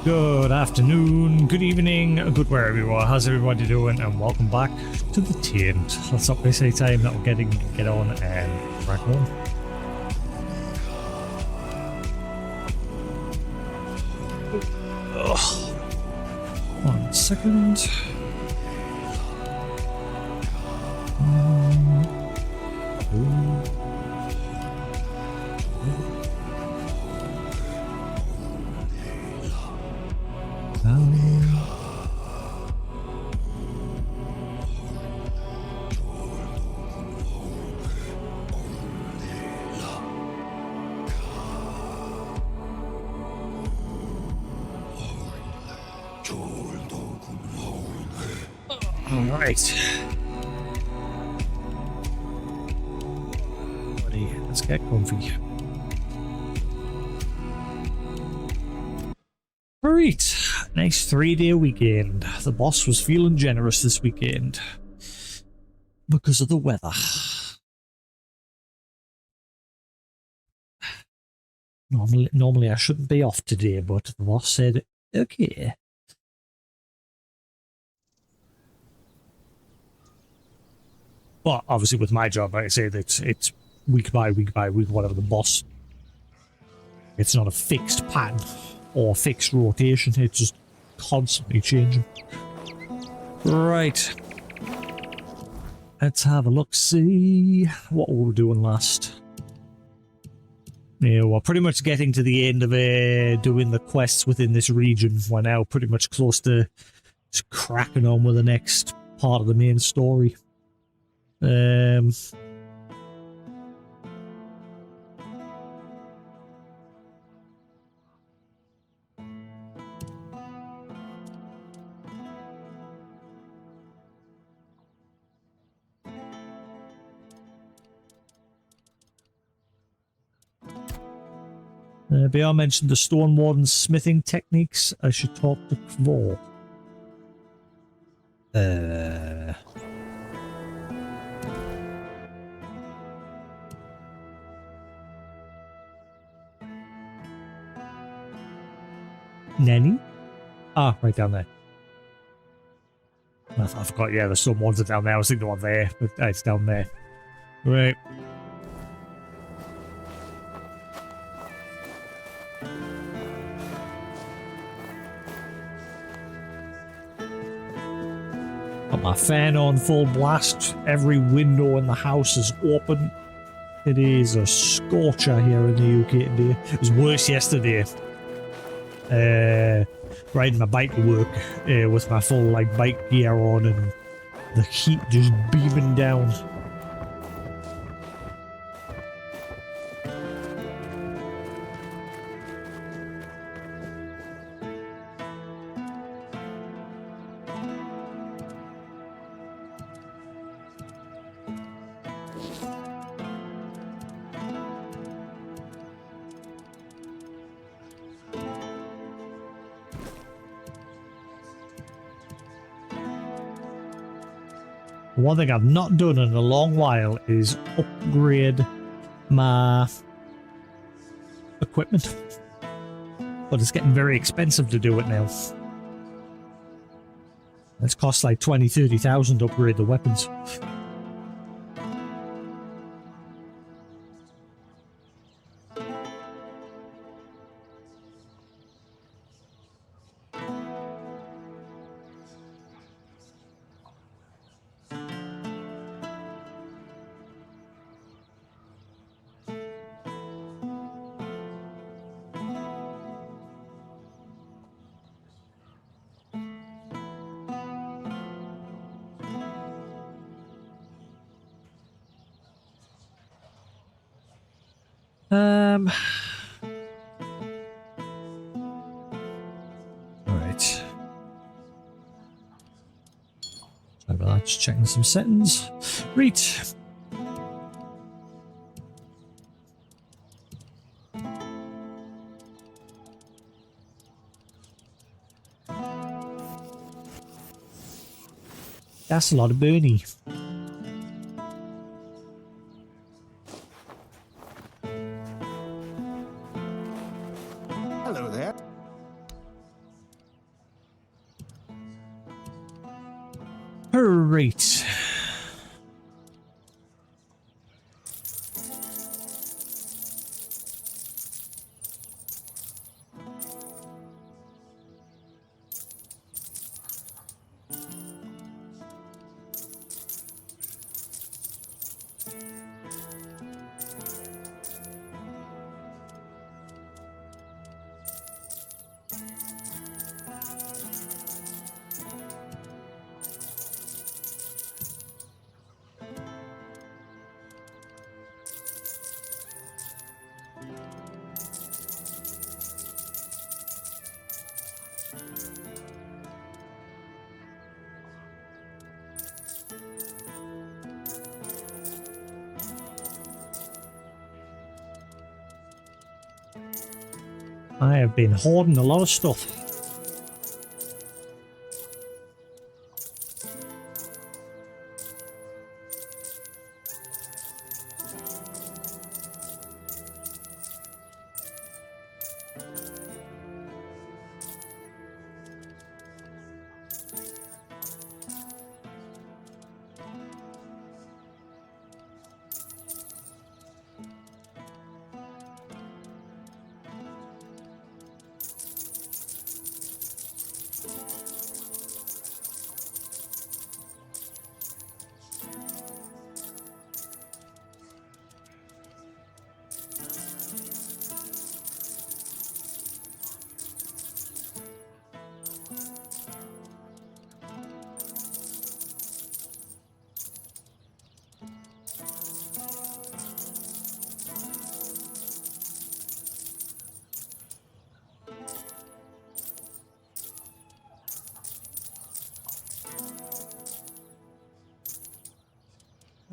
Good afternoon, good evening, good wherever you are. How's everybody doing? And welcome back to the Tainted. Let's not waste any time. That we're getting get on and crack on. Ugh. 1 second. Alright. Buddy, let's get comfy. Alright. Nice 3-day weekend. The boss was feeling generous this weekend. Because of the weather. Normally I shouldn't be off today, but the boss said, okay. Well, obviously with my job, like I say, that it's week by week by week, whatever the boss. It's not a fixed pattern or fixed rotation. It's just constantly changing. Right. Let's have a look, see what we were doing last. Yeah, we're pretty much getting to the end of doing the quests within this region. We're now pretty much close to just cracking on with the next part of the main story. BR mentioned the Stone Warden's smithing techniques. I should talk to Kvor. Nanny? Ah, right down there. I forgot, yeah, the Stone Wardens are down there. I was thinking the one there, but it's down there. Right. Got my fan on full blast. Every window in the house is open. It is a scorcher here in the UK today. It was worse yesterday. Riding my bike to work with my full like bike gear on and the heat just beaming down. One thing I've not done in a long while is upgrade my equipment. But it's getting very expensive to do it now. It's cost like 20,000-30,000 to upgrade the weapons. Alright. Sorry about that, just checking some settings. Right. That's a lot of Bernie. Hello there. Alright. I have been hoarding a lot of stuff.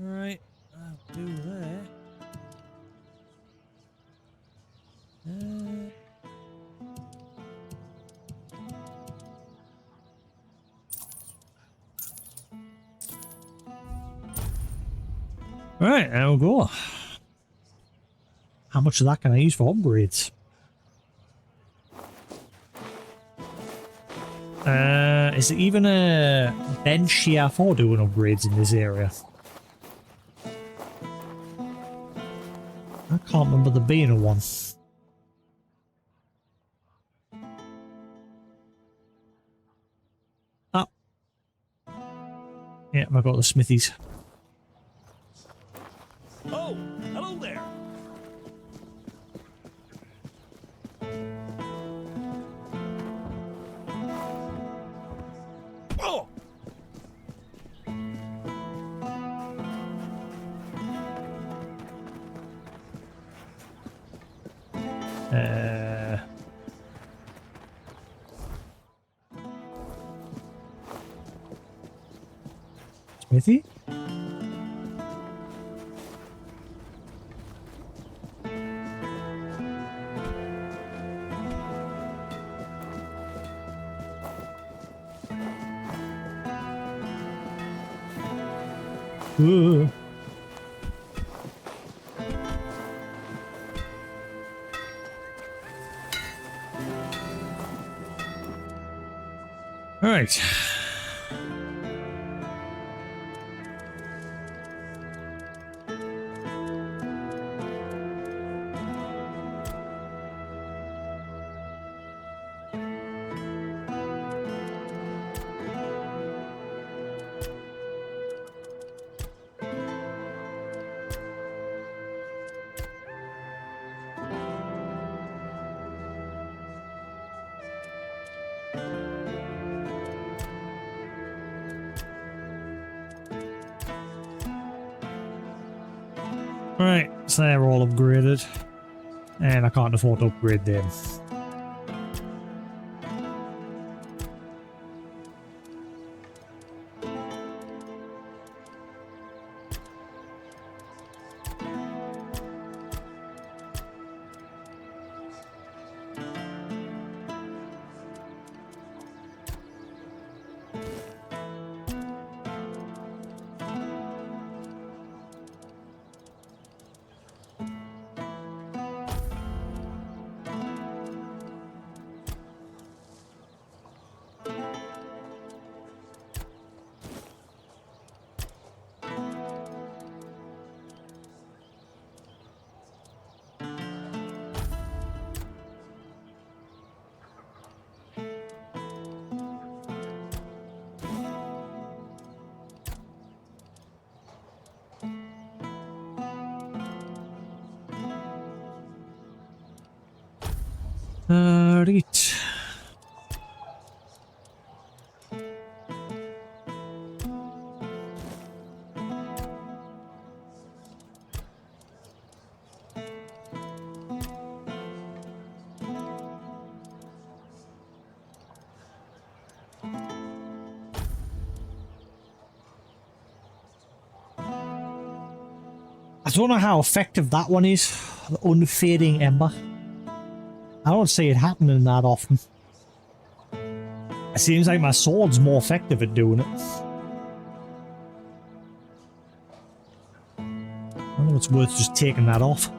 Right, I'll do that. Right, there we go. How much of that can I use for upgrades? Is it even a bench here for doing upgrades in this area? I can't remember there being a one. Oh. Yeah, I've got the smithies. Oh, hello there. Oh. Smithy? Ooh. All right. Right, so they're all upgraded. And I can't afford to upgrade them. Right. I don't know how effective that one is. The unfading ember. I don't see it happening that often. It seems like my sword's more effective at doing it. I don't know if it's worth just taking that off.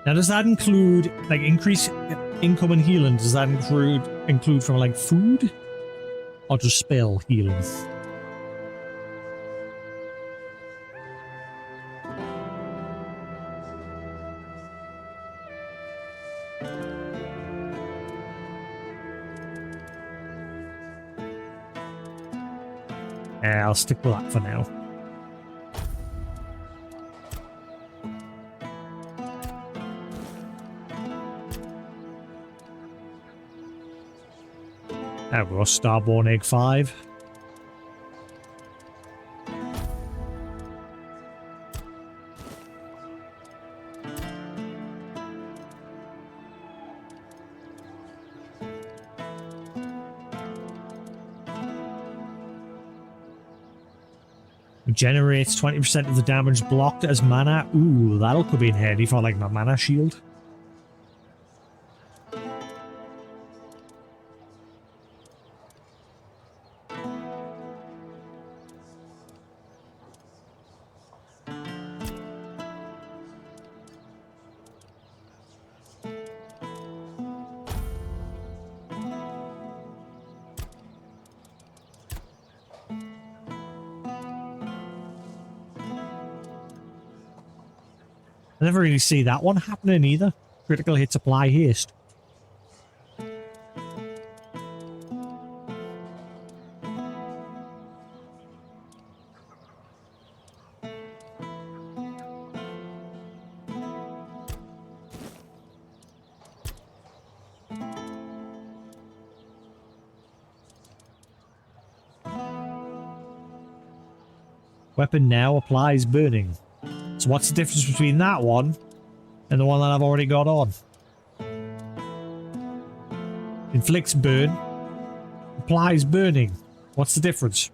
Now, does that include, like, increase income and healing? Does that include from, like, food? Or just spell healing? Yeah, I'll stick with that for now. There we go, Starborn Egg 5. Generates 20% of the damage blocked as mana. Ooh, that'll come in handy for, like, my mana shield. I never really see that one happening either. Critical hits apply haste. Weapon now applies burning. So what's the difference between that one and the one that I've already got on? Inflicts burn. Applies burning. What's the difference?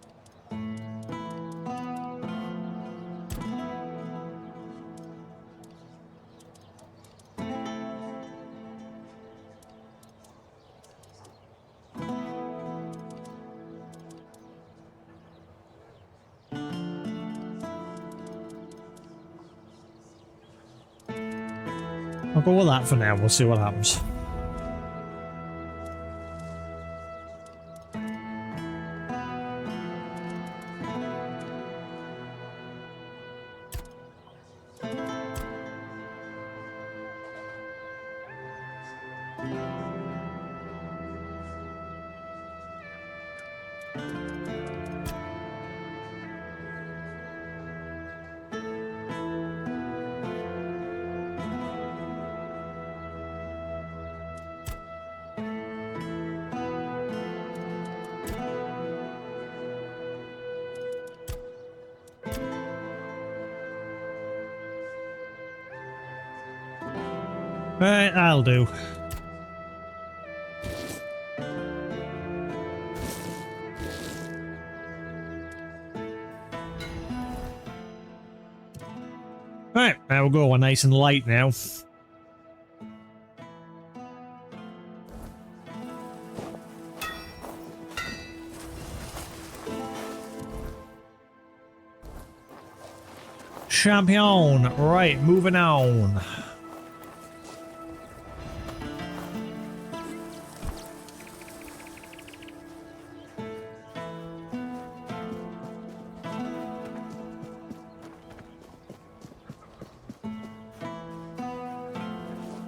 I'll go with that for now. We'll see what happens. Right, I'll do. Right, now we'll go. We're nice and light now. Champion. Right, moving on.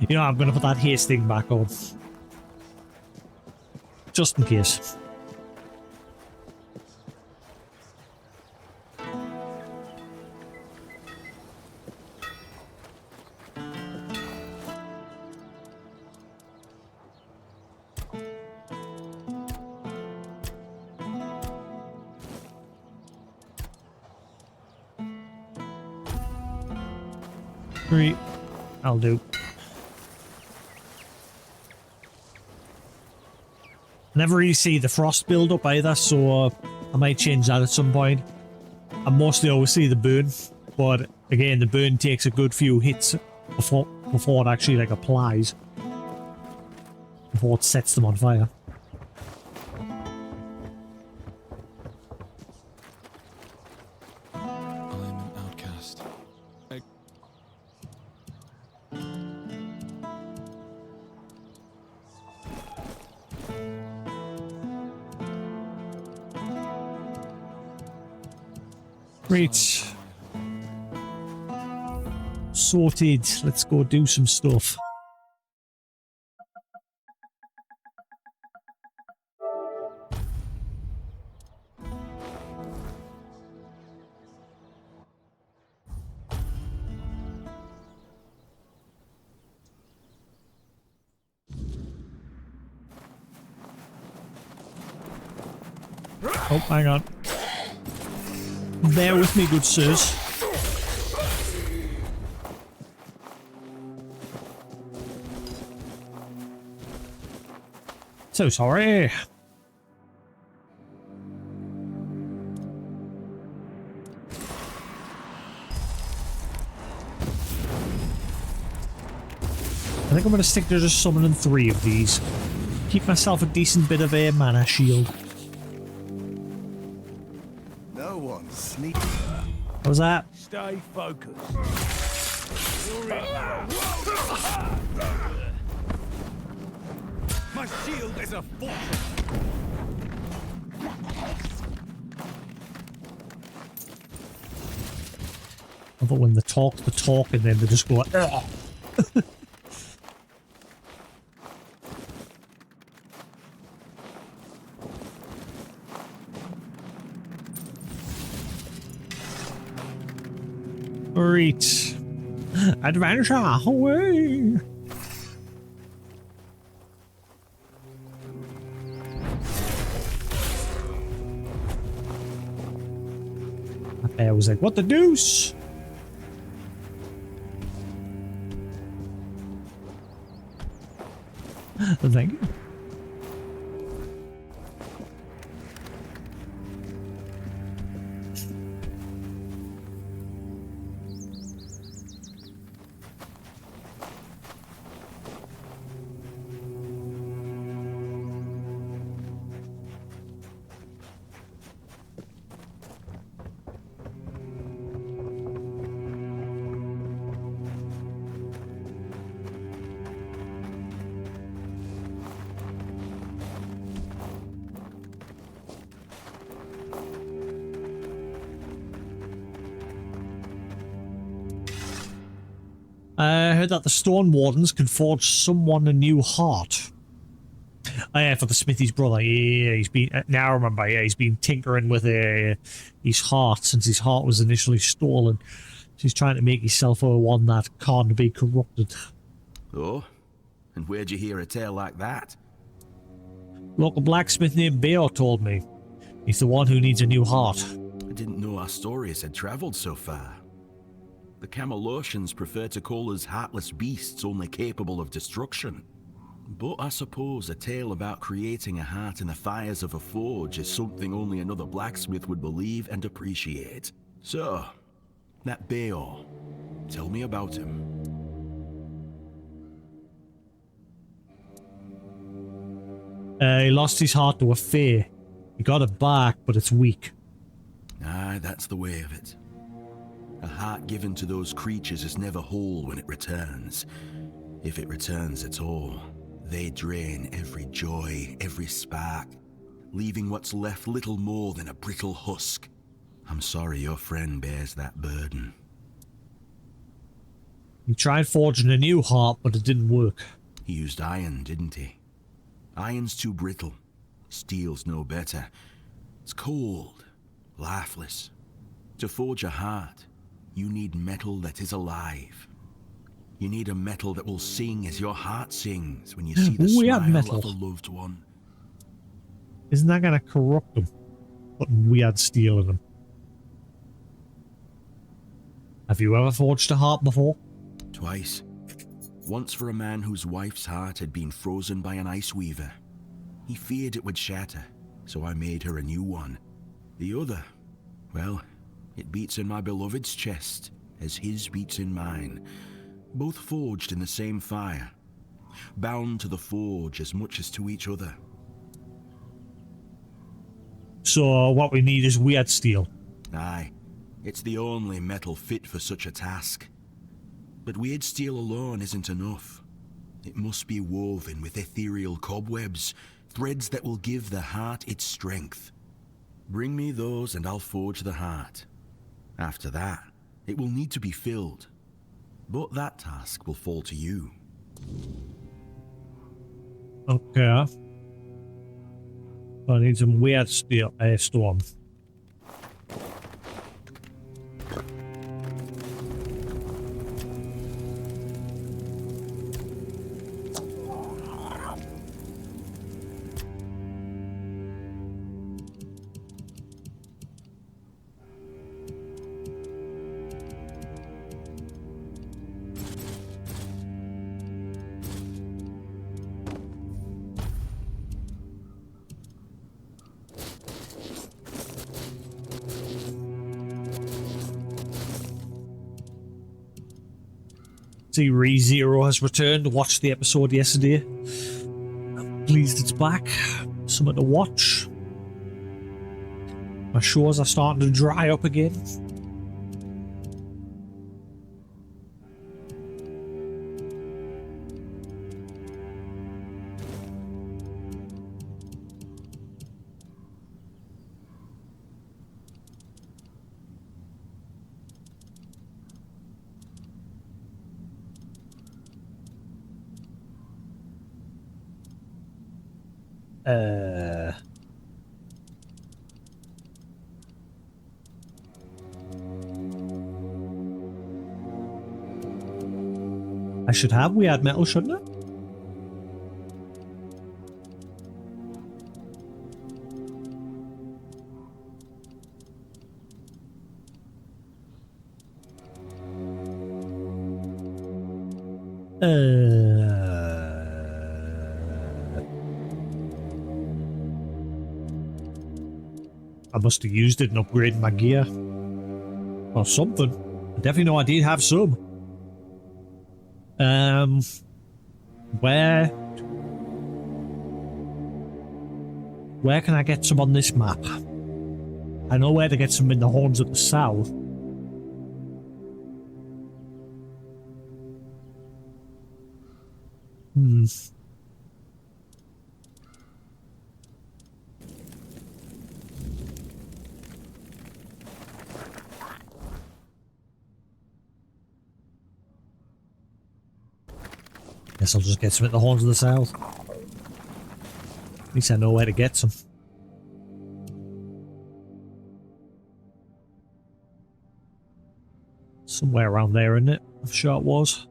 You know, I'm going to put that haste thing back on. Just in case. Three. I'll do. Never really see the frost build up either, so I might change that at some point. I mostly always see the burn, but again, the burn takes a good few hits before it actually like applies, before it sets them on fire. I'm an outcast. Great. Sorted. Let's go do some stuff. Oh, hang on. Bear with me, good sirs. So sorry. I think I'm going to stick to just summoning 3 of these. Keep myself a decent bit of a mana shield. No one's sneaking. What was that? Stay focused. My shield is a fortress. I thought when they talk, and then they just go like, ugh. Great. Adventure away. That bear was like, what the deuce? Thank you. I heard that the Stone Wardens can forge someone a new heart. Oh yeah, for the Smithy's brother. Yeah, he's been... Now I remember, yeah, he's been tinkering with his heart since his heart was initially stolen. So he's trying to make himself one that can't be corrupted. Oh? And where'd you hear a tale like that? Local blacksmith named Bayo told me. He's the one who needs a new heart. I didn't know our stories had travelled so far. The Camelosians prefer to call us heartless beasts only capable of destruction. But I suppose a tale about creating a heart in the fires of a forge is something only another blacksmith would believe and appreciate. So, that Bayo, Tell me about him. He lost his heart to a fae. He got it back, but it's weak. Aye, that's the way of it. A heart given to those creatures is never whole when it returns. If it returns at all, they drain every joy, every spark, leaving what's left little more than a brittle husk. I'm sorry your friend bears that burden. He tried forging a new heart, but it didn't work. He used iron, didn't he? Iron's too brittle. Steel's no better. It's cold, lifeless. To forge a heart, you need metal that is alive. You need a metal that will sing as your heart sings when you see the Weird smile metal. of a loved one. Isn't that gonna corrupt them? Putting weird steel in them. Have you ever forged a heart before? Twice. Once for a man whose wife's heart had been frozen by an ice weaver. He feared it would shatter, so I made her a new one. The other, well, it beats in my beloved's chest as his beats in mine. Both forged in the same fire, bound to the forge as much as to each other. So what we need is weird steel. Aye, it's the only metal fit for such a task. But weird steel alone isn't enough. It must be woven with ethereal cobwebs, threads that will give the heart its strength. Bring me those and I'll forge the heart. After that, it will need to be filled. But that task will fall to you. Okay. I need some weird steel. Storm. See, ReZero has returned. Watched the episode yesterday. I'm pleased it's back. Something to watch. My shores are starting to dry up again. I should have weird metal, shouldn't I? I must have used it and upgraded my gear. Or something. I definitely know I did have some. Where can I get some on this map? I know where to get some in the Horns of the South. Guess I'll just get some at the Horns of the South. At least I know where to get some. Somewhere around there, isn't it? I'm sure it was.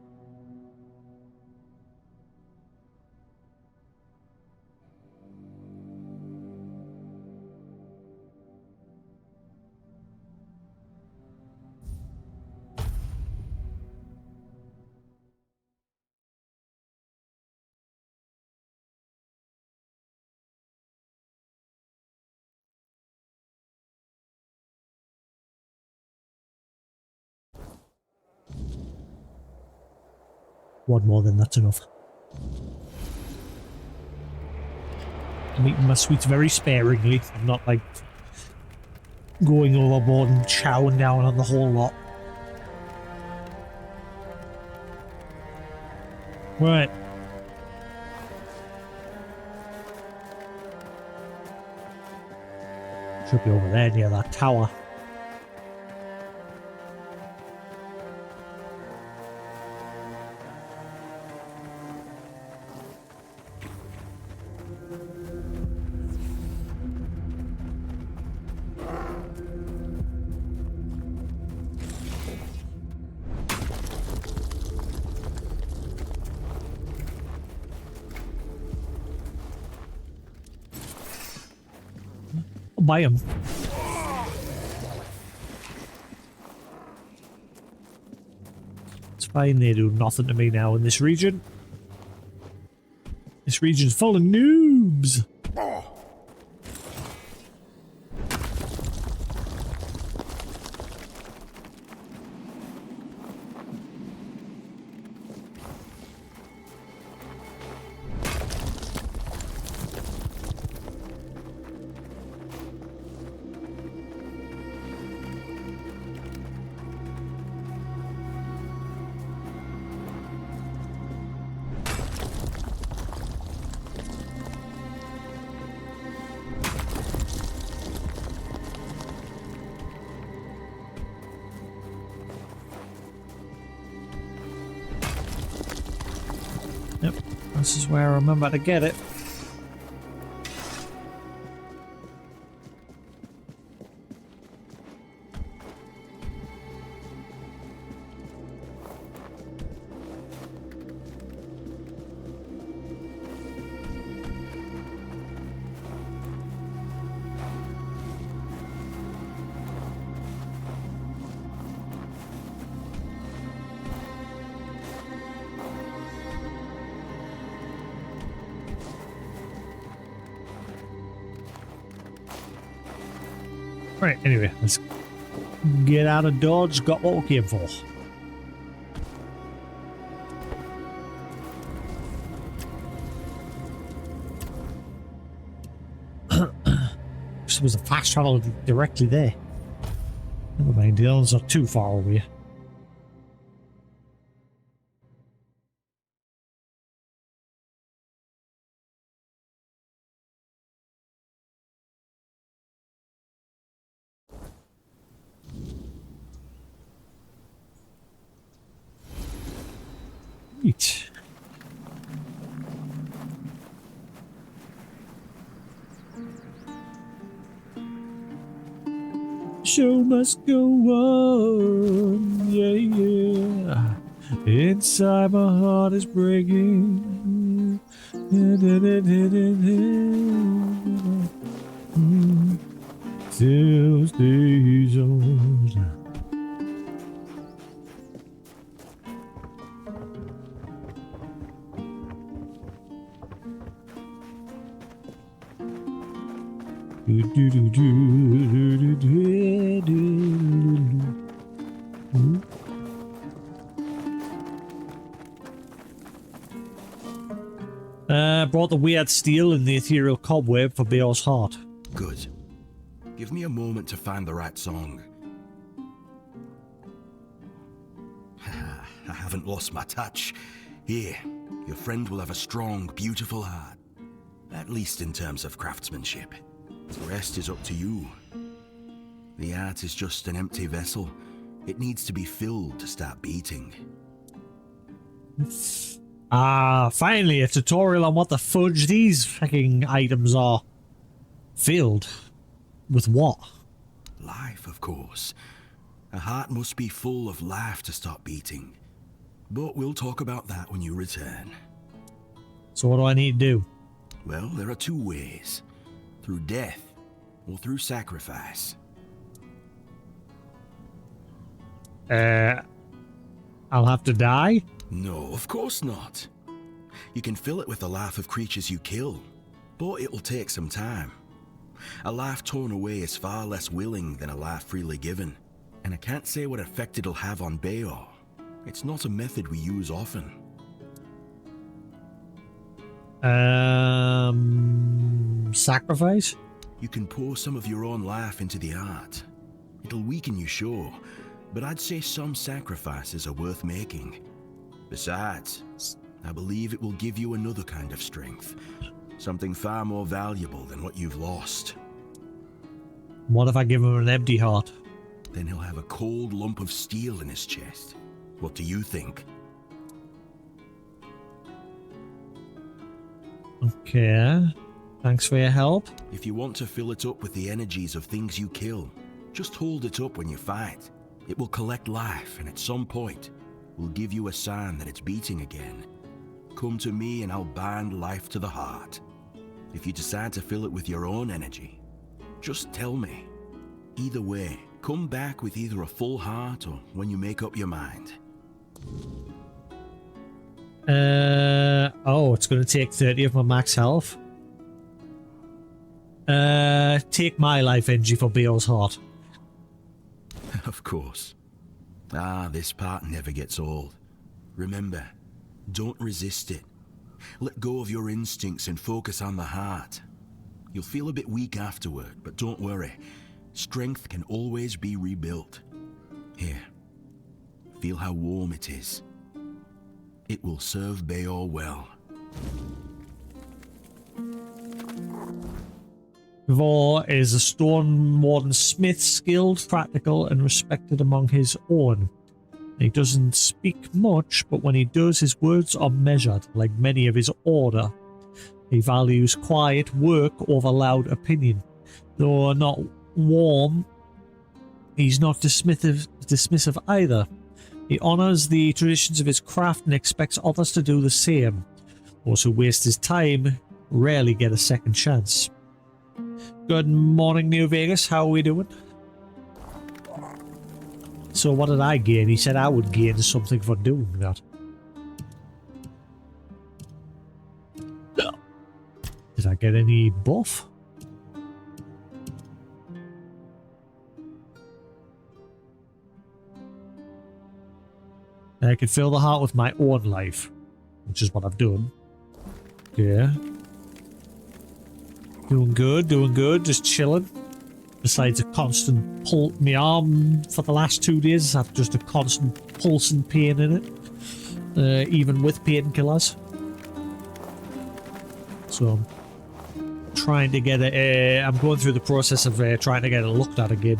One more, then that's enough. I'm eating my sweets very sparingly. I'm not like going overboard and chowing down on the whole lot. Right. Should be over there near that tower. I'll buy him. It's fine, they do nothing to me now in this region. This region's full of noobs. Yep, this is where I remember to get it. Right, anyway, let's get out of Dodge, got what we came for. This was a fast travel directly there. Never mind, the others not too far away. Right. Show must go on, yeah, yeah. Inside my heart is breaking. Still stays on. Brought the weird steel and the ethereal cobweb for Beor's heart. Good. Give me a moment to find the right song. I haven't lost my touch. Here, your friend will have a strong, beautiful heart. At least in terms of craftsmanship. The rest is up to you. The art is just an empty vessel. It needs to be filled to start beating. Ah, finally a tutorial on what the fudge these fucking items are. Filled with what? Life, of course. A heart must be full of life to start beating. But we'll talk about that when you return. So what do I need to do? Well, there are two ways. Through death, or through sacrifice. I'll have to die? No, of course not. You can fill it with the life of creatures you kill, but it'll take some time. A life torn away is far less willing than a life freely given, and I can't say what effect it'll have on Beor. It's not a method we use often. Sacrifice? You can pour some of your own life into the art. It'll weaken you, sure, but I'd say some sacrifices are worth making. Besides, I believe it will give you another kind of strength. Something far more valuable than what you've lost. What if I give him an empty heart? Then he'll have a cold lump of steel in his chest. What do you think? Okay. Thanks for your help. If you want to fill it up with the energies of things you kill, just hold it up when you fight. It will collect life, and at some point, will give you a sign that it's beating again. Come to me and I'll bind life to the heart. If you decide to fill it with your own energy, just tell me. Either way, come back with either a full heart or when you make up your mind. Oh, it's going to take 30 of my max health. Take my life energy for Beo's heart. Of course. This part never gets old. Remember, don't resist it. Let go of your instincts and focus on the heart. You'll feel a bit weak afterward, but don't worry. Strength can always be rebuilt. Here, feel how warm it is. It will serve Beo well. Vor is a stone warden smith, skilled, practical, and respected among his own. He doesn't speak much, but when he does, his words are measured, like many of his order. He values quiet work over loud opinion. Though not warm, he's not dismissive either. He honours the traditions of his craft and expects others to do the same. Those who waste his time rarely get a second chance. Good morning, New Vegas. How are we doing? So what did I gain? He said I would gain something for doing that. Did I get any buff? I can fill the heart with my own life, which is what I've done. Yeah. Doing good, just chilling. Besides a constant pull, my arm for the last 2 days has had just a constant pulsing pain in it, even with painkillers. So I'm trying to get it. I'm going through the process of trying to get it looked at again.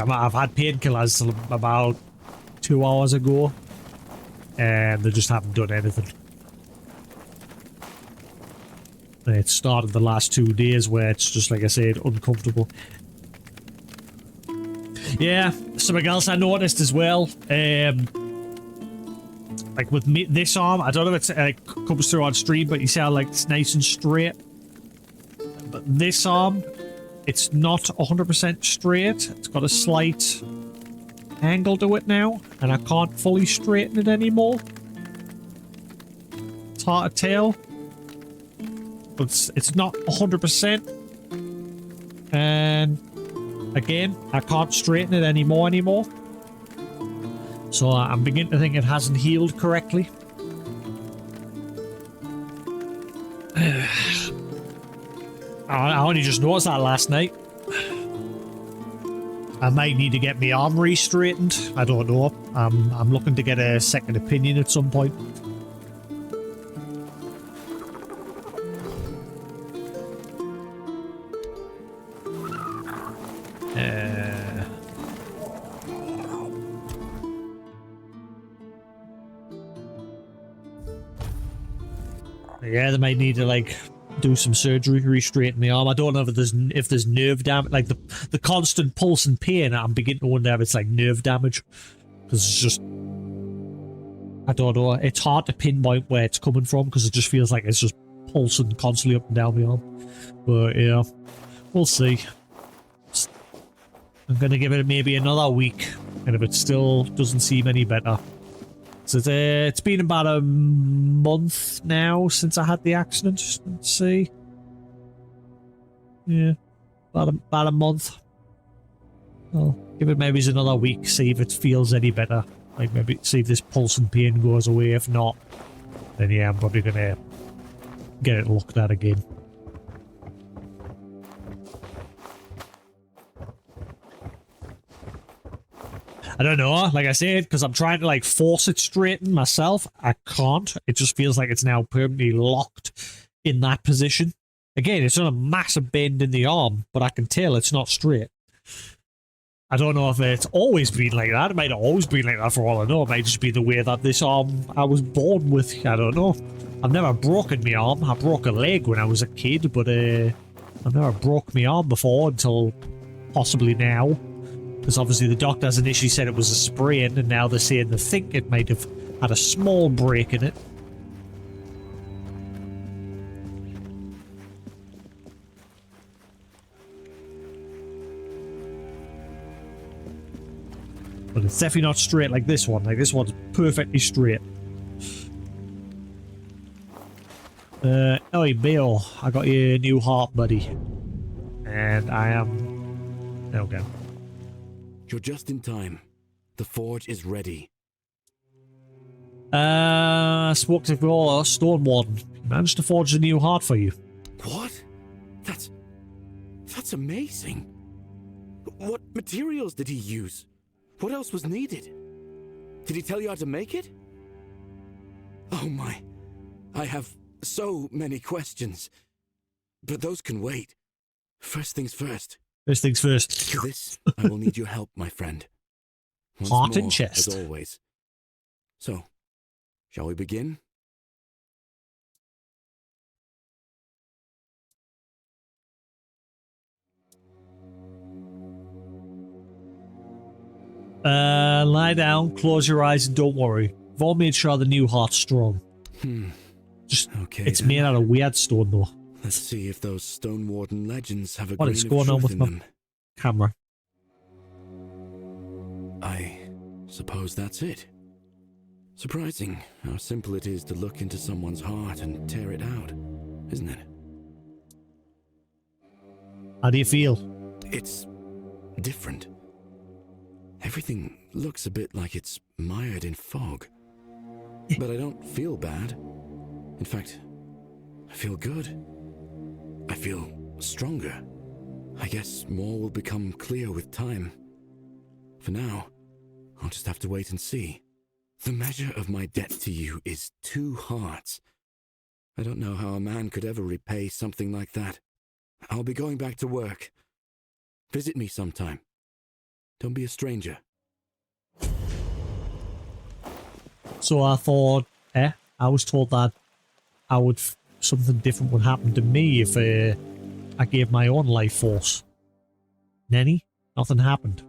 I've had painkillers till about 2 hours ago, and they just haven't done anything. It started the last 2 days where it's just, like I said, uncomfortable. Yeah, something else I noticed as well. Like with me, this arm, I don't know if it comes through on stream, but you see how like it's nice and straight. But this arm, it's not 100% straight. It's got a slight angle to it now, and I can't fully straighten it anymore. It's hard to tell. But it's not 100%. And again, I can't straighten it anymore. So I'm beginning to think it hasn't healed correctly. I only just noticed that last night. I might need to get my arm re-straightened. I don't know. I'm looking to get a second opinion at some point. Yeah, they might need to like do some surgery, re-straighten the arm. I don't know if there's nerve damage, like the constant pulse and pain. I'm beginning to wonder if it's like nerve damage, because it's just, I don't know. It's hard to pinpoint where it's coming from because it just feels like it's just pulsing constantly up and down the arm. But yeah, we'll see. I'm gonna give it maybe another week, and if it still doesn't seem any better. So it's been about a month now since I had the accident. Let's see. Yeah, about a month. I'll give it maybe another week, see if it feels any better. Like, maybe see if this pulse and pain goes away. If not, then yeah, I'm probably gonna get it looked at again. I don't know, like I said, because I'm trying to like force it straighten myself. I can't. It just feels like it's now permanently locked in that position. Again, it's not a massive bend in the arm, but I can tell it's not straight. I don't know if it's always been like that. It might have always been like that for all I know. It might just be the way that this arm I was born with. I don't know. I've never broken my arm. I broke a leg when I was a kid, but I've never broke my arm before until possibly now. Because obviously the doctors initially said it was a sprain, and now they're saying they think it might have had a small break in it. But it's definitely not straight like this one. Like, this one's perfectly straight. Hey, Bill, I got you a new heart, buddy. And I am... Okay. You're just in time. The forge is ready. I spoke to Stone Warden. He managed to forge a new heart for you. What? That's amazing. What materials did he use? What else was needed? Did he tell you how to make it? Oh my. I have so many questions. But those can wait. First things first. First things first. For this, I will need your help, my friend. Once Heart more, and chest. as always. So, shall we begin? Lie down, close your eyes, and don't worry. We've all made sure the new heart's strong. Just, Okay, it's then. made out of weird stone, though. Let's see if those Stone Warden legends have a What grain is of going on truth with in my them. camera? I suppose that's it. Surprising how simple it is to look into someone's heart and tear it out, isn't it? How do you feel? It's different. Everything looks a bit like it's mired in fog. But I don't feel bad. In fact, I feel good. I feel stronger. I guess more will become clear with time. For now, I'll just have to wait and see. The measure of my debt to you is 2 hearts. I don't know how a man could ever repay something like that. I'll be going back to work. Visit me sometime. Don't be a stranger. So I thought, I was told that something different would happen to me if I gave my own life force. Nenny, nothing happened.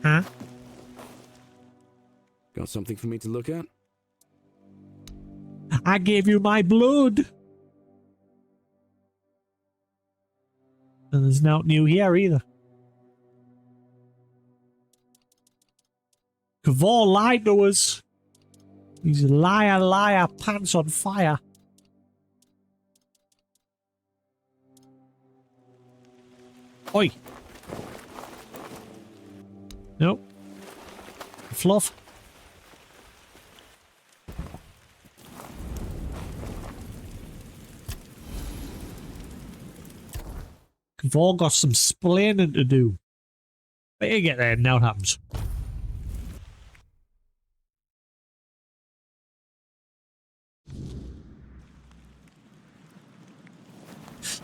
Huh? Got something for me to look at? I gave you my blood. And there's nothing new here either. Kavor lied to us. He's a liar, liar, pants on fire. Oi. Nope. Fluff. We've all got some splaining to do. But you get there and now it happens.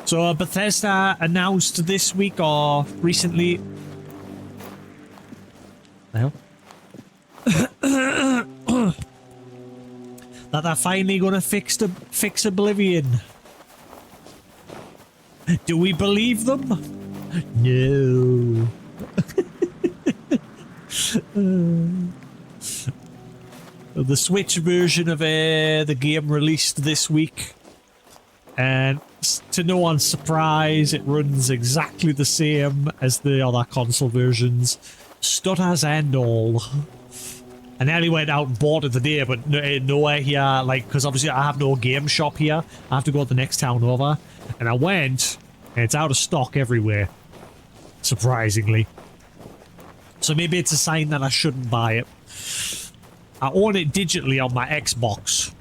So Bethesda announced this week or recently... Well, that they're finally going to fix Oblivion. Do we believe them? No. The Switch version of the game released this week, and to no one's surprise, it runs exactly the same as the other console versions. Stutters and all. I nearly went out and bought it today, but nowhere here, like, because obviously I have no game shop here. I have to go to the next town over. And I went, and it's out of stock everywhere. Surprisingly. So maybe it's a sign that I shouldn't buy it. I own it digitally on my Xbox,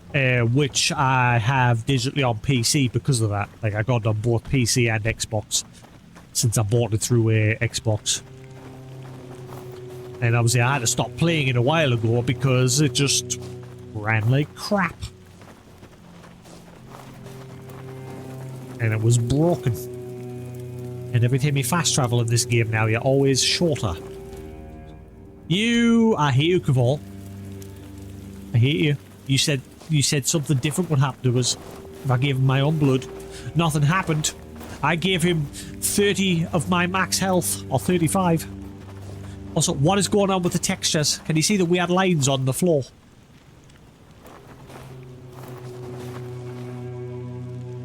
which I have digitally on PC because of that. Like, I got it on both PC and Xbox since I bought it through Xbox. And obviously I had to stop playing it a while ago because it just ran like crap. And it was broken. And every time you fast travel in this game now, you're always shorter. I hate you, Caval. I hate you. You said something different would happen to us if I gave him my own blood. Nothing happened. I gave him 30 of my max health, or 35. Also, what is going on with the textures? Can you see the weird lines on the floor?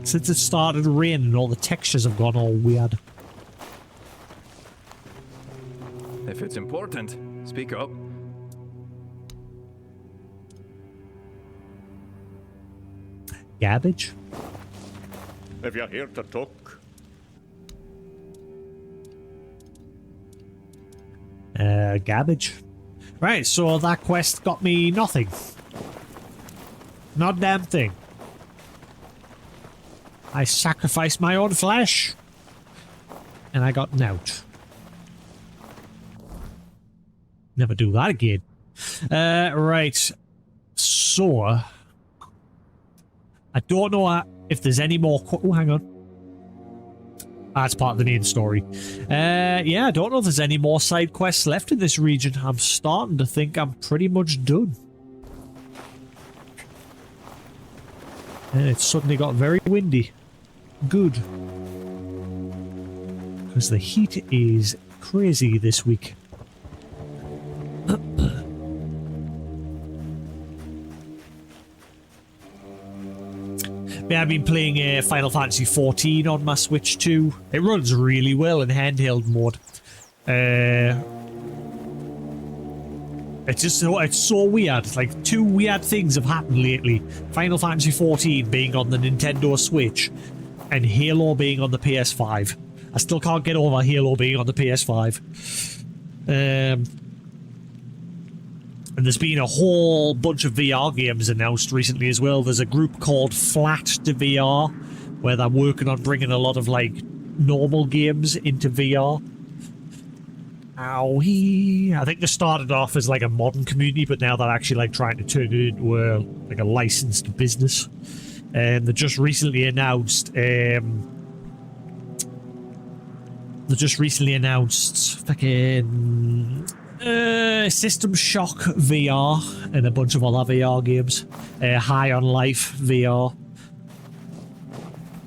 Since it started raining, all the textures have gone all weird. If it's important, speak up. Garbage? If you're here to talk. Garbage. Right, so that quest got me nothing. Not a damn thing. I sacrificed my own flesh. And I got nout. Never do that again. Right. So, I don't know if there's any more... Oh, hang on. That's part of the main story. Yeah, I don't know if there's any more side quests left in this region. I'm starting to think I'm pretty much done. And it's suddenly got very windy. Good. Because the heat is crazy this week. Yeah, I've been playing Final Fantasy XIV on my Switch too. It runs really well in handheld mode. It's so weird. Like, two weird things have happened lately. Final Fantasy XIV being on the Nintendo Switch and Halo being on the PS5. I still can't get over Halo being on the PS5. And there's been a whole bunch of VR games announced recently as well. There's a group called Flat to VR, where they're working on bringing a lot of, like, normal games into VR. Owie. I think they started off as, like, a modern community, but now they're actually, like, trying to turn it into a licensed business. And they just recently announced, fucking... System Shock VR and a bunch of other VR games. High on Life VR.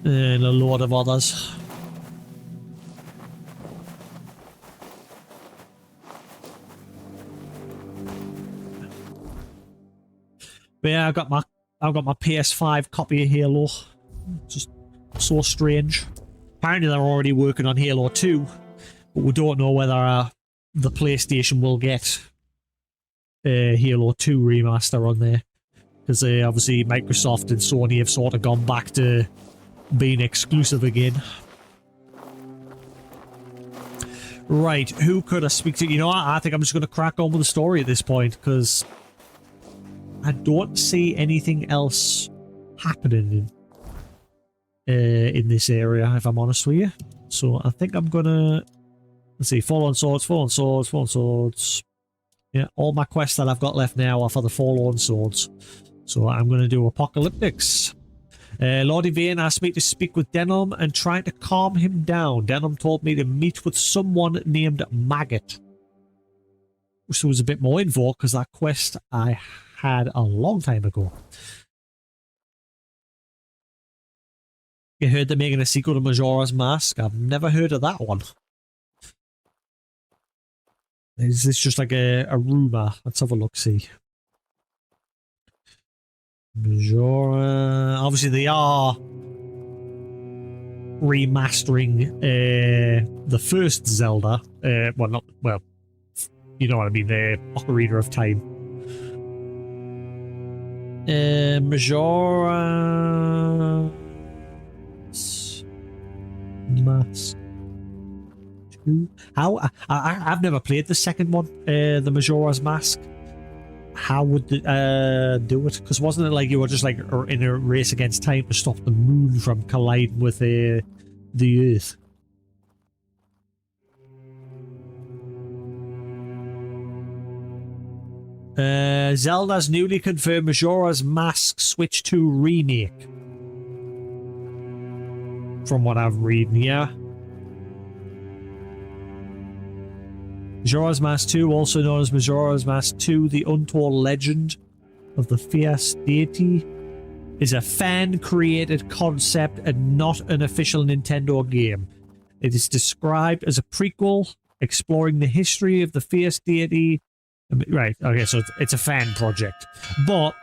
And a load of others. But yeah, I've got my PS5 copy of Halo. Just so strange. Apparently they're already working on Halo 2, but we don't know whether the PlayStation will get Halo 2 remaster on there, because obviously Microsoft and Sony have sort of gone back to being exclusive again. Right, who could I speak to? You know what? I think I'm just going to crack on with the story at this point, because I don't see anything else happening in this area, if I'm honest with you. So I think I'm going to... Let's see, Fallen Swords, Fallen Swords, Fallen Swords. Yeah, all my quests that I've got left now are for the Fallen Swords. So I'm going to do Apocalyptics. Lordy Vane asked me to speak with Denim and trying to calm him down. Denim told me to meet with someone named Maggot. Which was a bit more info, because that quest I had a long time ago. You heard they're making a sequel to Majora's Mask? I've never heard of that one. Is this just like a rumor? Let's have a look, see. Majora... Obviously they are remastering the first Zelda. Well, you know what I mean, the Ocarina of Time. Majora... Mask... 2. How? I've never played the second one, the Majora's Mask. How would the, do it? Because wasn't it like you were just like in a race against time to stop the moon from colliding with the Earth? Zelda's newly confirmed Majora's Mask Switch 2 remake. From what I'm reading here. Majora's Mask 2, also known as Majora's Mask 2, The Untold Legend of the Fierce Deity, is a fan-created concept and not an official Nintendo game. It is described as a prequel exploring the history of the Fierce Deity. Right, okay, so it's a fan project. But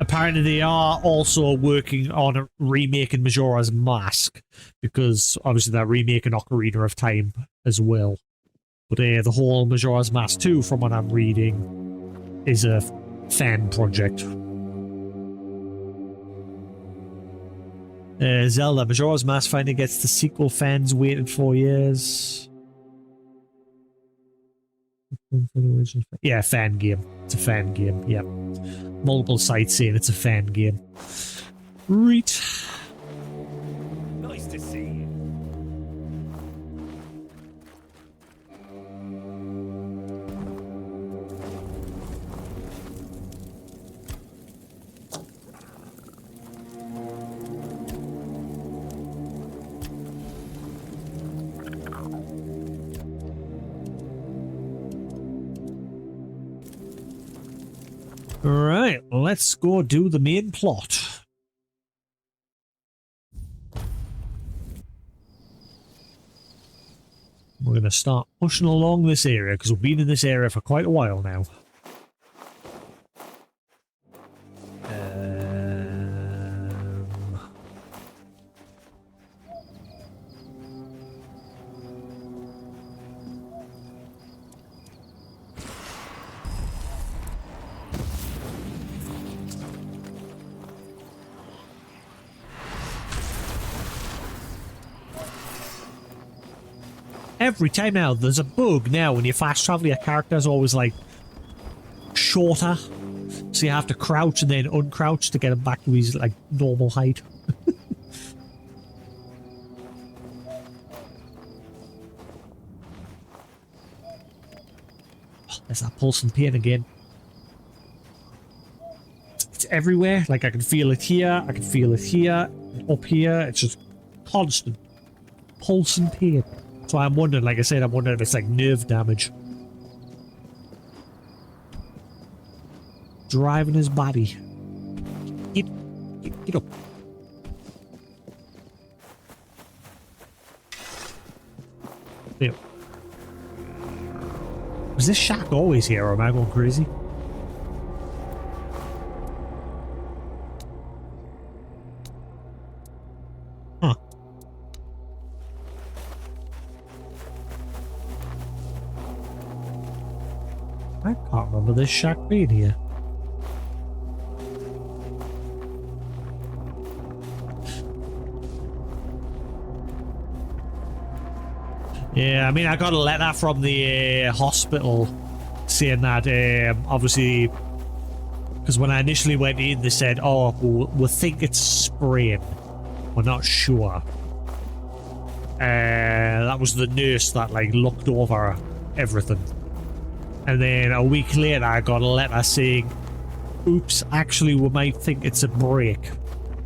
apparently they are also working on remaking Majora's Mask, because obviously they're remaking Ocarina of Time as well. But the whole Majora's Mask 2, from what I'm reading, is a fan project. Zelda, Majora's Mask finally gets the sequel fans waited for years. Yeah, fan game. It's a fan game, yeah. Multiple sites saying it's a fan game. Right. Nice to see you. Right, let's go do the main plot. We're going to start pushing along this area, because we've been in this area for quite a while now. Every time now, there's a bug now when you fast travel, your character's always like shorter, so you have to crouch and then uncrouch to get him back to his like normal height. There's that pulsing pain again. It's everywhere. Like I can feel it here, I can feel it here, up here. It's just constant pulsing pain. So I'm wondering, like I said, I'm wondering if it's like nerve damage. Driving his body. Get up. There. Was this shack always here, or am I going crazy? Huh. I can't remember this shack being here. Yeah, I mean, I got a letter from the hospital saying that, obviously, because when I initially went in, they said, oh, we think it's spraying. We're not sure. That was the nurse that, like, looked over everything. And then a week later, I got a letter saying, oops, actually, we might think it's a break.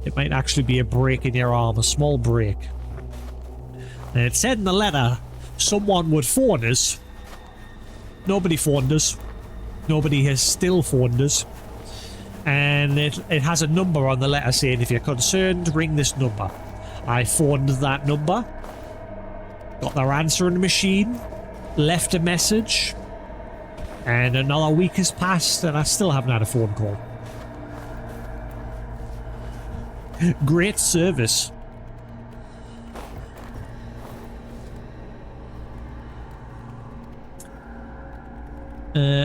It might actually be a break in your arm, a small break. And it said in the letter, someone would phone us. Nobody phoned us. Nobody has still phoned us. And it has a number on the letter saying, if you're concerned, ring this number. I phoned that number. Got their answering machine. Left a message. And another week has passed and I still haven't had a phone call. Great service.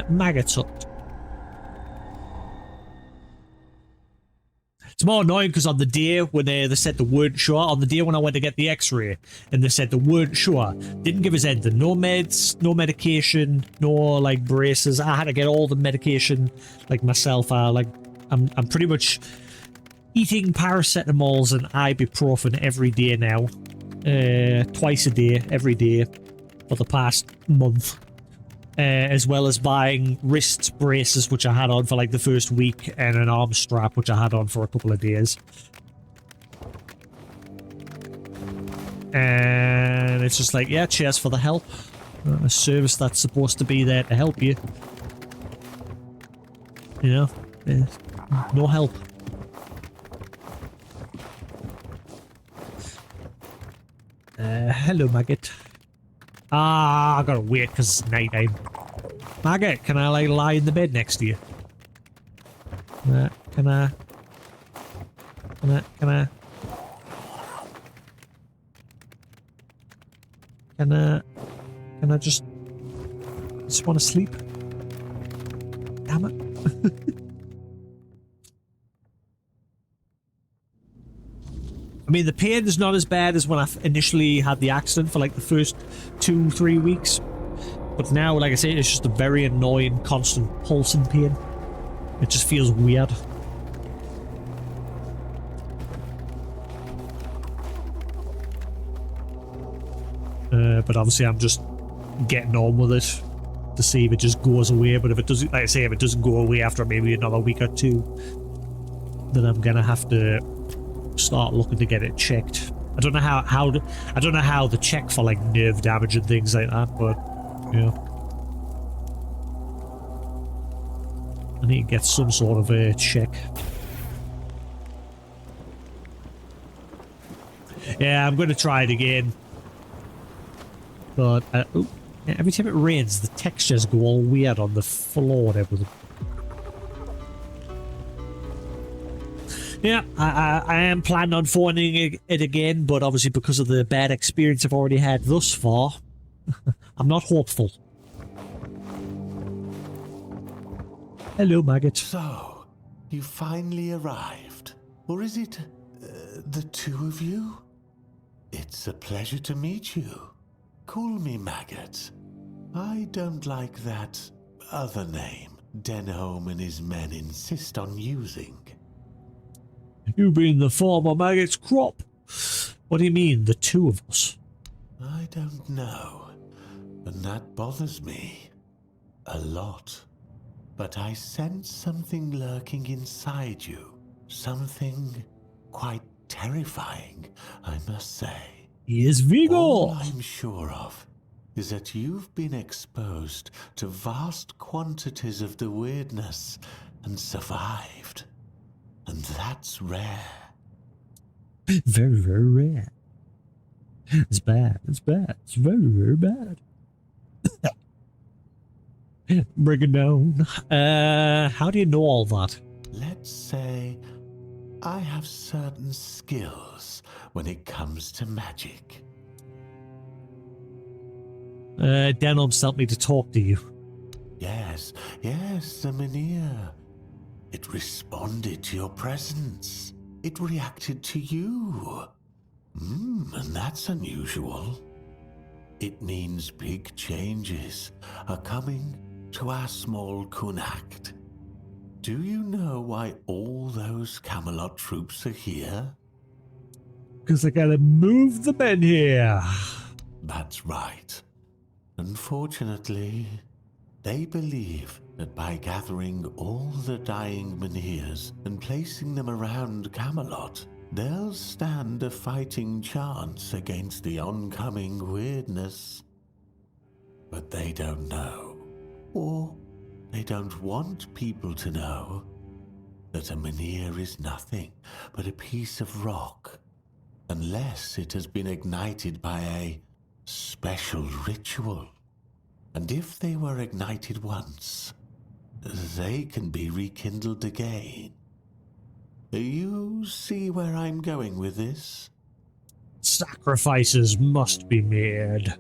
Maggots Hut. It's more annoying because on the day when they said they weren't sure, on the day when I went to get the x-ray, and they said they weren't sure, didn't give us anything. No meds, no medication, no, like, braces. I had to get all the medication, like, myself. I'm pretty much eating paracetamols and ibuprofen every day now. Twice a day, every day, for the past month. As well as buying wrist braces, which I had on for like the first week, and an arm strap, which I had on for a couple of days. And it's just like, yeah, cheers for the help. A service that's supposed to be there to help you. You know, no help. Hello, maggot. I gotta wait because it's night time. Maggot, can I like lie in the bed next to you? Can I just want to sleep? Damn it. I mean, the pain is not as bad as when I initially had the accident for like the first 2-3 weeks. But now, like I say, it's just a very annoying, constant pulsing pain. It just feels weird. But obviously I'm just getting on with it to see if it just goes away. But if it doesn't, like I say, if it doesn't go away after maybe another week or two, then I'm gonna have to start looking to get it checked. I don't know I don't know how to check for like nerve damage and things like that, but yeah, I need to get some sort of a check. Yeah, I'm going to try it again, but every time it rains, the textures go all weird on the floor and everything. Yeah, I am planning on phoning it again, but obviously because of the bad experience I've already had thus far, I'm not hopeful. Hello, maggot. So, you finally arrived. Or is it the two of you? It's a pleasure to meet you. Call me Maggot. I don't like that other name Denholm and his men insist on using. You mean the farmer maggot's crop? What do you mean, the two of us? I don't know, and that bothers me a lot. But I sense something lurking inside you. Something quite terrifying, I must say. Yes, Vigor! All I'm sure of is that you've been exposed to vast quantities of the weirdness and survived. And that's rare. Very, very rare. It's bad. It's bad. It's very, very bad. Bring it down. How do you know all that? Let's say I have certain skills when it comes to magic. Denholm sent me to talk to you. Yes, the Mynheer. It responded to your presence. It reacted to you. And that's unusual. It means big changes are coming to our small Kunacht. Do you know why all those Camelot troops are here? Because I gotta move the men here. That's right. Unfortunately, they believe that by gathering all the dying Mynheers and placing them around Camelot, they'll stand a fighting chance against the oncoming weirdness. But they don't know, or they don't want people to know, that a Mynheer is nothing but a piece of rock, unless it has been ignited by a special ritual. And if they were ignited once, they can be rekindled again. You see where I'm going with this? Sacrifices must be made.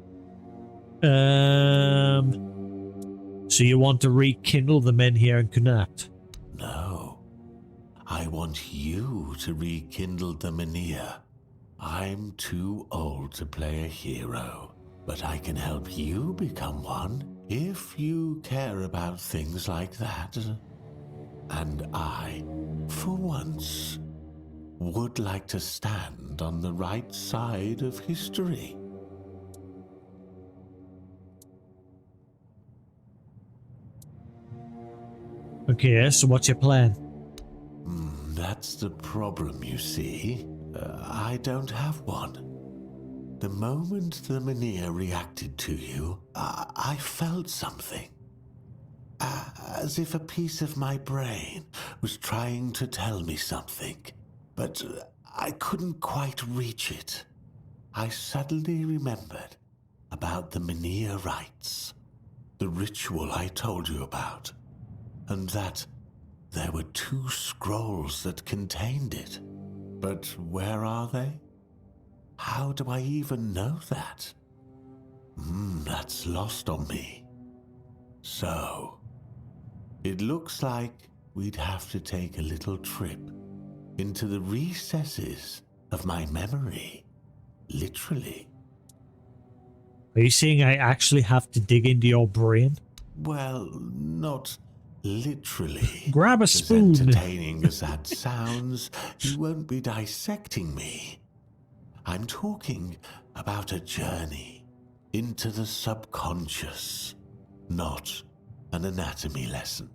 So you want to rekindle the men here in Kunacht? No. I want you to rekindle the Menhir. I'm too old to play a hero, but I can help you become one if you care about things like that. And I, for once, would like to stand on the right side of history. Okay, so what's your plan? That's the problem, you see. I don't have one. The moment the Menhir reacted to you, I felt something. As if a piece of my brain was trying to tell me something, but I couldn't quite reach it. I suddenly remembered about the Menhir rites, the ritual I told you about, and that there were 2 scrolls that contained it. But where are they? How do I even know that? That's lost on me. So, it looks like we'd have to take a little trip into the recesses of my memory. Literally. Are you saying I actually have to dig into your brain? Well, not literally. Grab a As spoon. entertaining as that sounds, you won't be dissecting me. I'm talking about a journey into the subconscious, not an anatomy lesson.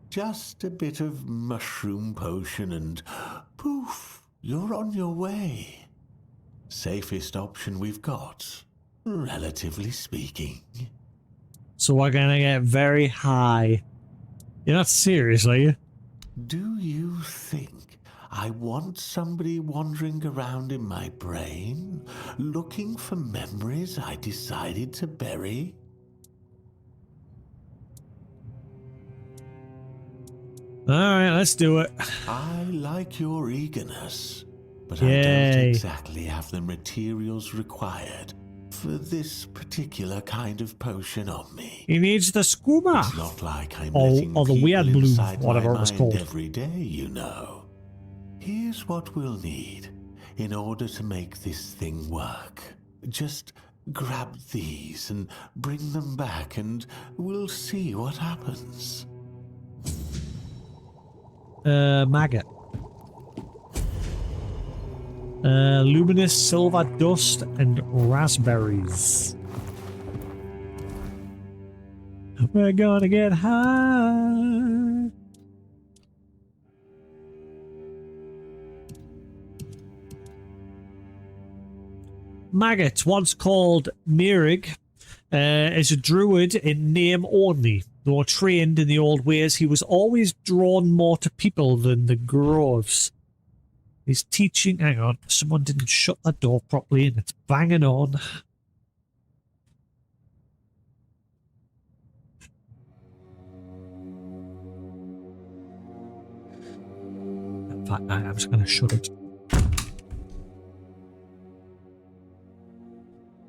Just a bit of mushroom potion and poof, you're on your way. Safest option we've got, relatively speaking. So we're gonna get very high. You're not serious, are you? Do you think I want somebody wandering around in my brain, looking for memories I decided to bury? Alright, let's do it. I like your eagerness, but I Yay. don't exactly have the materials required for this particular kind of potion on me. He needs the scuba. It's not like I'm Or letting the people weird bloom, inside whatever my it was mind called. every day, you know. Here's what we'll need in order to make this thing work. Just grab these and bring them back and we'll see what happens. Maggot. Luminous silver dust and raspberries. We're gonna get high. Maggot, once called Mirig, is a druid in name only. Though trained in the old ways, he was always drawn more to people than the groves. His teaching... Hang on, someone didn't shut that door properly and it's banging on. In fact, I'm just going to shut it.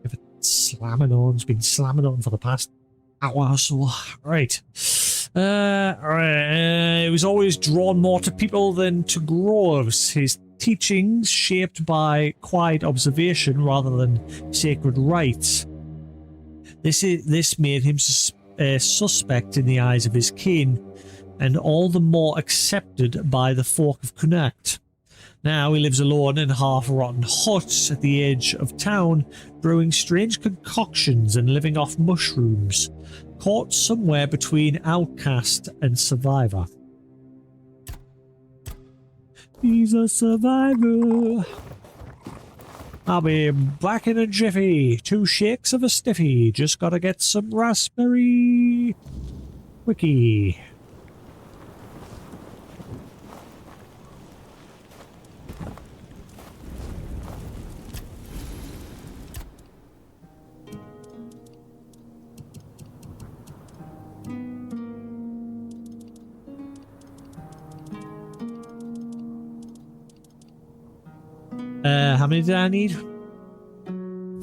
If it's slamming on, it's been slamming on for the past hour or so. Right. It was always drawn more to people than to groves. His teachings shaped by quiet observation rather than sacred rites. This made him suspect in the eyes of his kin, and all the more accepted by the folk of Connacht. Now he lives alone in a half-rotten hut at the edge of town, brewing strange concoctions and living off mushrooms, caught somewhere between outcast and survivor. He's a survivor. I'll be back in a jiffy. 2 shakes of a stiffy. Just gotta get some raspberry wiki. How many did I need?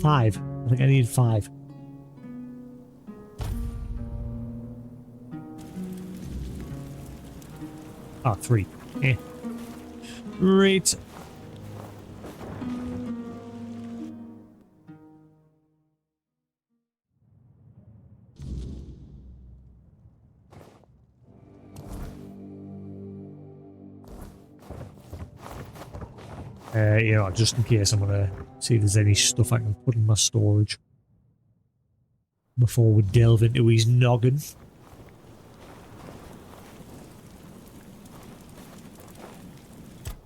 5. I think I need 5. Oh, 3. Eh. Right. You know, just in case I'm gonna see if there's any stuff I can put in my storage before we delve into his noggin.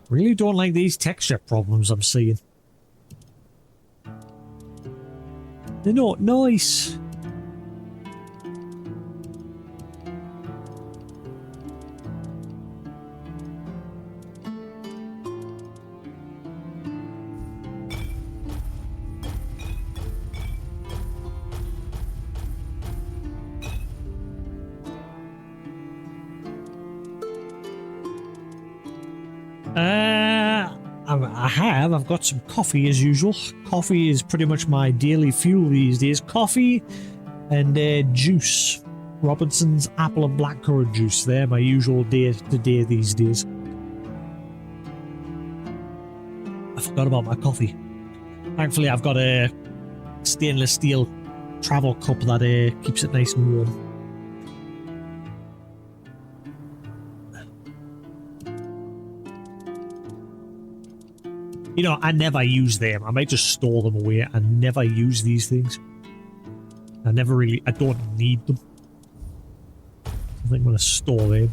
Really don't like these texture problems I'm seeing. They're not nice. I've got some coffee as usual. Coffee is pretty much my daily fuel these days. Coffee and juice. Robinson's apple and blackcurrant juice. They're my usual day-to-day these days. I forgot about my coffee. Thankfully, I've got a stainless steel travel cup that keeps it nice and warm. You know, I never use them. I might just store them away. I never use these things. I don't need them. I think I'm going to store them.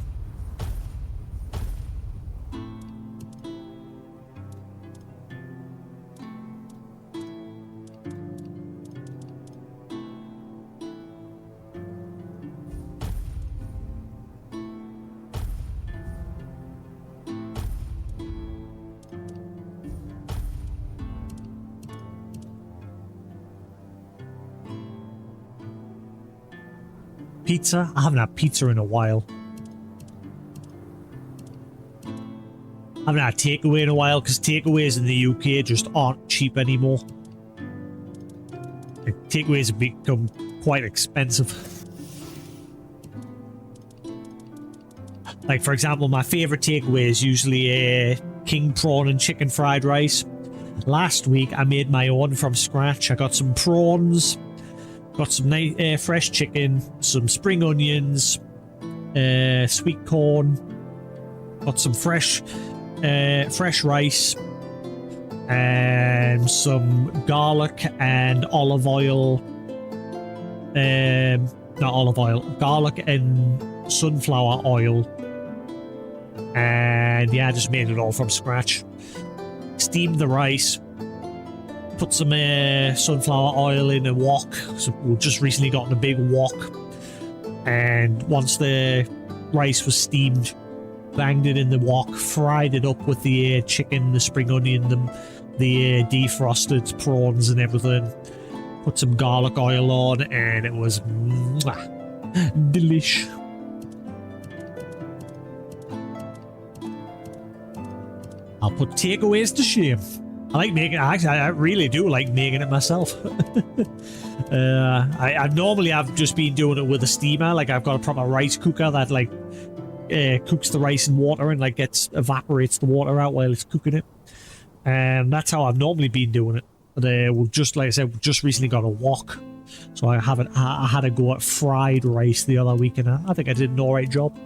Pizza? I haven't had pizza in a while. I haven't had takeaway in a while because takeaways in the UK just aren't cheap anymore. Like, takeaways have become quite expensive. Like, for example, my favourite takeaway is usually king prawn and chicken fried rice. Last week I made my own from scratch. I got some prawns. Got some nice fresh chicken, some spring onions, sweet corn. Got some fresh rice, and some garlic and olive oil. Not olive oil, garlic and sunflower oil. And yeah, I just made it all from scratch. Steamed the rice. Put some sunflower oil in a wok. So we've just recently gotten a big wok. And once the rice was steamed, banged it in the wok, fried it up with the chicken, the spring onion, the defrosted prawns and everything. Put some garlic oil on, and it was delish. I'll put takeaways to shame. I like making it. I really do like making it myself. I've just been doing it with a steamer. Like, I've got a proper rice cooker that like cooks the rice in water and like evaporates the water out while it's cooking it. And that's how I've normally been doing it. But we've just, like I said, we've just recently got a wok, so I had to go at fried rice the other week, and I think I did an alright job.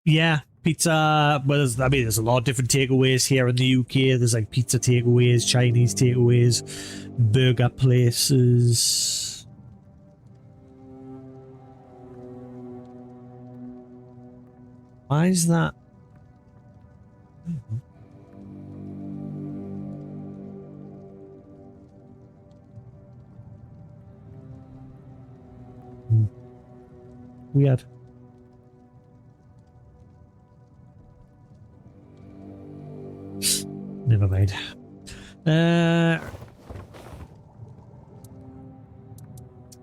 Yeah, pizza. Well, there's a lot of different takeaways here in the UK. There's like pizza takeaways, Chinese takeaways, burger places. Why is that? Weird. Never mind.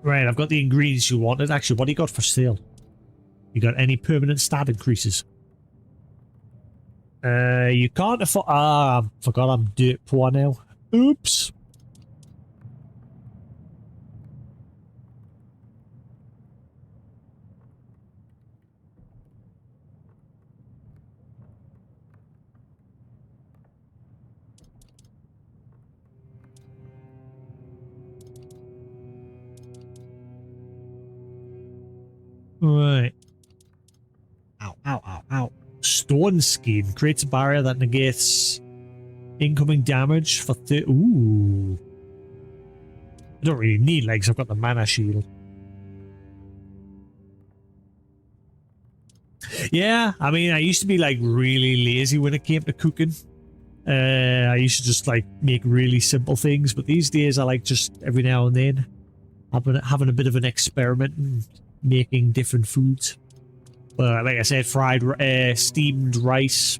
Right, I've got the ingredients you wanted. Actually, what do you got for sale? You got any permanent stat increases? You can't afford. Ah, I forgot I'm dirt poor now. Oops. Right. Ow, ow, ow, ow. Stone Skin creates a barrier that negates incoming damage for ooh. I don't really need legs, I've got the mana shield. Yeah, I mean, I used to be like really lazy when it came to cooking. I used to just like make really simple things, but these days I like just every now and then having a bit of an experiment and making different foods. Like I said, steamed rice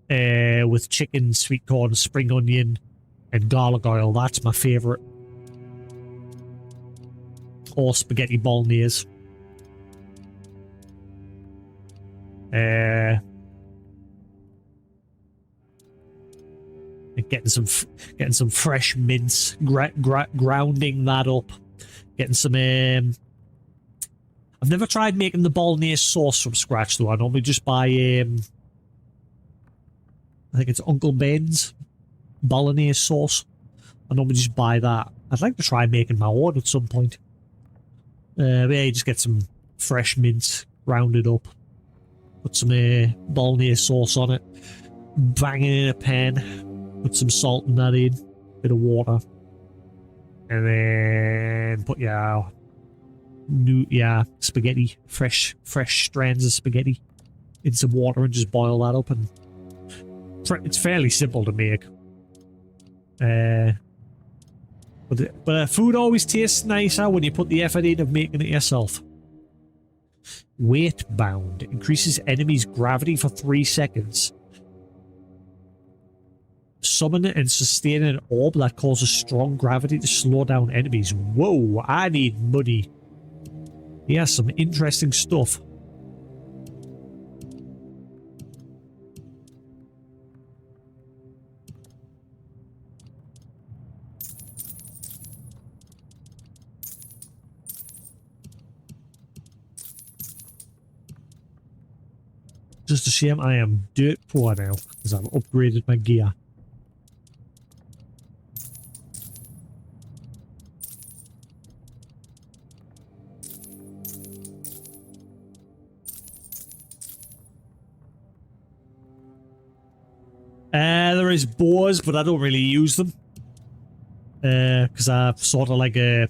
with chicken, sweet corn, spring onion, and garlic oil. That's my favorite. Or spaghetti bolognese. And getting some fresh mince, grounding that up, getting some. I've never tried making the bolognese sauce from scratch though. I normally just buy I think it's Uncle Ben's bolognese sauce. I normally just buy that. I'd like to try making my own at some point. Yeah, you just get some fresh mince, ground it up, put some bolognese sauce on it, bang it in a pan, put some salt in that in, bit of water, and then put your spaghetti, fresh strands of spaghetti in some water and just boil that up, and it's fairly simple to make. But food always tastes nicer when you put the effort in of making it yourself. Weight bound increases enemies' gravity for 3 seconds. Summon and sustain an orb that causes strong gravity to slow down enemies. Whoa, I need money. Yeah, some interesting stuff. Just a shame I am dirt poor now, because I've upgraded my gear. There is bows, but I don't really use them. Because I've sort of like a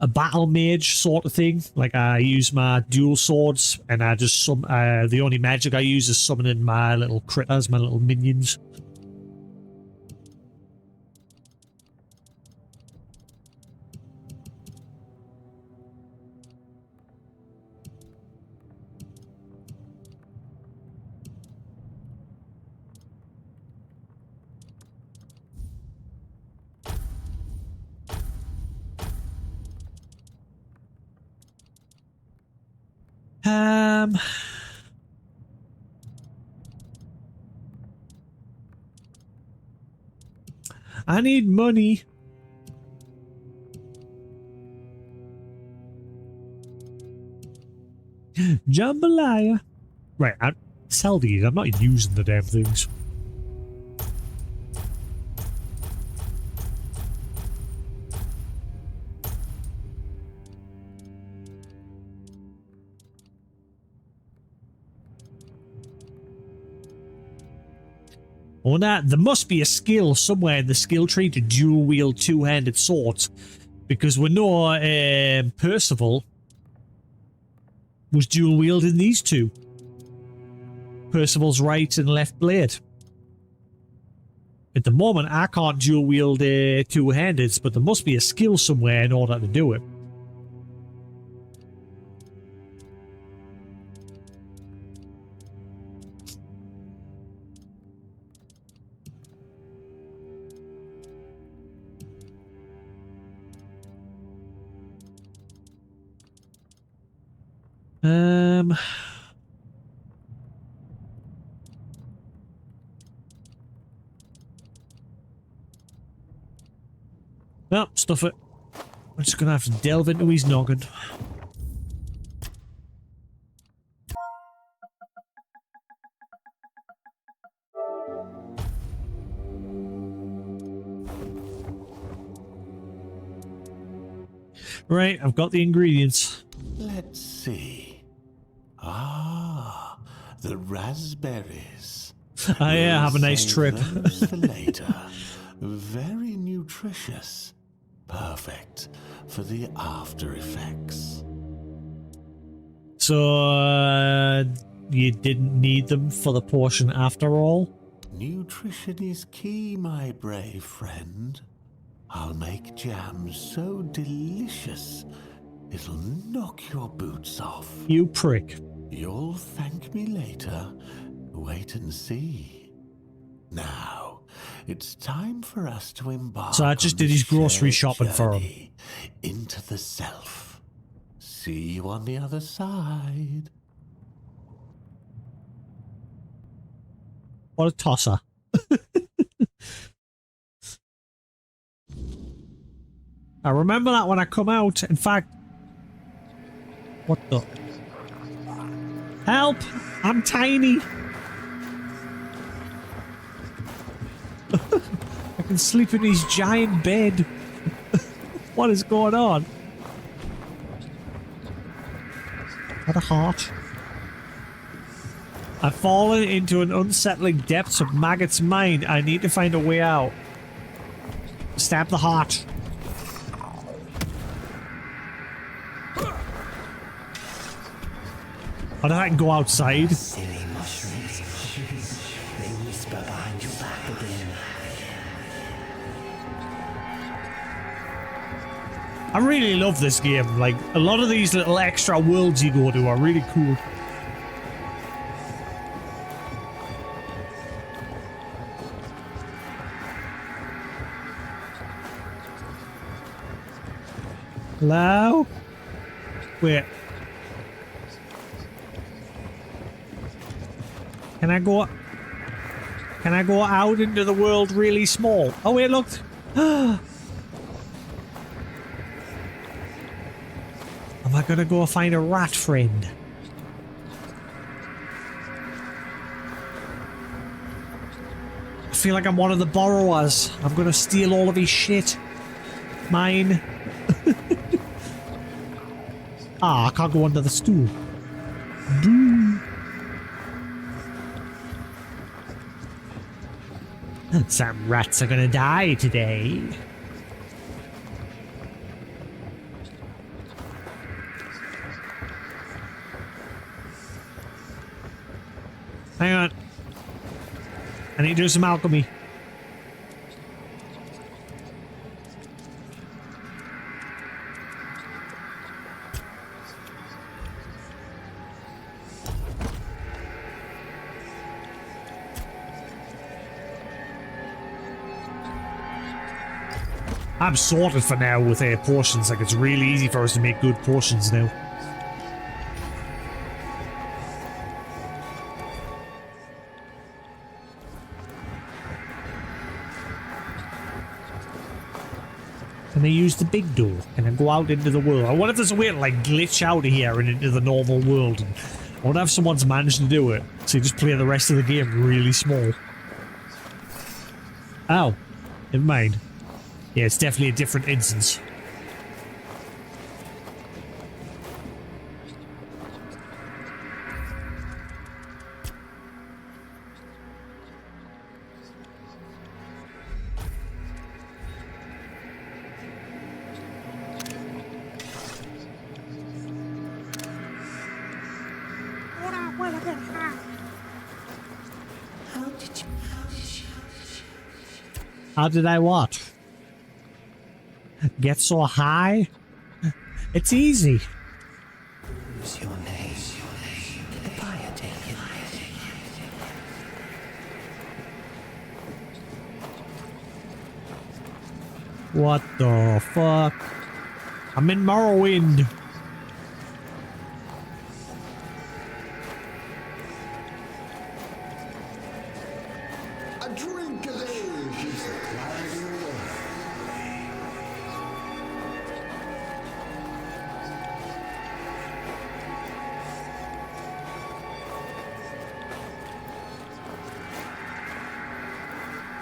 battle mage sort of thing. Like I use my dual swords, and I just the only magic I use is summoning my little critters, my little minions. I need money. Jambalaya. Right, I sell these. I'm not using the damn things. Oh, nah, there must be a skill somewhere in the skill tree to dual wield two-handed swords, because we know Percival was dual wielding these two. Percival's right and left blade. At the moment, I can't dual wield two-handeds, but there must be a skill somewhere in order to do it. No, stuff it. I'm just gonna have to delve into his noggin. Right, I've got the ingredients. Let's see. Ah, the raspberries. Oh yeah, have a nice Save trip. those for later. Very nutritious. Perfect for the after effects. So, you didn't need them for the portion after all? Nutrition is key, my brave friend. I'll make jam so delicious, it'll knock your boots off. You prick. You'll thank me later. Wait and see. Now, it's time for us to embark. So I just on did this his grocery shared shopping for him. journey into the self. See you on the other side. What a tosser. I remember that when I come out. In fact, what the? Help! I'm tiny. I can sleep in his giant bed. What is going on? What a heart. I've fallen into an unsettling depths of Maggot's mind. I need to find a way out. Stab the heart. I don't know if I can go outside. Silly mushrooms. They whisper behind your back again. I really love this game. Like, a lot of these little extra worlds you go to are really cool. Hello? Wait. Can I go out into the world really small? Oh wait, look. Am I gonna go find a rat friend? I feel like I'm one of the borrowers. I'm gonna steal all of his shit. Mine. Ah, I can't go under the stool. Boo. Some rats are gonna die today. Hang on. I need to do some alchemy. I'm sorted for now with potions. Like, it's really easy for us to make good potions now. Can I use the big door? Can I go out into the world? I wonder if there's a way to, like, glitch out of here and into the normal world. And I wonder if someone's managed to do it. So you just play the rest of the game really small. Oh. Never mind. Yeah, it's definitely a different instance. How did I what? Get so high? It's easy. Who's your name? Did the fire take you? What the fuck? I'm in Morrowind.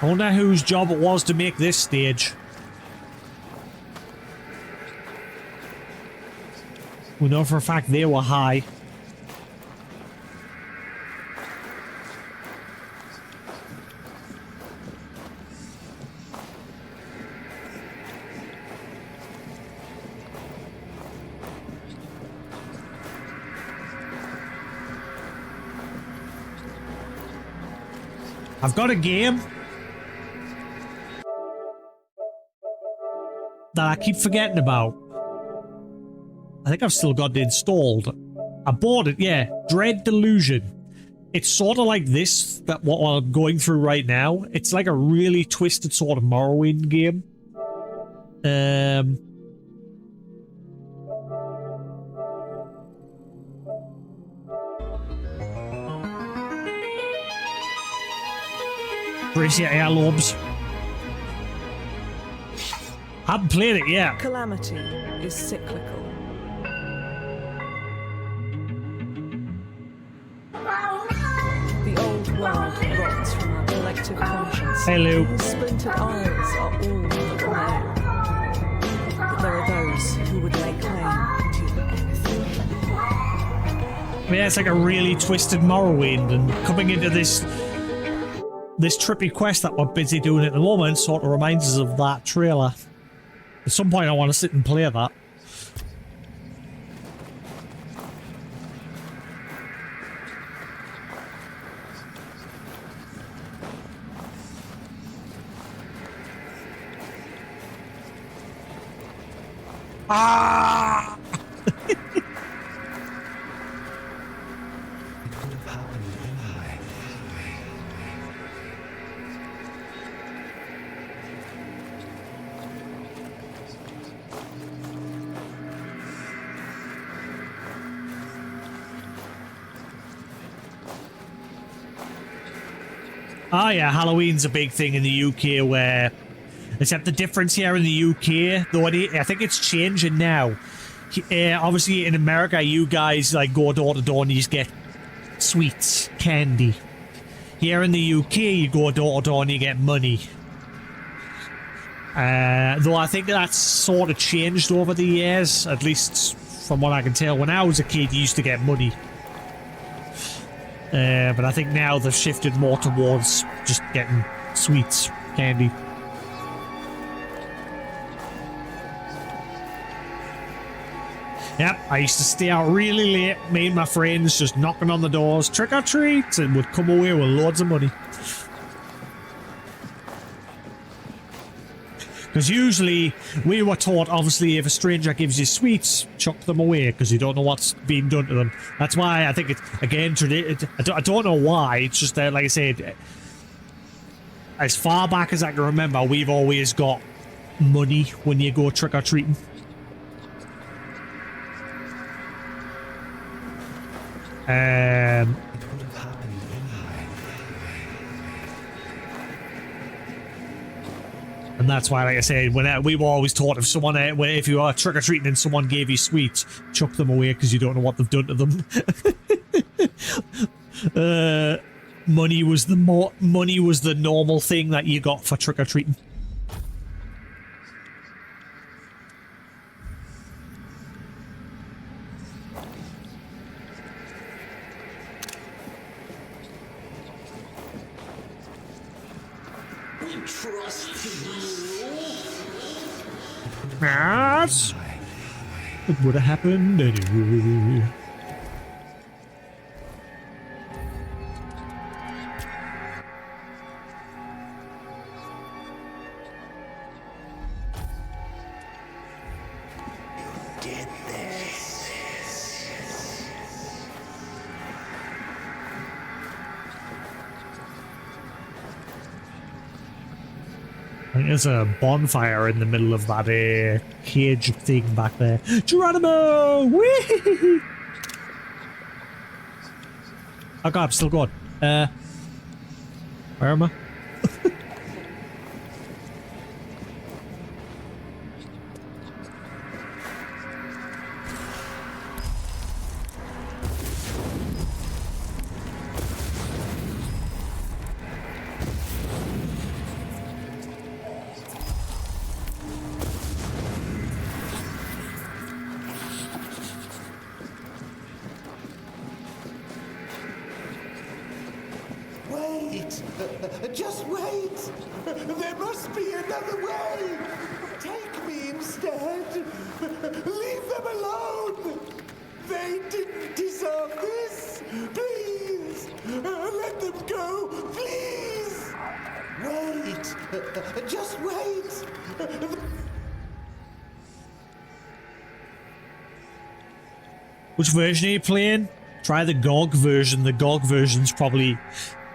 I wonder whose job it was to make this stage. We know for a fact they were high. I've got a game that I keep forgetting about. I think I've still got it installed. I bought it, yeah. Dread Delusion. It's sort of like this, that what I'm going through right now. It's like a really twisted sort of Morrowind game. Brace your earlobes. Haven't played it yet. Calamity is cyclical. The old world rots from our collective conscience. Hello. These splintered isles are all that remain. But there are those who would lay claim to anything. Yeah, it's like a really twisted Morrowind, and coming into this trippy quest that we're busy doing at the moment sort of reminds us of that trailer. At some point I want to sit and play that. Ah! Oh yeah, Halloween's a big thing in the UK where, except the difference here in the UK, though I think it's changing now. Obviously in America, you guys like go door to door and you just get sweets, candy. Here in the UK, you go door to door and you get money. Though I think that's sort of changed over the years, at least from what I can tell. When I was a kid, you used to get money. But I think now they've shifted more towards just getting sweets, candy. Yep, I used to stay out really late, me and my friends just knocking on the doors, trick or treat, and would come away with loads of money. Because usually we were taught, obviously, if a stranger gives you sweets, chuck them away because you don't know what's being done to them. That's why I think it's, again, I don't know why. It's just that, like I said, as far back as I can remember, we've always got money when you go trick-or-treating. And that's why, like I said, when we were always taught if someone, if you are trick-or-treating and someone gave you sweets, chuck them away because you don't know what they've done to them. Money was the normal thing that you got for trick-or-treating. Yes. It would have happened anyway. There's a bonfire in the middle of that cage thing back there. Geronimo! Whee! Oh god, I'm still going. Where am I? Wait! Just wait! There must be another way! Take me instead! Leave them alone! They didn't deserve this! Please! Let them go! Please! Wait! Just wait! Which version are you playing? Try the GOG version. The GOG version's probably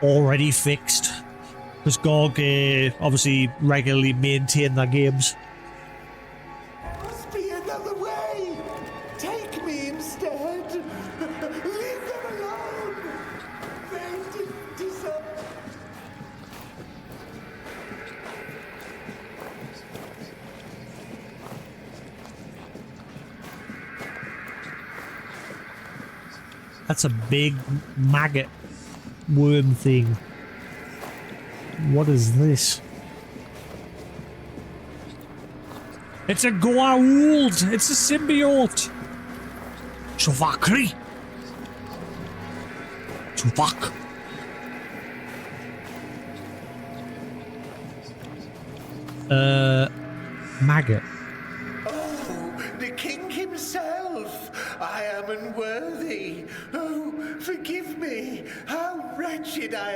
already fixed. Because GOG obviously regularly maintain their games. There must be another way! Take me instead! Leave them alone! They didn't deserve... That's a big maggot worm thing. What is this? It's a Goa'uld! It's a symbiote! Chuvakri! Chuvak! Maggot. Oh, the king himself! I am unworthy. Oh, forgive me. How wretched I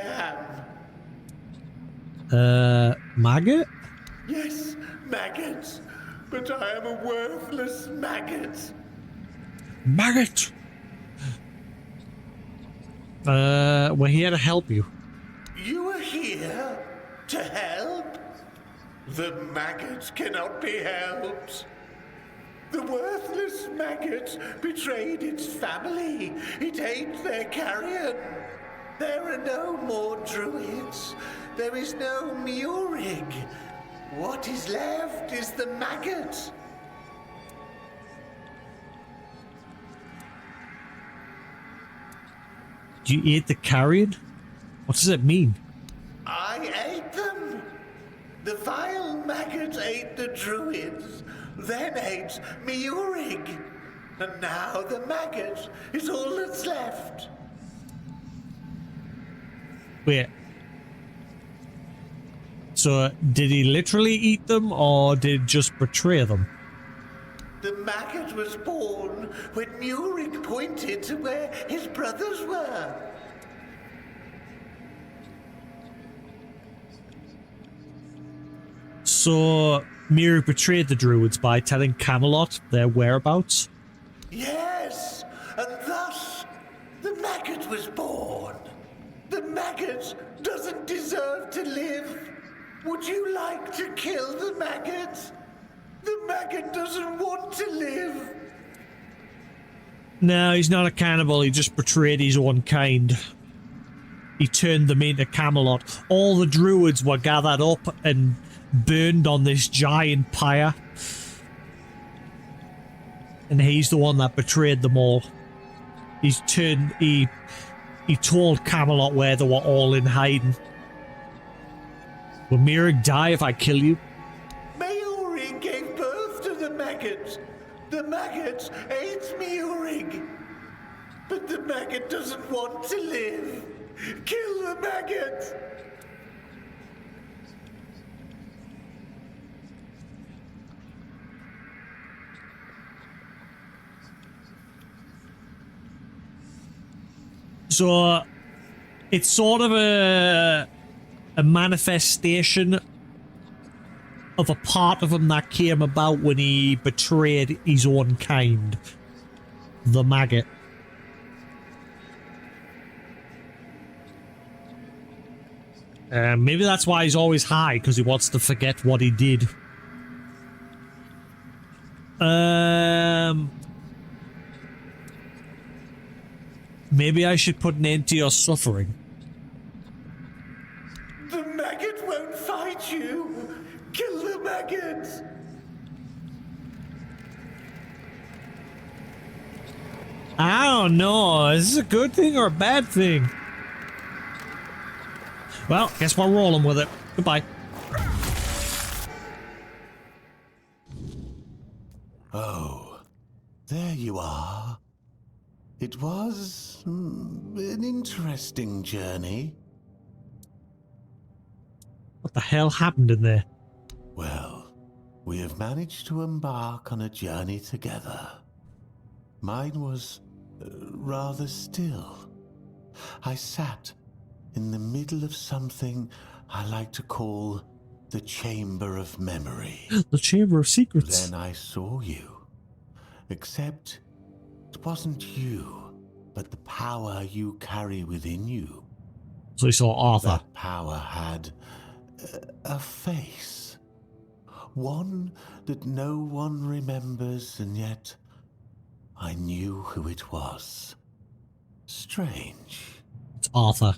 am. Maggot? Yes, maggot. But I am a worthless maggot. Maggot! We're here to help you. You are here to help? The maggot cannot be helped. The worthless maggot betrayed its family. It ate their carrion. There are no more druids. There is no Murig. What is left is the maggot. You ate the carrion? What does it mean? I ate them. The vile maggot ate the druids, then ate Murig. And now the maggot is all that's left. Wait. So, did he literally eat them, or did he just betray them? The maggot was born when Murig pointed to where his brothers were. So, Murig betrayed the druids by telling Camelot their whereabouts? Yes, and thus the maggot was born. The maggot doesn't deserve to live. Would you like to kill the maggot? The maggot doesn't want to live. No, he's not a cannibal. He just betrayed his own kind. He turned them into Camelot. All the druids were gathered up and burned on this giant pyre. And he's the one that betrayed them all. He told Camelot where they were all in hiding. Will Murig die if I kill you? Murig gave birth to the maggot. The maggot ate Murig. But the maggot doesn't want to live. Kill the maggot! So, it's sort of a manifestation of a part of him that came about when he betrayed his own kind. The maggot. Maybe that's why he's always high, because he wants to forget what he did. Maybe I should put an end to your suffering. The maggot won't fight you. Kill the maggot. I don't know. Is this a good thing or a bad thing? Well, guess we're rolling with it. Goodbye. Oh, there you are. It was an interesting journey. What the hell happened in there? Well, we have managed to embark on a journey together. Mine was rather still. I sat in the middle of something I like to call the Chamber of Memory. The Chamber of Secrets. Then I saw you. Except it wasn't you, but the power you carry within you. So you saw Arthur. That power had a face. One that no one remembers, and yet I knew who it was. Strange. It's Arthur.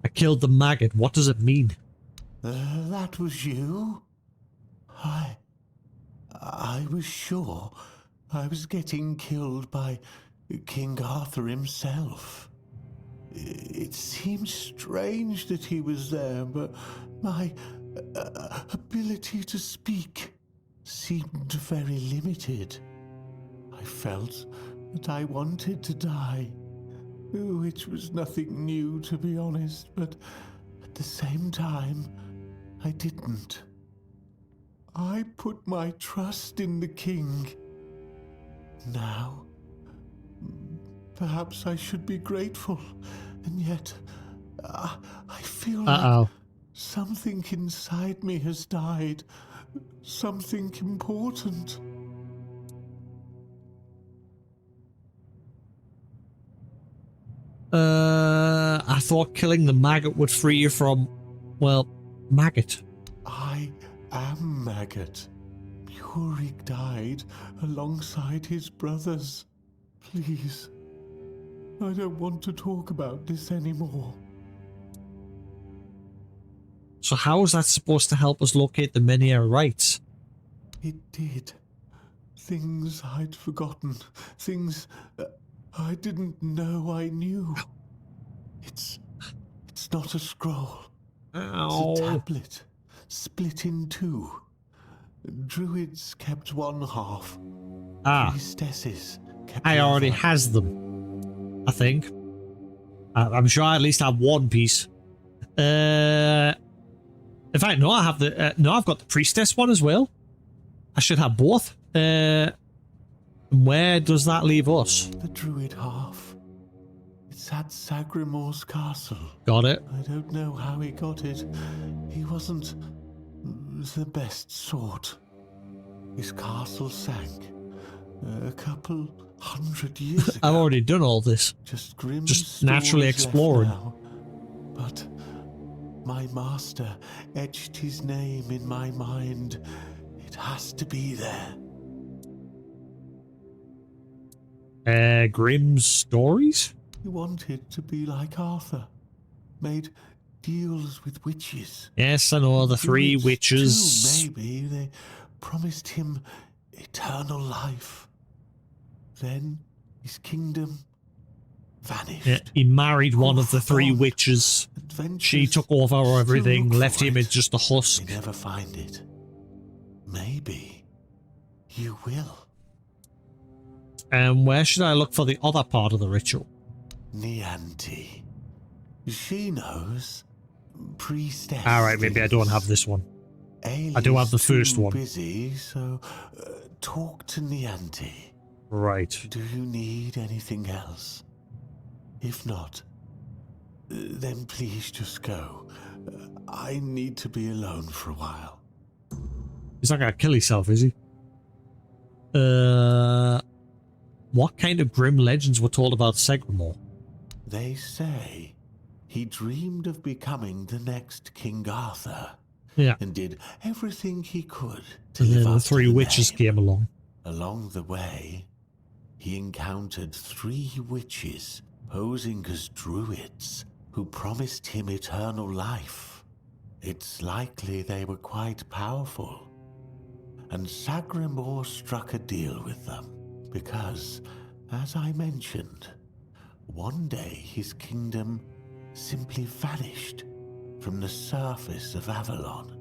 I killed the maggot. What does it mean? That was you? I was sure I was getting killed by King Arthur himself. It seemed strange that he was there, but my ability to speak seemed very limited. I felt that I wanted to die, which was nothing new, to be honest, but at the same time, I didn't. I put my trust in the king. Now, perhaps I should be grateful, and yet I feel like something inside me has died. Something important. I thought killing the maggot would free you from, well, maggot. I am Maggot. Purik died alongside his brothers. Please, I don't want to talk about this anymore. So how is that supposed to help us locate the Menhir rights? It did. Things I'd forgotten. Things I didn't know I knew. It's not a scroll. Ow. It's a tablet, split in two. Druids kept one half. Priestesses kept I the already other. has them, I think. I'm sure I at least have one piece. In fact, no, I have the no, I've got the priestess one as well. I should have both. Where does that leave us? The druid half. It's at Sagrimor's castle. Got it. I don't know how he got it. He wasn't the best sort. His castle sank a couple 100 years ago. I've already done all this. Just grim naturally stories left exploring. now. But my master etched his name in my mind. It has to be there. Grimm's stories? He wanted to be like Arthur. Made deals with witches. Yes, I know, the three Druids, witches. too, maybe. They promised him eternal life. Then his kingdom vanished. Yeah, he married one of the Oof, three gone. witches. Adventures She took over still everything, look left for him it. as just a husk. They never find it. Maybe you will. And where should I look for the other part of the ritual? Nianti. She knows. Priestess. Alright, maybe I don't have this one. I do have the first one. Busy, so talk to Nianti. Right. Do you need anything else? If not, then please just go. I need to be alone for a while. He's not gonna kill himself, is he? What kind of grim legends were told about Sagrimor? They say he dreamed of becoming the next King Arthur. Yeah. And did everything he could to And live then up the three to the witches name. came along. Along the way, he encountered 3 witches posing as druids who promised him eternal life. It's likely they were quite powerful. And Sagrimor struck a deal with them because, as I mentioned, one day his kingdom simply vanished from the surface of Avalon.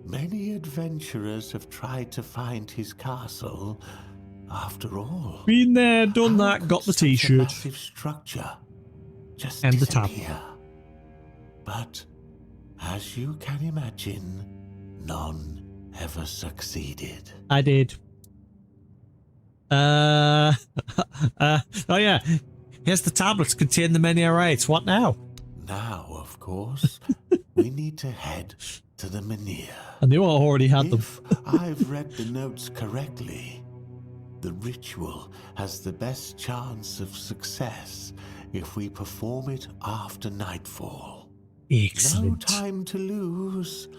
Many adventurers have tried to find his castle. After all, Been there, done how that, could got the such a t-shirt. massive structure just And the tab. disappear? But As you can imagine, none ever succeeded. I did. Oh yeah. Here's the tablets contain the many rights. What now? Now, of course, we need to head to the Menhir. I knew I already had them. If I've read the notes correctly, the ritual has the best chance of success if we perform it after nightfall. Excellent. No time to lose.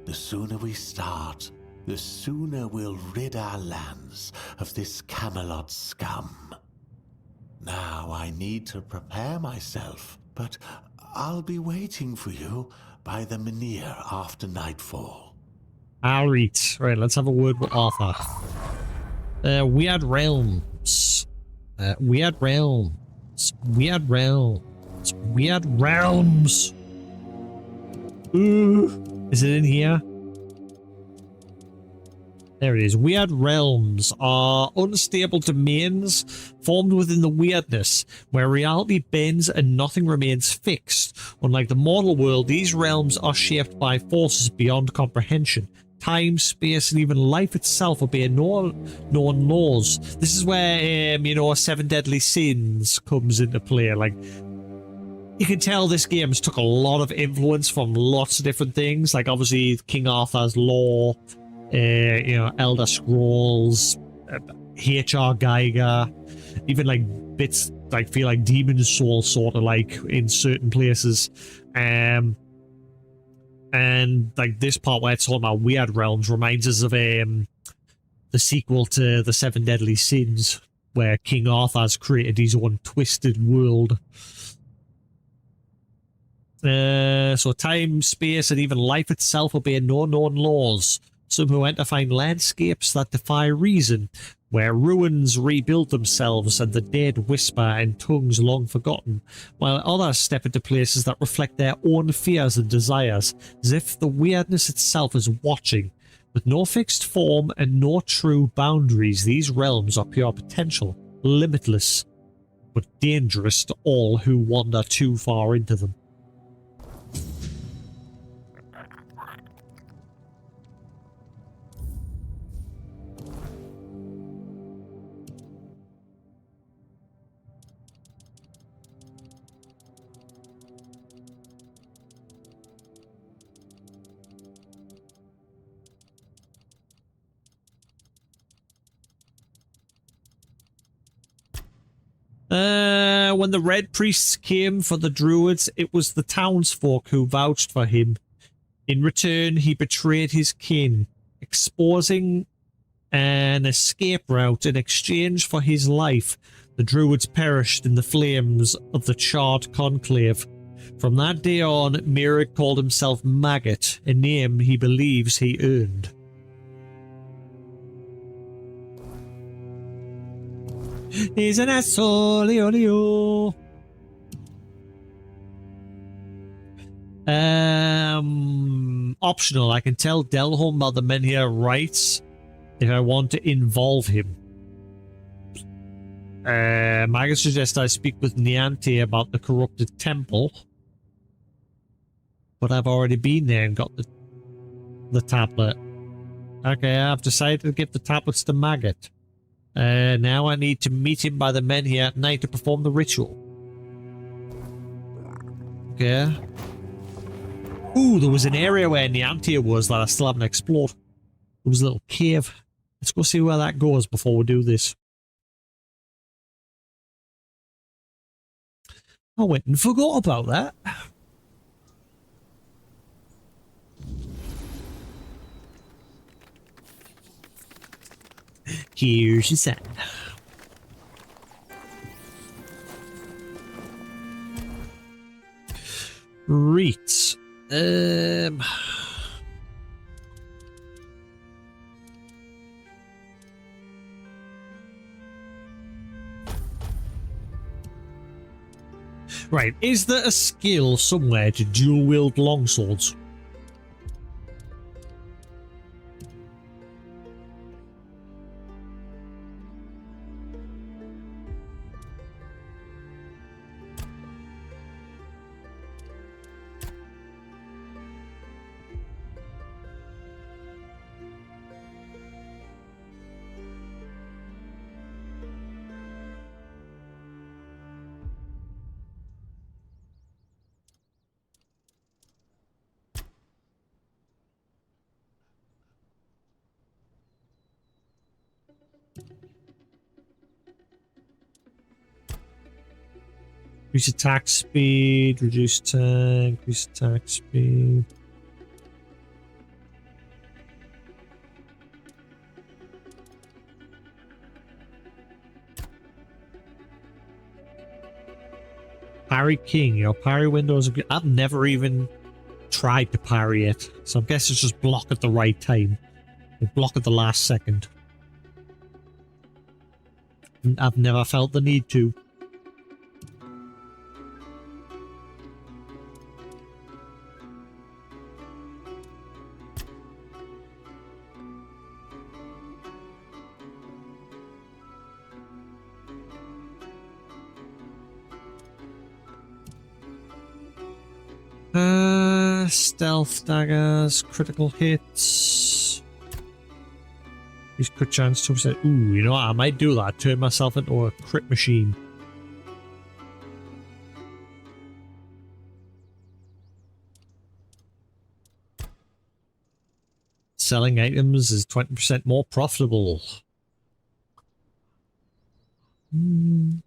The sooner we start, the sooner we'll rid our lands of this Camelot scum. Now I need to prepare myself, but I'll be waiting for you by the Menhir after nightfall. Alright. Right, let's have a word with Arthur. Weird realms. Weird realms. Weird realms. Weird realms. Is it in here? There it is. Weird realms are unstable domains formed within the weirdness, where reality bends and nothing remains fixed. Unlike the mortal world, these realms are shaped by forces beyond comprehension. Time, space, and even life itself obey no known laws. This is where, you know, 7 Deadly Sins comes into play. Like, you can tell this game has took a lot of influence from lots of different things. Like, obviously, King Arthur's Law, you know, Elder Scrolls, H.R. Geiger, even like bits like feel like Demon's Soul sort of like in certain places. And like this part where it's talking about weird realms reminds us of the sequel to the 7 Deadly Sins, where King Arthur's created his own twisted world. So time, space, and even life itself obey no known laws. Some who enter find landscapes that defy reason, where ruins rebuild themselves and the dead whisper in tongues long forgotten, while others step into places that reflect their own fears and desires, as if the weirdness itself is watching. With no fixed form and no true boundaries, these realms are pure potential, limitless, but dangerous to all who wander too far into them. When the Red Priests came for the Druids, it was the townsfolk who vouched for him. In return, he betrayed his kin, exposing an escape route in exchange for his life. The Druids perished in the flames of the charred conclave. From that day on, Mirrid called himself Maggot, a name he believes he earned. He's an asshole, optional. I can tell Delholm about the Menhir rights if I want to involve him. Maggot suggests I speak with Niante about the corrupted temple, but I've already been there and got the tablet. Okay, I've decided to give the tablets to Maggot. Now I need to meet him by the Menhir at night to perform the ritual. Okay. Ooh, there was an area where Niantia was that I still haven't explored. There was a little cave. Let's go see where that goes before we do this. I went and forgot about that. Here's your sign. Right. Right, is there a skill somewhere to dual wield longswords? Increase attack speed, reduce tank, increase attack speed. Parry King, your parry windows. I've never even tried to parry it, so I guess it's just block at the right time. Block at the last second. I've never felt the need to. Stealth daggers, critical hits. Use crit chance 2%. Ooh, you know what? I might do that. Turn myself into a crit machine. Selling items is 20% more profitable. Food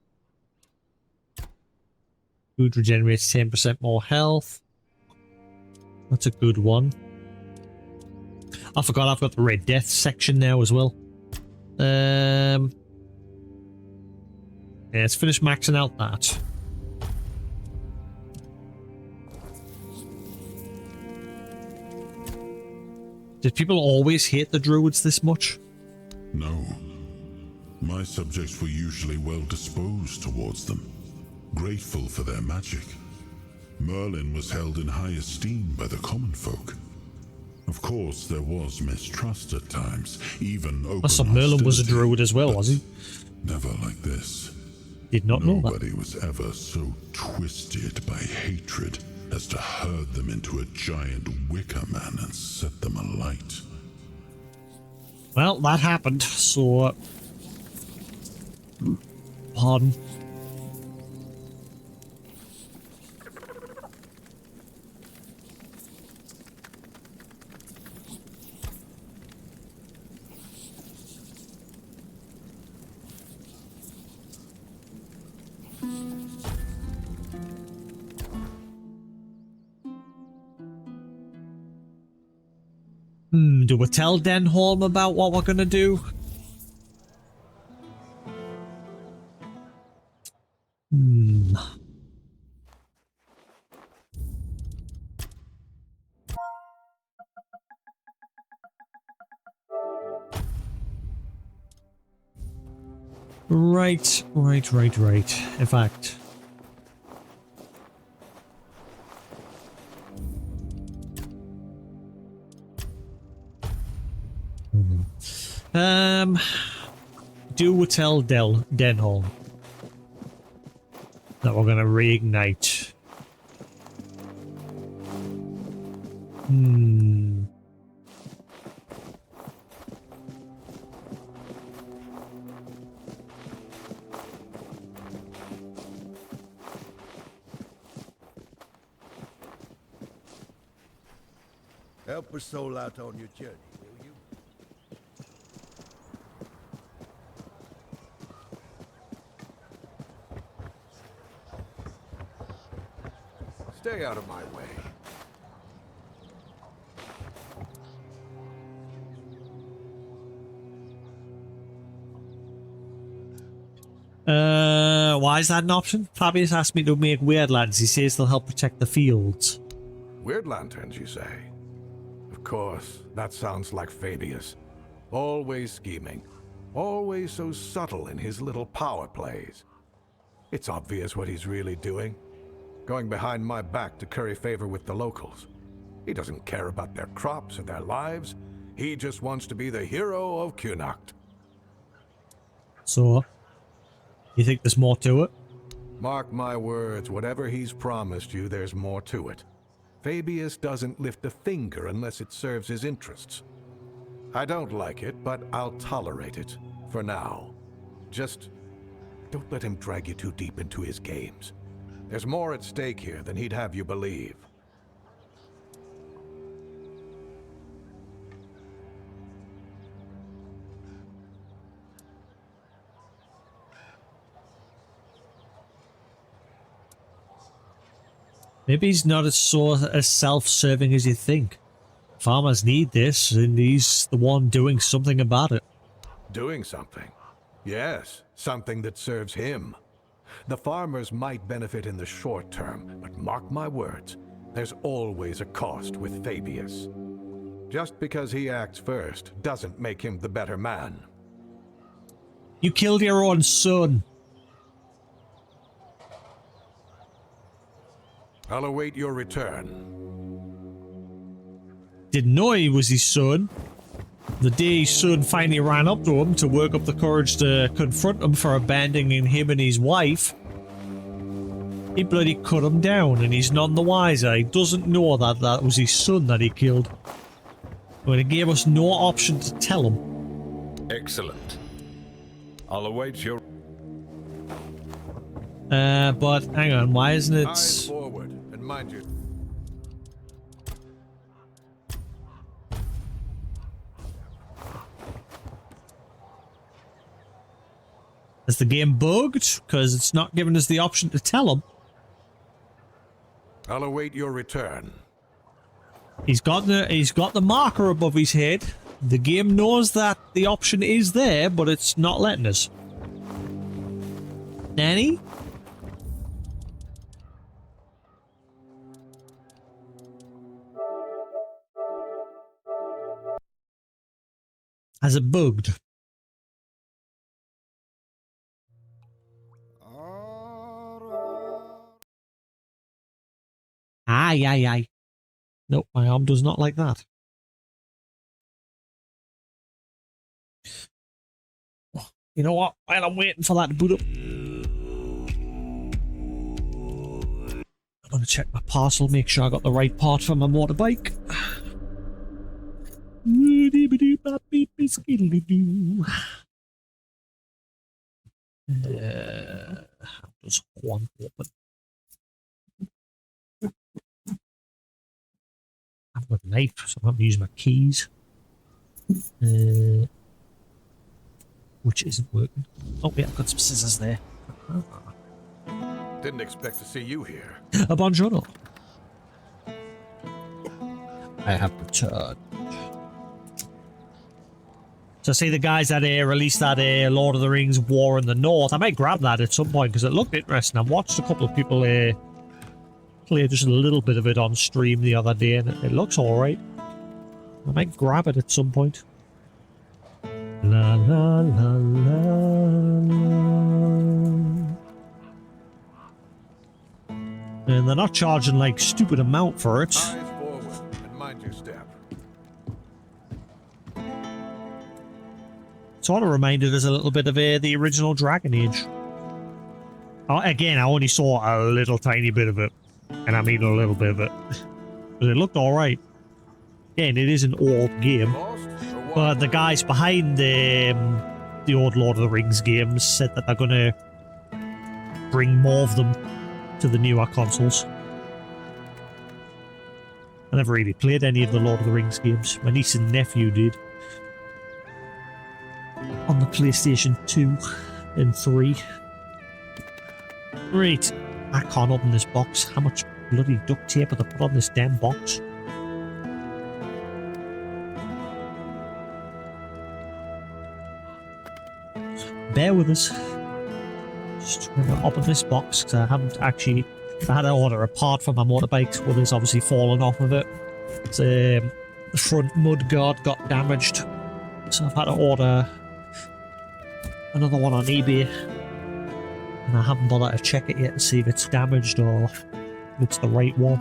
regenerates 10% more health. That's a good one. I forgot I've got the Red Death section now as well. Yeah, let's finish maxing out that. Did people always hate the druids this much? No. My subjects were usually well disposed towards them, grateful for their magic. Merlin was held in high esteem by the common folk. Of course, there was mistrust at times, even open So Merlin was a hostility, druid as well, was he? Never like this. Did not know that. Nobody was ever so twisted by hatred as to herd them into a giant wicker man and set them alight. Well, that happened, so... Pardon. Do we tell Denholm about what we're gonna do? Right. In fact... Do we tell Denholm that we're gonna reignite? Help a soul out on your journey, will you? Stay out of my way. Why is that an option? Fabius asked me to make weird lands. He says they'll help protect the fields. Weird lanterns, you say? Of course, that sounds like Fabius. Always scheming. Always so subtle in his little power plays. It's obvious what he's really doing. Going behind my back to curry favor with the locals. He doesn't care about their crops or their lives. He just wants to be the hero of Cunacht. So, you think there's more to it? Mark my words, whatever he's promised you, there's more to it. Fabius doesn't lift a finger unless it serves his interests. I don't like it, but I'll tolerate it. For now. Just don't let him drag you too deep into his games. There's more at stake here than he'd have you believe. Maybe he's not as self-serving as you think. Farmers need this, and he's the one doing something about it. Doing something? Yes, something that serves him. The farmers might benefit in the short term, but mark my words, there's always a cost with Fabius. Just because he acts first doesn't make him the better man. You killed your own son. I'll await your return. Didn't know he was his son. The day his son finally ran up to him to work up the courage to confront him for abandoning him and his wife, he bloody cut him down, and he's none the wiser. He doesn't know that that was his son that he killed. But he gave us no option to tell him. Excellent. I'll await your... But hang on, why isn't it... Eyes forward, and mind you... Is the game bugged? Because it's not giving us the option to tell him. I'll await your return. He's got the marker above his head. The game knows that the option is there, but it's not letting us. Nanny? Has it bugged? Aye, aye, aye. Nope, my arm does not like that. You know what? While I'm waiting for that to boot up, I'm going to check my parcel, make sure I got the right part for my motorbike. How does one open? I've got a knife, so I'm going to use my keys. Which isn't working. Oh, yeah, I've got some scissors there. Didn't expect to see you here. A buongiorno. I have returned. So see the guys that released that Lord of the Rings War in the North. I might grab that at some point because it looked interesting. I've watched a couple of people play just a little bit of it on stream the other day, and it looks alright. I might grab it at some point. La la la la la. And they're not charging like stupid amount for it. Eyes forward and mind your step. Sort of reminded us a little bit of the original Dragon Age. Again, I only saw a little tiny bit of it. And I mean a little bit of it. But it looked alright. Again, it is an old game. But the guys behind the old Lord of the Rings games said that they're going to bring more of them to the newer consoles. I never really played any of the Lord of the Rings games. My niece and nephew did. On the PlayStation 2 and 3. Right. I can't open this box. How much bloody duct tape have they put on this damn box? Bear with us. Just trying to open this box because I haven't actually... I had to order a part for my motorbike. Well, there's obviously fallen off of it. The front mud guard got damaged. So I've had to order another one on eBay. And I haven't bothered to check it yet to see if it's damaged or if it's the right one.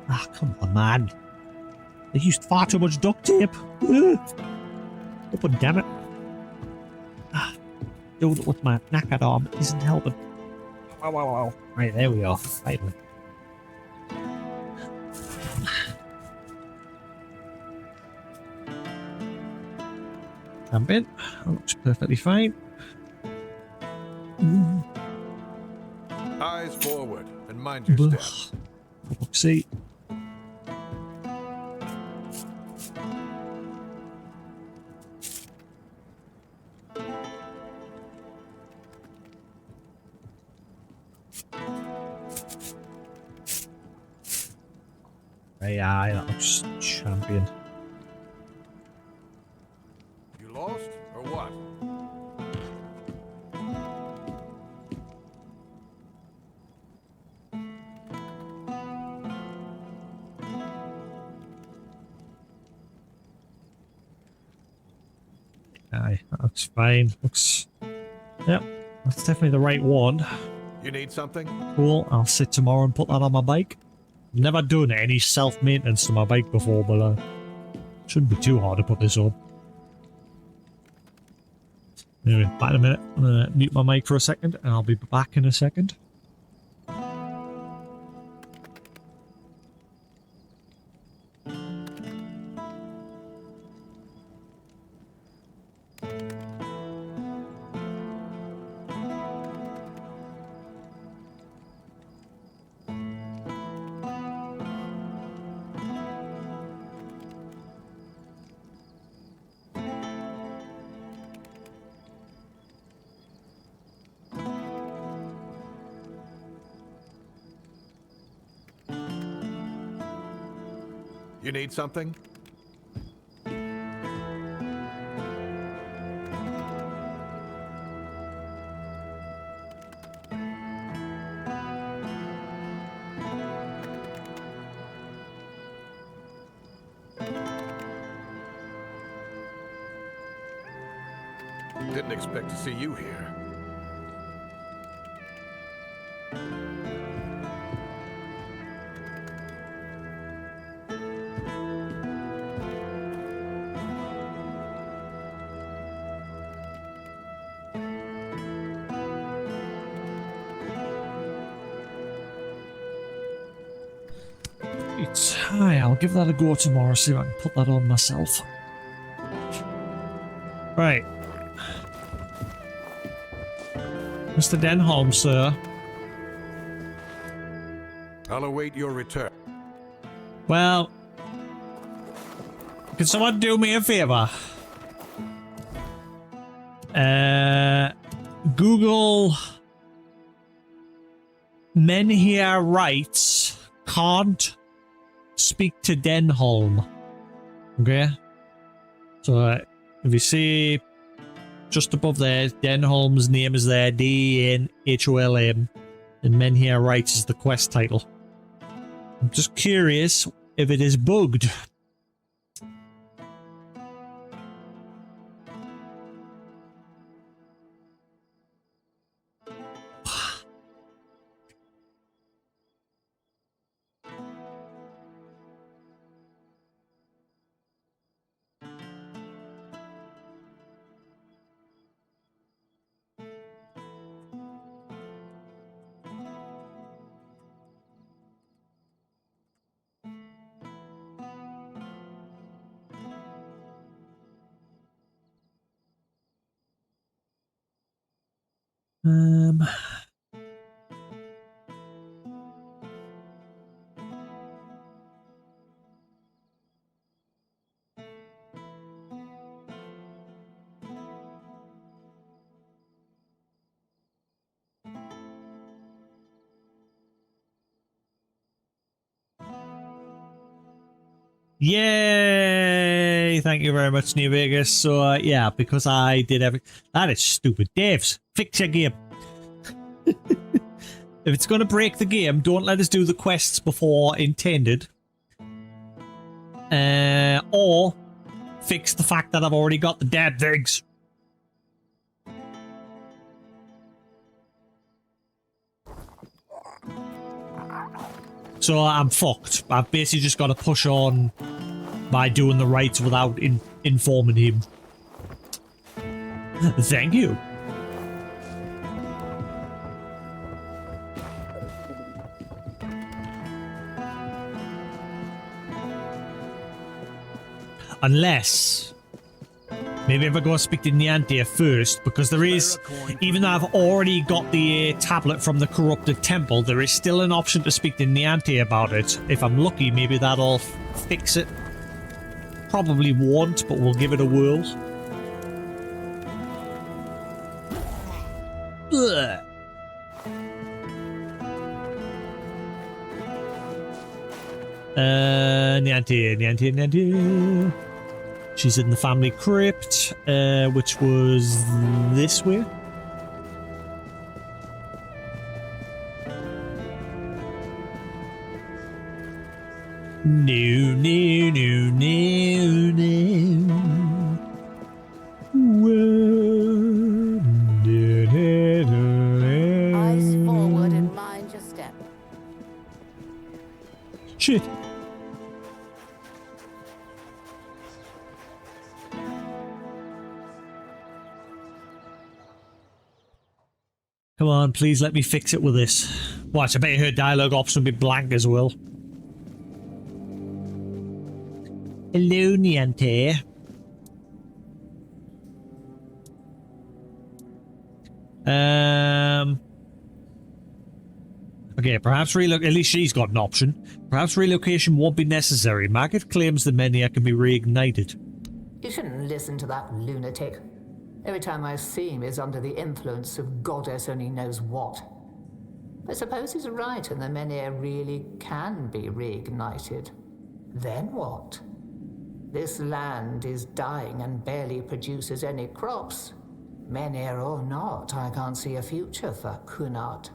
Ah, come on, man. They used far too much duct tape. Open, damn it. Ah, doing it with my knackered arm isn't helping. Wow, wow, wow. Right, there we are. Finally. Jump in. That looks perfectly fine. Eyes forward and mind your step. See. AI, that looks champion. You lost, or what? Aye, that looks fine. Looks... Yep, that's definitely the right one. You need something? Cool, I'll sit tomorrow and put that on my bike. Never done any self-maintenance to my bike before, but shouldn't be too hard to put this on. Anyway, back in a minute. I'm gonna mute my mic for a second, and I'll be back in a second. You need something? Didn't expect to see you here. Hi, I'll give that a go tomorrow, see if I can put that on myself. Right. Mr. Denholm, sir. I'll await your return. Well, can someone do me a favor? Google men here writes can't speak to Denholm. Okay? So if you see just above there, Denholm's name is there, D-E-N-H-O-L-M, and Men Here Writes is the quest title. I'm just curious if it is bugged. Yay! Thank you very much, New Vegas. So, yeah, because I did everything. That is stupid. Daves, fix your game. If it's going to break the game, don't let us do the quests before intended. Or fix the fact that I've already got the dead things. So I'm fucked. I've basically just got to push on by doing the rights without informing him. Thank you. Unless, maybe if I go speak to Niantia first, because there is, even though I've already got the tablet from the corrupted temple, there is still an option to speak to Niantia about it. If I'm lucky, maybe that'll fix it. Probably won't, but we'll give it a whirl. Ugh. Niantic. She's in the family crypt, which was this way. No. Eyes forward and mind your step. Shit. Come on, please let me fix it with this. Watch, I bet her dialogue option will be blank as well. Hello, Niente. Okay, perhaps at least she's got an option. Perhaps relocation won't be necessary. Market claims the Mania can be reignited. You shouldn't listen to that lunatic. Every time I see him, he's under the influence of goddess only knows what. I suppose he's right, and the Menhir really can be reignited. Then what? This land is dying and barely produces any crops. Menhir or not, I can't see a future for Kunart.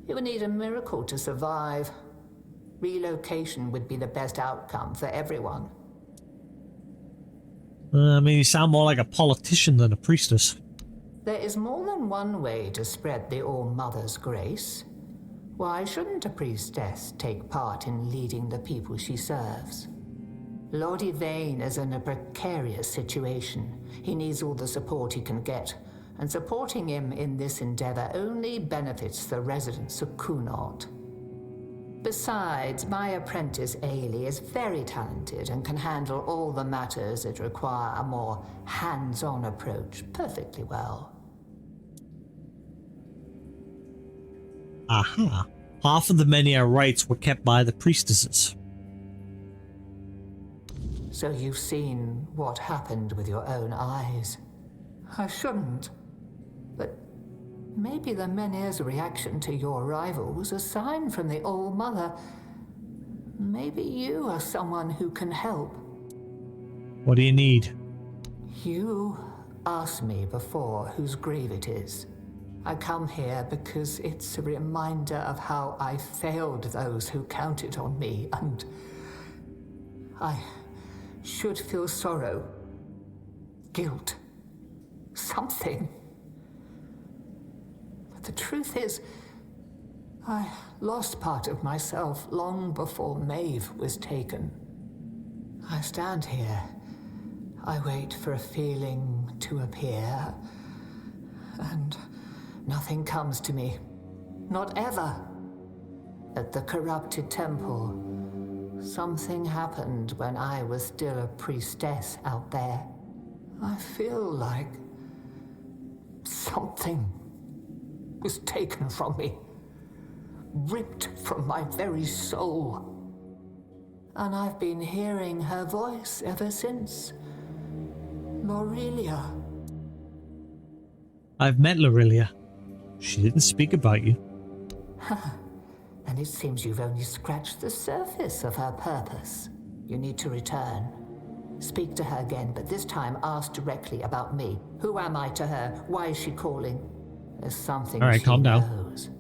It would need a miracle to survive. Relocation would be the best outcome for everyone. I mean, you sound more like a politician than a priestess. There is more than one way to spread the All-Mother's grace. Why shouldn't a priestess take part in leading the people she serves? Lord Yvain is in a precarious situation. He needs all the support he can get, and supporting him in this endeavor only benefits the residents of Kunart. Besides, my apprentice Ailey is very talented and can handle all the matters that require a more hands-on approach perfectly well. Aha. Half of the Menhir rights were kept by the priestesses. So you've seen what happened with your own eyes. I shouldn't. But maybe the Menhir's reaction to your arrival was a sign from the All-Mother. Maybe you are someone who can help. What do you need? You asked me before whose grave it is. I come here because it's a reminder of how I failed those who counted on me, and I should feel sorrow, guilt, something. But the truth is, I lost part of myself long before Maeve was taken. I stand here. I wait for a feeling to appear, and nothing comes to me. Not ever. At the corrupted temple, something happened when I was still a priestess out there. I feel like something was taken from me, ripped from my very soul. And I've been hearing her voice ever since. Lorelia. I've met Lorelia. She didn't speak about you. And it seems you've only scratched the surface of her purpose. You need to return. Speak to her again, but this time ask directly about me. Who am I to her? Why is she calling? There's something All right, she calm down. knows.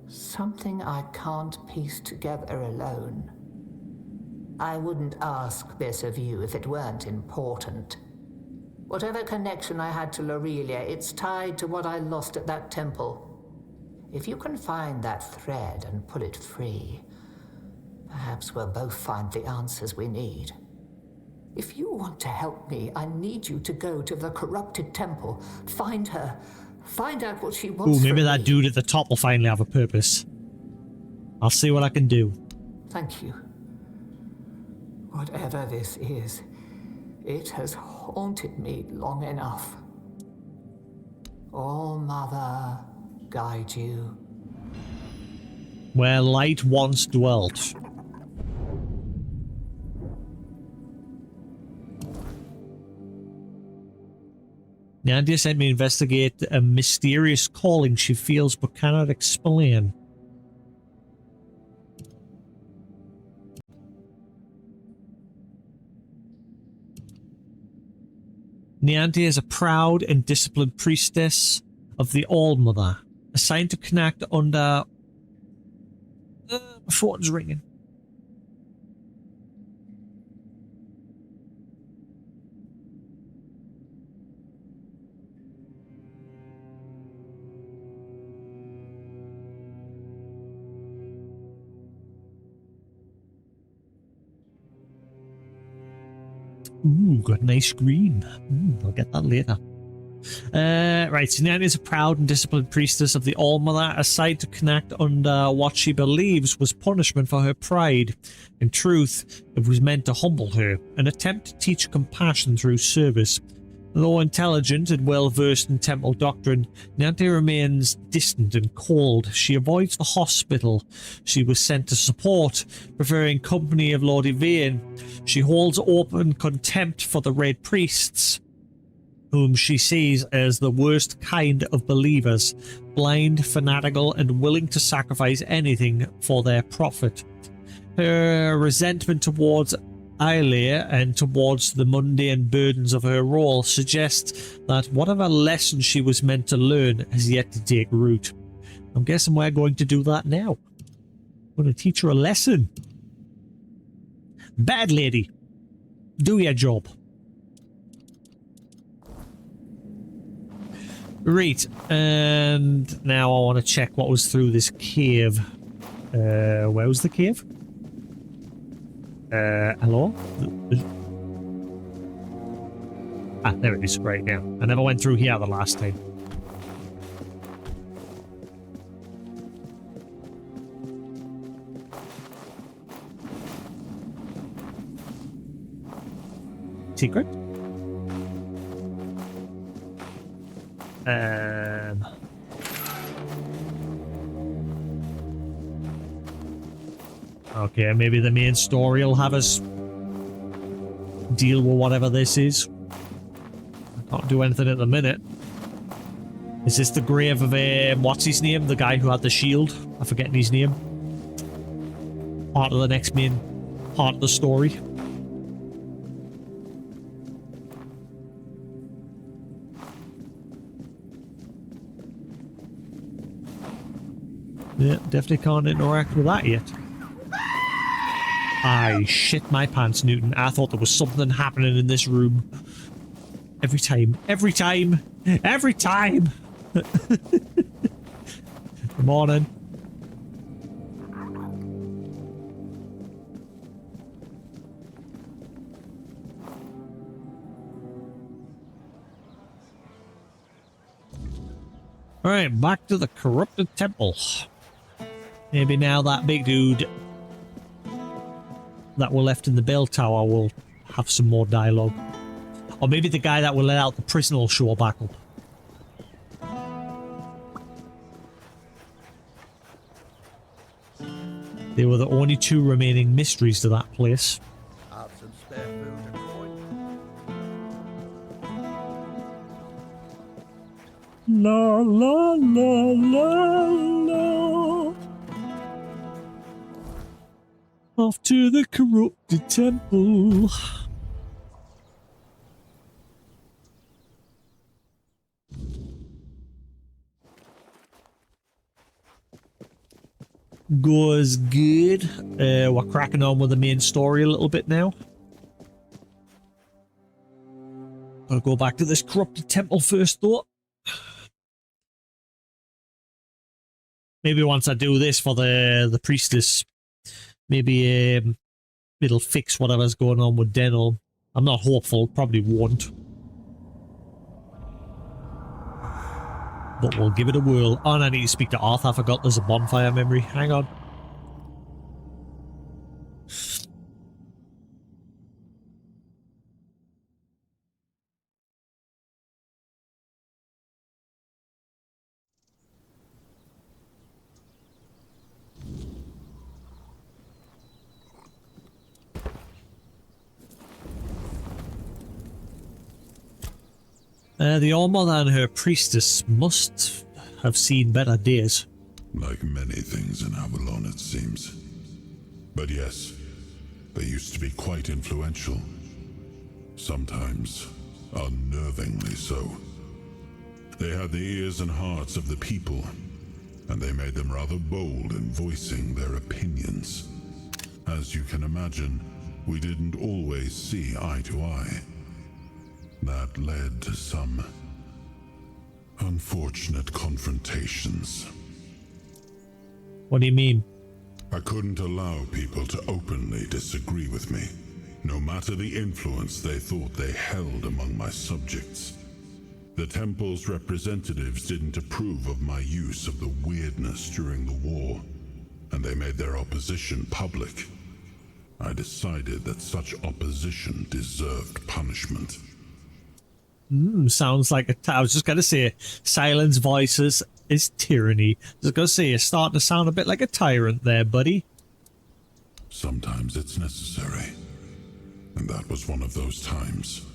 Something I can't piece together alone. I wouldn't ask this of you if it weren't important. Whatever connection I had to Lorelia, it's tied to what I lost at that temple. If you can find that thread and pull it free, perhaps we'll both find the answers we need. If you want to help me, I need you to go to the corrupted temple, find her, find out what she wants. Ooh, maybe from that me. dude at the top will finally have a purpose. I'll see what I can do. Thank you. Whatever this is, it has haunted me long enough. All-Mother, guide you. Where light once dwelt. Nadia sent me to investigate a mysterious calling she feels but cannot explain. Nianti is a proud and disciplined priestess of the All-Mother, assigned to connect under... my phone's ringing. Ooh, got a nice green. I'll get that later. Right, so Nianti is a proud and disciplined priestess of the All-Mother, assigned to connect under what she believes was punishment for her pride. In truth, it was meant to humble her, an attempt to teach compassion through service. Though intelligent and well-versed in temple doctrine, Nianti remains distant and cold. She avoids the hospital she was sent to support, preferring company of Lord Yvain. She holds open contempt for the Red Priests, whom she sees as the worst kind of believers, blind, fanatical, and willing to sacrifice anything for their profit. Her resentment towards Aileia and towards the mundane burdens of her role suggests that whatever lesson she was meant to learn has yet to take root. I'm guessing we're going to do that now. I'm going to teach her a lesson. Bad lady, do your job. Right, and now I want to check what was through this cave. Where was the cave? Hello? Ah, there it is, right now. I never went through here the last time. Secret? Okay, maybe the main story will have us deal with whatever this is. I can't do anything at the minute. Is this the grave of, what's his name? The guy who had the shield? I'm forgetting his name. Part of the next main part of the story. Yeah, definitely can't interact with that yet. I shit my pants, Newton. I thought there was something happening in this room. Every time. Every time. Every time. Good morning. Alright, back to the corrupted temple. Maybe now that big dude that were left in the bell tower will have some more dialogue. Or maybe the guy that will let out the prison will show back up. They were the only two remaining mysteries to that place. Have some spare food and La la la la la. Off to the corrupted temple. Goes good. We're cracking on with the main story a little bit now. Gotta go back to this corrupted temple first though. Maybe once I do this for the priestess, maybe it'll fix whatever's going on with Denel. I'm not hopeful, probably won't. But we'll give it a whirl. Oh, and I need to speak to Arthur. I forgot there's a bonfire memory. Hang on. The All-Mother and her priestess must have seen better days. Like many things in Avalon, it seems. But yes, they used to be quite influential. Sometimes unnervingly so. They had the ears and hearts of the people, and they made them rather bold in voicing their opinions. As you can imagine, we didn't always see eye to eye. That led to some unfortunate confrontations. What do you mean? I couldn't allow people to openly disagree with me, no matter the influence they thought they held among my subjects. The temple's representatives didn't approve of my use of the weirdness during the war, and they made their opposition public. I decided that such opposition deserved punishment. Sounds like I was just going to say, silence voices is tyranny. I was going to say, you're starting to sound a bit like a tyrant there, buddy. Sometimes it's necessary, and that was one of those times.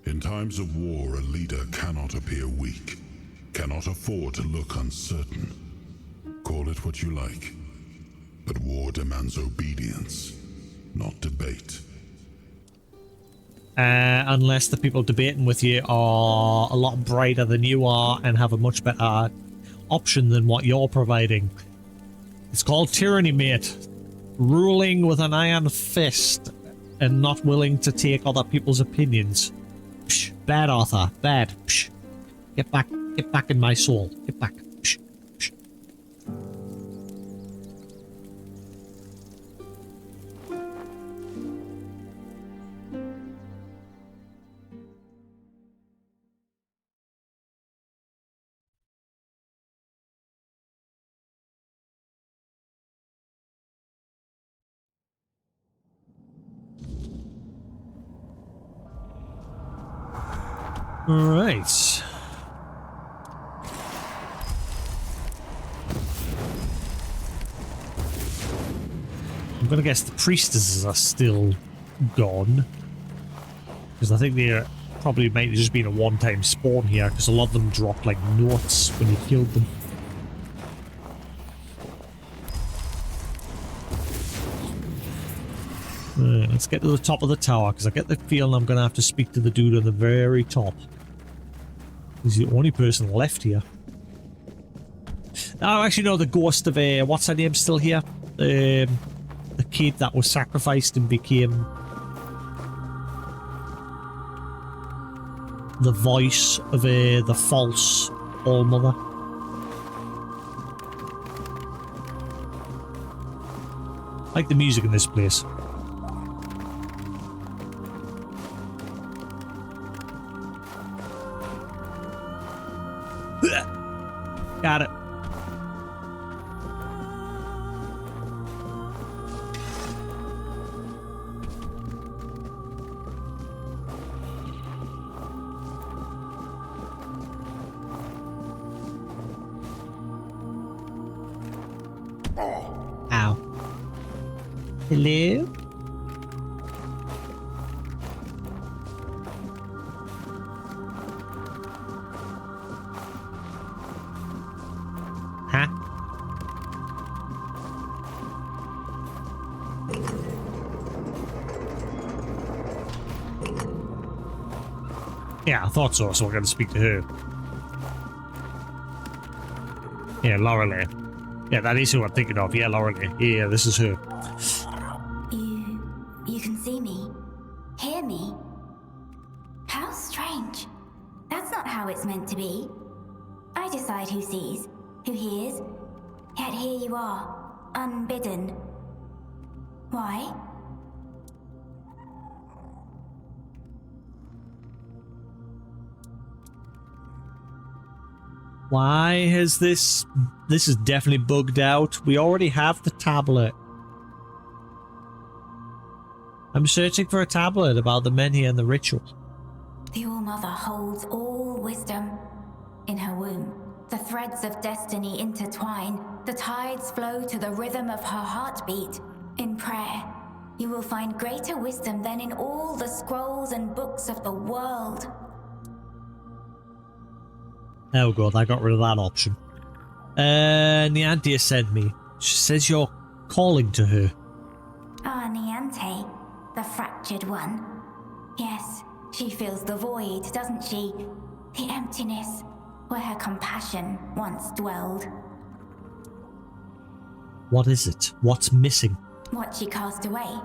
In times of war, a leader cannot appear weak, cannot afford to look uncertain. Call it what you like, but war demands obedience, not debate. Unless the people debating with you are a lot brighter than you are and have a much better option than what you're providing. It's called tyranny, mate. Ruling with an iron fist and not willing to take other people's opinions. Psh, bad, Arthur. Bad. Psh. Get back in my soul. Get back. Psh. Psh. Right. I'm gonna guess the priestesses are still gone, because I think they probably might have just been a one-time spawn here, because a lot of them dropped like notes when you killed them. Right, let's get to the top of the tower, because I get the feeling I'm gonna have to speak to the dude on the very top. He's the only person left here. Oh, actually, no, the ghost of what's her name still here? The kid that was sacrificed and became the voice of the false All-Mother. I like the music in this place. Got it. Ow. Hello? Huh? Yeah, I thought so, so we're going to speak to her. Yeah, Lorelei. Yeah, that is who I'm thinking of. Yeah, Lorelei. Yeah, this is her. You can see me? Hear me? How strange. That's not how it's meant to be. I decide who sees, who hears. Yet here you are, unbidden. Why? Why has this is definitely bugged out. We already have the tablet. I'm searching for a tablet about the Menhir and the ritual. The All-Mother holds all wisdom in her womb. The threads of destiny intertwine. The tides flow to the rhythm of her heartbeat. In prayer, you will find greater wisdom than in all the scrolls and books of the world. Oh god, I got rid of that option. Niantia sent me. She says you're calling to her. Ah, Niante, the fractured one. Yes, She feels the void, doesn't she? The emptiness where her compassion once dwelled. What is it? What's missing? What she cast away.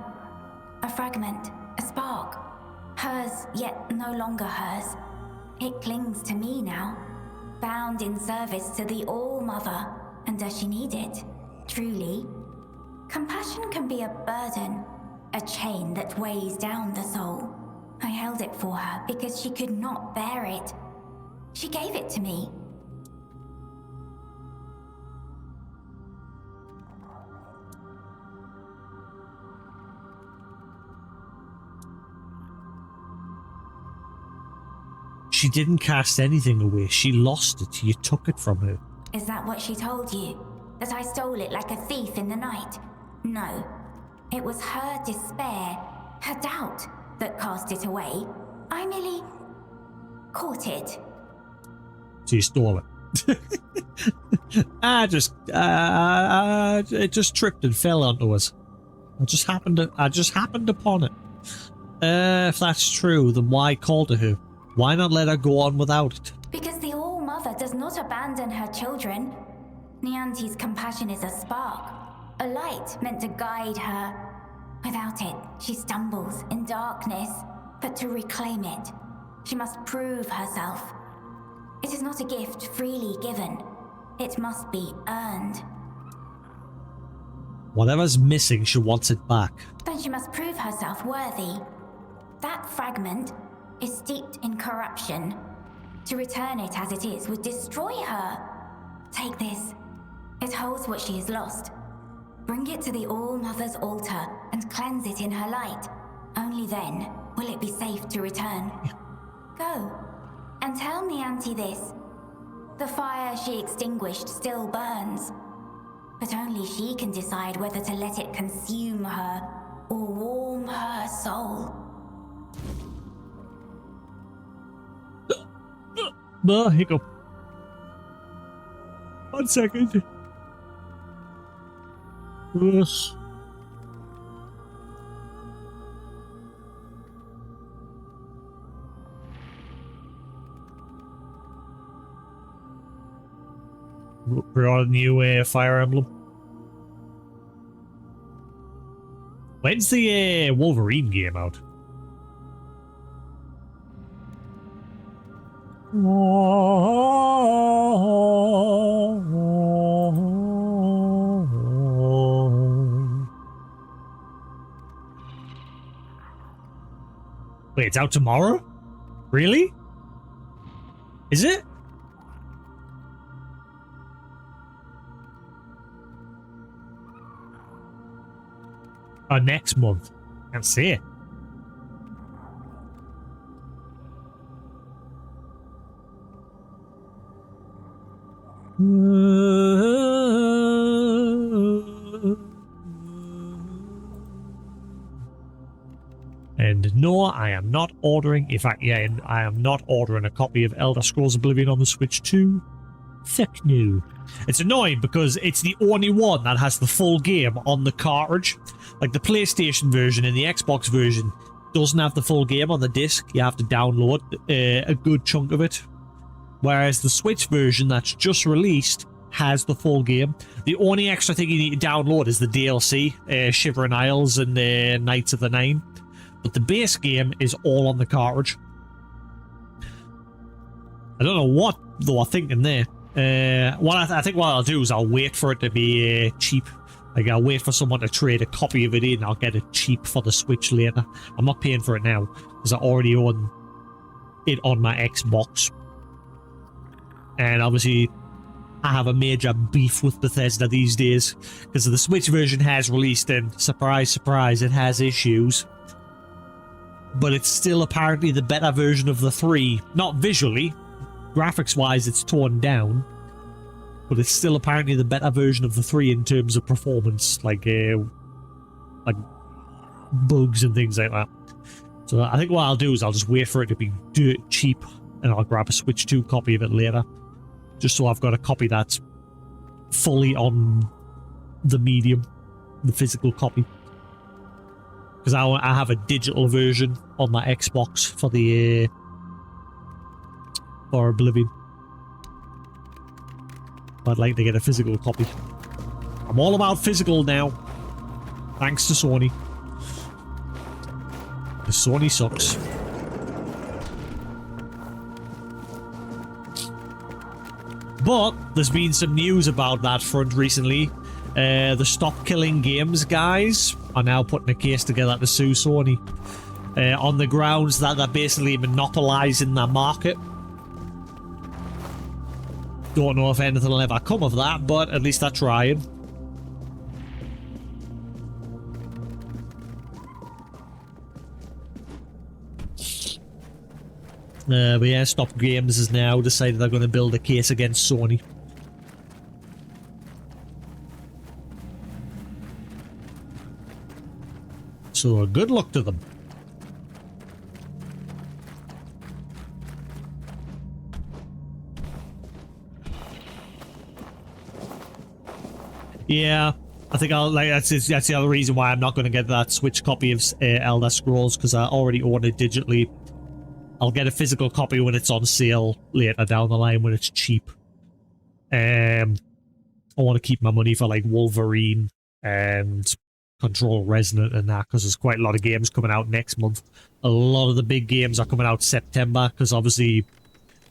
A fragment, a spark. Hers, yet no longer hers. It clings to me now, bound in service to the All-Mother. And does she need it? Truly? Compassion can be a burden, a chain that weighs down the soul. I held it for her because she could not bear it. She gave it to me. She didn't cast anything away. She lost it. You took it from her. Is that what she told you? That I stole it like a thief in the night? No. It was her despair, her doubt, that cast it away. I merely caught it. So you stole it. It just tripped and fell onto us. I just happened upon it. If that's true, then why call to her? Why not let her go on without it? Because the All-Mother does not abandon her children. Nianti's compassion is a spark, a light meant to guide her. Without it, she stumbles in darkness. But to reclaim it, she must prove herself. It is not a gift freely given. It must be earned. Whatever's missing, she wants it back. Then she must prove herself worthy. That fragment is steeped in corruption. To return it as it is would destroy her. Take this. It holds what she has lost. Bring it to the All-Mother's altar and cleanse it in her light. Only then will it be safe to return. Go, and tell Nianti this. The fire she extinguished still burns, but only she can decide whether to let it consume her or warm her soul. Hiccup. 1 second. Ugh. Brought a new Fire Emblem. When's the Wolverine game out? Wait, it's out tomorrow? Really? Is it? Next month. Can't see it. And no, I am not ordering. In fact, yeah, I am not ordering a copy of Elder Scrolls Oblivion on the Switch 2. Fuck no. It's annoying because it's the only one that has the full game on the cartridge. Like the PlayStation version and the Xbox version doesn't have the full game on the disc. You have to download a good chunk of it. Whereas the Switch version that's just released has the full game. The only extra thing you need to download is the DLC, Shivering Isles and Knights of the Nine. But the base game is all on the cartridge. I don't know what they are thinking there. I think what I'll do is I'll wait for it to be cheap. Like, I'll wait for someone to trade a copy of it in. I'll get it cheap for the Switch later. I'm not paying for it now because I already own it on my Xbox. And obviously, I have a major beef with Bethesda these days because the Switch version has released, and surprise, surprise, it has issues. But it's still apparently the better version of the 3. Not visually. Graphics-wise, it's toned down. But it's still apparently the better version of the 3 in terms of performance. Like bugs and things like that. So I think what I'll do is I'll just wait for it to be dirt cheap. And I'll grab a Switch 2 copy of it later. Just so I've got a copy that's fully on the medium. The physical copy. Because I have a digital version on my Xbox for the for Oblivion. I'd like to get a physical copy. I'm all about physical now. Thanks to Sony. Because Sony sucks. But there's been some news about that front recently. The Stop Killing Games guys are now putting a case together to sue Sony on the grounds that they're basically monopolizing that market. Don't know if anything will ever come of that, but at least they're trying. But yeah, Stop Games has now decided they're going to build a case against Sony. So good luck to them. Yeah, I think I'll like that's the other reason why I'm not going to get that Switch copy of Elder Scrolls, because I already own it digitally. I'll get a physical copy when it's on sale later down the line when it's cheap. I want to keep my money for like Wolverine and Control Resonant and that, because there's quite a lot of games coming out next month. A lot of the big games are coming out September, because obviously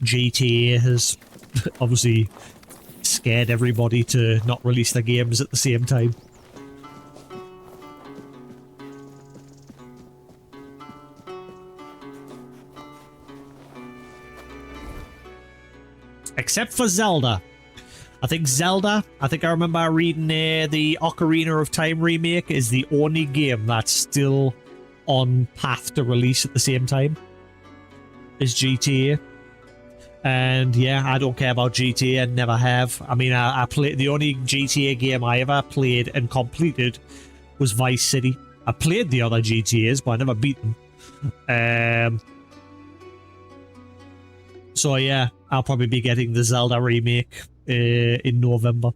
GTA has obviously scared everybody to not release their games at the same time. Except for Zelda. I think I remember reading the Ocarina of Time remake is the only game that's still on path to release at the same time as GTA. And yeah, I don't care about GTA and never have. I mean, I played the only GTA game I ever played and completed was Vice City. I played the other GTAs, but I never beat them. So yeah, I'll probably be getting the Zelda remake in November.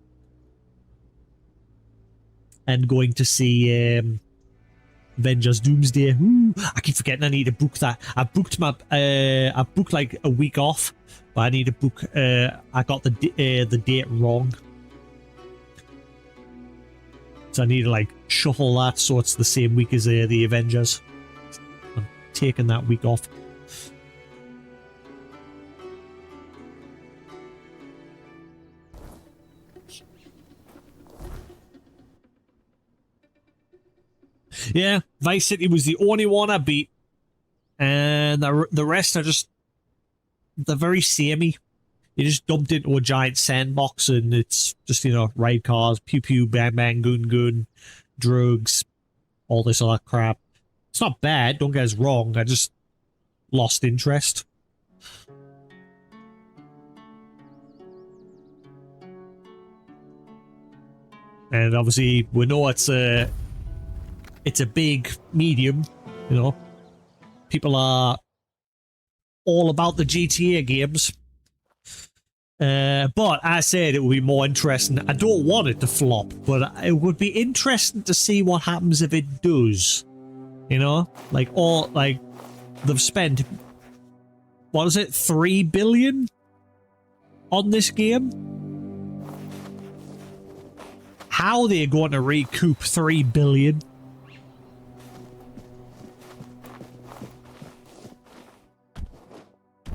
And going to see Avengers Doomsday. Ooh, I keep forgetting I need to book that. I booked like a week off, but I need to book I got the date wrong. So I need to like shuffle that so it's the same week as the Avengers. I'm taking that week off. Yeah, Vice City was the only one I beat, and the rest are just, they're very samey. You just dumped into a giant sandbox and it's just, you know, ride cars, pew pew, bang bang, goon goon, drugs, all this other crap. It's not bad, don't get us wrong, I just lost interest. And obviously we know it's a big medium, you know. People are all about the GTA games. But I said it would be more interesting. I don't want it to flop, but it would be interesting to see what happens if it does. You know? Like, they've spent, what is it, 3 billion on this game? How they're going to recoup 3 billion?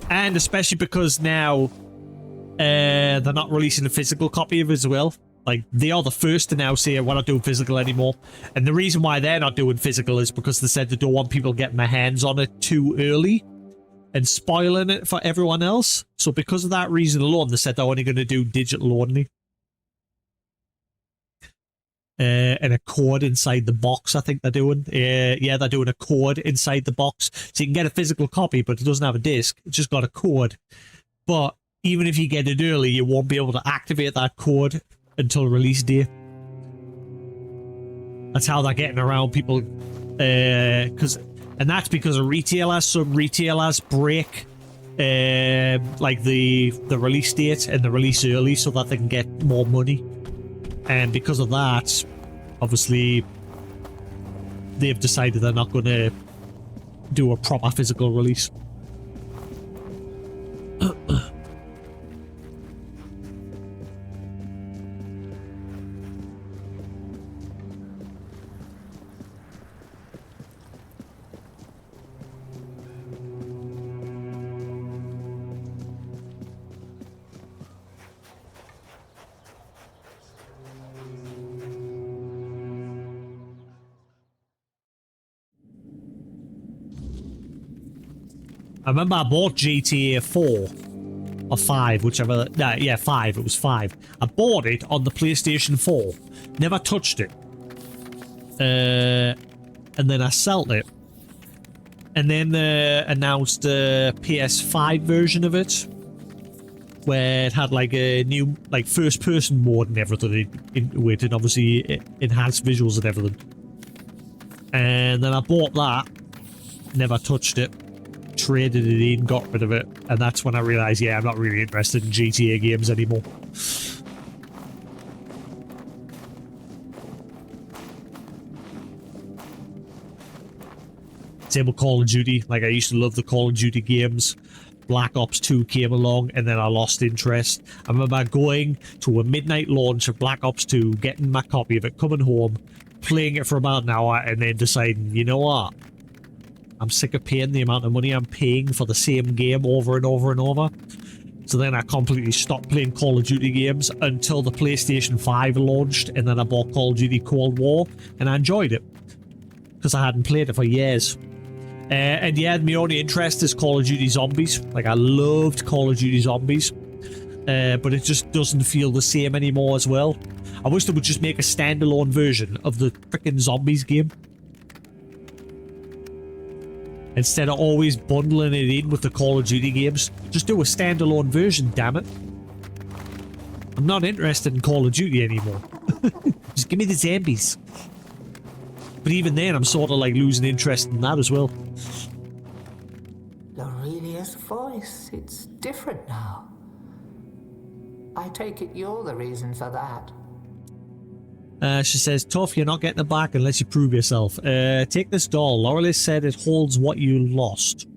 And especially because now they're not releasing a physical copy of it as well. Like, they are the first to now say, we're not doing physical anymore. And the reason why they're not doing physical is because they said they don't want people getting their hands on it too early and spoiling it for everyone else. So because of that reason alone, they said they're only going to do digital only. And a cord inside the box, I think they're doing. Yeah, they're doing a cord inside the box. So you can get a physical copy, but it doesn't have a disc. It's just got a cord. But even if you get it early, you won't be able to activate that cord until release day. That's how they're getting around people. And that's because of retailers. Some retailers break like the release date and the release early so that they can get more money. And because of that, obviously, they've decided they're not going to do a proper physical release. I remember I bought GTA 4 or 5, whichever. Nah, yeah, 5. It was 5. I bought it on the PlayStation 4. Never touched it. And then I sold it. And then announced a PS5 version of it, where it had like a new like first-person mode and everything into it, and obviously enhanced visuals and everything. And then I bought that. Never touched it. Traded it in, got rid of it, and that's when I realized, yeah, I'm not really interested in GTA games anymore. Same with Call of Duty. Like, I used to love the Call of Duty games. Black Ops 2 came along, and then I lost interest. I remember going to a midnight launch of Black Ops 2, getting my copy of it, coming home, playing it for about an hour, and then deciding, you know what? I'm sick of paying the amount of money I'm paying for the same game over and over and over. So then I completely stopped playing Call of Duty games until the PlayStation 5 launched, and then I bought Call of Duty Cold War, and I enjoyed it. Because I hadn't played it for years. And yeah, my only interest is Call of Duty Zombies. Like, I loved Call of Duty Zombies. But it just doesn't feel the same anymore as well. I wish they would just make a standalone version of the frickin' Zombies game. Instead of always bundling it in with the Call of Duty games. Just do a standalone version, damn it. I'm not interested in Call of Duty anymore. Just give me the zombies. But even then, I'm sort of like losing interest in that as well. Lorelia's voice, it's different now. I take it you're the reason for that. She says, tough, you're not getting it back unless you prove yourself. Take this doll. Lorelie said it holds what you lost.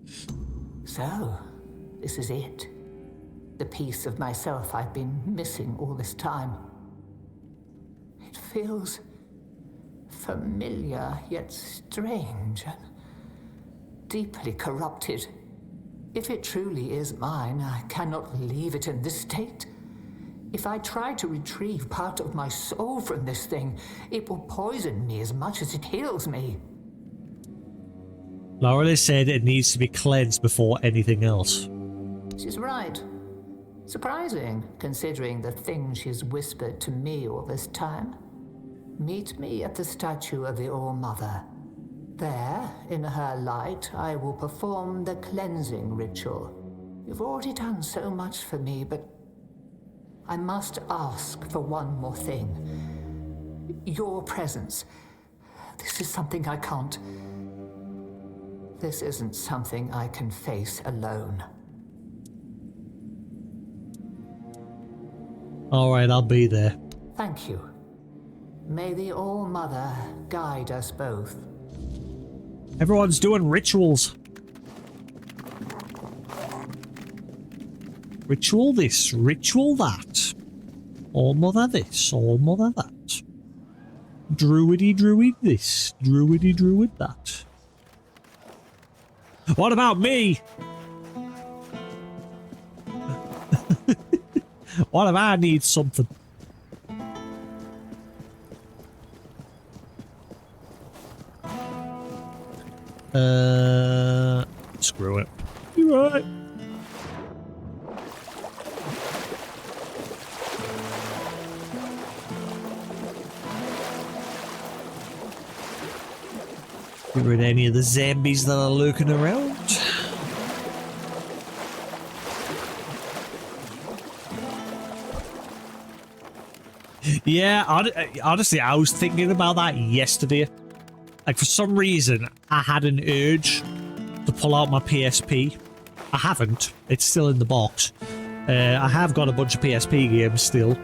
So, this is it. The piece of myself I've been missing all this time. It feels familiar, yet strange, and deeply corrupted. If it truly is mine, I cannot leave it in this state. If I try to retrieve part of my soul from this thing, it will poison me as much as it heals me. Lorelie said it needs to be cleansed before anything else. She's right. Surprising, considering the things she's whispered to me all this time. Meet me at the statue of the All-Mother. There, in her light, I will perform the cleansing ritual. You've already done so much for me, but I must ask for one more thing. Your presence. This is something I can't... This isn't something I can face alone. Alright, I'll be there. Thank you. May the All-Mother guide us both. Everyone's doing rituals. Ritual this, ritual that. All-Mother this, All-Mother that. Druidy druid this, druidy druid that. What about me? What if I need something? Screw it. You're right. Get rid of any of the zombies that are lurking around. Yeah, honestly, I was thinking about that yesterday. Like, for some reason, I had an urge to pull out my PSP. I haven't. It's still in the box. I have got a bunch of PSP games still.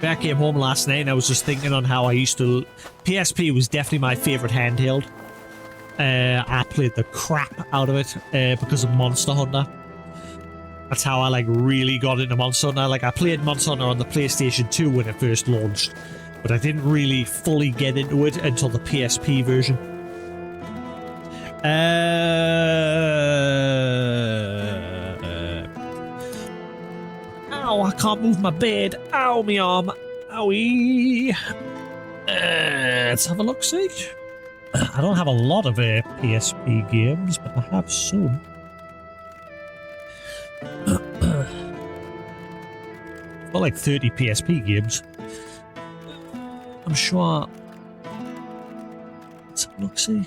I came home last night and I was just thinking on how I used to... PSP was definitely my favourite handheld. I played the crap out of it because of Monster Hunter. That's how I like really got into Monster Hunter. Like I played Monster Hunter on the PlayStation 2 when it first launched, but I didn't really fully get into it until the PSP version. Ow, I can't move my bed. Ow, me arm. Owie. Let's have a look-see. I don't have a lot of PSP games, but I have some. I've got like 30 PSP games. I'm sure... Let's have a look-see.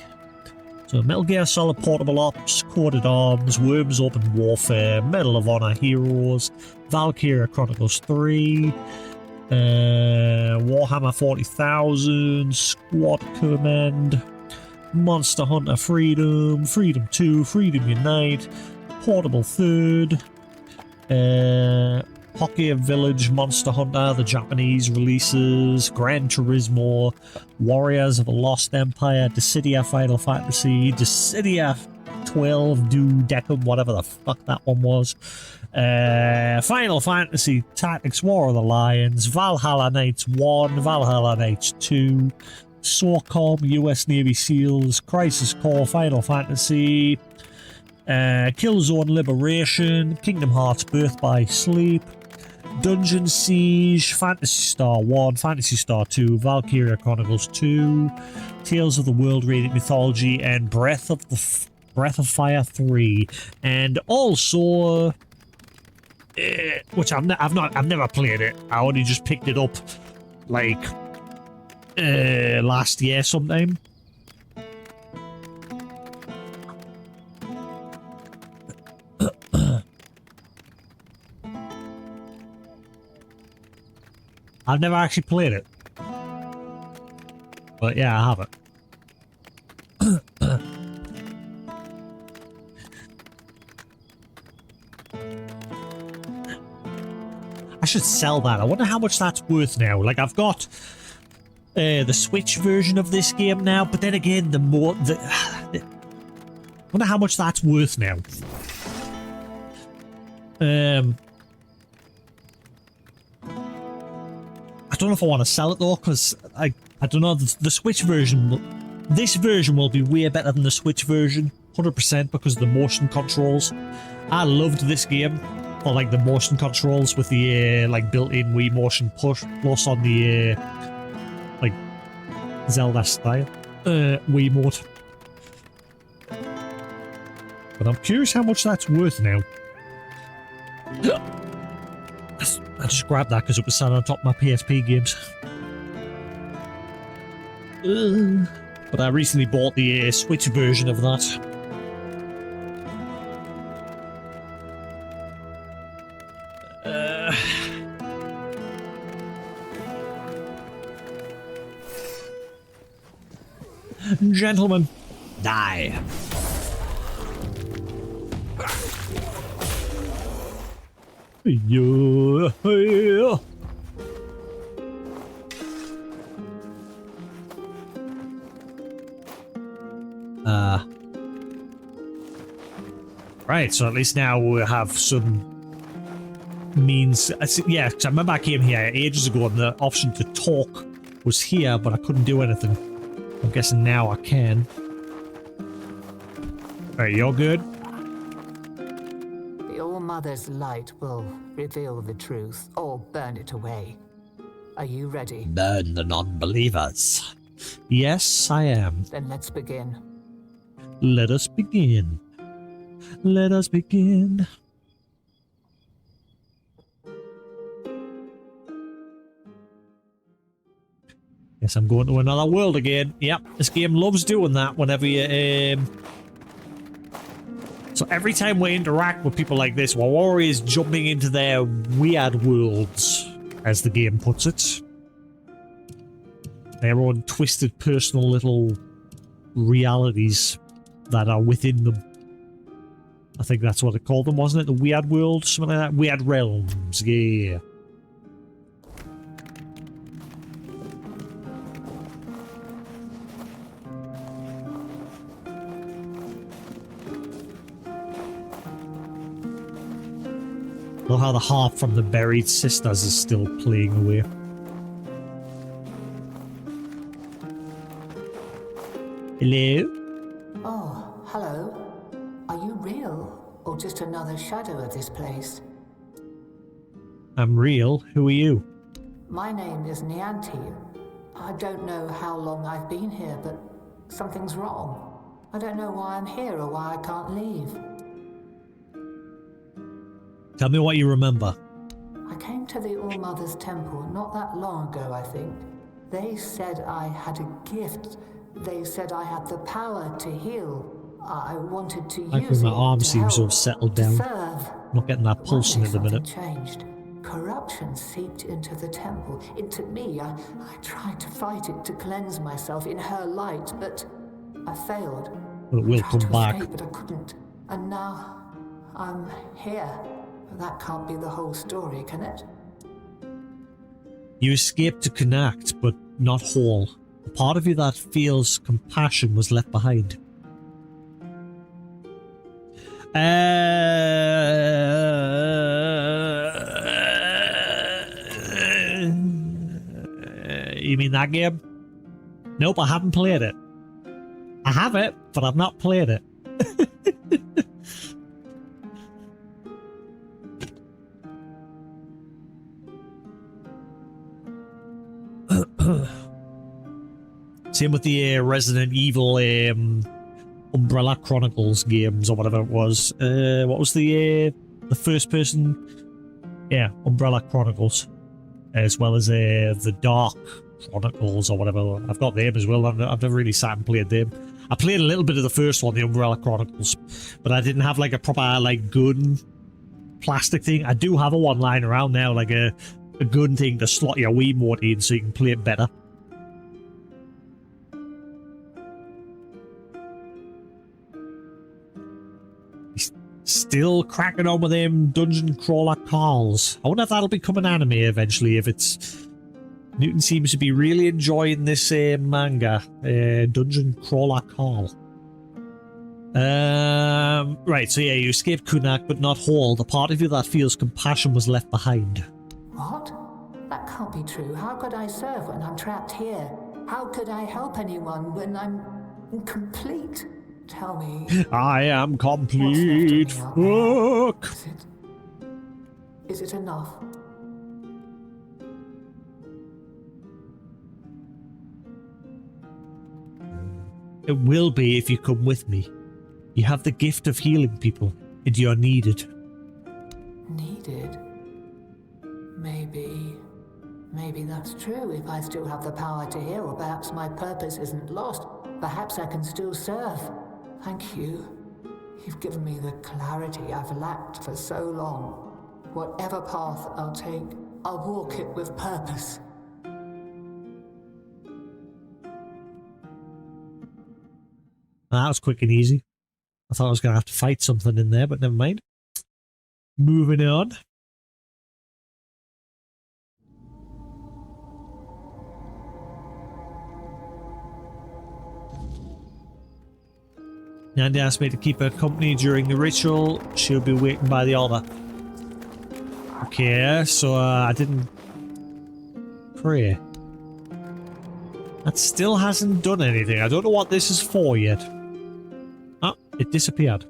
So, Metal Gear Solid Portable Ops, Corded Arms, Worms Open Warfare, Medal of Honor Heroes, Valkyria Chronicles 3, Warhammer 40,000, Squad Command, Monster Hunter Freedom, Freedom 2, Freedom Unite, Portable Third, Pocket Village Monster Hunter, the Japanese releases, Gran Turismo, Warriors of the Lost Empire, Dissidia Final Fantasy, Dissidia 12 Decum, whatever the fuck that one was, Final Fantasy Tactics War of the Lions, Valhalla Knights 1, Valhalla Knights 2, SOCOM, US Navy SEALs, Crisis Core, Final Fantasy, Killzone Liberation, Kingdom Hearts Birth by Sleep, Dungeon Siege, Phantasy Star 1, Phantasy Star 2, Valkyria Chronicles 2, Tales of the World Radiant Mythology, and Breath of Fire 3, and also, which I've never played it. I only just picked it up like last year sometime. I've never actually played it. But yeah, I have it. I should sell that. I wonder how much that's worth now. Like, I've got the Switch version of this game now, but then again, I wonder how much that's worth now. I don't know if I want to sell it though, because I don't know, the Switch version, this version will be way better than the Switch version, 100%, because of the motion controls. I loved this game for like the motion controls with the like built-in Wii Motion Plus on the like Zelda style Wiimote. But I'm curious how much that's worth now. I just grabbed that because it was sat on top of my PSP games. But I recently bought the Switch version of that. Gentlemen, die. Right, so at least now we have some means. Yeah, because I remember I came here ages ago and the option to talk was here, but I couldn't do anything. I'm guessing now I can. Alright, you're good? The All-Mother's light will reveal the truth or burn it away. Are you ready? Burn the non-believers. Yes, I am. Then let's begin. Let us begin. Let us begin. Guess I'm going to another world again. Yep, this game loves doing that whenever you... So every time we interact with people like this, we're always jumping into their weird worlds, as the game puts it. Their own twisted personal little realities that are within them. I think that's what it called them, wasn't it? The weird world? Something like that? Weird realms, yeah. Love how the harp from the buried sisters is still playing away. Hello? Oh, hello. Are you real, or just another shadow of this place? I'm real. Who are you? My name is Nianti. I don't know how long I've been here, but something's wrong. I don't know why I'm here or why I can't leave. Tell me what you remember. I came to the All-Mother's Temple not that long ago, I think. They said I had a gift. They said I had the power to heal. I wanted to Like use when my it arm to seems to help, have settled to down. serve. Not getting that But pulsing one at day the minute. something changed. Corruption seeped into the temple, into me. I tried to fight it, to cleanse myself in her light, but I failed. But it will I tried come to back. escape, but I couldn't. And now I'm here. That can't be the whole story, can it? You escaped to connect, but not whole. The part of you that feels compassion was left behind. You mean that game? Nope, I haven't played it. I have it, but I've not played it. Same with the Resident Evil Umbrella Chronicles games or whatever it was. What was the first person? Yeah, Umbrella Chronicles, as well as the Dark Chronicles or whatever. I've got them as well. I've never really sat and played them. I played a little bit of the first one, the Umbrella Chronicles, but I didn't have like a proper like gun plastic thing. I do have a one lying around now, like a gun thing to slot your Wiimote in so you can play it better. Still cracking on with them dungeon crawler calls. I wonder if that'll become an anime eventually. If it's Newton seems to be really enjoying this manga, dungeon crawler call. Right. So yeah, you escaped Kunak, but not whole. The part of you that feels compassion was left behind. What? That can't be true. How could I serve when I'm trapped here? How could I help anyone when I'm incomplete? Tell me. I am complete. Fuck. Is it enough? It will be if you come with me. You have the gift of healing people, and you're needed. Needed? Maybe that's true. If I still have the power to heal, perhaps my purpose isn't lost. Perhaps I can still serve. Thank you. You've given me the clarity I've lacked for so long. Whatever path I'll take, I'll walk it with purpose. That was quick and easy. I thought I was going to have to fight something in there, but never mind. Moving on. Nandi asked me to keep her company during the ritual. She'll be waiting by the altar. Okay, so I didn't pray. That still hasn't done anything. I don't know what this is for yet. Oh, it disappeared.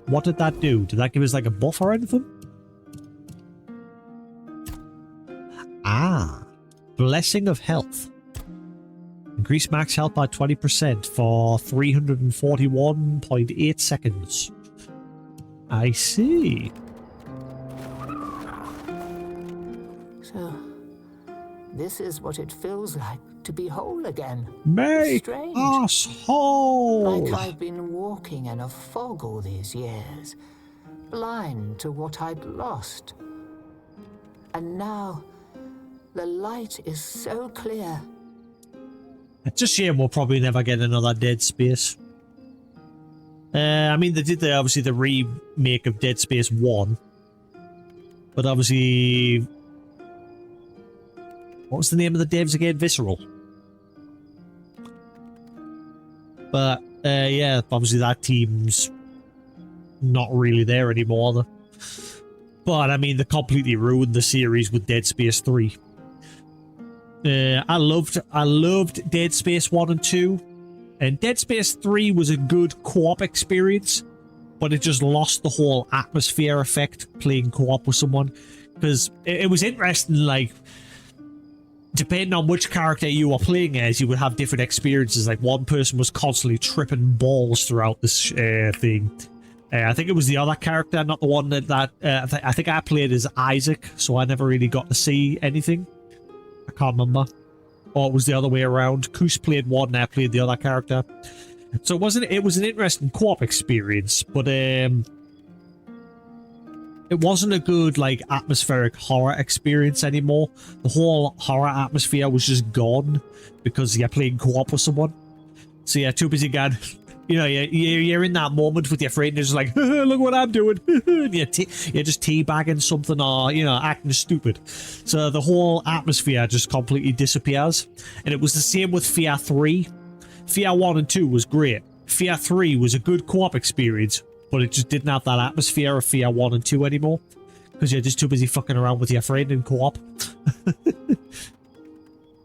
What did that do? Did that give us like a buff or anything? Ah, Blessing of Health. Increase max health by 20% for 341.8 seconds. I see. So, this is what it feels like to be whole again. Make Strange. us whole. Like I've been walking in a fog all these years, blind to what I'd lost. And now, the light is so clear. It's a shame we'll probably never get another Dead Space. I mean, they did obviously the remake of Dead Space 1. But obviously... What was the name of the devs again? Visceral. But, yeah, obviously that team's not really there anymore. But I mean, they completely ruined the series with Dead Space 3. I loved Dead Space 1 and 2, and Dead Space 3 was a good co-op experience, but it just lost the whole atmosphere effect playing co-op with someone, because it was interesting, like, depending on which character you were playing as, you would have different experiences. Like, one person was constantly tripping balls throughout this thing. I think it was the other character, not the one that I think I played as Isaac, so I never really got to see anything. I can't remember. Or it was the other way around. Koos played one and I played the other character. So it was an interesting co-op experience, but it wasn't a good, like, atmospheric horror experience anymore. The whole horror atmosphere was just gone because you're playing co-op with someone. So you're too busy going, you know, you're in that moment with your friend and you're just like, look what I'm doing. And you're just teabagging something or, you know, acting stupid. So the whole atmosphere just completely disappears. And it was the same with Fear 3. Fear 1 and 2 was great. Fear 3 was a good co-op experience, but it just didn't have that atmosphere of Fear 1 and 2 anymore. Because you're just too busy fucking around with your friend in co-op.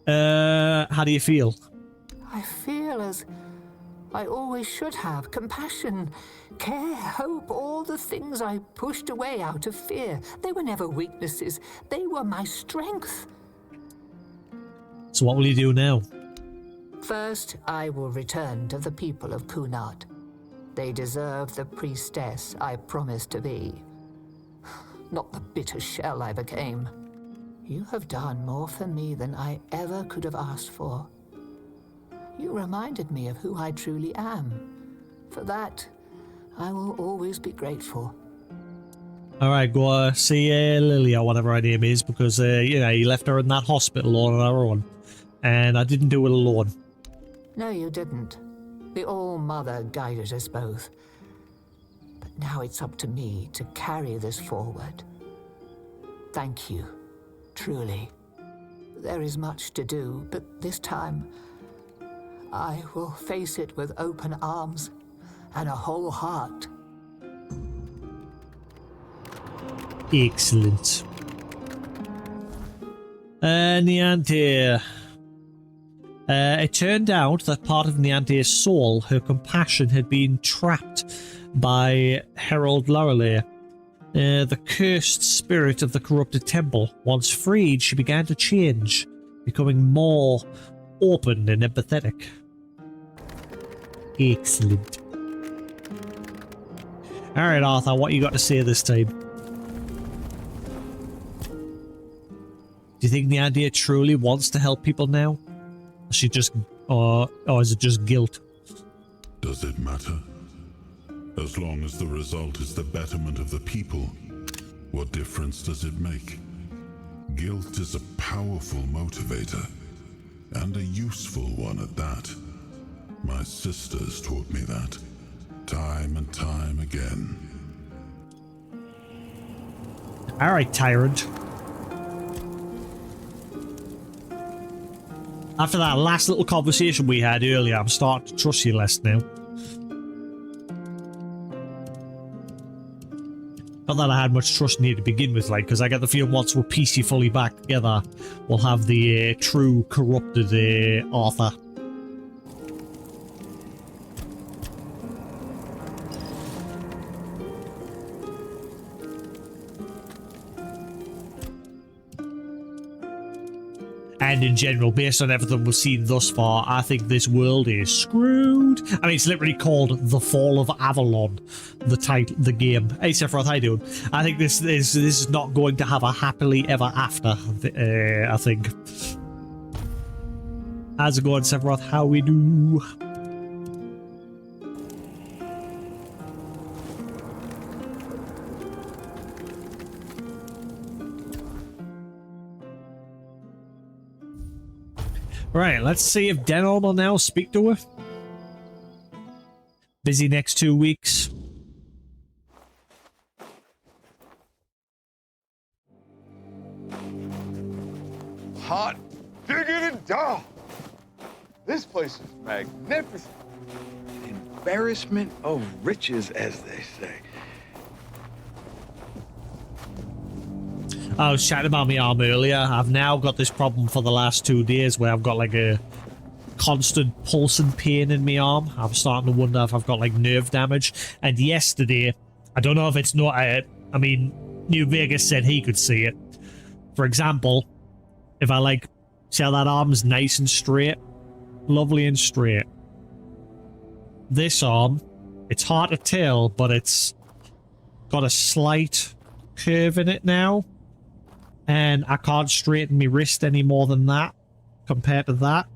How do you feel? I feel as I always should have. Compassion, care, hope, all the things I pushed away out of fear. They were never weaknesses. They were my strength. So what will you do now? First, I will return to the people of Kunat. They deserve the priestess I promised to be. Not the bitter shell I became. You have done more for me than I ever could have asked for. You reminded me of who I truly am. For that, I will always be grateful. Alright, go see Lily or whatever her name is, because, you know, you left her in that hospital all on her own. And I didn't do it alone. No, you didn't. The All-Mother guided us both. But now it's up to me to carry this forward. Thank you, truly. There is much to do, but this time I will face it with open arms and a whole heart. Excellent. Niantic. It turned out that part of Niantic's soul, her compassion, had been trapped by Herald Lorelei, the cursed spirit of the corrupted temple. Once freed, she began to change, becoming more open and empathetic. Excellent. Alright, Arthur, what you got to say this time? Do you think Niantic truly wants to help people now? She just, or is it just guilt? Does it matter? As long as the result is the betterment of the people, what difference does it make? Guilt is a powerful motivator, and a useful one at that. My sisters taught me that, time and time again. Alright, tyrant. After that last little conversation we had earlier, I'm starting to trust you less now. Not that I had much trust in you to begin with, like, because I get the feeling once we're peacefully back together, we'll have the true corrupted Arthur. And in general, based on everything we've seen thus far, I think this world is screwed. I mean, it's literally called The Fall of Avalon, the game. Hey, Sephiroth, how you doing? I think this is not going to have a happily ever after, I think. How's it going, Sephiroth? How we do? Right, let's see if Denon will now speak to her. Busy next 2 weeks. Hot diggity dog. This place is magnificent. Embarrassment of riches, as they say. I was chatting about my arm earlier. I've now got this problem for the last 2 days where I've got like a constant pulsing pain in my arm. I'm starting to wonder if I've got like nerve damage. And yesterday, I don't know if it's not I mean, New Vegas said he could see it. For example, if I like, see how that arm's nice and straight? Lovely and straight. This arm, it's hard to tell, but it's got a slight curve in it now. And I can't straighten my wrist any more than that compared to that.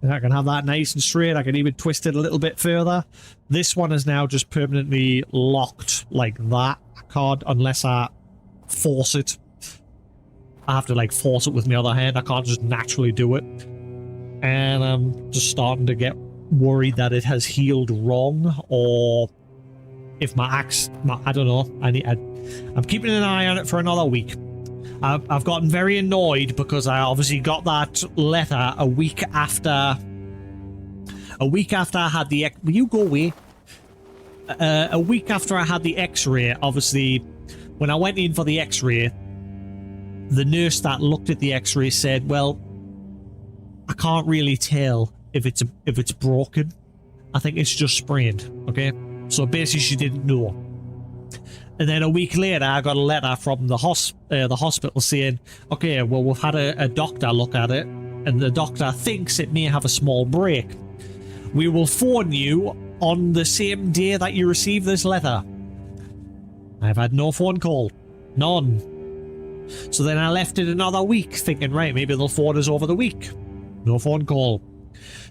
And I can have that nice and straight. I can even twist it a little bit further. This one is now just permanently locked like that. I can't unless I force it. I have to like force it with my other hand. I can't just naturally do it. And I'm just starting to get worried that it has healed wrong, or if I don't know. I'm keeping an eye on it for another week. I've gotten very annoyed because I obviously got that letter a week after I had the you go away. A week after I had the X-ray. Obviously, when I went in for the X-ray, the nurse that looked at the X-ray said, "Well, I can't really tell if it's broken. I think it's just sprained." Okay, so basically she didn't know. And then a week later, I got a letter from the hospital saying, "Okay, well, we've had a doctor look at it, and the doctor thinks it may have a small break. We will phone you on the same day that you receive this letter." I've had no phone call. None. So then I left it another week, thinking, right, maybe they'll phone us over the week. No phone call.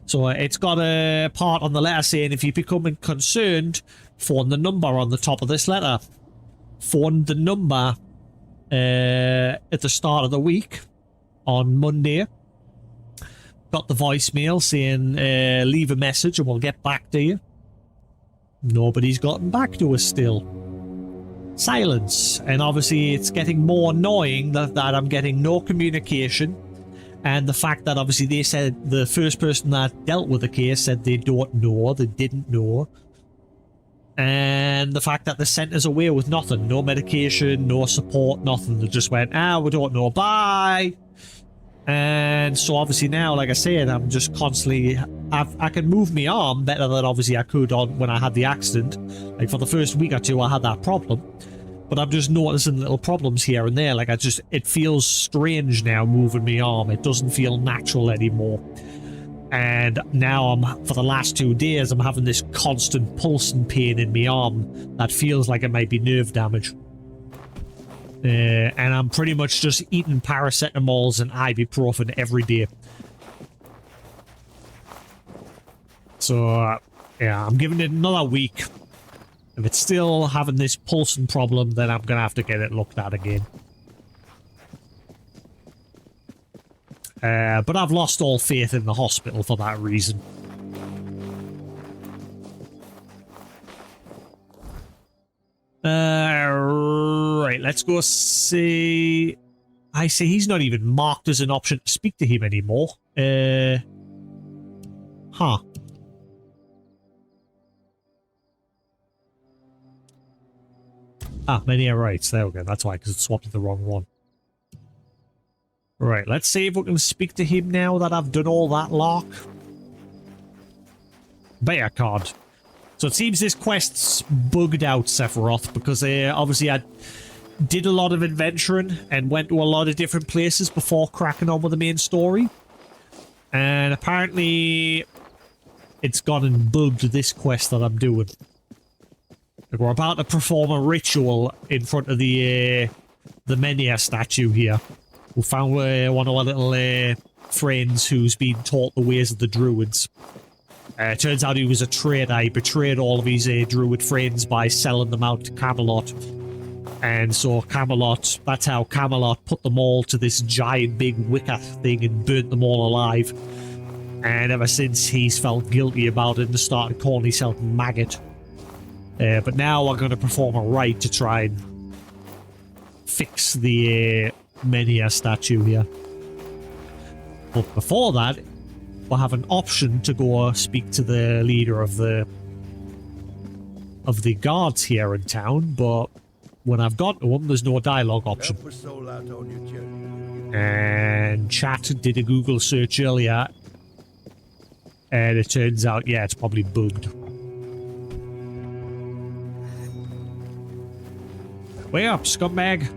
So it's got a part on the letter saying, if you're becoming concerned, phone the number on the top of this letter. Phoned the number at the start of the week on Monday. Got the voicemail saying, leave a message and we'll get back to you. Nobody's gotten back to us still. Silence. And obviously it's getting more annoying that I'm getting no communication. And the fact that obviously they said the first person that dealt with the case said they don't know, they didn't know. And the fact that they sent us away with nothing, no medication, no support, nothing. They just went, we don't know, bye. And so obviously now, like I said, I'm just constantly, I can move my arm better than obviously I could on when I had the accident. Like for the first week or two I had that problem. But I'm just noticing little problems here and there. Like it feels strange now moving my arm. It doesn't feel natural anymore. And now for the last 2 days, I'm having this constant pulsing pain in my arm that feels like it might be nerve damage. And I'm pretty much just eating paracetamols and ibuprofen every day. So, yeah, I'm giving it another week. If it's still having this pulsing problem, then I'm going to have to get it looked at again. But I've lost all faith in the hospital for that reason. Right, let's go see... I see he's not even marked as an option to speak to him anymore. Huh. Many rights. There we go. That's why, because it swapped to the wrong one. Right, let's see if we can speak to him now that I've done all that lark. Bet I can't. So it seems this quest's bugged out, Sephiroth, because obviously I did a lot of adventuring and went to a lot of different places before cracking on with the main story. And apparently it's gone and bugged this quest that I'm doing. Like we're about to perform a ritual in front of the Menia statue here. We found one of our little friends who's been taught the ways of the druids. Turns out he was a traitor. He betrayed all of his druid friends by selling them out to Camelot. And so Camelot, that's how Camelot put them all to this giant big wicker thing and burnt them all alive. And ever since he's felt guilty about it and started calling himself Maggot. But now we're going to perform a rite to try and fix the Menia statue here. But before that, we'll have an option to go speak to the leader of the guards here in town, but when I've got to them, there's no dialogue option. Help a soul out on your journey. And chat did a Google search earlier, and it turns out, yeah, it's probably bugged. Way up, scumbag.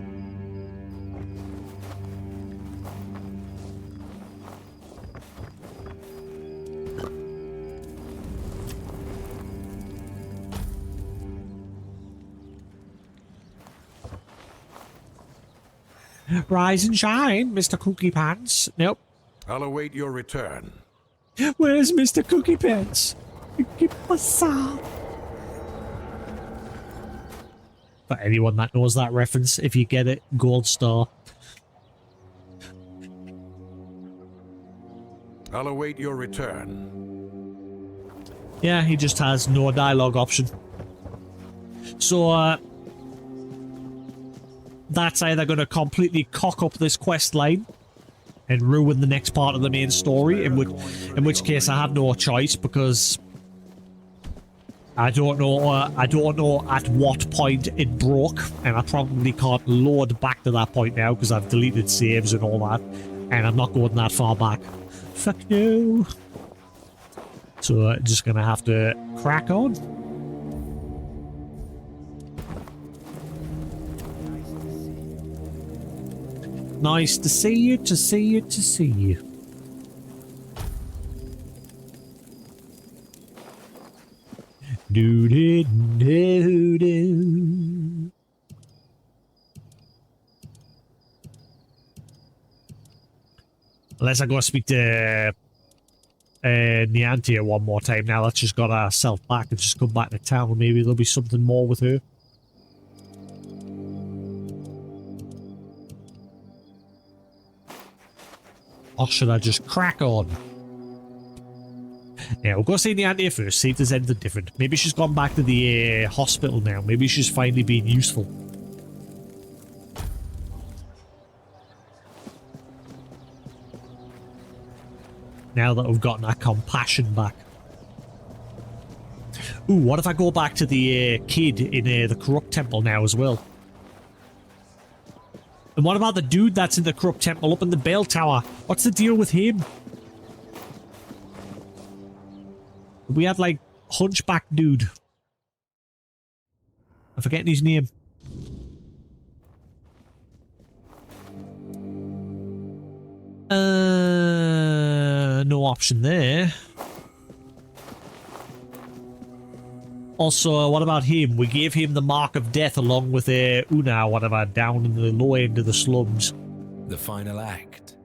Rise and shine, Mr. Cookie Pants. Nope. I'll await your return. Where's Mr. Cookie Pants? For anyone that knows that reference, if you get it, gold star. I'll await your return. Yeah, he just has no dialogue option. So, that's either going to completely cock up this quest line and ruin the next part of the main story, in which case I have no choice, because I don't know at what point it broke, and I probably can't load back to that point now because I've deleted saves and all that, and I'm not going that far back. Fuck no. So just gonna have to crack on. Nice to see you, to see you, to see you. Do-do-do-do. Unless I go speak to Niantia one more time now. Let's just got ourselves back and just come back to town. Maybe there'll be something more with her. Or should I just crack on? Yeah, we'll go see Niantia first, see if there's anything different. Maybe she's gone back to the hospital now. Maybe she's finally being useful. Now that we've gotten our compassion back. Ooh, what if I go back to the kid in the Corrupt Temple now as well? And what about the dude that's in the Corrupt Temple up in the bell tower? What's the deal with him? We had, like, hunchback dude. I'm forgetting his name. No option there. Also, what about him? We gave him the Mark of Death along with Una, whatever, down in the low end of the slums. The final act.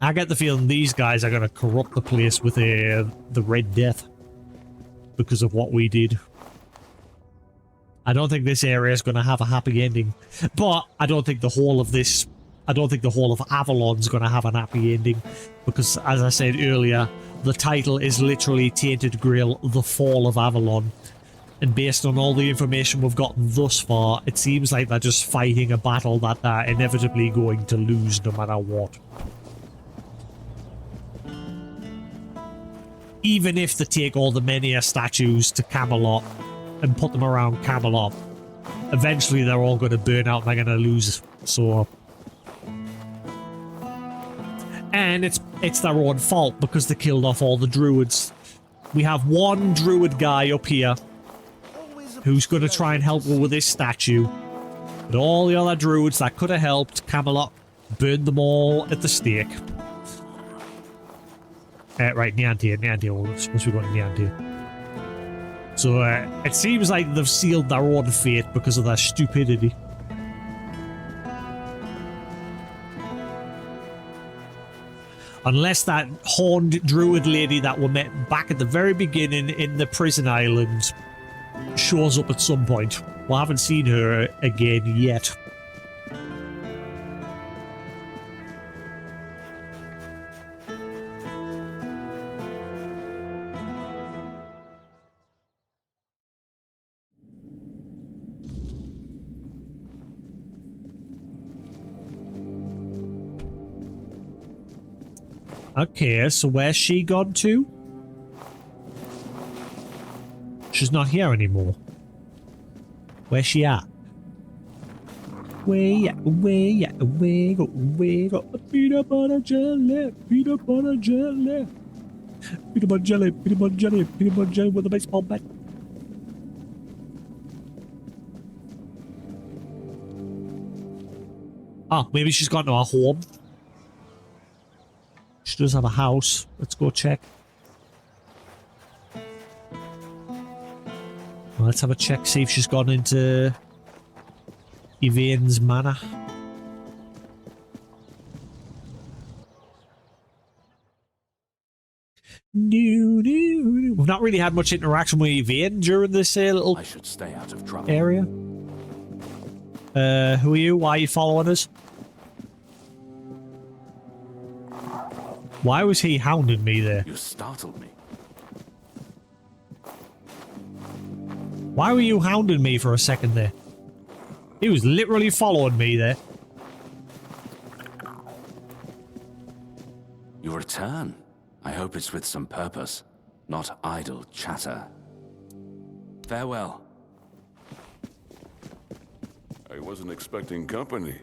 I get the feeling these guys are going to corrupt the place with the Red Death because of what we did. I don't think this area is going to have a happy ending, but I don't think the whole of this, I don't think the whole of Avalon's going to have an happy ending, because as I said earlier, the title is literally Tainted Grail, The Fall of Avalon. And based on all the information we've gotten thus far, it seems like they're just fighting a battle that they're inevitably going to lose no matter what. Even if they take all the Menhir statues to Camelot and put them around Camelot, eventually they're all going to burn out and they're going to lose. So... And it's their own fault because they killed off all the druids. We have one druid guy up here who's going to try and help her with this statue. But all the other druids that could have helped Camelot burned them all at the stake. Right, Niantia, we're supposed to be going to Niantia. So it seems like they've sealed their own fate because of their stupidity. Unless that horned druid lady that we met back at the very beginning in the prison island shows up at some point. We haven't seen her again yet. Okay, so where's she gone to? She's not here anymore. Where's she at? away, go. Peanut butter jelly, peanut butter jelly. Peanut butter jelly, peanut butter jelly, peanut butter jelly with a baseball bat. Oh, maybe she's gone to her home. She does have a house. Let's go check. Well, let's have a check, see if she's gone into Yvain's manor. We've not really had much interaction with Yvain during this little I should stay out of trouble. area. Who are you? Why are you following us? Why was he hounding me there? You startled me. Why were you hounding me for a second there? He was literally following me there. You return. I hope it's with some purpose, not idle chatter. Farewell. I wasn't expecting company.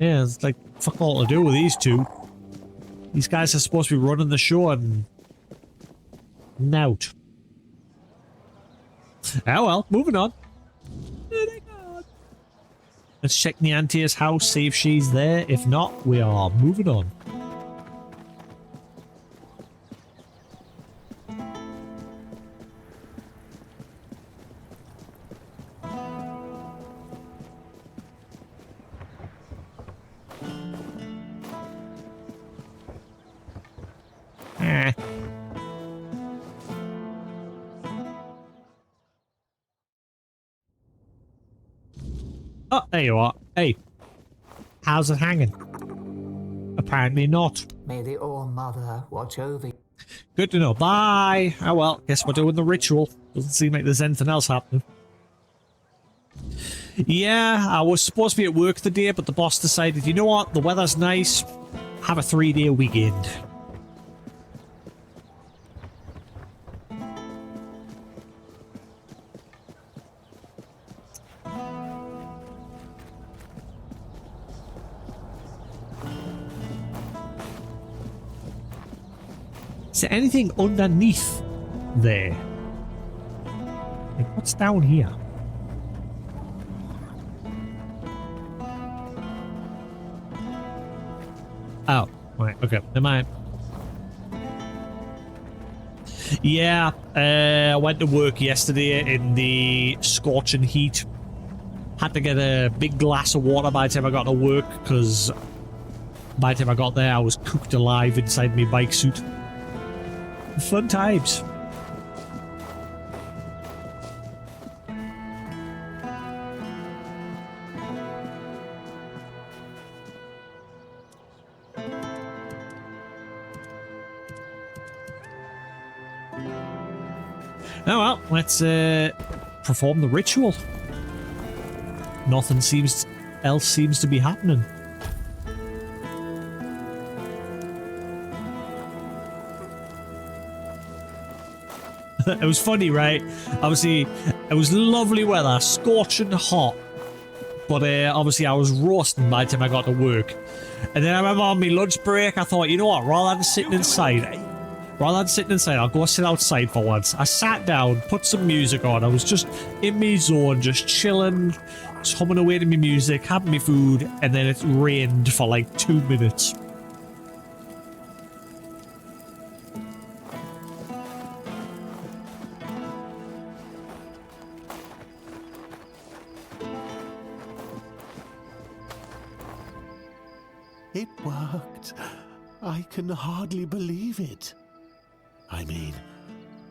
Yeah, it's like fuck all to do with these two. These guys are supposed to be running the show and... Nout. Oh well, moving on. Let's check Niantia's house, see if she's there. If not, we are moving on. Oh, there you are. Hey. How's it hanging? Apparently not. May the All-Mother watch over you. Good to know. Bye. Oh well, guess we're doing the ritual. Doesn't seem like there's anything else happening. Yeah, I was supposed to be at work today, but the boss decided, you know what, the weather's nice. Have a 3-day weekend. Is there anything underneath there? Like, what's down here? Oh, right, okay, never mind. Yeah, I went to work yesterday in the scorching heat. Had to get a big glass of water by the time I got to work, because by the time I got there I was cooked alive inside my bike suit. Fun times. Oh well, let's perform the ritual. Nothing else seems to be happening. It was funny, right? Obviously, it was lovely weather, scorching hot. But obviously, I was roasting by the time I got to work. And then I remember on my lunch break, I thought, you know what? Rather than sitting inside, I'll go sit outside for once. I sat down, put some music on. I was just in my zone, just chilling, just humming away to my music, having my food, and then it rained for like 2 minutes. It worked. I can hardly believe it. I mean,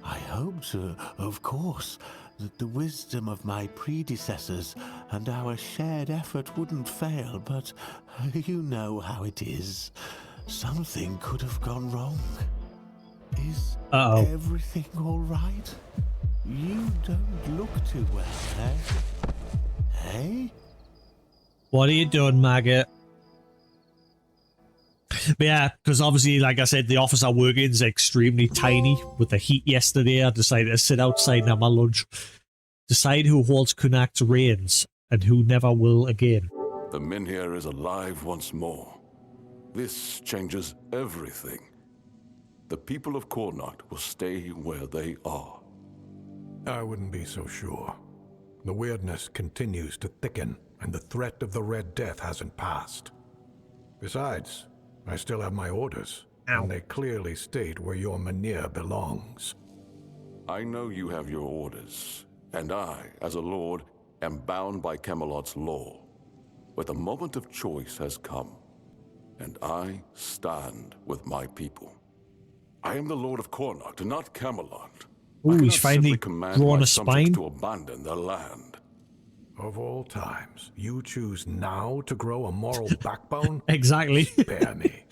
I hoped, of course, that the wisdom of my predecessors and our shared effort wouldn't fail, but you know how it is. Something could have gone wrong. Is everything all right? You don't look too well, eh? Hey? What are you doing, maggot? But yeah, because obviously, like I said, the office I work in is extremely tiny. With the heat yesterday, I decided to sit outside and have my lunch. Decide who holds Kunak's reins. and who never will again. The Minhir is alive once more. This changes everything. The people of Cornacht will stay where they are. I wouldn't be so sure. The weirdness continues to thicken, and the threat of the Red Death hasn't passed. Besides, I still have my orders, and they clearly state where your Mynheer belongs. I know you have your orders, and I, as a lord, am bound by Camelot's law. But the moment of choice has come, and I stand with my people. I am the Lord of Cornacht, and not Camelot. Ooh, he's finally drawn a spine. To abandon their land. Of all times, you choose now to grow a moral backbone? Exactly. Spare me.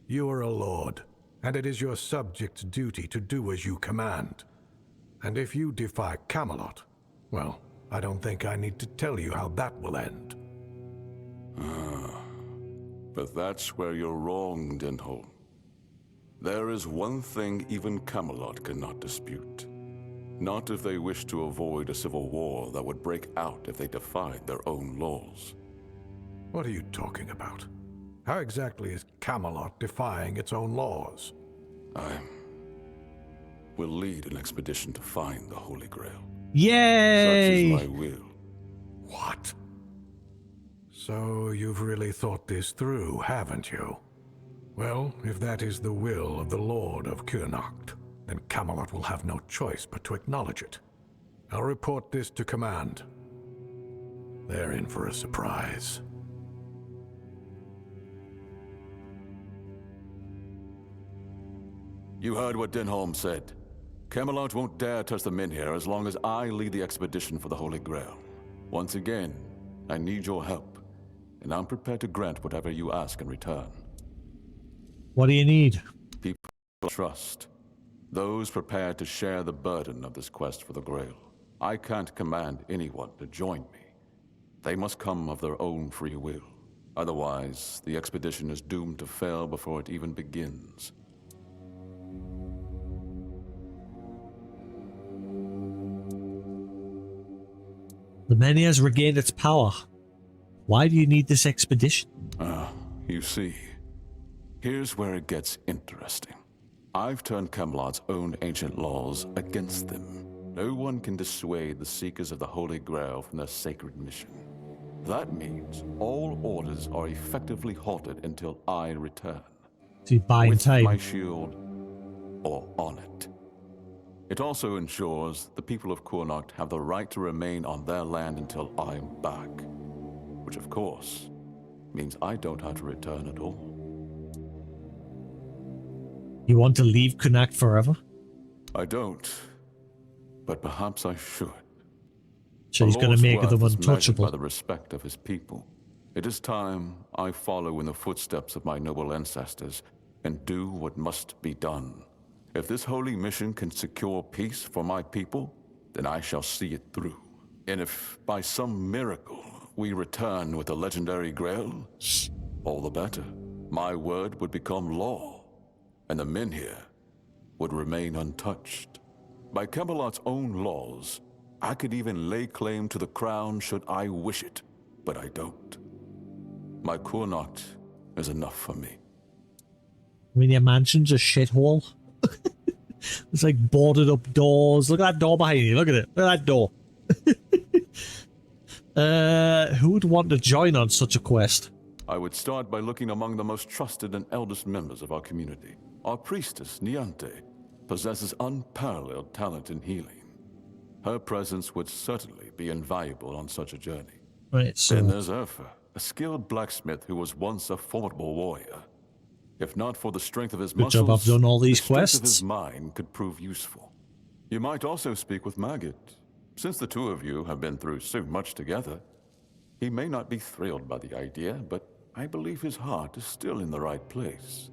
You are a lord, and it is your subjects' duty to do as you command. And if you defy Camelot, well, I don't think I need to tell you how that will end. But that's where you're wrong, Denholm. There is one thing even Camelot cannot dispute. Not if they wish to avoid a civil war that would break out if they defied their own laws. What are you talking about? How exactly is Camelot defying its own laws? I will lead an expedition to find the Holy Grail. Yay! Such is my will. What? So you've really thought this through, haven't you? Well, if that is the will of the Lord of Cornacht, then Camelot will have no choice but to acknowledge it. I'll report this to command. They're in for a surprise. You heard what Denholm said. Camelot won't dare touch the Minhir as long as I lead the expedition for the Holy Grail. Once again, I need your help, and I'm prepared to grant whatever you ask in return. What do you need? People of trust. Those prepared to share the burden of this quest for the Grail. I can't command anyone to join me. They must come of their own free will. Otherwise, the expedition is doomed to fail before it even begins. The Many has regained its power. Why do you need this expedition? You see, here's where it gets interesting. I've turned Camelot's own ancient laws against them. No one can dissuade the Seekers of the Holy Grail from their sacred mission. That means all orders are effectively halted until I return. So you buy with time. my shield or on it. It also ensures the people of Cornacht have the right to remain on their land until I'm back. Which, of course, means I don't have to return at all. You want to leave Connacht forever? I don't, but perhaps I should. So he's going to make them worth is measured untouchable. by the respect of his people. It is time I follow in the footsteps of my noble ancestors and do what must be done. If this holy mission can secure peace for my people, then I shall see it through. And if by some miracle we return with the legendary Grail, all the better. My word would become law, and the Minhir would remain untouched. By Camelot's own laws, I could even lay claim to the crown should I wish it, but I don't. My Cornacht is enough for me. I mean, your mansion's a shithole. It's like boarded up doors. Look at that door behind you. Look at it. Look at that door. Who would want to join on such a quest? I would start by looking among the most trusted and eldest members of our community. Our priestess, Niante, possesses unparalleled talent in healing. Her presence would certainly be invaluable on such a journey. Right, so... Then there's Urfa, a skilled blacksmith who was once a formidable warrior. If not for the strength of his Good muscles, job I've done all these the strength quests. of his mind could prove useful. You might also speak with Maggot. Since the two of you have been through so much together, he may not be thrilled by the idea, but I believe his heart is still in the right place.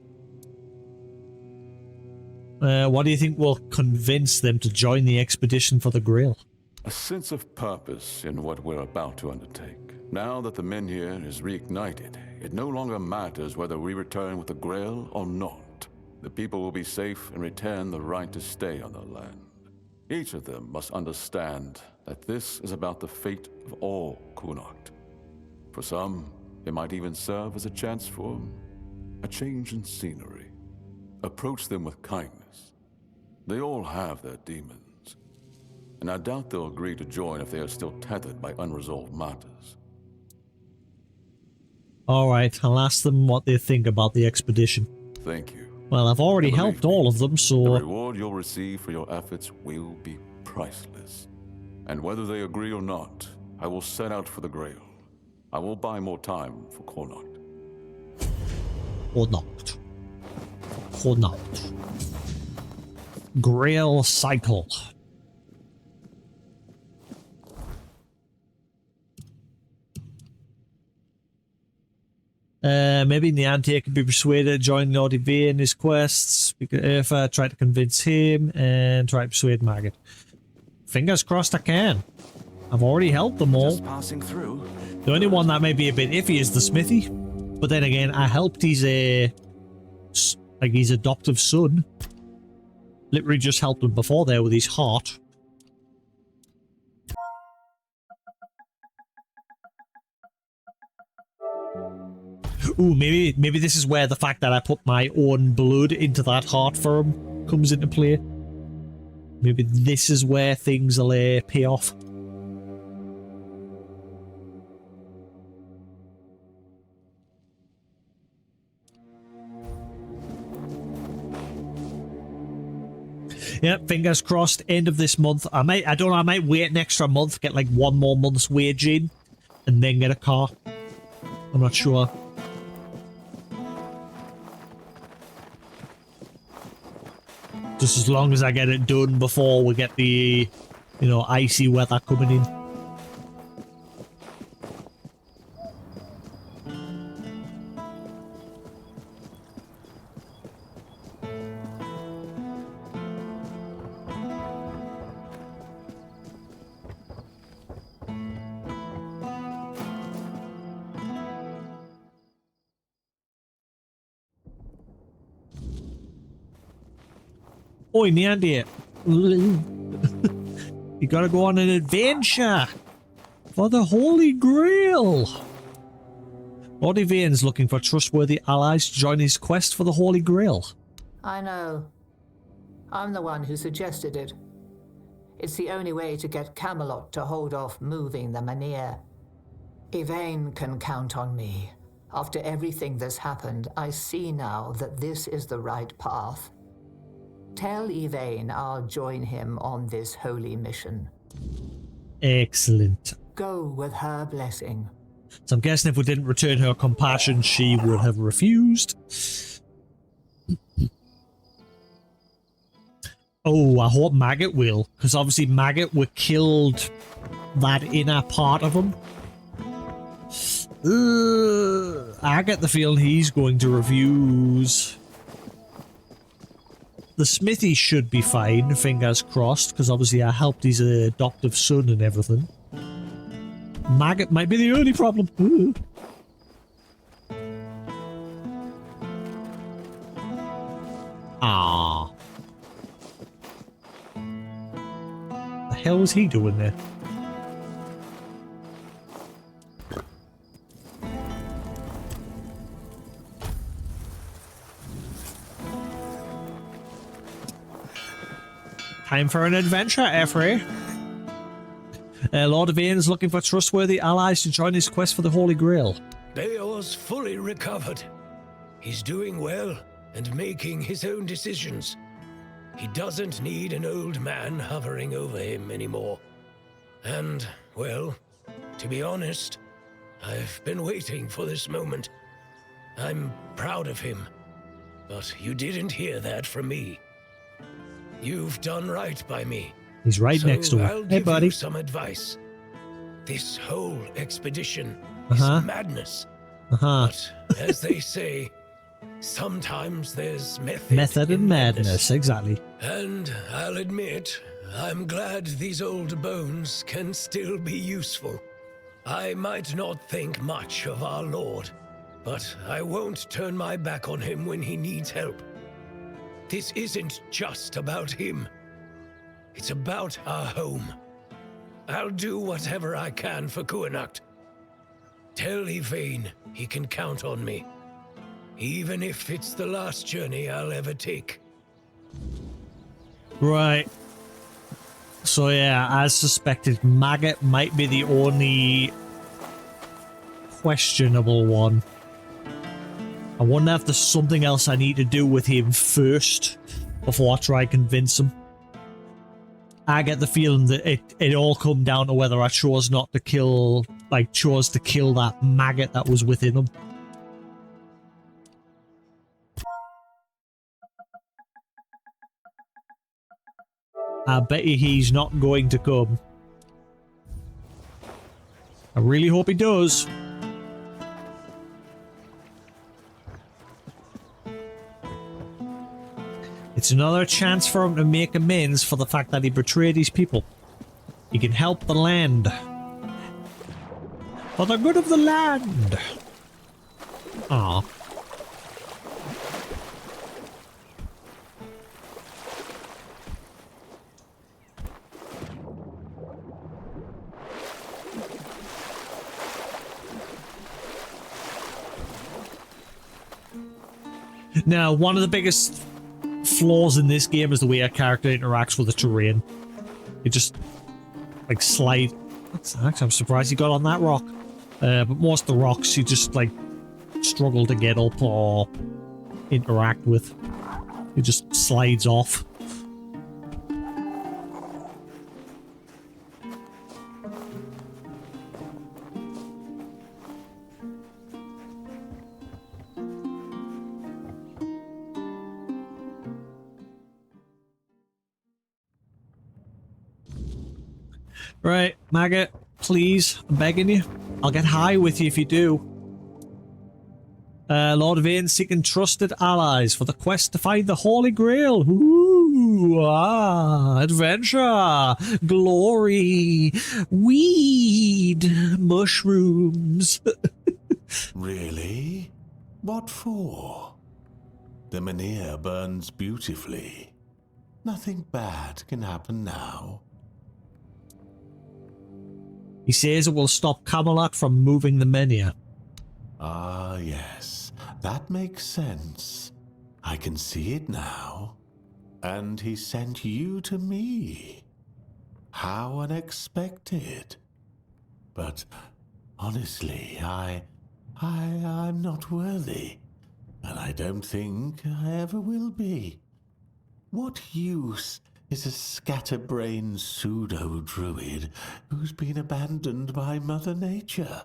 What do you think will convince them to join the expedition for the Grail? A sense of purpose in what we're about to undertake. Now that the Minhir is reignited, it no longer matters whether we return with the Grail or not. The people will be safe and retain the right to stay on their land. Each of them must understand that this is about the fate of all Kunakt. For some, it might even serve as a chance for a change in scenery. Approach them with kindness. They all have their demons, and I doubt they'll agree to join if they are still tethered by unresolved matters. Alright, I'll ask them what they think about the expedition. Thank you. Well, I've already helped all of them, so... The reward you'll receive for your efforts will be priceless. And whether they agree or not, I will set out for the Grail. I will buy more time for Connacht. Connacht. Grail cycle. Maybe Niantic can be persuaded to join Lord Yvain in his quests. If I try to convince him and try to persuade Maggot. Fingers crossed I can. I've already helped them all. Just passing through. The only one that may be a bit iffy is the smithy. But then again, I helped his adoptive son. Literally just helped him before there with his heart. Ooh, maybe this is where the fact that I put my own blood into that heart for him comes into play. Maybe this is where things will pay off. Yeah, fingers crossed. End of this month. I don't know. I might wait an extra month, get like one more month's wage in, and then get a car. I'm not sure. Just as long as I get it done before we get the, icy weather coming in. Oi, Niantic. You gotta go on an adventure for the Holy Grail. Lord Yvain's looking for trustworthy allies to join his quest for the Holy Grail. I know. I'm the one who suggested it. It's the only way to get Camelot to hold off moving the Menhir. Yvain can count on me. After everything that's happened, I see now that this is the right path. Tell Yvain I'll join him on this holy mission. Excellent. Go with her blessing. So I'm guessing if we didn't return her compassion, she would have refused. Oh, I hope Maggot will, because obviously Maggot were killed that inner part of him. I get the feeling he's going to refuse. The smithy should be fine, fingers crossed, because obviously I helped his adoptive son and everything. Maggot might be the only problem. Ah. The hell was he doing there? Time for an adventure, Effrey. Lord Yvain's looking for trustworthy allies to join his quest for the Holy Grail. Beor's fully recovered. He's doing well and making his own decisions. He doesn't need an old man hovering over him anymore. And, well, to be honest, I've been waiting for this moment. I'm proud of him, but you didn't hear that from me. You've done right by me. He's right next to him. I'll give you some advice. This whole expedition is madness. But as they say, sometimes there's method and madness, exactly. And I'll admit, I'm glad these old bones can still be useful. I might not think much of our Lord, but I won't turn my back on him when he needs help. This isn't just about him. It's about our home. I'll do whatever I can for Kuanacht. Tell Yvain he can count on me, even if it's the last journey I'll ever take. Right. So yeah, as suspected, Maggot might be the only questionable one. I wonder if there's something else I need to do with him first before I try and convince him. I get the feeling that it all come down to whether I chose not to kill, like, chose to kill that maggot that was within him. I bet you he's not going to come. I really hope he does. It's another chance for him to make amends for the fact that he betrayed his people. He can help the land. For the good of the land. Aw. Now, one of the biggest flaws in this game is the way a character interacts with the terrain. It just, like, slide. Actually, I'm surprised he got on that rock. But most of the rocks, you just, like, struggle to get up or interact with. It just slides off. Right, Maggot, please, I'm begging you. I'll get high with you if you do. Lord Yvain seeking trusted allies for the quest to find the Holy Grail. Ooh, adventure, glory, weed, mushrooms. Really? What for? The Menhir burns beautifully. Nothing bad can happen now. He says it will stop Camelot from moving the Menhir. Ah, yes. That makes sense. I can see it now. And he sent you to me. How unexpected. But honestly, I'm not worthy. And I don't think I ever will be. What use is a scatterbrained pseudo-druid who's been abandoned by Mother Nature?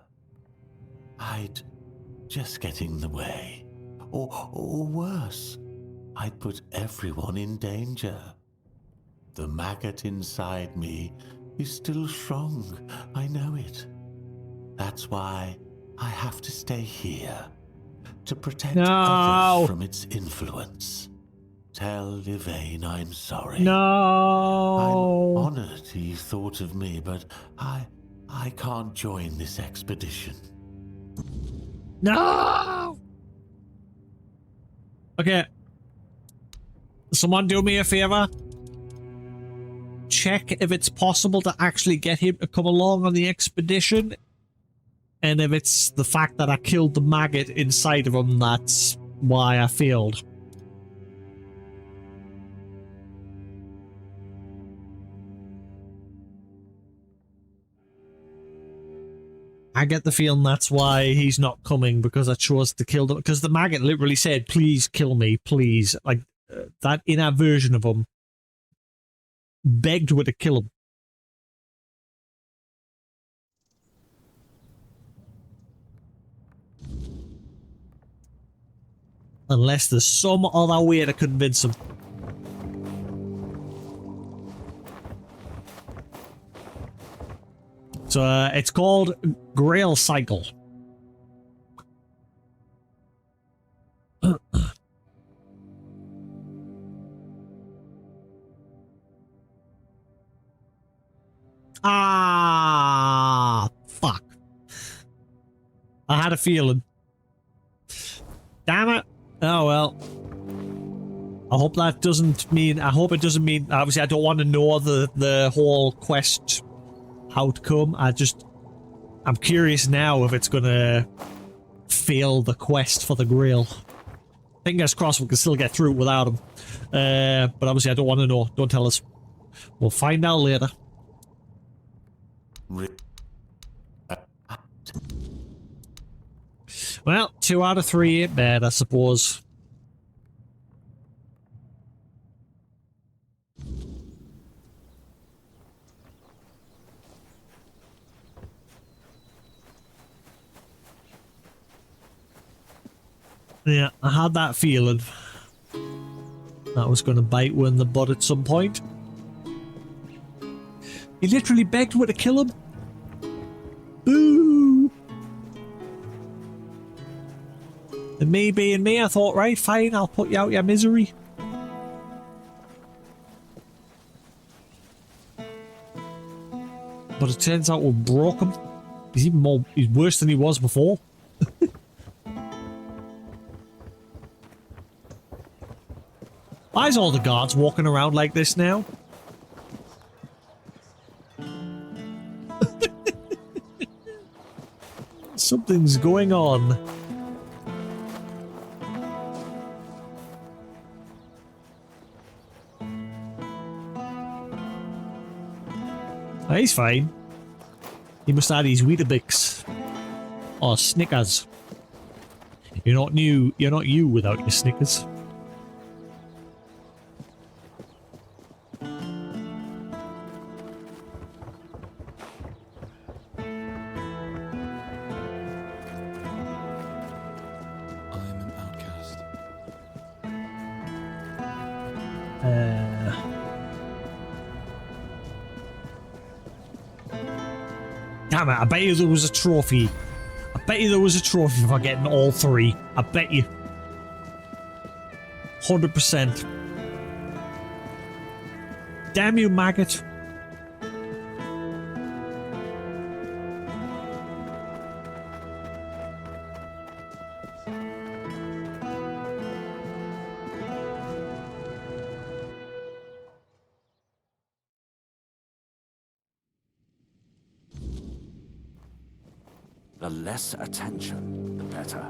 I'd just get in the way. Or worse, I'd put everyone in danger. The maggot inside me is still strong, I know it. That's why I have to stay here, to protect others from its influence. Tell Yvain I'm sorry. No. I'm honored he thought of me, but I can't join this expedition. No! Okay. Someone do me a favor. Check if it's possible to actually get him to come along on the expedition. And if it's the fact that I killed the maggot inside of him, that's why I failed. I get the feeling that's why he's not coming, because I chose to kill them. Because the maggot literally said, please kill me, please. Like, that inner version of him begged her to kill him. Unless there's some other way to convince him. So, it's called Grail Cycle. Fuck. I had a feeling. Damn it. Oh well. I hope that doesn't mean... I hope it doesn't mean... Obviously, I don't want to know the whole quest outcome. I'm curious now if it's going to fail the quest for the Grail. Fingers crossed we can still get through it without him. But obviously, I don't want to know. Don't tell us. We'll find out later. Well, 2 out of 3 ain't bad, I suppose. Yeah, I had that feeling. That was going to bite her in the butt at some point. He literally begged her to kill him. Boo! And me being me, I thought, right, fine, I'll put you out your misery. But it turns out we broke him. He's even more... He's worse than he was before. Why is all the guards walking around like this now? Something's going on. Oh, he's fine. He must have his Weetabix. Or Snickers. You're not you without your Snickers. Damn it, I bet you there was a trophy. I bet you there was a trophy for getting all 3. I bet you. 100%. Damn you, maggot. The less attention, the better.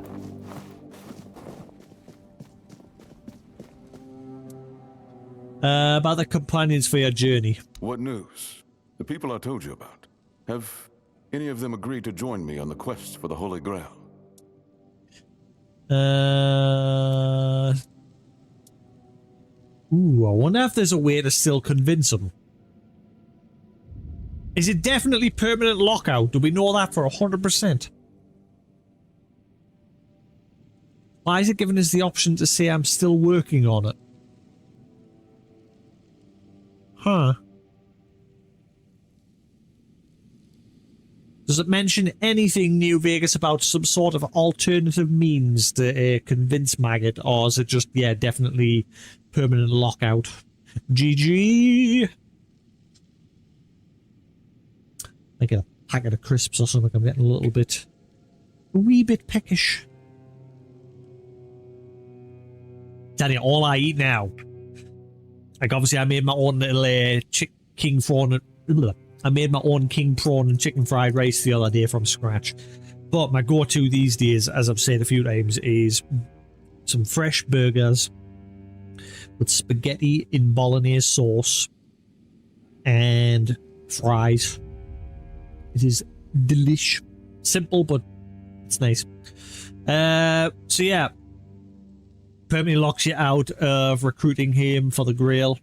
About the companions for your journey. What news? The people I told you about. Have any of them agreed to join me on the quest for the Holy Grail? Ooh, I wonder if there's a way to still convince them. Is it definitely permanent lockout? Do we know that for 100%? Why is it giving us the option to say I'm still working on it? Huh. Does it mention anything, New Vegas, about some sort of alternative means to convince Maggot? Or is it just, yeah, definitely permanent lockout? GG! I get a packet of crisps or something. I'm getting a wee bit peckish. Daddy, all I eat now. Like, obviously, I made my own little king prawn. I made my own king prawn and chicken fried rice the other day from scratch. But my go-to these days, as I've said a few times, is some fresh burgers with spaghetti in bolognese sauce and fries. It is delish. Simple, but it's nice. So yeah. Permanently locks you out of recruiting him for the Grail.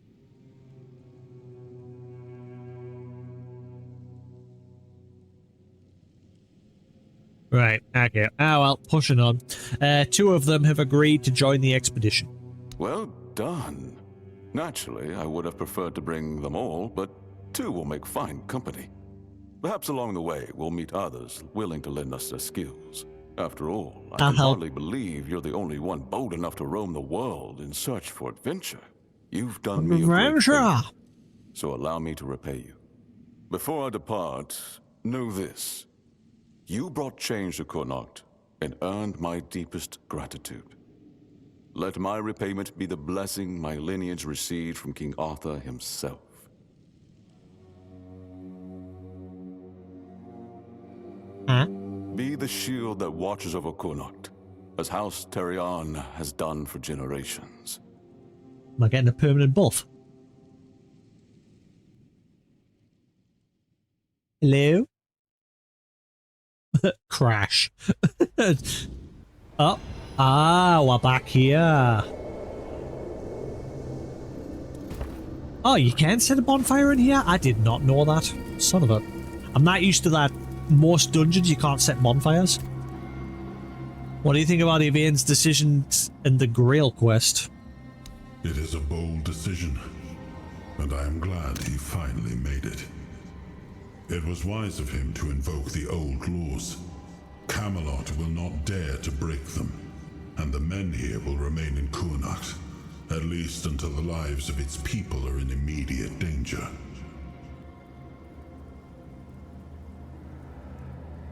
Right, okay. Oh well, pushing on. 2 of them have agreed to join the expedition. Well done. Naturally, I would have preferred to bring them all, but 2 will make fine company. Perhaps along the way, we'll meet others willing to lend us their skills. After all, I can hardly believe you're the only one bold enough to roam the world in search for adventure. You've done me a great favor, so allow me to repay you. Before I depart, know this. You brought change to Connacht and earned my deepest gratitude. Let my repayment be the blessing my lineage received from King Arthur himself. Huh? Be the shield that watches over Connacht, as House Terion has done for generations. Am I getting a permanent buff? Hello? Crash. Oh. Ah, we're back here. Oh, you can set a bonfire in here? I did not know that. Son of a... I'm not used to that. Most dungeons you can't set bonfires. What do you think about Yvain's decision in the Grail quest? It is a bold decision, and I am glad he finally made it. It was wise of him to invoke the old laws. Camelot will not dare to break them, and the men here will remain in Connacht, at least until the lives of its people are in immediate danger.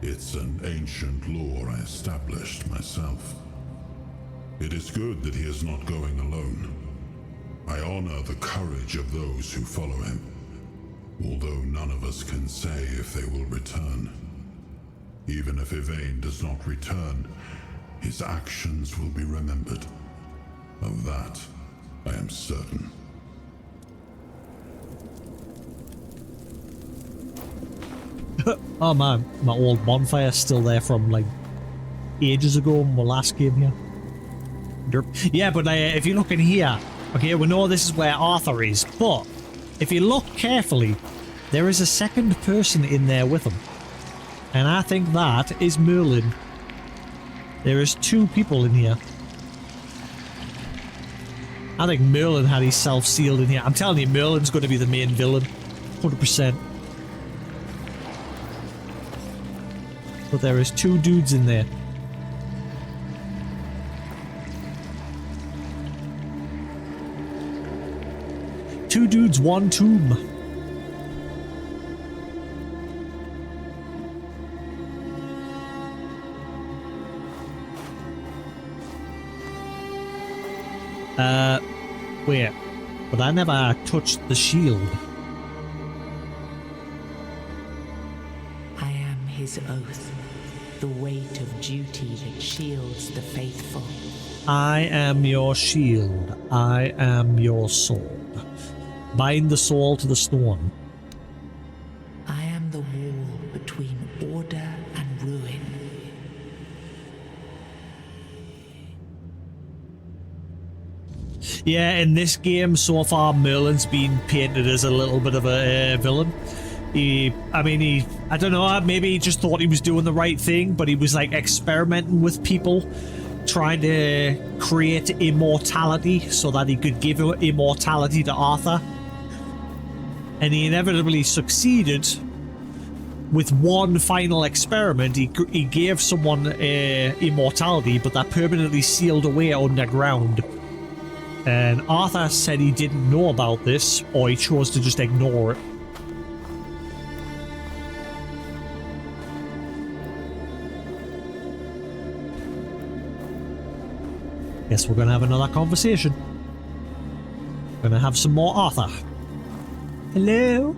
It's an ancient law I established myself. It is good that he is not going alone. I honor the courage of those who follow him, although none of us can say if they will return. Even if Yvain does not return, his actions will be remembered. Of that, I am certain. Oh man, my old bonfire's still there from like ages ago when we last came here. Derp. Yeah, but if you look in here, okay, we know this is where Arthur is, but if you look carefully, there is a second person in there with him. And I think that is Merlin. There is two people in here. I think Merlin had himself sealed in here. I'm telling you, Merlin's going to be the main villain. 100%. But there is two dudes in there. Two dudes, one tomb. Wait. But I never touched the shield. I am his oath, the weight of duty that shields the faithful. I am your shield. I am your sword. Bind the soul to the stone. I am the wall between order and ruin. Yeah, in this game so far, Merlin's been painted as a little bit of a villain. I don't know, maybe he just thought he was doing the right thing, but he was like experimenting with people, trying to create immortality so that he could give immortality to Arthur. And he inevitably succeeded with one final experiment. He gave someone immortality, but that permanently sealed away underground. And Arthur said he didn't know about this, or he chose to just ignore it. Guess we're gonna have another conversation. Gonna have some more Arthur. Hello?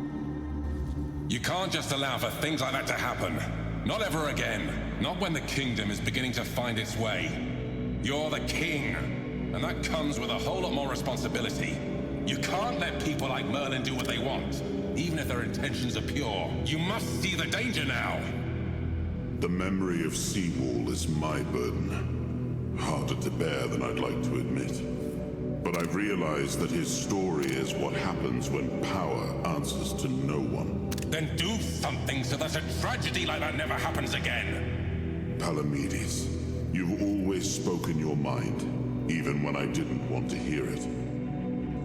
You can't just allow for things like that to happen. Not ever again. Not when the kingdom is beginning to find its way. You're the king, and that comes with a whole lot more responsibility. You can't let people like Merlin do what they want, even if their intentions are pure. You must see the danger now. The memory of Seawall is my burden. Harder to bear than I'd like to admit. But I've realized that his story is what happens when power answers to no one. Then do something so that a tragedy like that never happens again. Palamedes, you've always spoken your mind, even when I didn't want to hear it.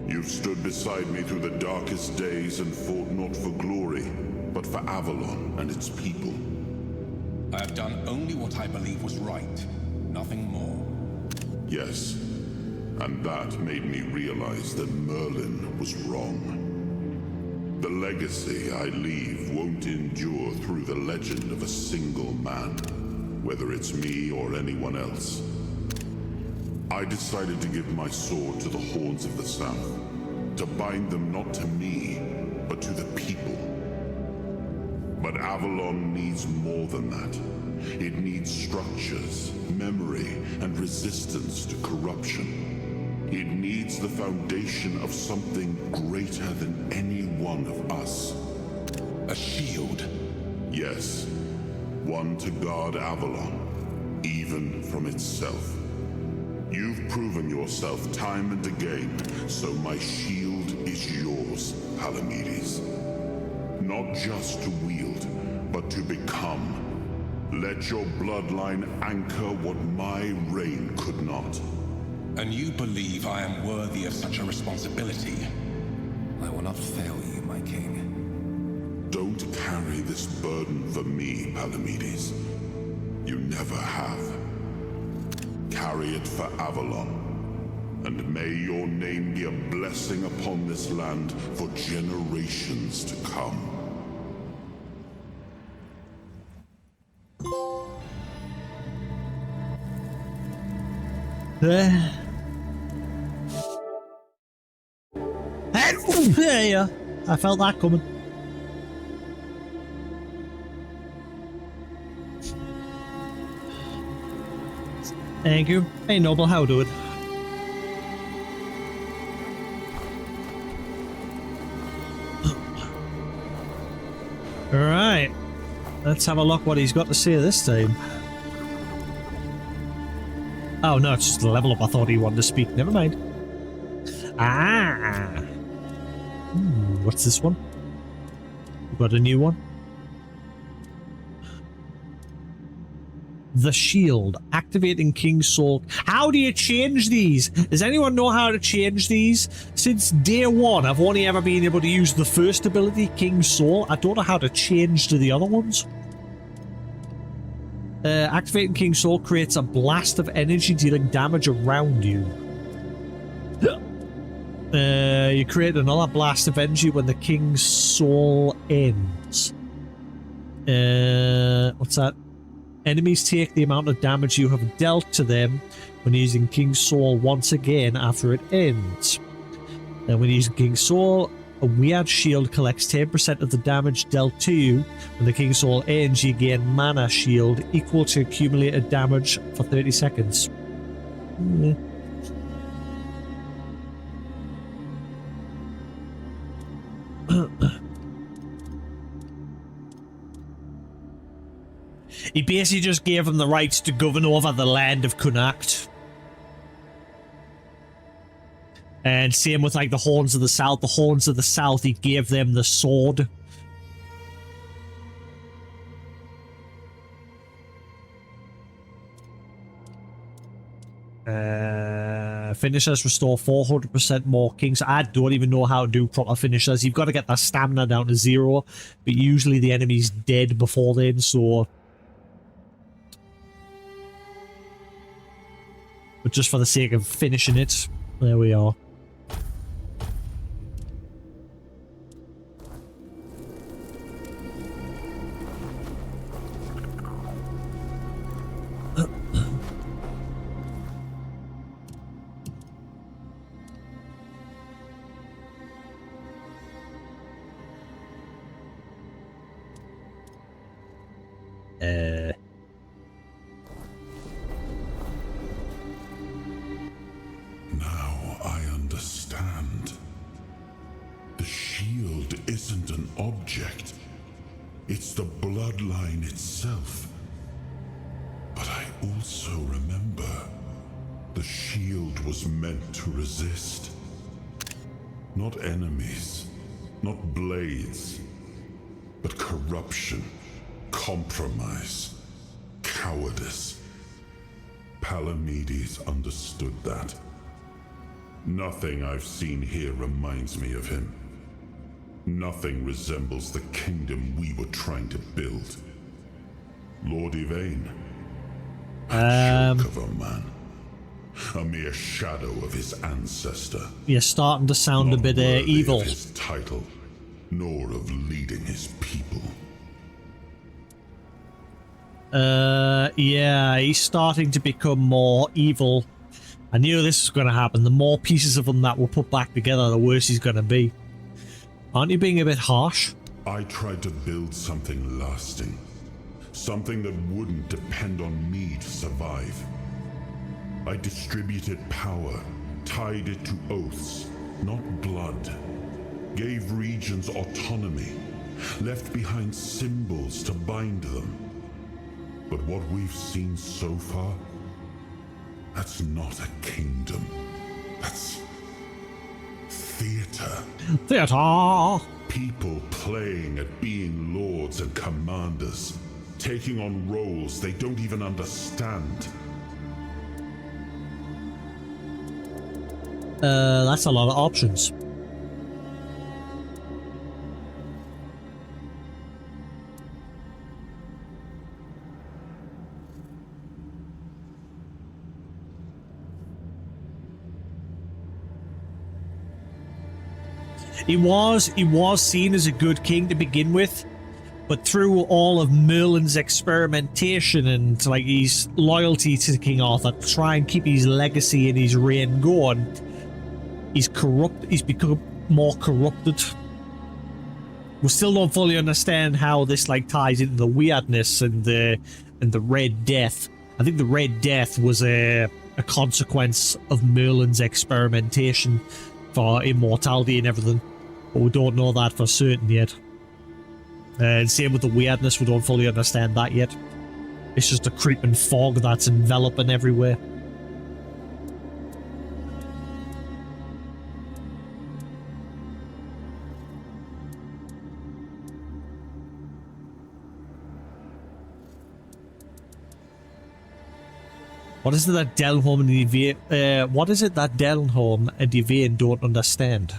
You've stood beside me through the darkest days and fought not for glory, but for Avalon and its people. I have done only what I believe was right, nothing more. Yes, and that made me realize that Merlin was wrong. The legacy I leave won't endure through the legend of a single man, whether it's me or anyone else. I decided to give my sword to the Horns of the South, to bind them not to me, but to the people. But Avalon needs more than that. It needs structures, memory, and resistance to corruption. It needs the foundation of something greater than any one of us. A shield? Yes. One to guard Avalon, even from itself. You've proven yourself time and again, so my shield is yours, Palamedes. Not just to wield, but to become. Let your bloodline anchor what my reign could not. And you believe I am worthy of such a responsibility? I will not fail you, my king. Don't carry this burden for me, Palamedes. You never have. Carry it for Avalon. And may your name be a blessing upon this land for generations to come. Yeah, I felt that coming. Thank you. Hey, Noble, how do it? Alright. Let's have a look what he's got to say this time. Oh no, it's just a level up. I thought he wanted to speak. Never mind. Ah! What's this one? We've got a new one. The shield. Activating King's Soul. How do you change these? Does anyone know how to change these? Since day one, I've only ever been able to use the first ability, King's Soul. I don't know how to change to the other ones. Activating King's Soul creates a blast of energy dealing damage around you. You create another blast of energy when the King's Soul ends. What's that? Enemies take the amount of damage you have dealt to them when using King's Soul once again after it ends. Then when using King's Soul, a weird shield collects 10% of the damage dealt to you. When the King's Soul ends, you gain mana shield equal to accumulated damage for 30 seconds. Yeah. He basically just gave them the rights to govern over the land of Connacht. And same with like the Horns of the South. The Horns of the South, he gave them the sword. Finishers restore 400% more kings. I don't even know how to do proper finishers. You've got to get that stamina down to 0, but usually the enemy's dead before then, so... But just for the sake of finishing it, there we are. Now I understand. The shield isn't an object. It's the bloodline itself. But I also remember the shield was meant to resist. Not enemies, not blades, but corruption, compromise, cowardice. Palamedes understood that. Nothing I've seen here reminds me of him. Nothing resembles the kingdom we were trying to build. Lord Yvain, a joke of a man. A mere shadow of his ancestor. You're starting to sound a bit evil. Not worthy of his title, nor of leading his people. Yeah, he's starting to become more evil. I knew this was going to happen. The more pieces of him that were put back together, the worse he's going to be. Aren't you being a bit harsh? I tried to build something lasting. Something that wouldn't depend on me to survive. I distributed power, tied it to oaths, not blood. Gave regions autonomy, left behind symbols to bind them. But what we've seen so far, that's not a kingdom. That's theater. Theater! People playing at being lords and commanders, taking on roles they don't even understand. That's a lot of options. He was seen as a good king to begin with, but through all of Merlin's experimentation and like his loyalty to King Arthur, to try and keep his legacy and his reign going, he's become more corrupted. We still don't fully understand how this like ties into the weirdness and the Red Death. I think the Red Death was a consequence of Merlin's experimentation for immortality and everything, but we don't know that for certain yet. And same with the weirdness, we don't fully understand that yet. It's just a creeping fog that's enveloping everywhere. What is it that Delnholm and Yvain don't understand?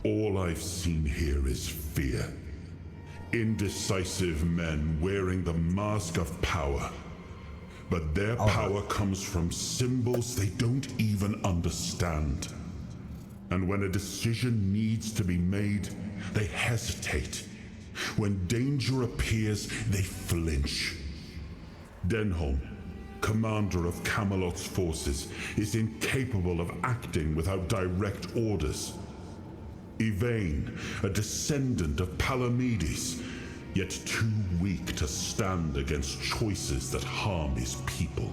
All I've seen here is fear. Indecisive men wearing the mask of power. But their power comes from symbols they don't even understand. And when a decision needs to be made, they hesitate. When danger appears, they flinch. Denholm, commander of Camelot's forces, is incapable of acting without direct orders. Yvain, a descendant of Palamedes, yet too weak to stand against choices that harm his people.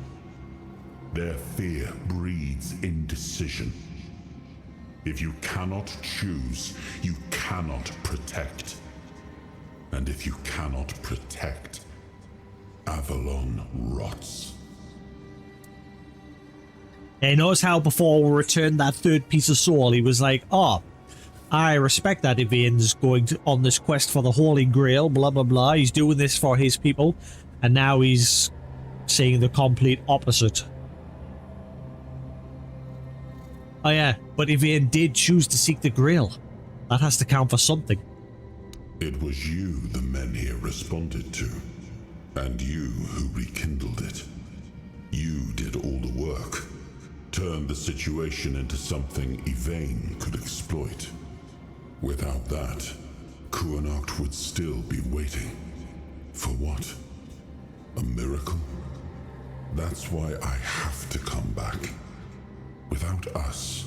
Their fear breeds indecision. If you cannot choose, you cannot protect. And if you cannot protect, Avalon rots. Yeah, notice how before we returned that third piece of soul, he was like, oh, I respect that Yvain's going on this quest for the Holy Grail, blah, blah, blah. He's doing this for his people. And now he's saying the complete opposite. Oh yeah, but Yvain did choose to seek the Grail. That has to count for something. It was you the men here responded to. And you who rekindled it. You did all the work. Turned the situation into something Yvain could exploit. Without that, Kuanacht would still be waiting. For what? A miracle? That's why I have to come back. Without us,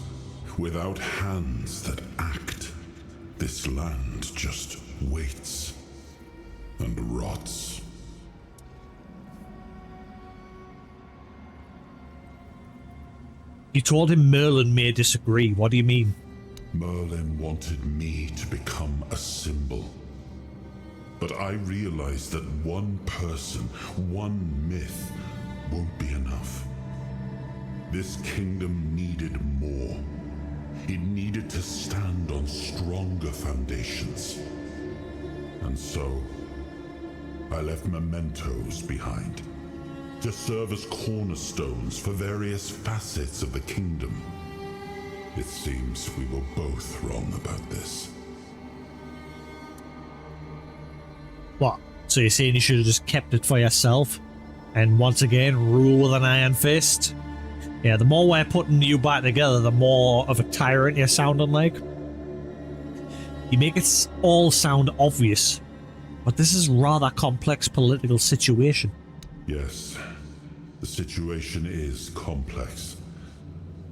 without hands that act, this land just waits and rots. You told him Merlin may disagree. What do you mean? Merlin wanted me to become a symbol. But I realized that one person, one myth, won't be enough. This kingdom needed more. It needed to stand on stronger foundations. And so, I left mementos behind, to serve as cornerstones for various facets of the kingdom. It seems we were both wrong about this. What? So you're saying you should have just kept it for yourself? And once again, rule with an iron fist? Yeah, the more we're putting you back together, the more of a tyrant you're sounding like. You make it all sound obvious, but this is a rather complex political situation. Yes, the situation is complex.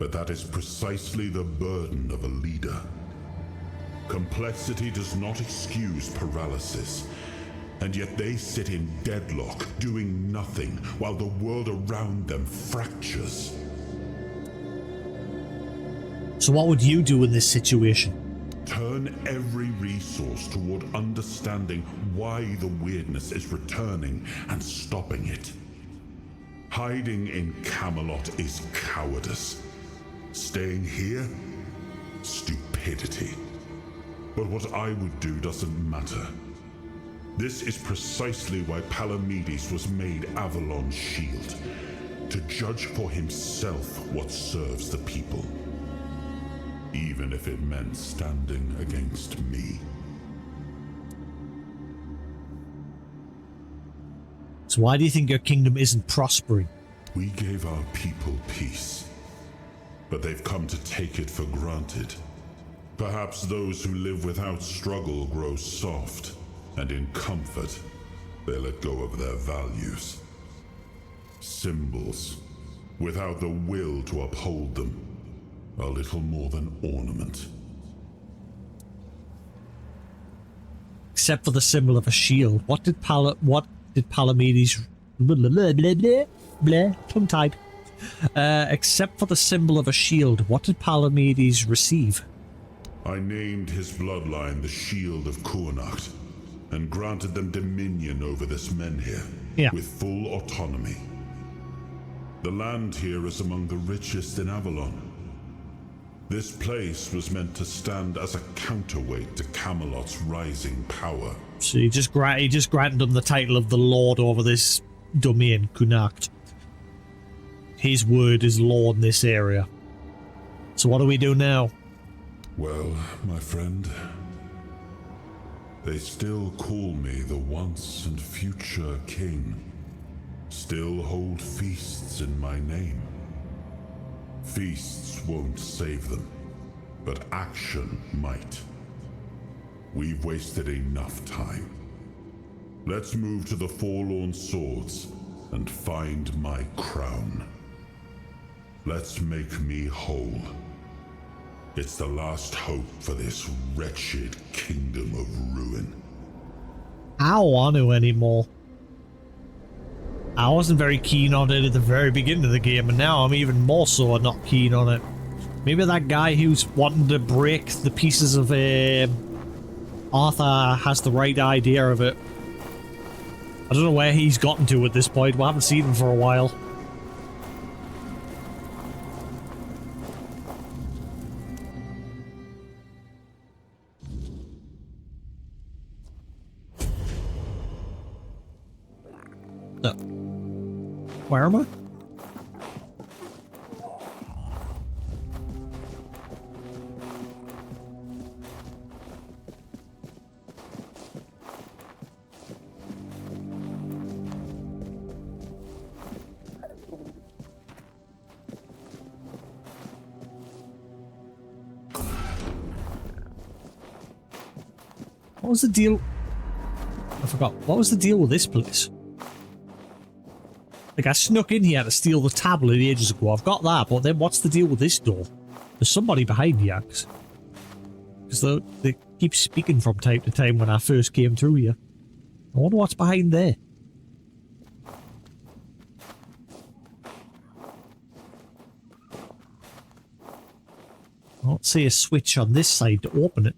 but that is precisely the burden of a leader. Complexity does not excuse paralysis, and yet they sit in deadlock, doing nothing, while the world around them fractures. So what would you do in this situation? Turn every resource toward understanding why the weirdness is returning and stopping it. Hiding in Camelot is cowardice. Staying here? Stupidity. But what I would do doesn't matter. This is precisely why Palamedes was made Avalon's shield, to judge for himself what serves the people. Even if it meant standing against me. So why do you think your kingdom isn't prospering? We gave our people peace, but they've come to take it for granted. Perhaps those who live without struggle grow soft, and in comfort, they let go of their values. Symbols, without the will to uphold them. A little more than ornament. Except for the symbol of a shield. What did Palamedes tongue-tied. Except for the symbol of a shield, what did Palamedes receive? I named his bloodline the Shield of Kurnacht, and granted them dominion over this menhir, with full autonomy. The land here is among the richest in Avalon. This place was meant to stand as a counterweight to Camelot's rising power. So he just granted him the title of the Lord over this domain, Kurnacht. His word is law in this area. So what do we do now? Well, my friend, they still call me the once and future king. Still hold feasts in my name. Feasts won't save them, but action might. We've wasted enough time. Let's move to the Forlorn Swords and find my crown. Let's make me whole. It's the last hope for this wretched kingdom of ruin. I don't want to anymore. I wasn't very keen on it at the very beginning of the game, and now I'm even more so not keen on it. Maybe that guy who's wanting to break the pieces of Arthur has the right idea of it. I don't know where he's gotten to at this point. We haven't seen him for a while. No. Where am I? What was the deal? I forgot. What was the deal with this place? Like, I snuck in here to steal the tablet ages ago. I've got that, but then what's the deal with this door? There's somebody behind here. Because they keep speaking from time to time when I first came through here. I wonder what's behind there. I don't see a switch on this side to open it.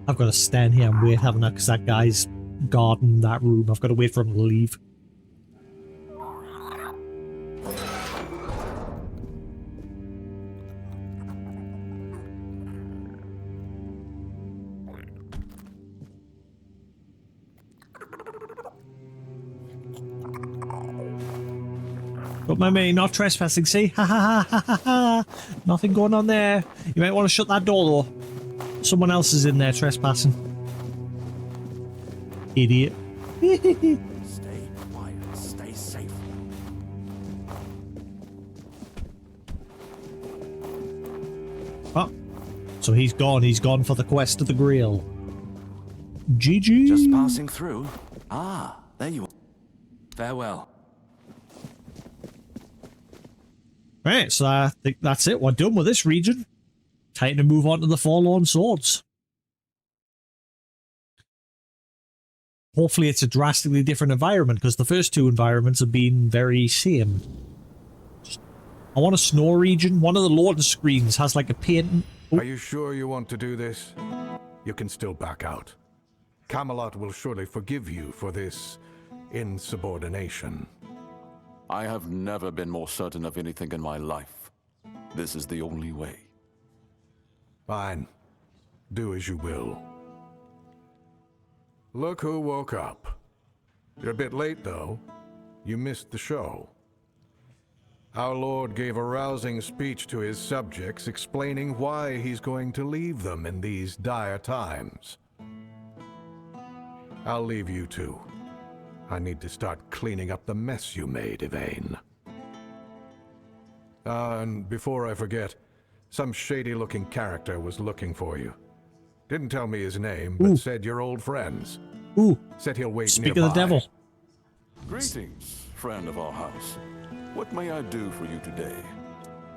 I've got to stand here and wait, haven't I? Because that guy's guarding that room. I've got to wait for him to leave. Don't mind me, not trespassing, see? Ha ha ha ha ha! Nothing going on there. You might want to shut that door though. Someone else is in there trespassing. Idiot. Stay quiet. Stay safe. Oh, so he's gone. He's gone for the quest of the Grail. GG. Just passing through. Ah, there you are. Farewell. Right, so I think that's it. We're done with this region. Time to move on to the Forlorn Swords. Hopefully it's a drastically different environment, because the first two environments have been very same. I want a snow region. One of the loading screens has like a painting. Are you sure you want to do this? You can still back out. Camelot will surely forgive you for this insubordination. I have never been more certain of anything in my life. This is the only way. Fine. Do as you will. Look who woke up. You're a bit late, though. You missed the show. Our Lord gave a rousing speech to his subjects explaining why he's going to leave them in these dire times. I'll leave you two. I need to start cleaning up the mess you made, Yvain. And before I forget, some shady-looking character was looking for you. Didn't tell me his name, but said you're old friends. Ooh. Said he'll wait Speak nearby. of the devil. Greetings, friend of our house. What may I do for you today?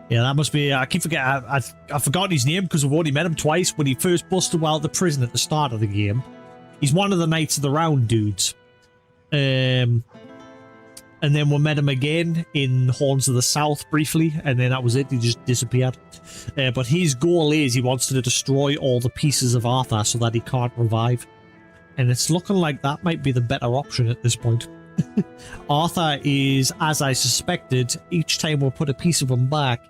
Yeah, that must be... I keep forgetting... I've forgotten his name because we've already met him twice when he first busted out of the prison at the start of the game. He's one of the Knights of the Round dudes. And then we met him again in Horns of the South briefly, and then that was it. He just disappeared. But his goal is he wants to destroy all the pieces of Arthur so that he can't revive. And it's looking like that might be the better option at this point. Arthur is, as I suspected, each time we put a piece of him back,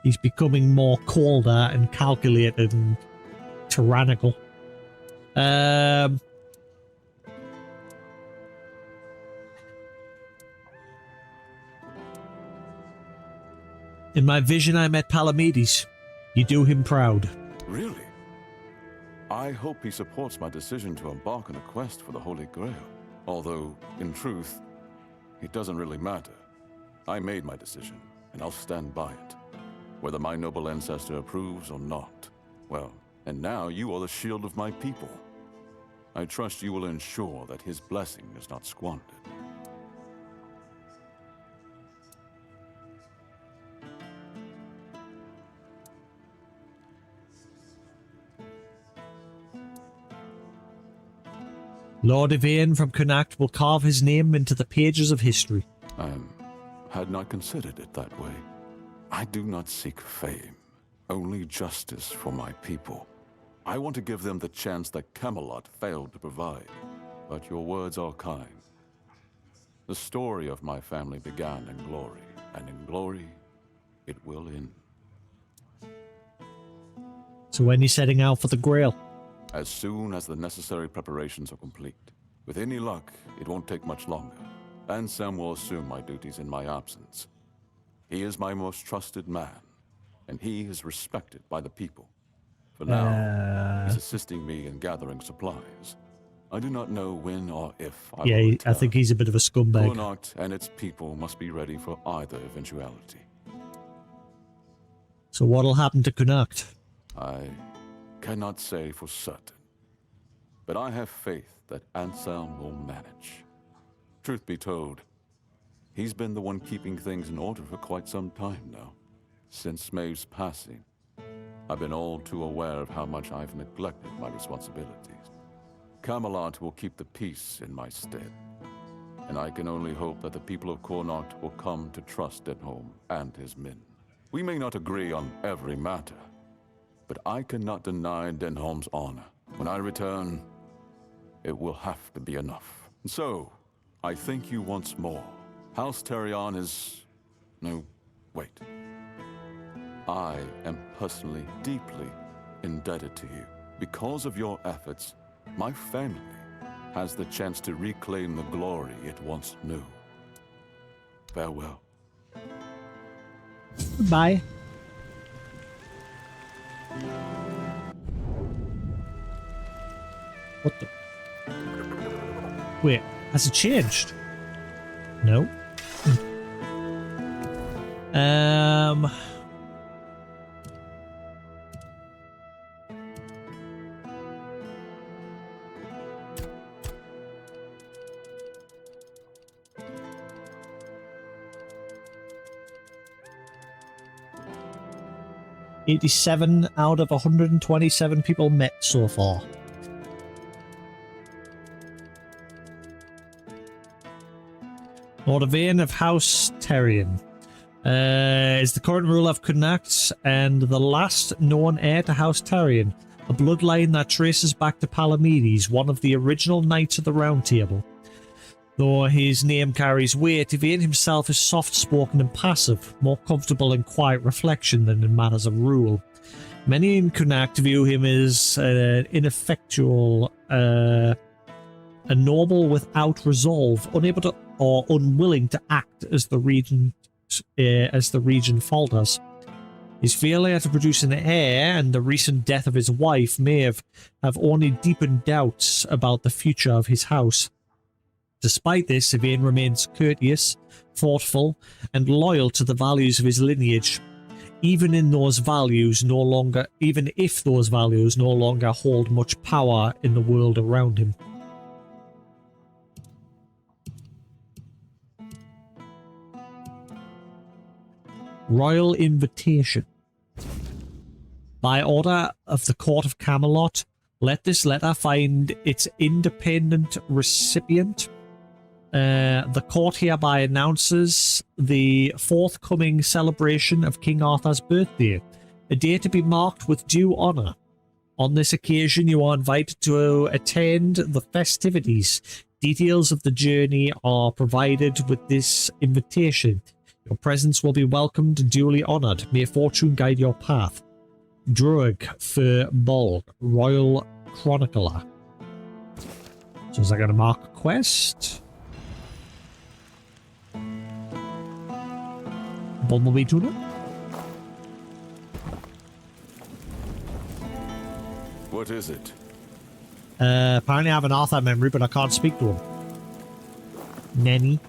he's becoming more colder and calculated and tyrannical. In my vision, I met Palamedes. You do him proud. Really? I hope he supports my decision to embark on a quest for the Holy Grail. Although, in truth, it doesn't really matter. I made my decision, and I'll stand by it. Whether my noble ancestor approves or not. Well, and now you are the shield of my people. I trust you will ensure that his blessing is not squandered. Lord Yvain from Connacht will carve his name into the pages of history. I had not considered it that way. I do not seek fame, only justice for my people. I want to give them the chance that Camelot failed to provide. But your words are kind. The story of my family began in glory, and in glory it will end. So when you're setting out for the Grail? As soon as the necessary preparations are complete. With any luck, it won't take much longer. Ansem will assume my duties in my absence. He is my most trusted man, and he is respected by the people. For now, he's assisting me in gathering supplies. I do not know when or if I will return. I think he's a bit of a scumbag. Connacht and its people must be ready for either eventuality. So what'll happen to Connacht? I cannot say for certain, but I have faith that Anselm will manage. Truth be told, he's been the one keeping things in order for quite some time now. Since Maeve's passing, I've been all too aware of how much I've neglected my responsibilities. Camelot will keep the peace in my stead, and I can only hope that the people of Connacht will come to trust Denholm and his men. We may not agree on every matter, but I cannot deny Denholm's honor. When I return, it will have to be enough. And so, I thank you once more. House Terion is... no, wait. I am personally deeply indebted to you. Because of your efforts, my family has the chance to reclaim the glory it once knew. Farewell. Bye. What the? Wait, has it changed? No. 87 out of 127 people met so far. Lord Yvain of House Tyrion is the current ruler of Connacht and the last known heir to House Tyrion, a bloodline that traces back to Palamedes, one of the original Knights of the Round Table. Though his name carries weight, Yvain himself is soft-spoken and passive, more comfortable in quiet reflection than in matters of rule. Many in Connacht view him as ineffectual, a noble without resolve, unable to or unwilling to act as the region falters. His failure to produce an heir and the recent death of his wife may have only deepened doubts about the future of his house. Despite this, Yvain remains courteous, thoughtful, and loyal to the values of his lineage, even if those values no longer hold much power in the world around him. Royal Invitation. By order of the Court of Camelot, let this letter find its independent recipient. The court hereby announces the forthcoming celebration of King Arthur's birthday, a day to be marked with due honour. On this occasion, you are invited to attend the festivities. Details of the journey are provided with this invitation. Your presence will be welcomed and duly honoured. May fortune guide your path. Druig for Bolg, Royal Chronicler. So is that going to mark a quest? Bumblebee Tuna? What is it? Apparently I have an Arthur memory, but I can't speak to him. Nanny.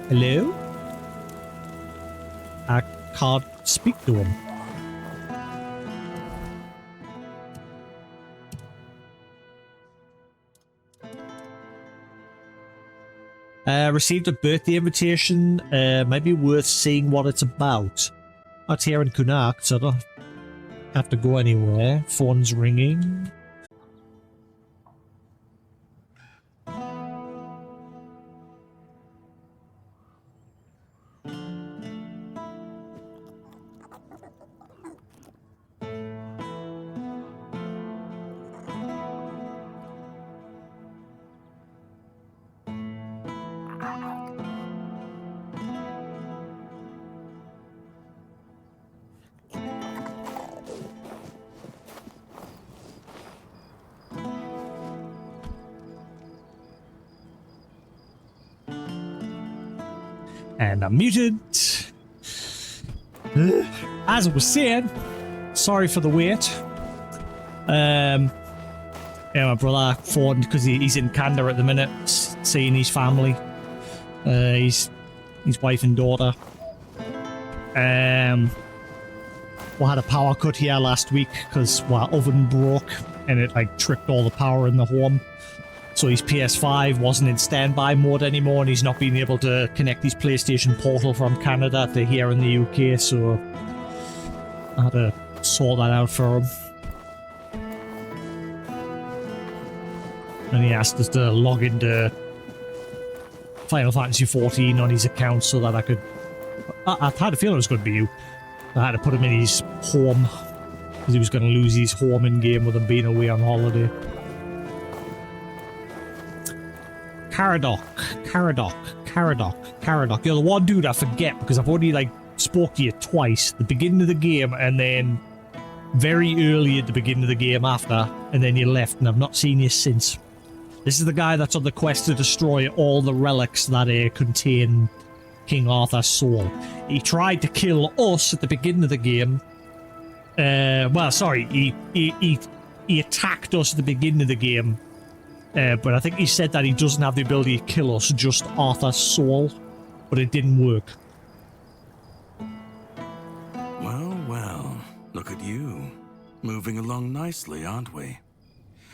Hello? I can't speak to him. Received a birthday invitation. Might be worth seeing what it's about. Not here in Connacht, so I don't have to go anywhere. Phone's ringing. And I'm muted. As I was saying, sorry for the wait. Yeah, my brother phoned because he's in Canada at the minute, seeing his family, his wife and daughter. We had a power cut here last week because our oven broke and it like tripped all the power in the home. So his PS5 wasn't in standby mode anymore, and he's not been able to connect his PlayStation Portal from Canada to here in the UK, so I had to sort that out for him. And he asked us to log into Final Fantasy XIV on his account so that I could... I had a feeling it was going to be you. I had to put him in his home, because he was going to lose his home in-game with him being away on holiday. Caradoc. You're the one dude I forget because I've only like spoke to you twice. The beginning of the game and then very early at the beginning of the game after, and then you left and I've not seen you since. This is the guy that's on the quest to destroy all the relics that contain King Arthur's soul. He tried to kill us at the beginning of the game. Well, sorry, he attacked us at the beginning of the game. But I think he said that he doesn't have the ability to kill us, just Arthur's soul. But it didn't work. Well, well, look at you. Moving along nicely, aren't we?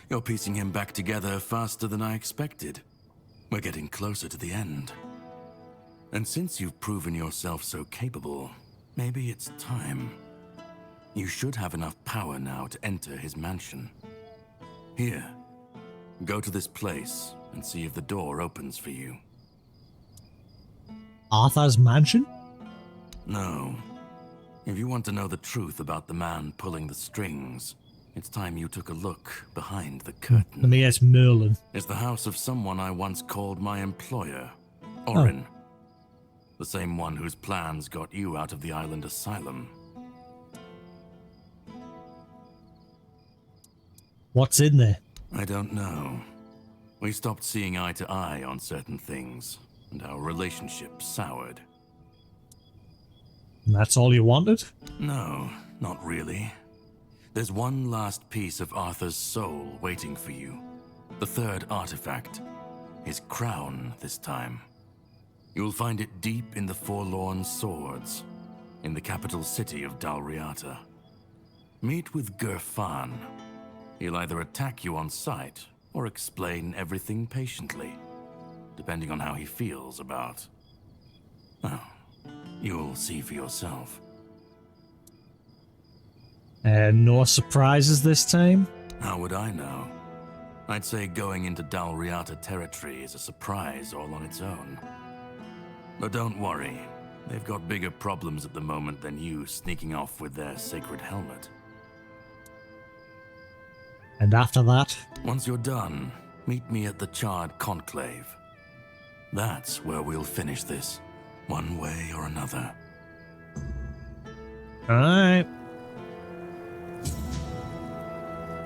You're piecing him back together faster than I expected. We're getting closer to the end. And since you've proven yourself so capable, maybe it's time. You should have enough power now to enter his mansion. Here, go to this place and see if the door opens for you. Arthur's mansion? No. If you want to know the truth about the man pulling the strings, it's time you took a look behind the curtain. Let me guess, Merlin. It's the house of someone I once called my employer, Orin. Oh. The same one whose plans got you out of the island asylum. What's in there? I don't know. We stopped seeing eye to eye on certain things, and our relationship soured. And that's all you wanted? No, not really. There's one last piece of Arthur's soul waiting for you. The third artifact. His crown, this time. You'll find it deep in the Forlorn Swords, in the capital city of Dalriata. Meet with Gerfan. He'll either attack you on sight, or explain everything patiently, depending on how he feels about... Well, you'll see for yourself. No surprises this time? How would I know? I'd say going into Dalriata territory is a surprise all on its own. But don't worry, they've got bigger problems at the moment than you sneaking off with their sacred helmet. And after that? Once you're done, meet me at the Charred Conclave. That's where we'll finish this, one way or another. Alright.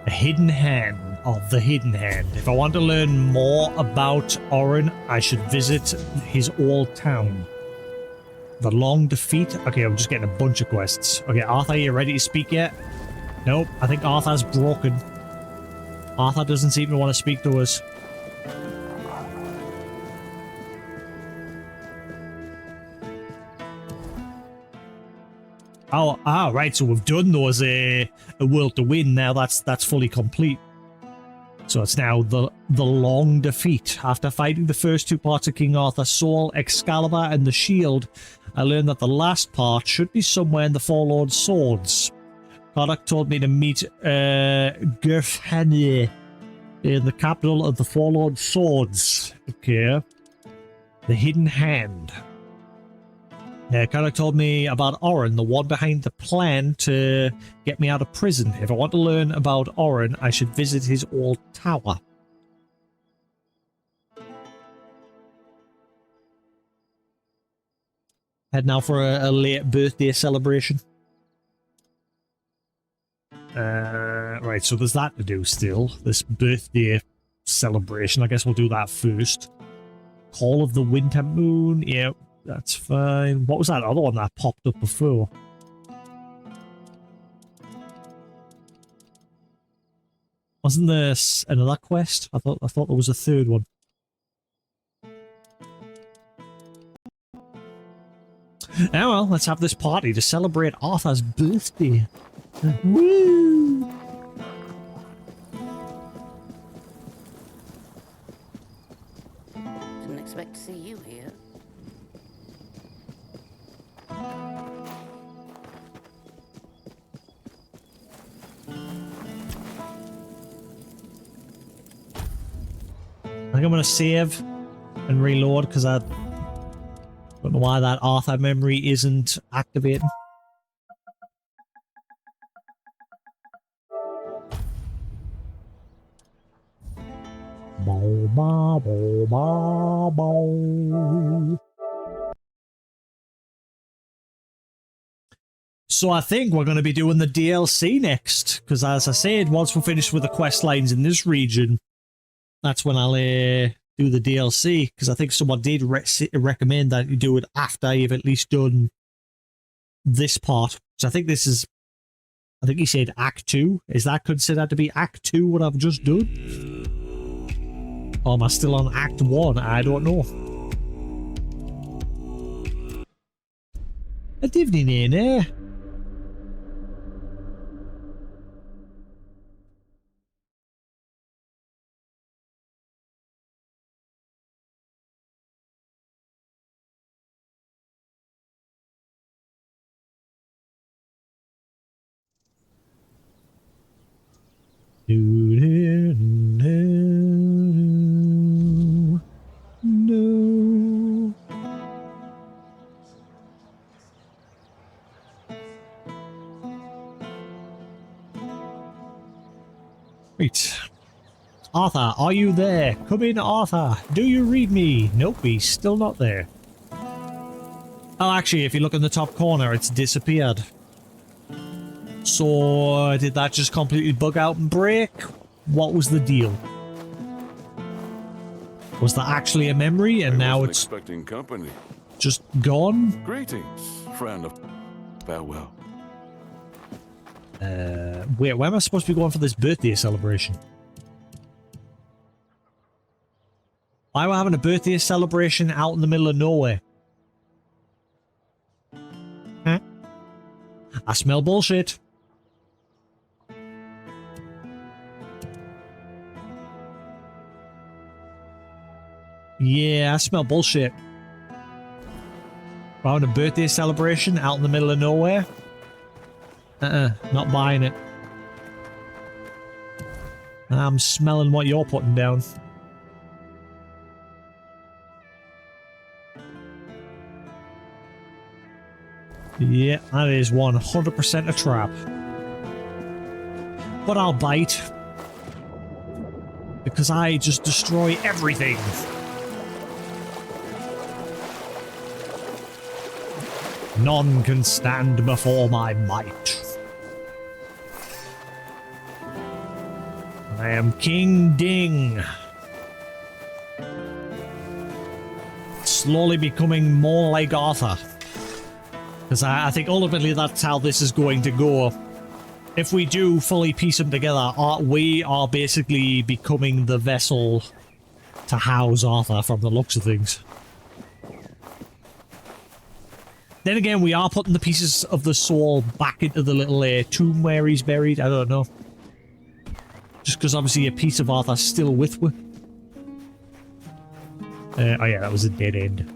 The Hidden Hand of the Hidden Hand. If I want to learn more about Orin, I should visit his old town. The Long Defeat. Okay, I'm just getting a bunch of quests. Okay, Arthur, you ready to speak yet? Nope, I think Arthur's broken. Arthur doesn't seem to want to speak to us. Oh, right, so we've done those a World to Win. Now that's fully complete. So it's now the Long Defeat. After fighting the first two parts of King Arthur's Soul, Excalibur, and the Shield, I learned that the last part should be somewhere in the Forlorn Swords. Kodak told me to meet Gerfan in the capital of the Forlorn Swords. Okay. The Hidden Hand. Kodak told me about Orin, the one behind the plan to get me out of prison. If I want to learn about Orin, I should visit his old tower. Head now for a late birthday celebration. Right, so there's that to do still. This birthday celebration. I guess we'll do that first. Call of the Winter Moon. Yeah, that's fine. What was that other one that popped up before? Wasn't there another quest? I thought there was a third one. Oh well, let's have this party to celebrate Arthur's birthday. Woo! Didn't expect to see you here. I think I'm gonna save and reload because I don't know why that Arthur memory isn't activating. Bow, bow, bow, bow, bow. So I think we're going to be doing the DLC next, because as I said, once we're finished with the quest lines in this region, that's when I'll do the DLC, because I think someone did recommend that you do it after you've at least done this part. So I think this is, I think he said Act 2. Is that considered to be Act 2, what I've just done? Or am I still on Act 1? I don't know. A divning in, eh? No. Wait. Arthur, are you there? Come in, Arthur. Do you read me? Nope, he's still not there. Oh, actually, if you look in the top corner, it's disappeared. So, did that just completely bug out and break? What was the deal? Was that actually a memory and now it's expecting company. Just gone? Greetings, friend of farewell. Wait, where am I supposed to be going for this birthday celebration? Why am I having a birthday celebration out in the middle of nowhere? Huh? I smell bullshit. Yeah, I smell bullshit. We're having a birthday celebration out in the middle of nowhere? Not buying it. I'm smelling what you're putting down. Yeah, that is 100% a trap. But I'll bite. Because I just destroy everything. None can stand before my might. I am King Ding. Slowly becoming more like Arthur. Because I think ultimately that's how this is going to go. If we do fully piece them together, we are basically becoming the vessel to house Arthur from the looks of things. Then again, we are putting the pieces of the soul back into the little tomb where he's buried. I don't know. Just because obviously a piece of Arthur's still with me. Oh yeah, that was a dead end.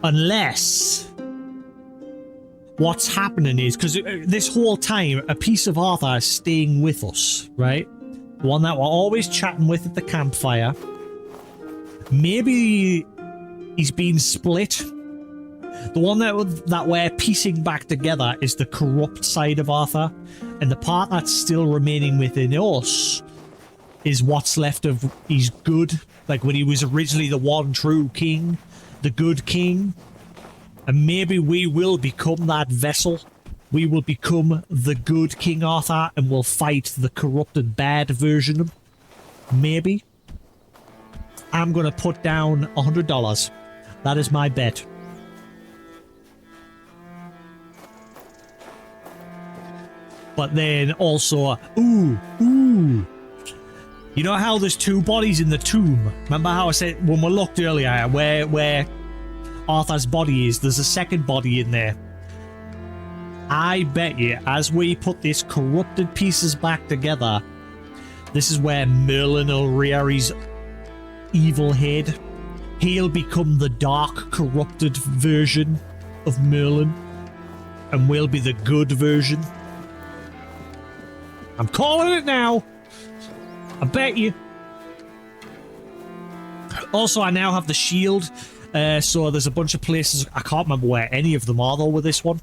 Unless what's happening is, because this whole time a piece of Arthur is staying with us, right? The one that we're always chatting with at the campfire. Maybe he's been split. The one that we're piecing back together is the corrupt side of Arthur, and the part that's still remaining within us is what's left of his good, like when he was originally the one true king, the good king. And maybe we will become that vessel. We will become the good King Arthur and will fight the corrupted bad version of him. Maybe. I'm going to put down $100. That is my bet. But then also, ooh. You know how there's two bodies in the tomb? Remember how I said when we looked earlier where Arthur's body is, there's a second body in there. I bet you, as we put these corrupted pieces back together, this is where Merlin will rear his evil head. He'll become the dark, corrupted version of Merlin, and we'll be the good version. I'm calling it now. I bet you. Also, I now have the shield. So there's a bunch of places, I can't remember where any of them are though with this one.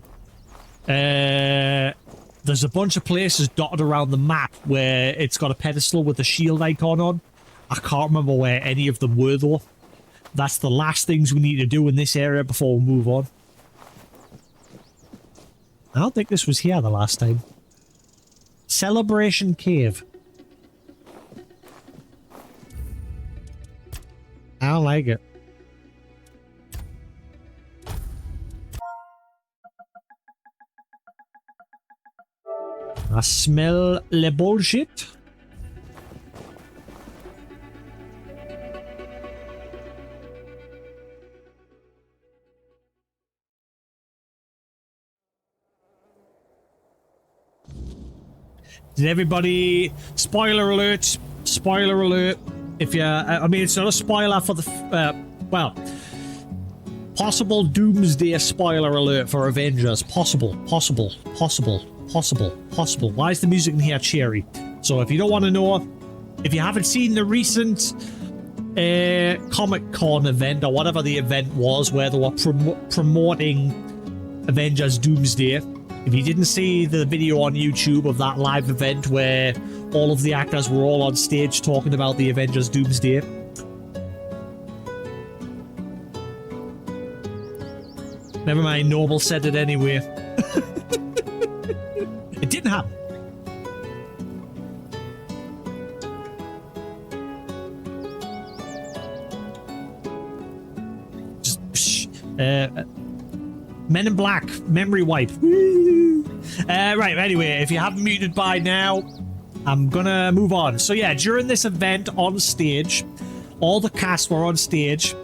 There's a bunch of places dotted around the map where it's got a pedestal with a shield icon on. I can't remember where any of them were though. That's the last things we need to do in this area before we move on. I don't think this was here the last time. Celebration Cave. I don't like it. I smell the bullshit. Did everybody... Spoiler alert. Spoiler alert. If you... I mean, it's not a spoiler for the... well... Possible Doomsday spoiler alert for Avengers. Possible. Possible. Possible. Possible. Possible. Why is the music in here cheery? So if you don't want to know... If you haven't seen the recent... Comic-Con event, or whatever the event was, where they were promoting Avengers Doomsday... If you didn't see the video on YouTube of that live event where all of the actors were all on stage talking about the Avengers Doomsday. Never mind, Noble said it anyway. It didn't happen. Just, Men in Black, memory wipe. Right, anyway, if you haven't muted by now, I'm gonna move on. So yeah, during this event on stage, all the cast were on stage,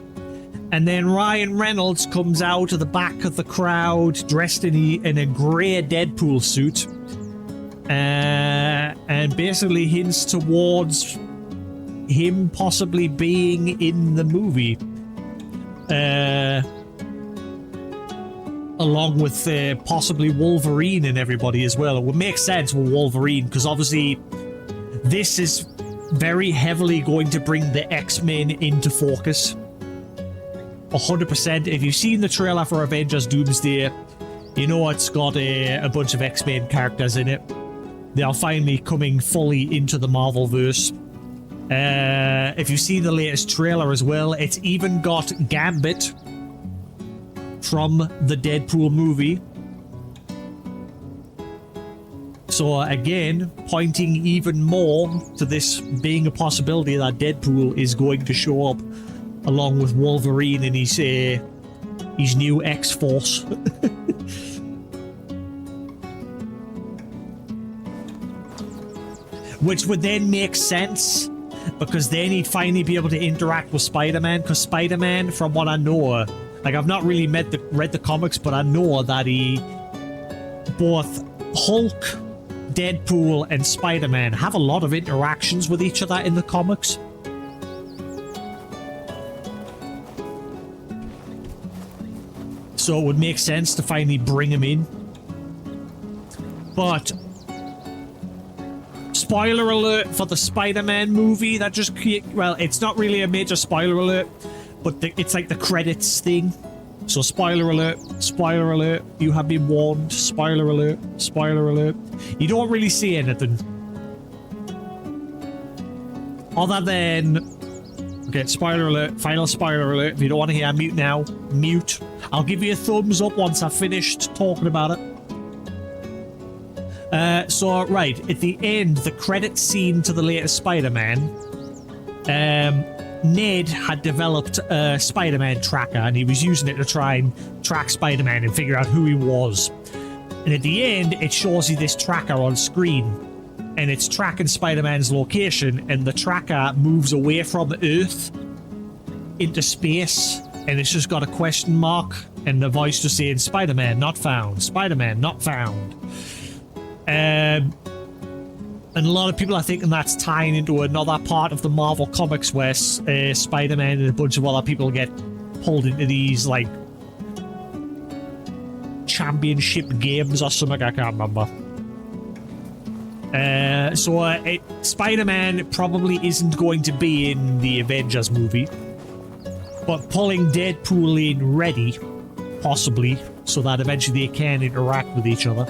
and then Ryan Reynolds comes out of the back of the crowd dressed in a grey Deadpool suit, and basically hints towards him possibly being in the movie. Along with possibly Wolverine and everybody as well. It would make sense with Wolverine, because obviously this is very heavily going to bring the X-Men into focus. 100%. If you've seen the trailer for Avengers Doomsday, you know it's got a bunch of X-Men characters in it. They are finally coming fully into the Marvelverse. If you've seen the latest trailer as well, it's even got Gambit from the Deadpool movie. So again, pointing even more to this being a possibility that Deadpool is going to show up along with Wolverine and his new X-Force. Which would then make sense, because then he'd finally be able to interact with Spider-Man, because Spider-Man, from what I know, like, I've not really read the comics, but I know that both Hulk, Deadpool, and Spider-Man have a lot of interactions with each other in the comics. So it would make sense to finally bring him in. But spoiler alert for the Spider-Man movie that just... Well, it's not really a major spoiler alert, but it's like the credits thing. So spoiler alert, you have been warned, spoiler alert, spoiler alert. You don't really see anything. Other than... Okay, spoiler alert, final spoiler alert. If you don't want to hear, mute now. Mute. I'll give you a thumbs up once I've finished talking about it. So, right, at the end, the credits scene to the latest Spider-Man, Ned had developed a Spider-Man tracker, and he was using it to try and track Spider-Man and figure out who he was. And at the end, it shows you this tracker on screen, and it's tracking Spider-Man's location, and the tracker moves away from Earth into space, and it's just got a question mark, and the voice just saying, Spider-Man not found, Spider-Man not found. And a lot of people are thinking that's tying into another part of the Marvel Comics where Spider-Man and a bunch of other people get pulled into these, like, championship games or something, I can't remember. Spider-Man probably isn't going to be in the Avengers movie, but pulling Deadpool in ready, possibly, so that eventually they can interact with each other.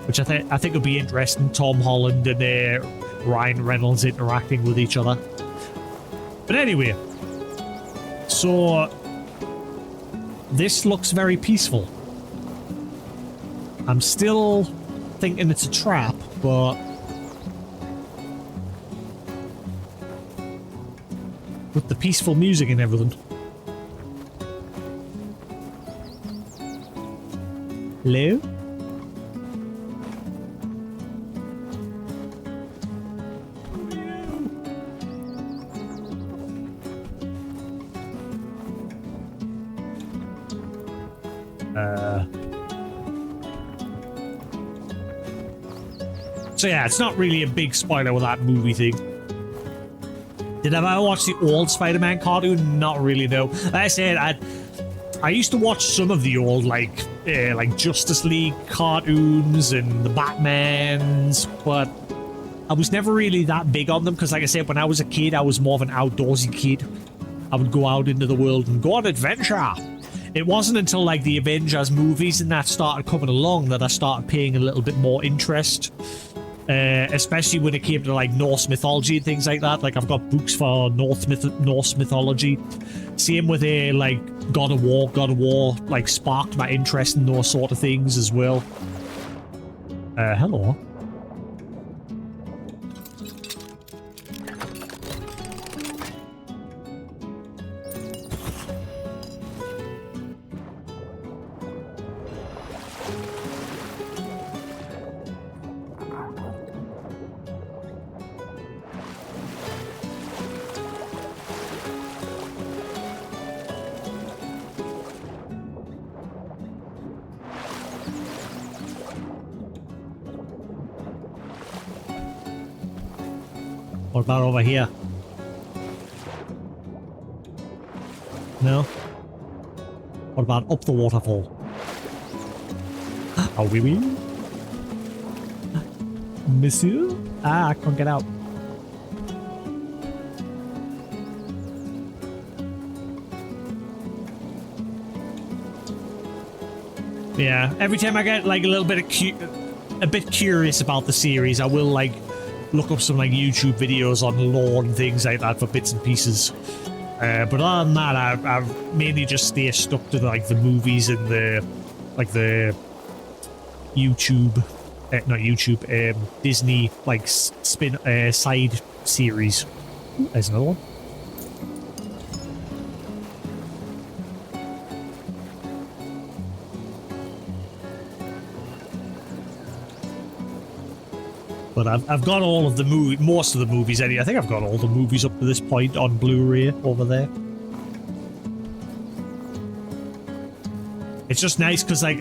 Which I think would be interesting. Tom Holland and Ryan Reynolds interacting with each other. But anyway, so So this looks very peaceful. I'm still thinking it's a trap, but with the peaceful music and everything. Hello? So yeah, it's not really a big spoiler with that movie thing. Did I ever watch the old Spider-Man cartoon? Not really, no. Like I said, I used to watch some of the old, like Justice League cartoons and the Batmans, but I was never really that big on them because, like I said, when I was a kid, I was more of an outdoorsy kid. I would go out into the world and go on adventure. It wasn't until, like, the Avengers movies and that started coming along that I started paying a little bit more interest. Especially when it came to like Norse mythology and things like that. Like I've got books for Norse mythology. Same with like God of War. God of War like sparked my interest in those sort of things as well. Hello. What about over here? No? What about up the waterfall? Oh, oui, oui. Monsieur? Ah, I can't get out. Yeah, every time I get like a little bit of a bit curious about the series, I will like look up some like YouTube videos on lore and things like that for bits and pieces. But other than that, I mainly just stay stuck to like the movies and the YouTube, not YouTube, Disney like side series. There's another one. But I've got all of the most of the movies anyway. I think I've got all the movies up to this point on Blu-ray over there. It's just nice because like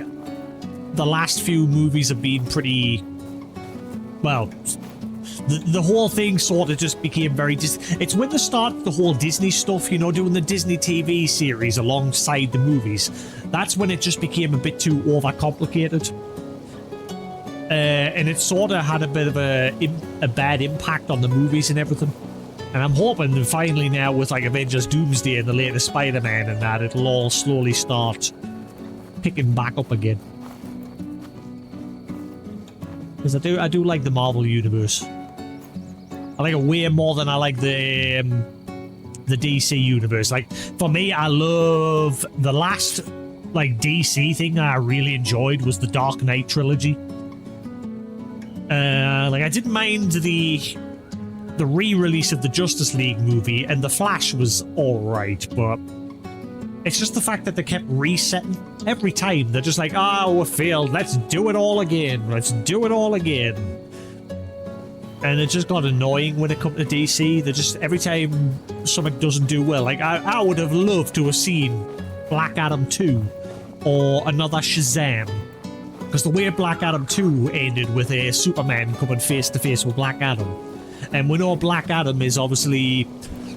the last few movies have been pretty, well, the whole thing sort of just became very it's when they started the whole Disney stuff, you know, doing the Disney TV series alongside the movies. That's when it just became a bit too overcomplicated. And it sort of had a bit of a bad impact on the movies and everything. And I'm hoping that finally now with like Avengers Doomsday and the latest Spider-Man and that, it'll all slowly start picking back up again. Because I do like the Marvel Universe. I like it way more than I like the DC Universe. Like, for me, I love the last like DC thing I really enjoyed was the Dark Knight trilogy. Like I didn't mind the re-release of the Justice League movie, and the Flash was alright, but it's just the fact that they kept resetting every time. They're just like, oh, we failed, let's do it all again, let's do it all again. And it just got annoying when it comes to DC. They just, every time something doesn't do well, like I would have loved to have seen Black Adam 2 or another Shazam. Because the way Black Adam 2 ended with a Superman coming face to face with Black Adam. And we know Black Adam is obviously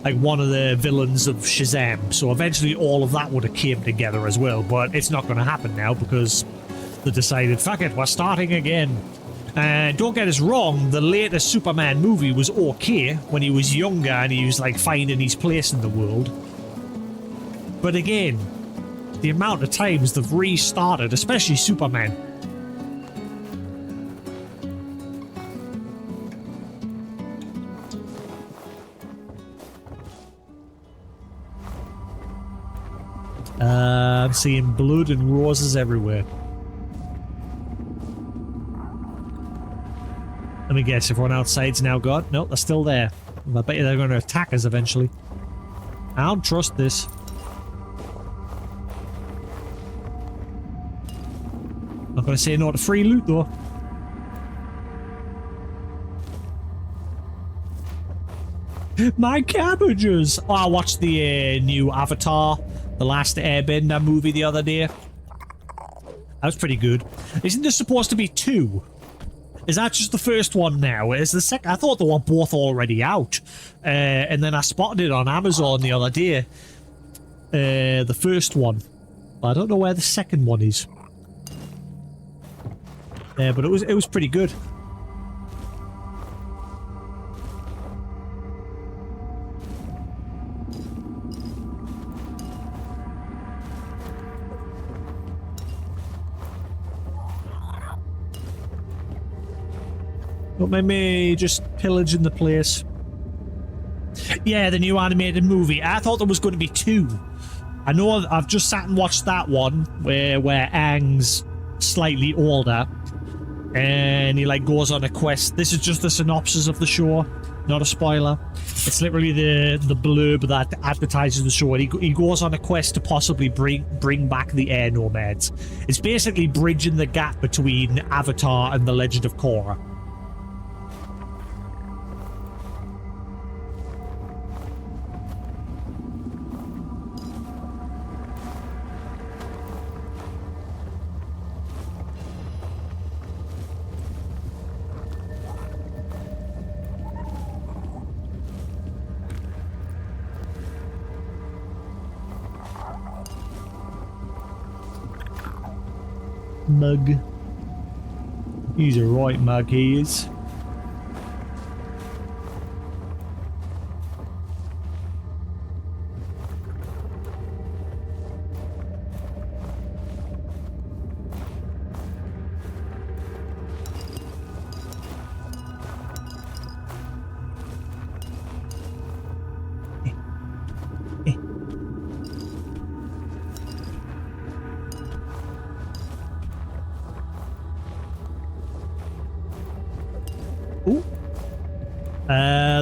like one of the villains of Shazam. So eventually all of that would have came together as well. But it's not going to happen now because they decided, fuck it, we're starting again. And don't get us wrong, the latest Superman movie was okay when he was younger and he was like finding his place in the world. But again, the amount of times they've restarted, especially Superman. I'm seeing blood and roses everywhere. Let me guess, everyone outside's now gone? No, they're still there. I bet you they're going to attack us eventually. I don't trust this. Not going to say no to free loot, though. My cabbages! Oh, I watched the new Avatar, The Last Airbender movie the other day. That was pretty good. Isn't there supposed to be 2? Is that just the first one now? Is the second? I thought they were both already out. And then I spotted it on Amazon the other day. The first one. But I don't know where the second one is. But it was pretty good. Don't mind me just pillaging the place. Yeah, the new animated movie. I thought there was going to be 2. I know I've just sat and watched that one where Aang's slightly older and he like goes on a quest. This is just the synopsis of the show, not a spoiler. It's literally the blurb that advertises the show. And he goes on a quest to possibly bring back the air nomads. It's basically bridging the gap between Avatar and The Legend of Korra. Mug. He's a right mug, he is.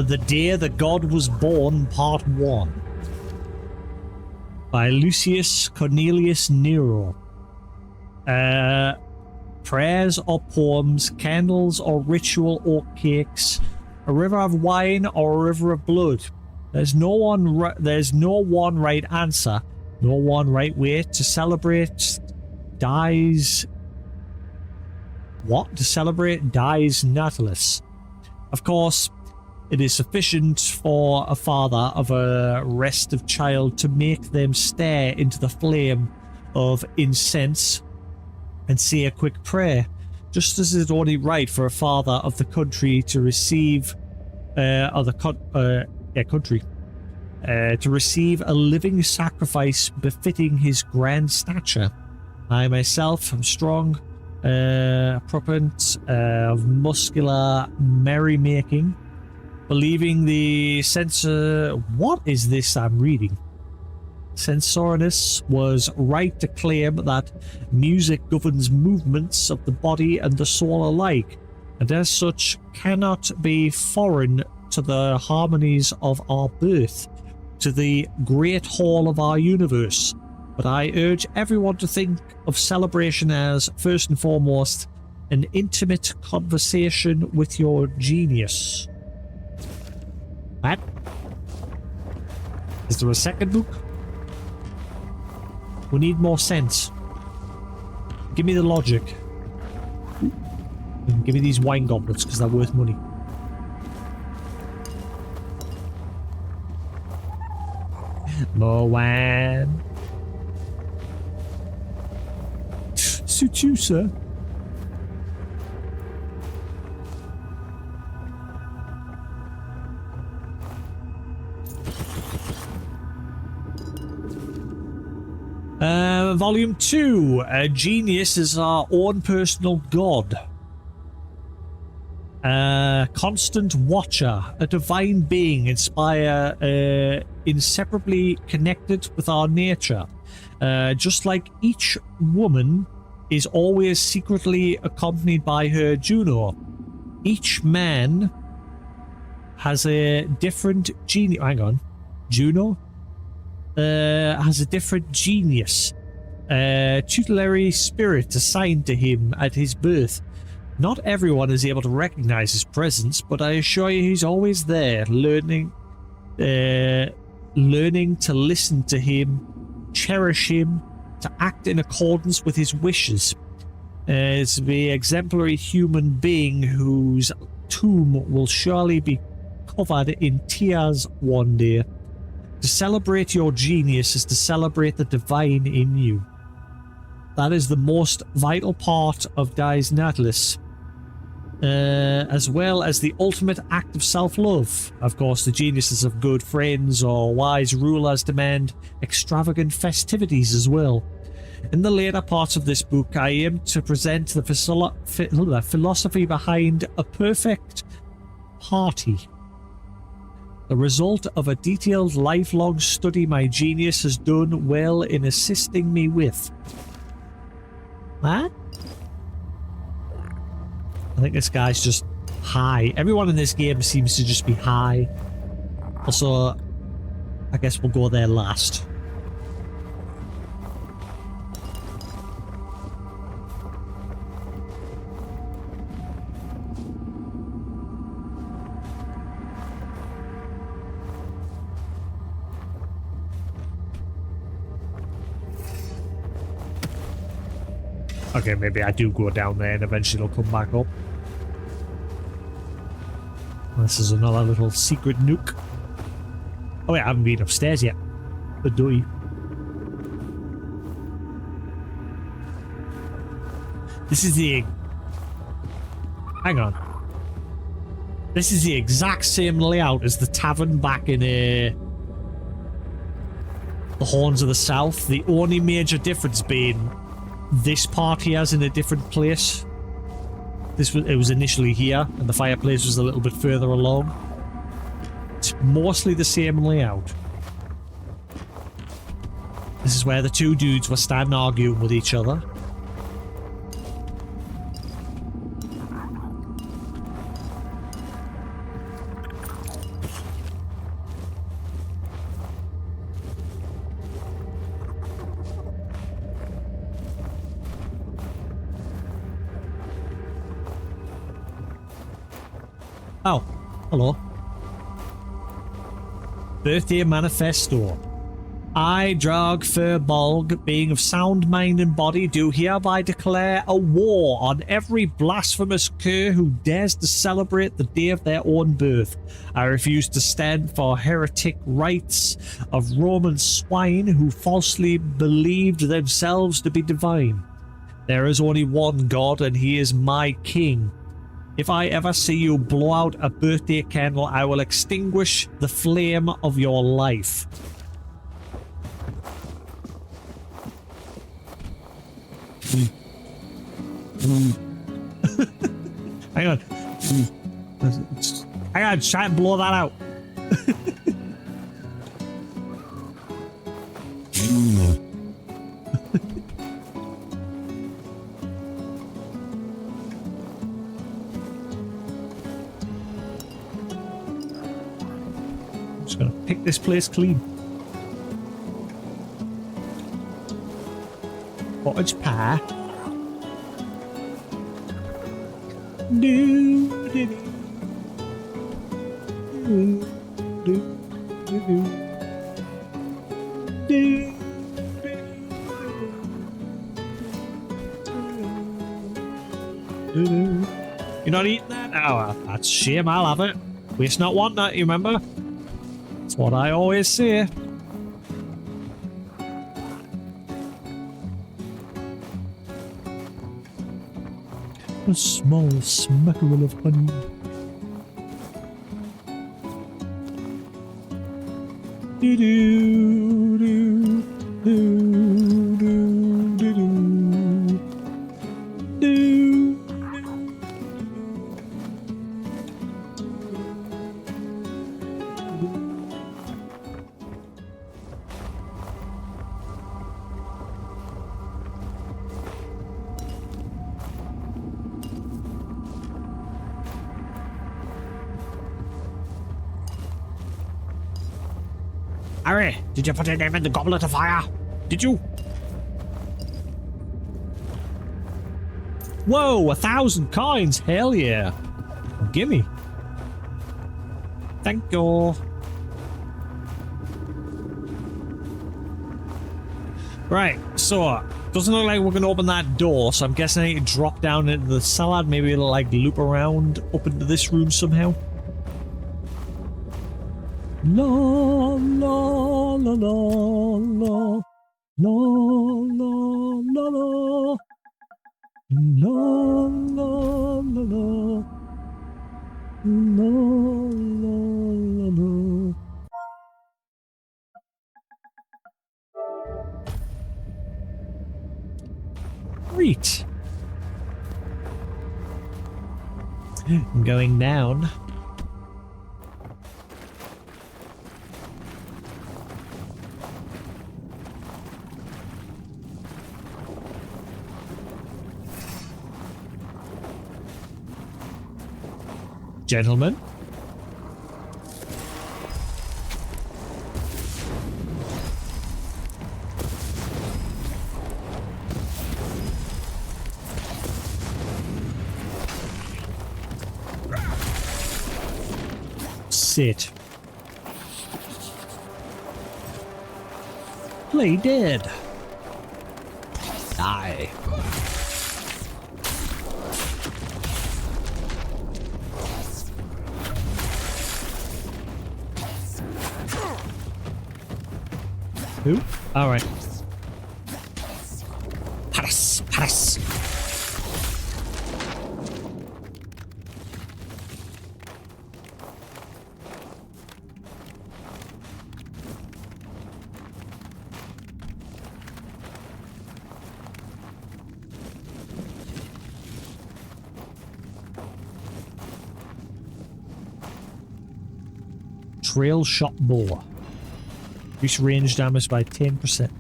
The Day the God Was Born, Part 1 by Lucius Cornelius Nero. Prayers or poems, candles or ritual or cakes, a river of wine or a river of blood. There's no one right answer, no one right way to celebrate dies. What? To celebrate dies Nautilus. Of course, it is sufficient for a father of a restive child to make them stare into the flame of incense and say a quick prayer, just as it is only right for a father of the country to receive to receive a living sacrifice befitting his grand stature. I myself am strong, proponent of muscular merrymaking, believing the what is this I'm reading? Censorinus was right to claim that music governs movements of the body and the soul alike, and as such cannot be foreign to the harmonies of our birth, to the great whole of our universe. But I urge everyone to think of celebration as, first and foremost, an intimate conversation with your genius. What? Is there a second book? We need more sense. Give me the logic. And give me these wine goblets, because they're worth money. More wine. Suit you, sir. Volume 2. A genius is our own personal god. Constant watcher, a divine being inseparably connected with our nature, just like each woman is always secretly accompanied by her Juno, each man has a different genius. Hang on. Juno? Has a different genius. Tutelary spirit assigned to him at his birth. Not everyone is able to recognize his presence, but I assure you he's always there, learning to listen to him, cherish him, to act in accordance with his wishes. As the exemplary human being whose tomb will surely be covered in tears one day. To celebrate your genius is to celebrate the divine in you. That is the most vital part of Dies Natalis. As well as the ultimate act of self-love. Of course, the geniuses of good friends or wise rulers demand extravagant festivities as well. In the later parts of this book, I aim to present the philosophy behind a perfect party. The result of a detailed lifelong study my genius has done well in assisting me with. What? I think this guy's just high. Everyone in this game seems to just be high. Also, I guess we'll go there last. Okay, maybe I do go down there and eventually it'll come back up. This is another little secret nook. Oh wait, I haven't been upstairs yet. The doy. This is the... Hang on. This is the exact same layout as the tavern back in the Horns of the South. The only major difference being this part here is in a different place. It was initially here, and the fireplace was a little bit further along. It's mostly the same layout. This is where the two dudes were standing arguing with each other. Oh, hello. Birthday Manifesto. I, Drag Furbolg, being of sound mind and body, do hereby declare a war on every blasphemous cur who dares to celebrate the day of their own birth. I refuse to stand for heretic rites of Roman swine who falsely believed themselves to be divine. There is only one God, and he is my king. If I ever see you blow out a birthday candle, I will extinguish the flame of your life. Hang on. Hang on, try and blow that out. Just gonna pick this place clean. Cottage pie. You're not eating that? Oh, that's a shame. I'll have it. Waste not, want not, you remember? That's what I always say. A small smackerel of honey. Do do do do do do do. Harry, did you put your name in the goblet of fire? Did you? Whoa, 1,000 coins. Hell yeah. Gimme. Thank you. Right, so doesn't look like we're gonna open that door, so I'm guessing I need to drop down into the cellar. Maybe it'll like loop around up into this room somehow. La la la la la la la la la. La la la la la la la. Great. I'm going down. Gentlemen. Sit. Play dead. Die. Who? All right. Paras, paras. Trail shot bow. Reduce range damage by 10%.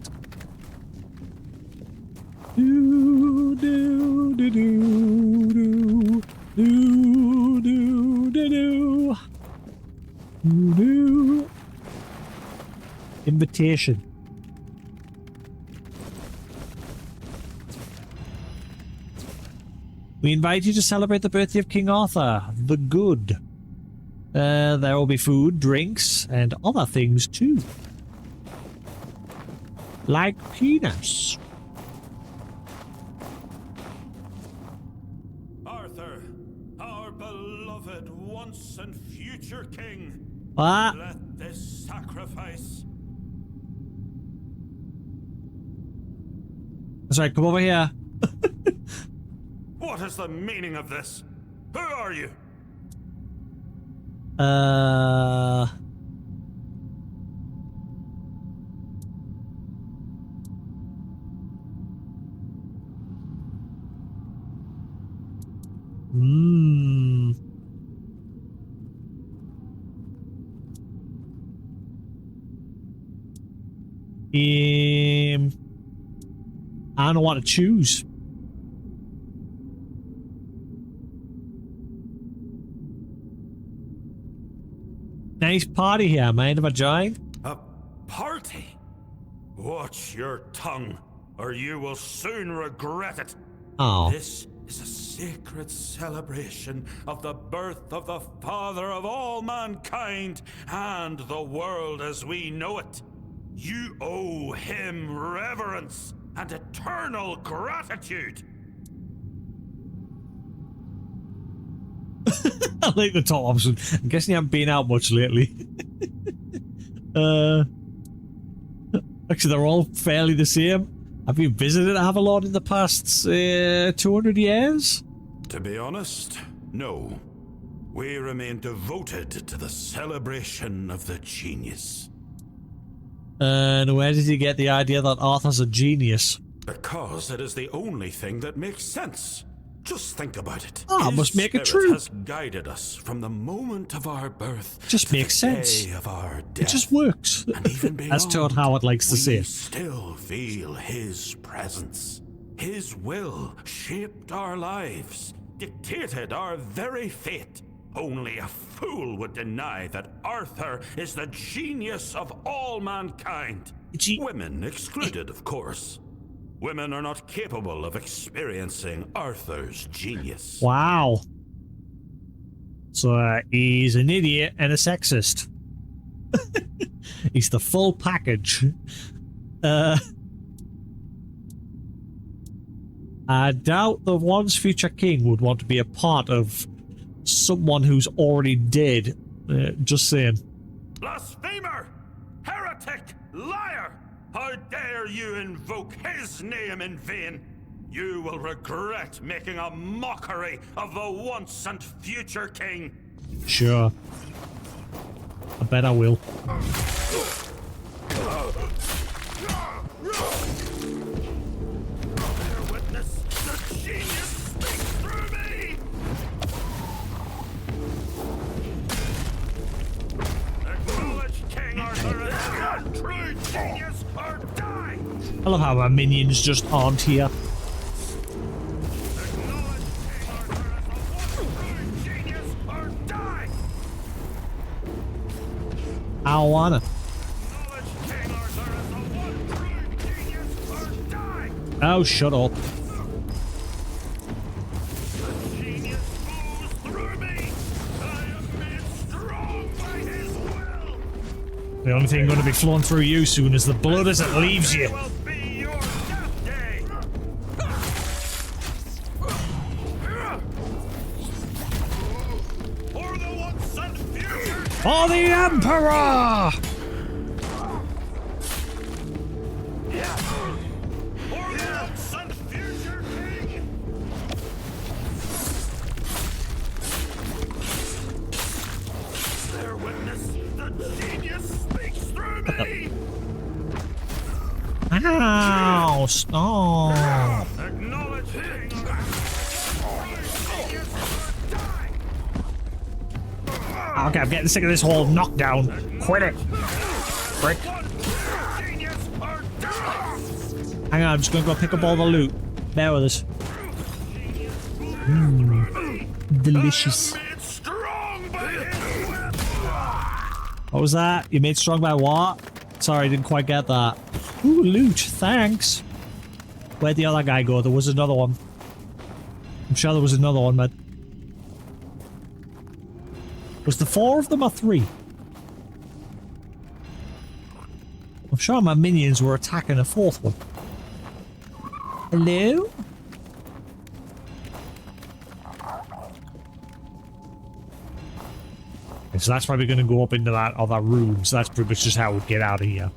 Do do do do do do do do do do. Invitation. We invite you to celebrate the birthday of King Arthur, the Good. There will be food, drinks, and other things too. Like peanuts. Arthur, our beloved once and future king. What? Let this sacrifice. That's right, come over here. What is the meaning of this? Who are you? I don't know what to choose. Nice party here, mind if I join? A party? Watch your tongue, or you will soon regret it. Oh. This is a sacred celebration of the birth of the Father of all mankind and the world as we know it. You owe him reverence and eternal gratitude. I like the top option. I'm guessing you haven't been out much lately. Actually, they're all fairly the same. Have you visited Avalon in the past 200 years? To be honest, no. We remain devoted to the celebration of the genius. And where did you get the idea that Arthur's a genius? Because it is the only thing that makes sense. Just think about it. Ah, His must make it spirit true. Has guided us from the moment of our birth. Just to makes the sense. Day of our It death. just works. And even beyond, As Todd Howard likes to say. We still feel his presence. His will shaped our lives, dictated our very fate. Only a fool would deny that Arthur is the genius of all mankind. Women excluded, of course. Women are not capable of experiencing Arthur's genius. Wow. So he's an idiot and a sexist. He's the full package. I doubt the once future king would want to be a part of someone who's already dead. Just saying. Blasphemer! Heretic! Liar! How dare you invoke his name in vain? You will regret making a mockery of the once and future king. Sure. I bet I will. Bear witness, the genius speaks through me! Acknowledge King Arthur as one true genius or die! I love how my minions just aren't here. I don't wanna. Oh, shut up. The only thing going to be flowing through you soon is the blood as it leaves you. For the Emperor! Bear witness, the genius speaks through me! Ow! Stop! Acknowledge King Okay, I'm getting sick of this whole knockdown. Quit it! Frick. Hang on, I'm just gonna go pick up all the loot. Bear with us. Delicious. What was that? You made strong by what? Sorry, I didn't quite get that. Ooh, loot. Thanks. Where'd the other guy go? There was another one. I'm sure there was another one, but... Was there 4 of them or 3? I'm sure my minions were attacking a 4th one. Hello? Okay, so that's probably going to go up into that other room, so that's pretty much just how we'd get out of here.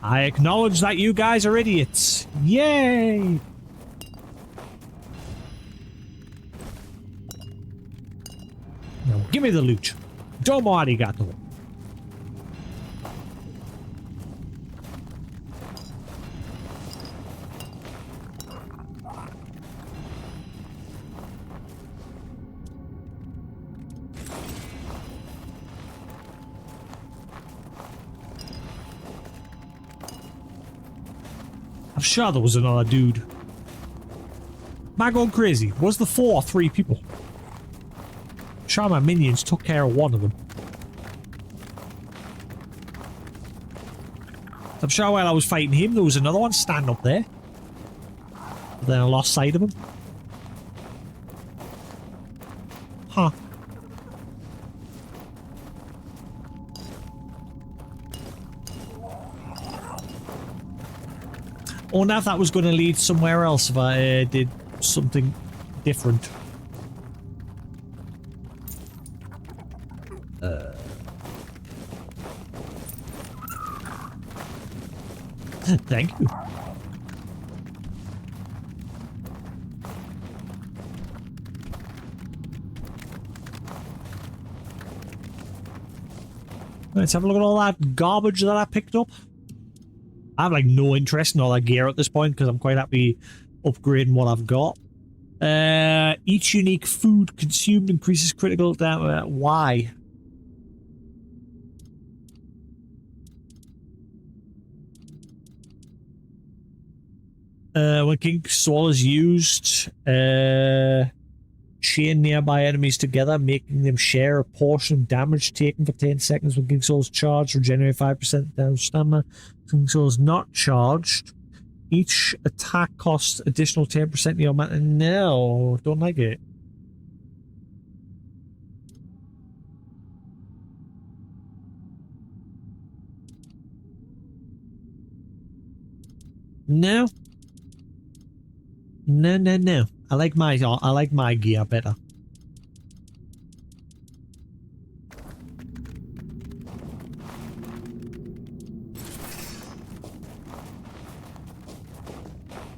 I acknowledge that you guys are idiots. Yay! Now give me the loot. Domo arigato. I'm sure there was another dude. Am I going crazy? Was the 4 or 3 people? I'm sure my minions took care of one of them. I'm sure while I was fighting him, there was another one standing up there. But then I lost sight of him. Huh. I wonder if that was going to lead somewhere else if I did something different. Thank you. Let's have a look at all that garbage that I picked up. I have like no interest in all that gear at this point because I'm quite happy upgrading what I've got. Each unique food consumed increases critical damage. Why? When King Soul is used, chain nearby enemies together, making them share a portion of damage taken for 10 seconds. When King Soul is charged, regenerate 5% damage stamina. King Soul is not charged. Each attack costs additional 10% of your mana. No, don't like it. No. No. I like my gear better.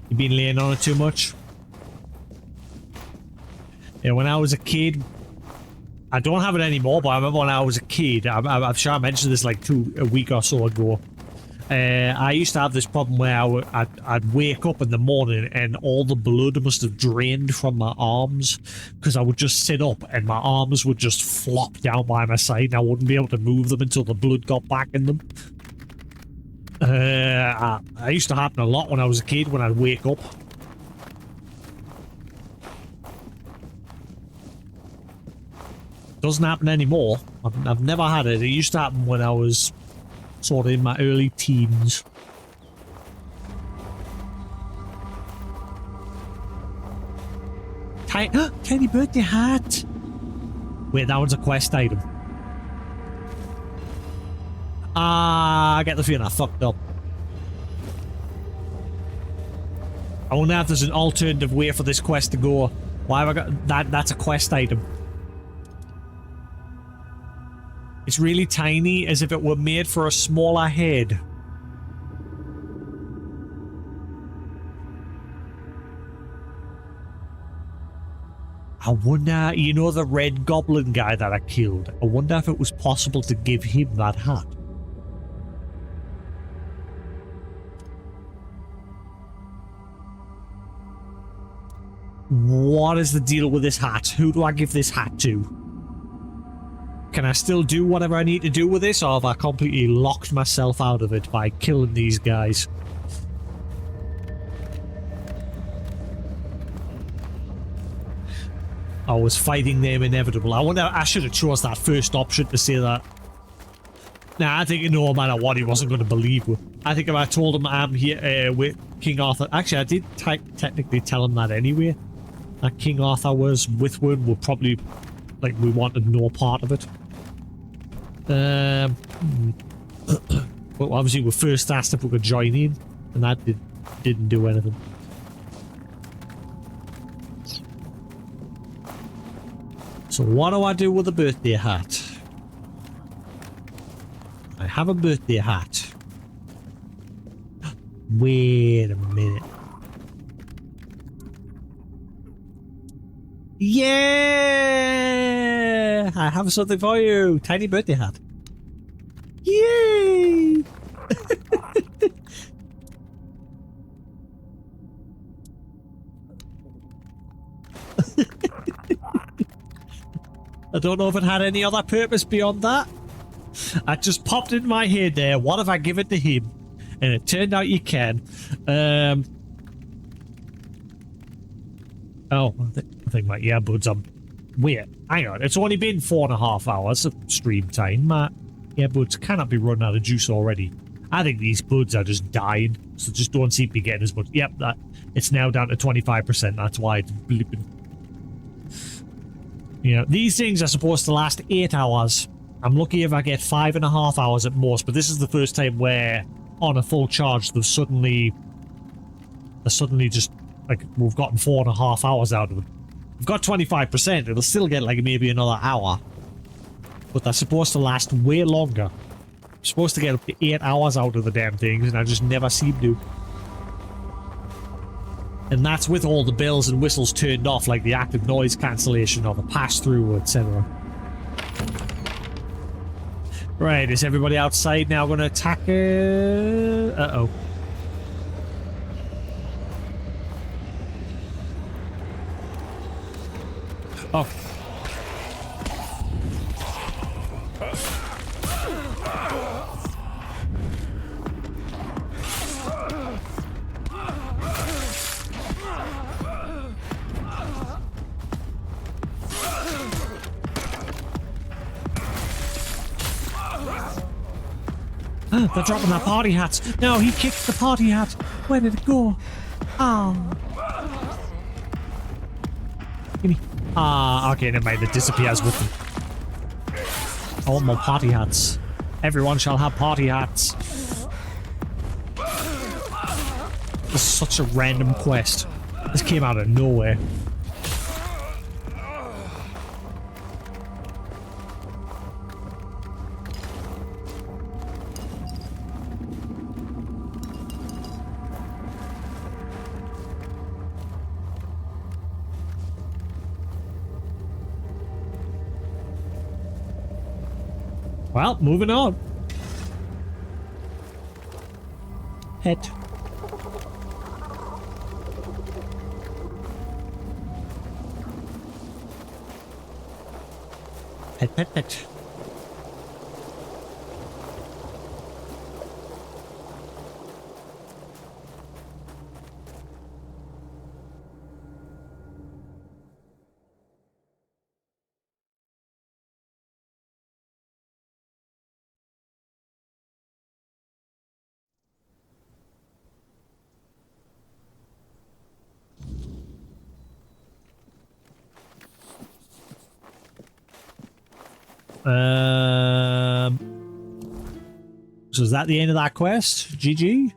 You been laying on it too much? Yeah, when I was a kid, I don't have it anymore, but I remember when I was a kid, I'm sure I mentioned this like a week or so ago. I used to have this problem where I'd wake up in the morning and all the blood must have drained from my arms because I would just sit up and my arms would just flop down by my side and I wouldn't be able to move them until the blood got back in them. I used to happen a lot when I was a kid when I'd wake up. Doesn't happen anymore. I've never had it. It used to happen when I was sort of in my early teens. Tiny birthday hat! Wait, that one's a quest item. I get the feeling I fucked up. I wonder if there's an alternative way for this quest to go. Why have I got that? That's a quest item. It's really tiny, as if it were made for a smaller head. I wonder, you know the red goblin guy that I killed? I wonder if it was possible to give him that hat. What is the deal with this hat? Who do I give this hat to? Can I still do whatever I need to do with this, or have I completely locked myself out of it by killing these guys? I was fighting them inevitable. I wonder, I should have chose that first option to say that. Nah, I think no matter what, he wasn't going to believe me. I think if I told him I'm here with King Arthur... Actually, I did technically tell him that anyway. That King Arthur was with one, would probably... Like, we wanted no part of it. Well, obviously we first asked if we could join in, and that didn't do anything. So what do I do with a birthday hat? I have a birthday hat. Wait a minute. Yeah! I have something for you. Tiny birthday hat. Yay! I don't know if it had any other purpose beyond that. I just popped in my head there. What if I give it to him? And it turned out you can. Oh, I think my earbuds are... Wait, hang on. It's only been 4.5 hours of stream time. My earbuds cannot be running out of juice already. I think these buds are just dying, so just don't seem to be getting as much. Yep, it's now down to 25%. That's why it's blipping. You know, these things are supposed to last 8 hours. I'm lucky if I get 5.5 hours at most, but this is the first time where, on a full charge, they're suddenly just... Like, we've gotten 4.5 hours out of them. We've got 25%. It'll still get, like, maybe another hour. But they're supposed to last way longer. I'm supposed to get up to 8 hours out of the damn things, and I just never seem to. And that's with all the bells and whistles turned off, like the active noise cancellation or the pass-through, etc. Right, is everybody outside now going to attack it? Uh-oh. Oh. They're dropping their party hats. No, he kicked the party hat. Where did it go? Oh. Gimme. Ah, okay, never mind. It disappears with them. I want more party hats. Everyone shall have party hats. This is such a random quest. This came out of nowhere. Well, moving on. Pet. Pet, pet, pet. So is that the end of that quest? GG?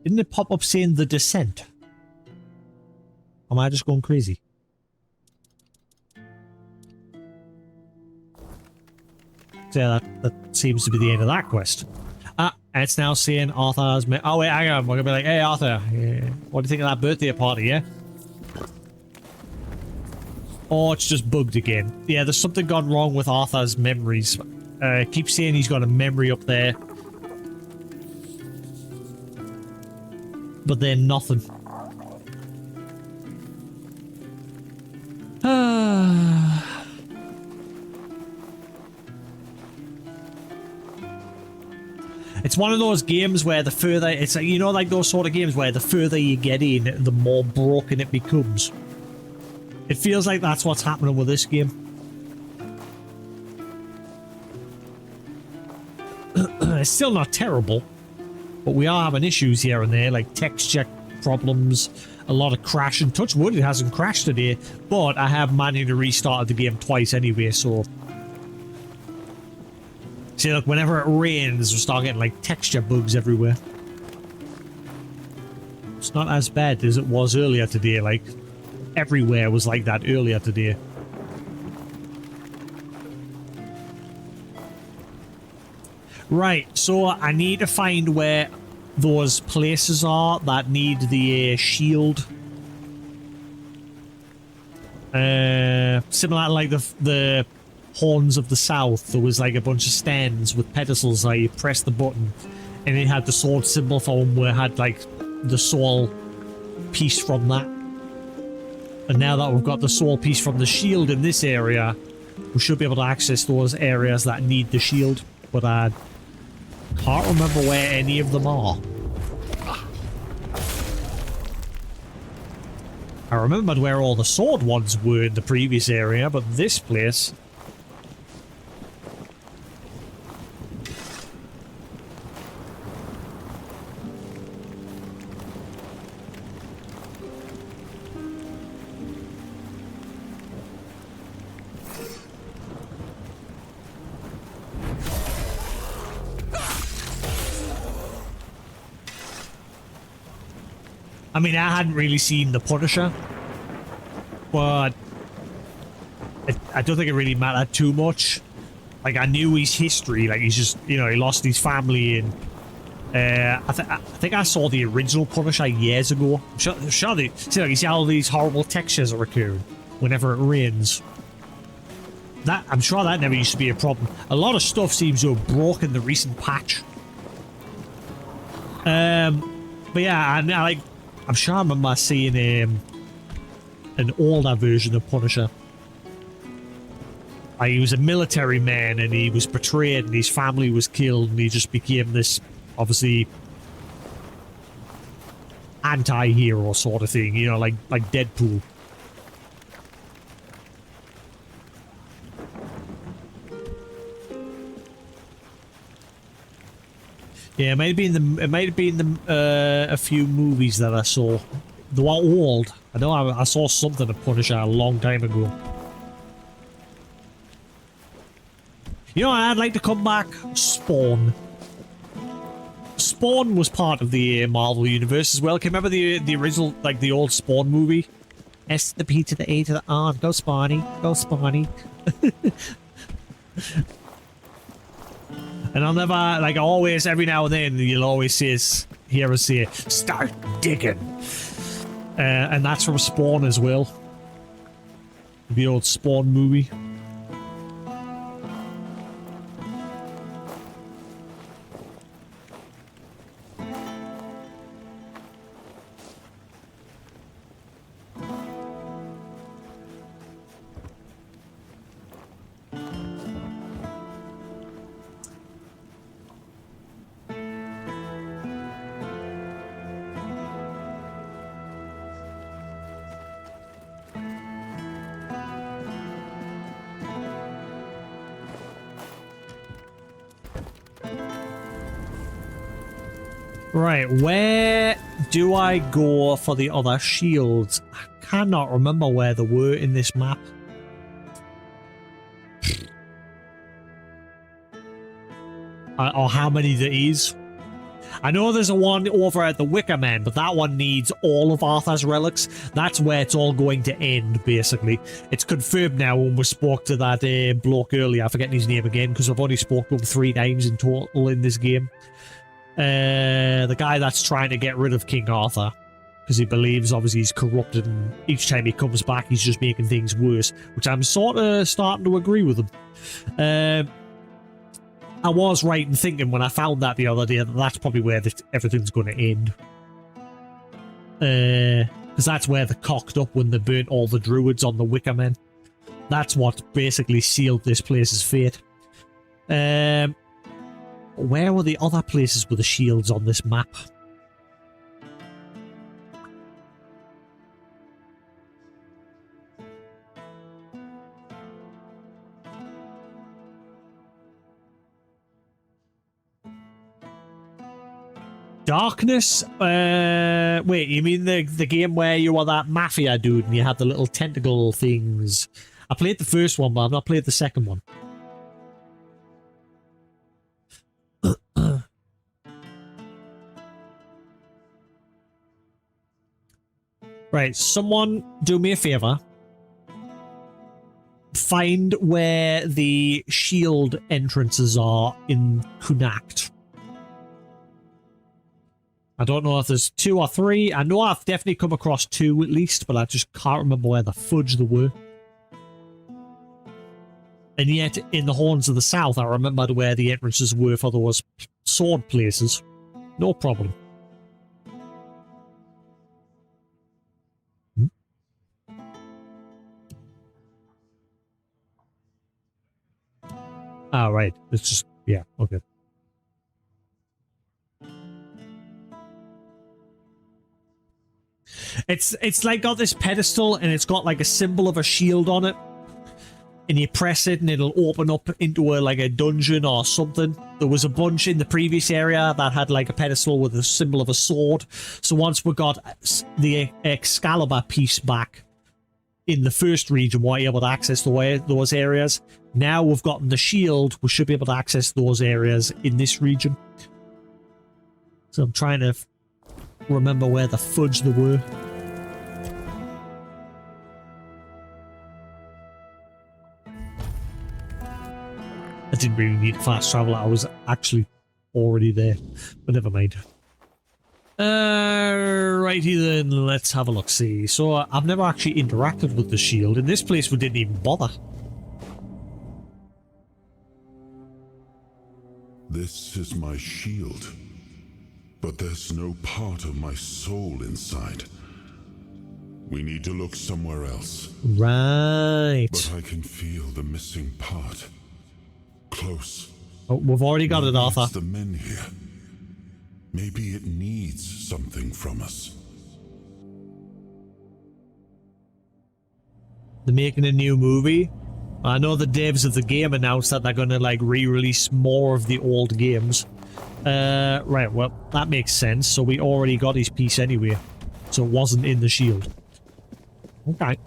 Didn't it pop up saying the descent? Am I just going crazy? So yeah, that seems to be the end of that quest. Ah, and it's now saying Arthur has met. Oh wait, hang on. We're gonna be like, hey Arthur, what do you think of that birthday party, yeah? Oh, it's just bugged again. Yeah, there's something gone wrong with Arthur's memories. Keeps saying he's got a memory up there. But then nothing. It's one of those games where the further... It's like, you know, like those sort of games where the further you get in, the more broken it becomes. It feels like that's what's happening with this game. It's still not terrible, but we are having issues here and there, like texture problems, a lot of crashing. Touch wood, it hasn't crashed today, but I have managed to restart the game twice anyway, so... See, look, whenever it rains, we start getting, like, texture bugs everywhere. It's not as bad as it was earlier today, like... Everywhere was like that earlier today. Right, so I need to find where those places are that need the shield. Similar to like the Horns of the South, there was like a bunch of stands with pedestals that you press the button and it had the sword symbol for them where it had like the soul piece from that. And now that we've got the soul piece from the shield in this area, we should be able to access those areas that need the shield. But I can't remember where any of them are. I remembered where all the sword ones were in the previous area, but this place... I mean, I hadn't really seen the Punisher, but I don't think it really mattered too much. Like, I knew his history, like, he's just, you know, he lost his family, and I think I saw the original Punisher years ago. I'm sure they, see, like, you see all these horrible textures are occurring whenever it rains. That, I'm sure that never used to be a problem. A lot of stuff seems to have broken the recent patch. But yeah, I'm sure I remember seeing an older version of Punisher. He was a military man and he was betrayed and his family was killed and he just became this, obviously, anti-hero sort of thing, you know, like Deadpool. Yeah, it might have been a few movies that I saw. They were old. I know I saw something of Punisher a long time ago. You know, I'd like to come back. Spawn. Spawn was part of the Marvel universe as well. Can you remember the original, like the old Spawn movie? S to the P to the A to the R. Go Spawny. Go Spawny. And I'll never, like, always, every now and then, you'll always hear us say, start digging. And that's from Spawn as well. The old Spawn movie. Right, where do I go for the other shields? I cannot remember where they were in this map. Or how many there is. I know there's a one over at the Wicker Man, but that one needs all of Arthur's relics. That's where it's all going to end, basically. It's confirmed now when we spoke to that bloke earlier. I'm forgetting his name again, because I've only spoken to him 3 times in total in this game. The guy that's trying to get rid of King Arthur, because he believes obviously he's corrupted, and each time he comes back he's just making things worse, which I'm sort of starting to agree with him. I was right in thinking when I found that the other day that that's probably where everything's going to end, because that's where they cocked up when they burnt all the druids on the Wicker Men. That's what basically sealed this place's fate. Where were the other places with the shields on this map? Darkness? Wait, you mean the game where you were that mafia dude and you had the little tentacle things? I played the first one, but I've not played the second one. Right, someone do me a favor. Find where the shield entrances are in Kunakt. I don't know if there's 2 or 3. I know I've definitely come across 2 at least, but I just can't remember where the fudge they were. And yet, in the Horns of the South, I remembered where the entrances were for those sword places. No problem. Ah, right. It's just, yeah, okay. It's like got this pedestal and it's got like a symbol of a shield on it. And you press it and it'll open up into like a dungeon or something. There was a bunch in the previous area that had like a pedestal with a symbol of a sword. So once we got the Excalibur piece back in the first region, we were able to access those areas. Now we've gotten the shield, we should be able to access those areas in this region. So I'm trying to remember where the fudge they were. I didn't really need fast travel, I was actually already there, but never mind. Righty then, let's have a look, see. So I've never actually interacted with the shield. In this place we didn't even bother. This is my shield, but there's no part of my soul inside. We need to look somewhere else. Right. But I can feel the missing part. Close. Oh, we've already got it, Arthur. It's the men here. Maybe it needs something from us. They're making a new movie. I know the devs of the game announced that they're going to like re-release more of the old games. Right, well, that makes sense. So we already got his piece anyway. So it wasn't in the shield. Okay.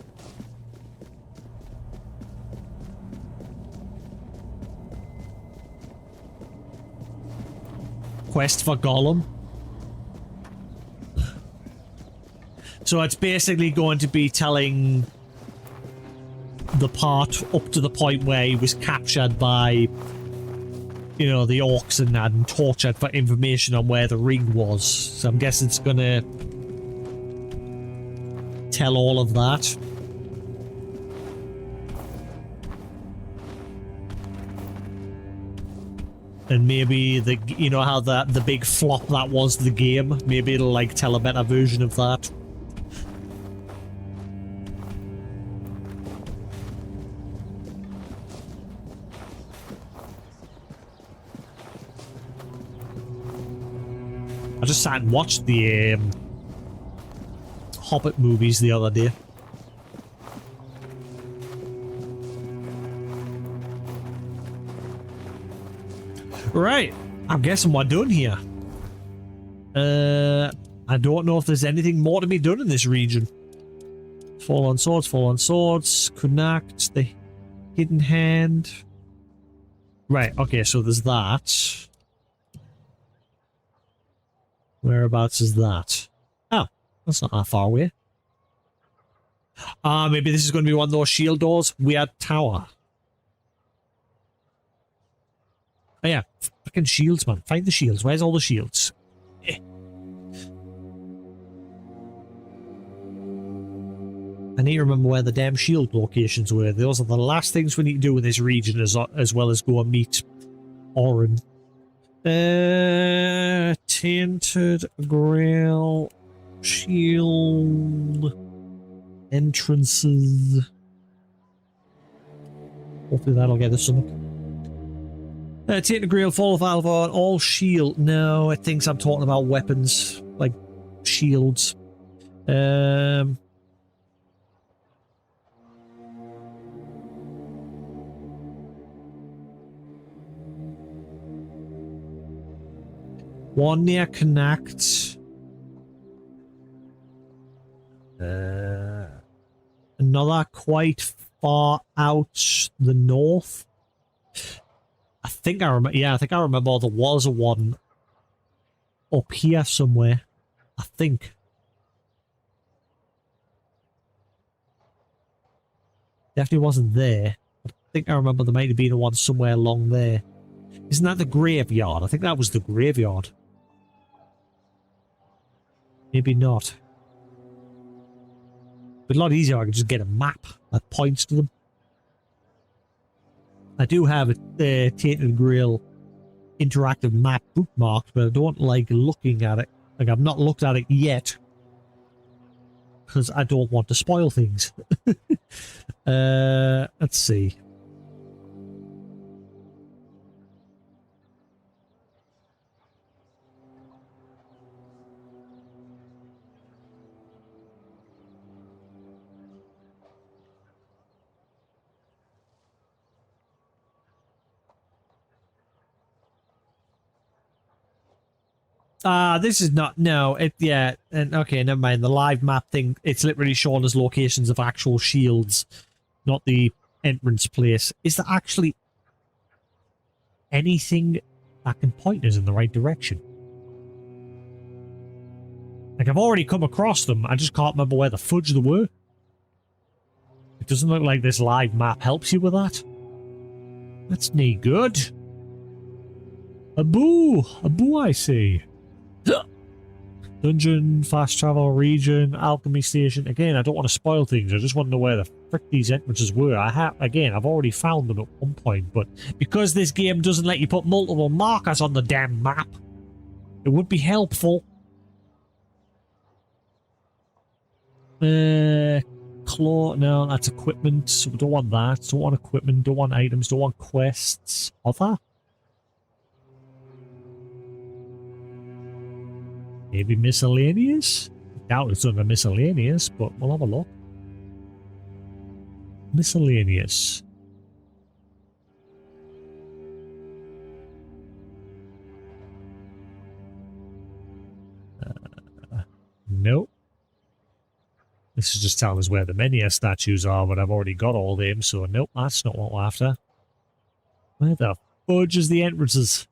Quest for Gollum. So it's basically going to be telling the part up to the point where he was captured by, you know, the orcs and that, and tortured for information on where the ring was. So I'm guessing it's gonna tell all of that. And maybe the, you know how the big flop that was the game, maybe it'll like tell a better version of that. I just sat and watched the Hobbit movies the other day. Right, I'm guessing we're done here. I don't know if there's anything more to be done in this region. Fall on swords, connect, the hidden hand. Right, okay, so there's that. Whereabouts is that? Oh, that's not that far away. Maybe this is going to be one of those shield doors. Weird tower. Oh yeah, fucking shields, man. Find the shields. Where's all the shields? Eh. I need to remember where the damn shield locations were. Those are the last things we need to do in this region, as well as go and meet Orin. Tainted Grail, shield, entrances. Hopefully that'll get us something. Tainted Grail, Fall of Avalon, all shield. No, it thinks I'm talking about weapons, like shields. One near Connect. Another quite far out the north. I think I remember. Yeah, I think I remember there was a one up here somewhere. I think. Definitely wasn't there. I think I remember there might have been a one somewhere along there. Isn't that the graveyard? I think that was the graveyard. Maybe not. But a lot easier, I can just get a map that points to them. I do have a Tainted Grail interactive map bookmarked, but I don't like looking at it. Like, I've not looked at it yet. Because I don't want to spoil things. Let's see. This is not, no, yeah, and okay, never mind, the live map thing, it's literally showing us locations of actual shields, not the entrance place. Is there actually anything that can point us in the right direction? Like, I've already come across them, I just can't remember where the fudge they were. It doesn't look like this live map helps you with that. That's no good. A boo I say. Dungeon, fast travel region, alchemy station. Again, I don't want to spoil things. I just want to know where the frick these entrances were. I've already found them at one point, but because this game doesn't let you put multiple markers on the damn map, it would be helpful. Claw, no, that's equipment. So we don't want that. Don't want equipment. Don't want items. Don't want quests. Other? Maybe miscellaneous? Doubt it's under miscellaneous, but we'll have a look. Miscellaneous. This is just telling us where the Menhir statues are, but I've already got all them, so nope, that's not what we're after. Where the fudge is the entrances?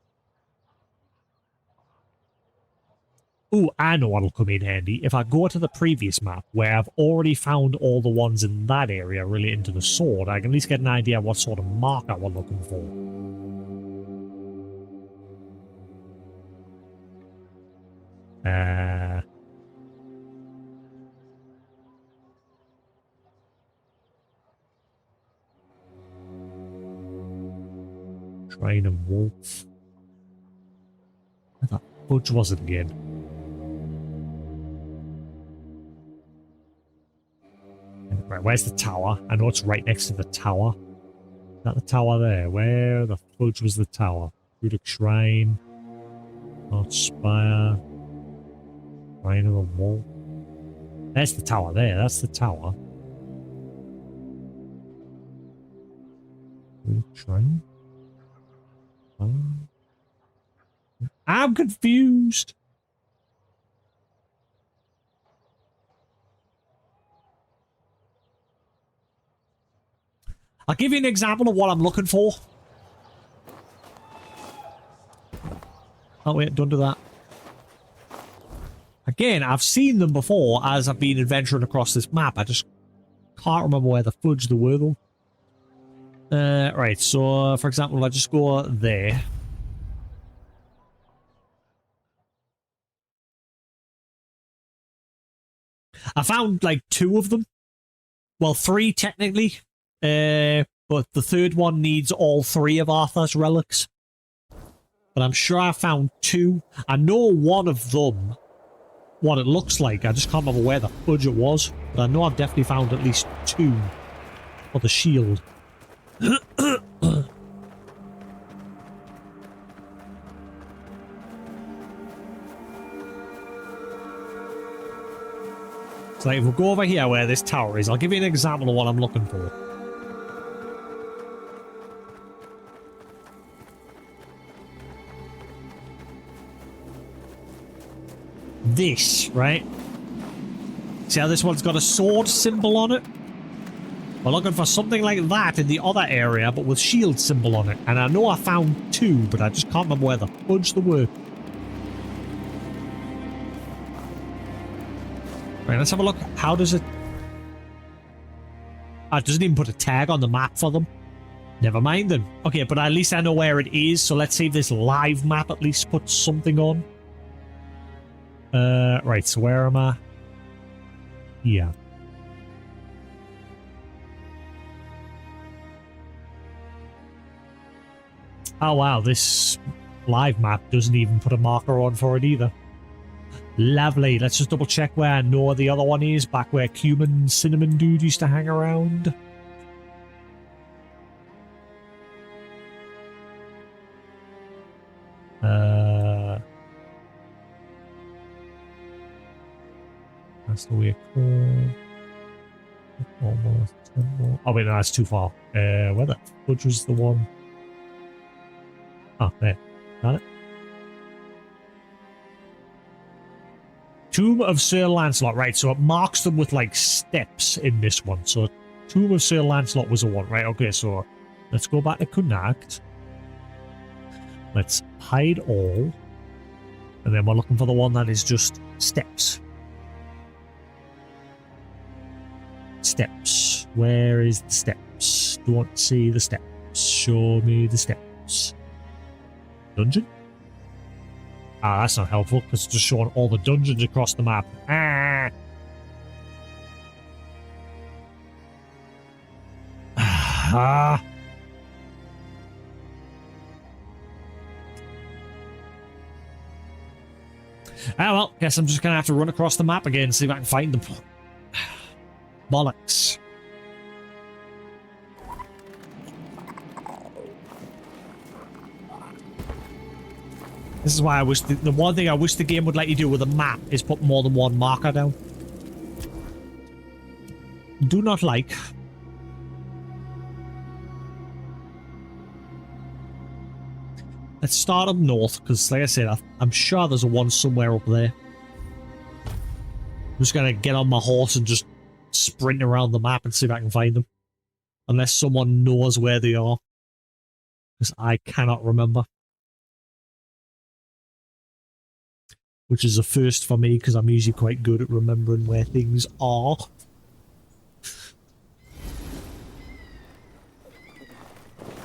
Ooh, I know what'll come in handy. If I go to the previous map, where I've already found all the ones in that area relating to the sword, I can at least get an idea of what sort of marker we're looking for. Shrine of Wolf. Where the fudge was it again? Right, where's the tower? I know it's right next to the tower. Is that the tower there? Where the fudge was the tower? Druidic Shrine. North Spire. Shrine of the Wolf. There's the tower there. That's the tower. Druidic Shrine? I'm confused. I'll give you an example of what I'm looking for. Oh wait, don't do that. Again, I've seen them before as I've been adventuring across this map. I just can't remember where the fudge they were though. Right, so for example, if I just go there. I found like 2 of them. Well, 3 technically. But the third one needs all 3 of Arthur's relics. But I'm sure I found 2. I know one of them, what it looks like. I just can't remember where the fudge it was. But I know I've definitely found at least 2 for the shield. So like, if we go over here where this tower is, I'll give you an example of what I'm looking for. This, right? See how this one's got a sword symbol on it? We're looking for something like that in the other area, but with shield symbol on it. And I know I found 2, but I just can't remember where the fudge they were. Right, let's have a look. How does it... it doesn't even put a tag on the map for them. Never mind then. Okay, but at least I know where it is, so let's see if this live map at least puts something on. Right, so where am I? Yeah. Oh wow, this live map doesn't even put a marker on for it either. Lovely. Let's just double check where I know the other one is, back where Cumin Cinnamon Dude used to hang around. That's the way called. Almost. Oh wait, no, that's too far. Where the fudge was the one? Oh, there. Got it. Tomb of Sir Lancelot. Right, so it marks them with like steps in this one. So Tomb of Sir Lancelot was a one. Right, okay, so let's go back to Connacht. Let's hide all. And then we're looking for the one that is just steps. Steps. Where is the steps? Don't see the steps. Show me the steps. Dungeon? Ah, that's not helpful because it's just showing all the dungeons across the map. Ah. Ah. Ah, well, guess I'm just going to have to run across the map again and see if I can find them. Bollocks. This is why I wish the one thing I wish the game would let you do with a map is put more than one marker down. Do not like. Let's start up north, because like I said, I'm sure there's a one somewhere up there. I'm just gonna get on my horse and just sprint around the map and see if I can find them. Unless someone knows where they are. Because I cannot remember. Which is a first for me, because I'm usually quite good at remembering where things are.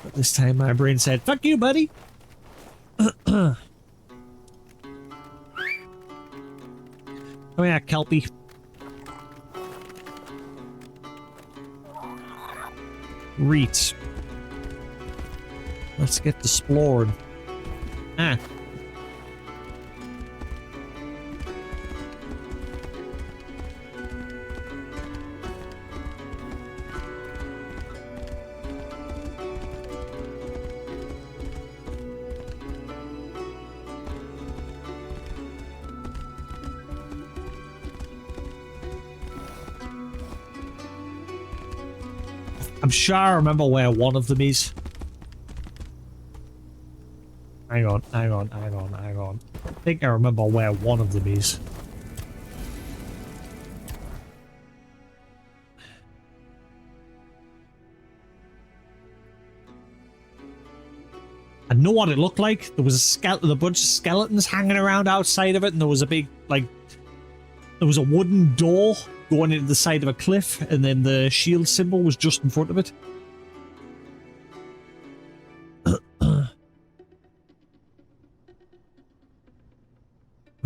But this time my brain said, fuck you, buddy! Come here, Kelpie. Reet. Let's get explored. Ah. I'm sure I remember where one of them is. Hang on. I think I remember where one of them is. I know what it looked like. There was a bunch of skeletons hanging around outside of it, and there was a big, like, there was a wooden door going into the side of a cliff, and then the shield symbol was just in front of it.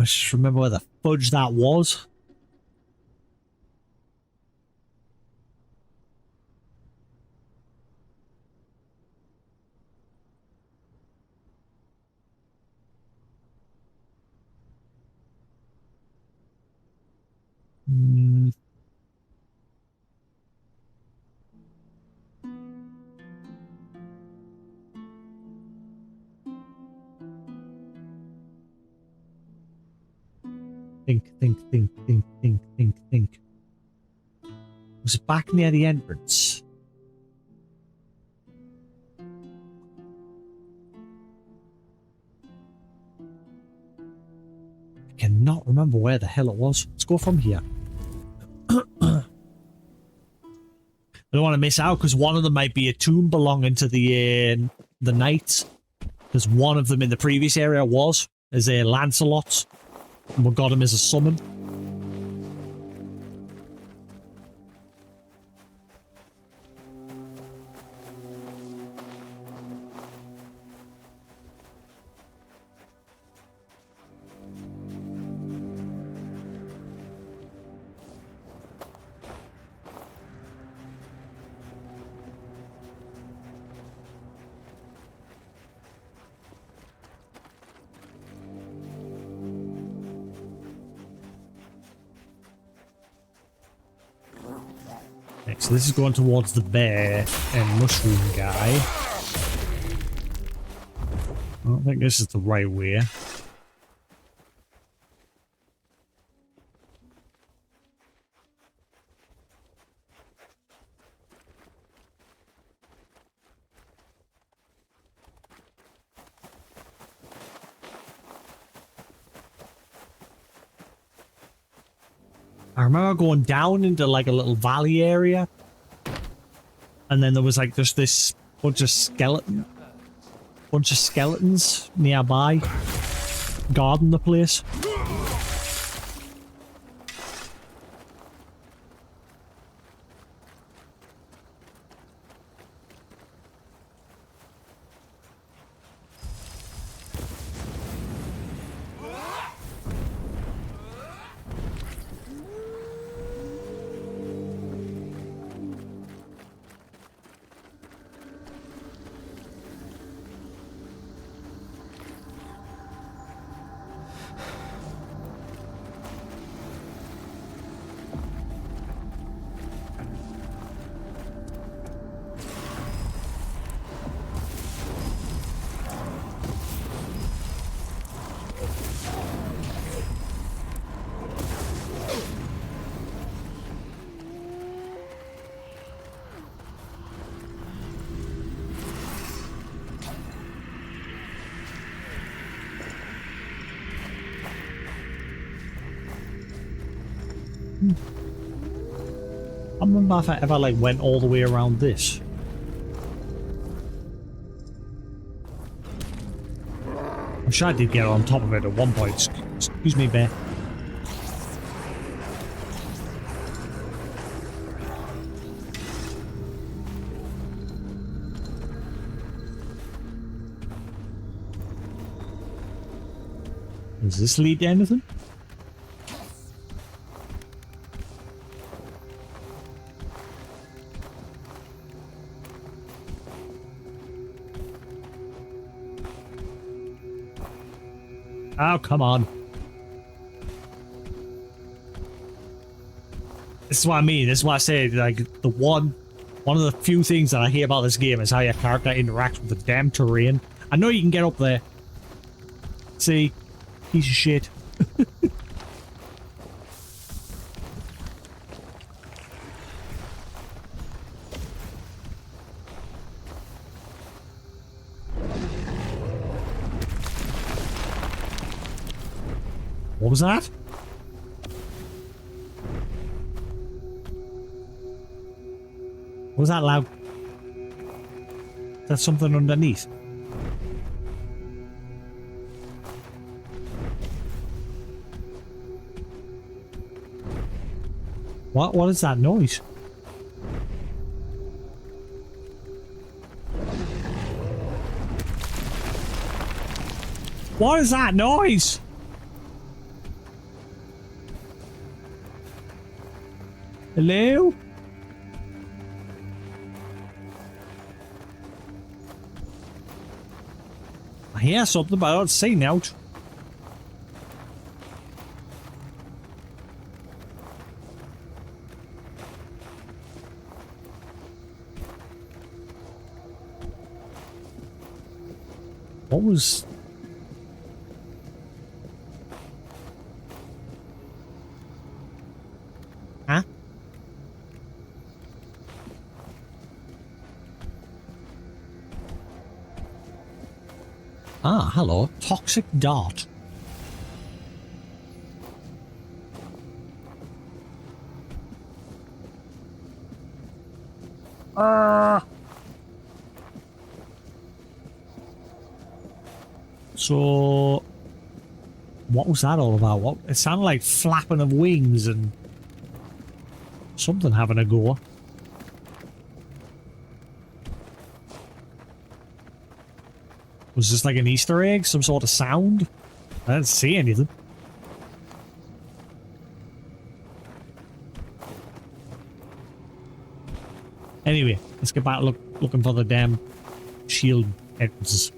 I just remember where the fudge that was. Think. Was it back near the entrance? I cannot remember where the hell it was. Let's go from here. I don't want to miss out because one of them might be a tomb belonging to the knights. Because one of them in the previous area was a Lancelot. And we got him as a summon. So this is going towards the bear and mushroom guy. I don't think this is the right way. I remember going down into like a little valley area, and then there was like just this bunch of skeletons nearby, guarding the place. I remember if I ever like went all the way around this. I'm sure I did get on top of it at one point. Excuse me, bear. Does this lead to anything? Oh, come on. This is what I mean. This is what I say. Like, one of the few things that I hear about this game is how your character interacts with the damn terrain. I know you can get up there. See? Piece of shit. What was that? What was that loud? That's something underneath. What is that noise? What is that noise? Hello? I hear something, but I don't see now. What was... Huh? Ah, hello. Toxic dart. So, what was that all about? What? It sounded like flapping of wings and something having a go. Was this like an Easter egg? Some sort of sound? I didn't see anything. Anyway, let's get back looking for the damn shield entrances.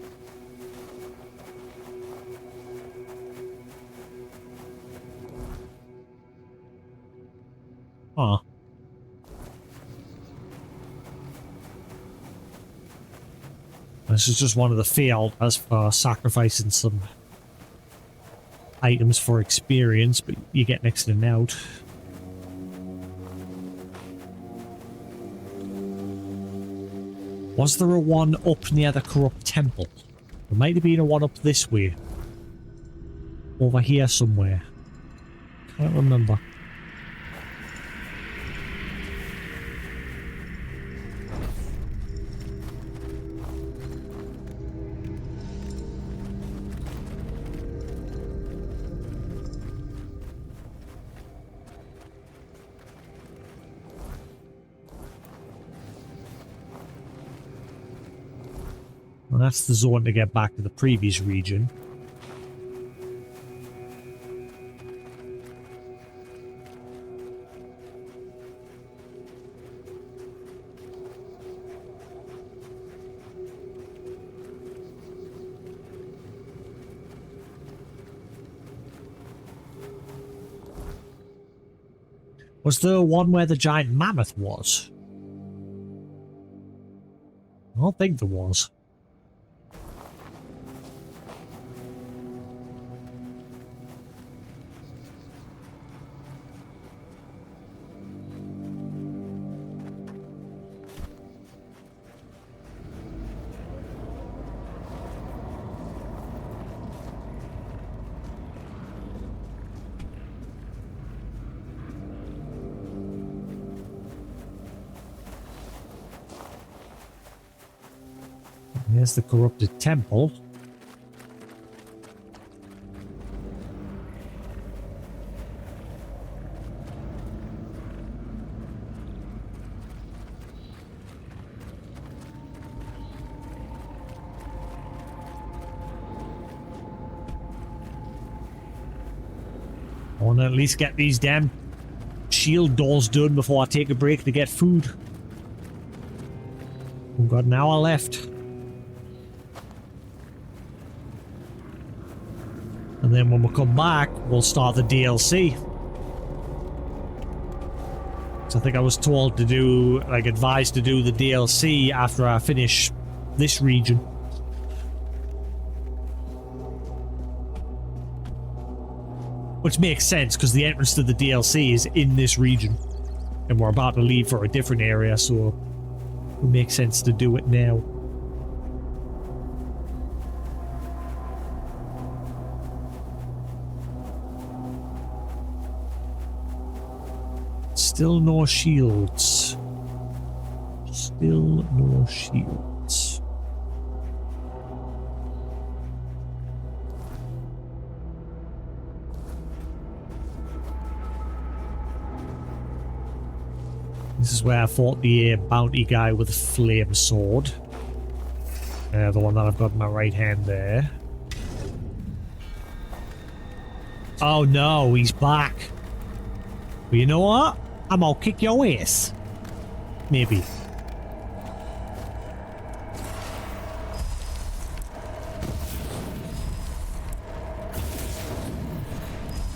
Huh. This is just one of the fey altars for sacrificing some items for experience, but you get next to and out. Was there a one up near the corrupt temple? There might have been a one up this way. Over here somewhere. Can't remember. Well, that's the zone to get back to the previous region. Was there one where the giant mammoth was? I don't think there was. There's the corrupted temple. I want to at least get these damn shield doors done before I take a break to get food. We've got an hour left. And then when we come back, we'll start the DLC. So I think I was told to do, like, advised to do the DLC after I finish this region. Which makes sense, because the entrance to the DLC is in this region. And we're about to leave for a different area, so it makes sense to do it now. Still no shields. Still no shields. This is where I fought the bounty guy with a flame sword. The one that I've got in my right hand there. Oh no, he's back. Well, you know what? I'm gonna kick your ass. Maybe.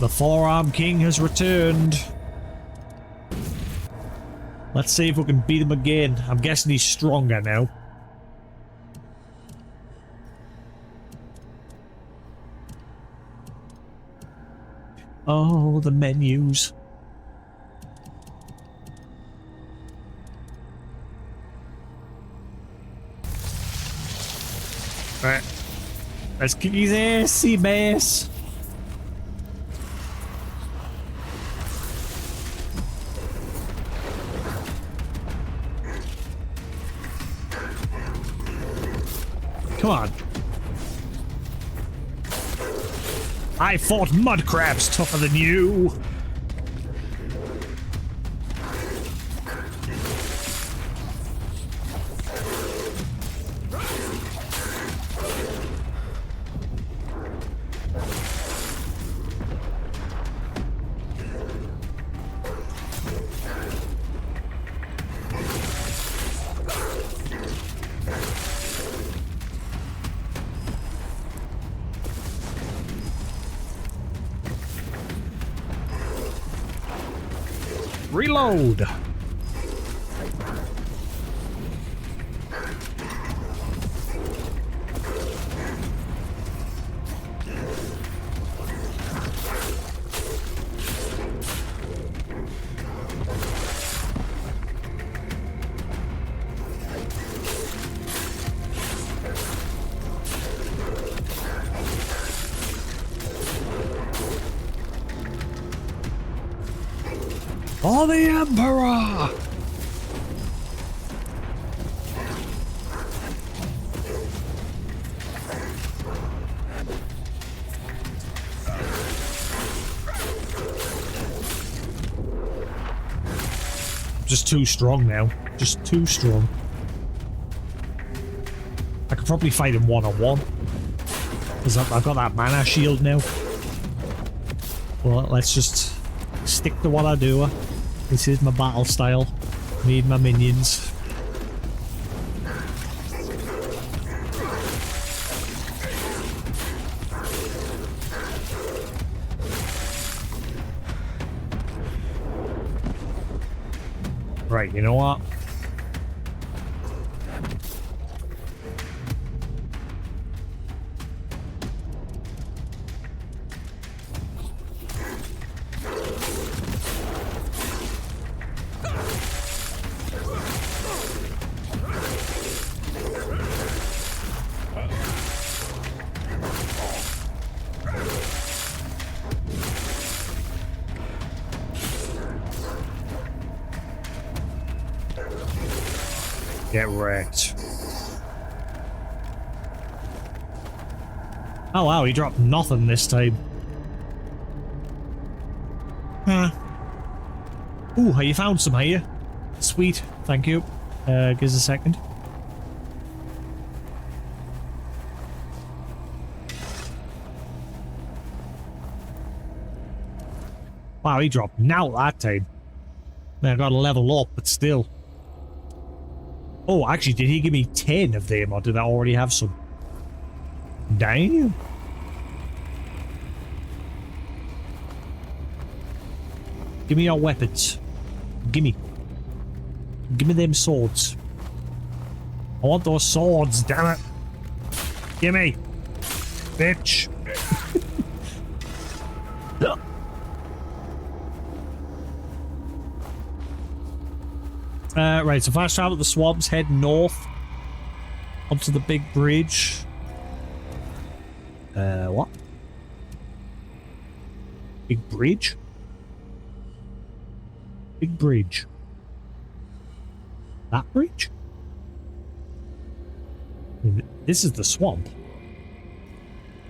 The Forearm King has returned. Let's see if we can beat him again. I'm guessing he's stronger now. Oh, the menus. Right. Let's kick his ass, sea bass. Come on. I fought mud crabs tougher than you. Reload. For the Emperor! Just too strong now. Just too strong. I could probably fight him one-on-one. Because I've got that mana shield now. Well, let's just stick to what I do. This is my battle style. Need my minions. Right, you know what? Get wrecked. Oh wow, he dropped nothing this time. Huh. Ooh, you found some here. Sweet, thank you. Give us a second. Wow, he dropped now that time. Man, I gotta level up, but still. Oh, actually, did he give me 10 of them, or did I already have some? Damn. Give me your weapons. Gimme. Give me them swords. I want those swords, damn it. Gimme. Bitch. Right, so fast travel to the swamps, head north onto the big bridge. What? Big bridge? Big bridge. That bridge? This is the swamp.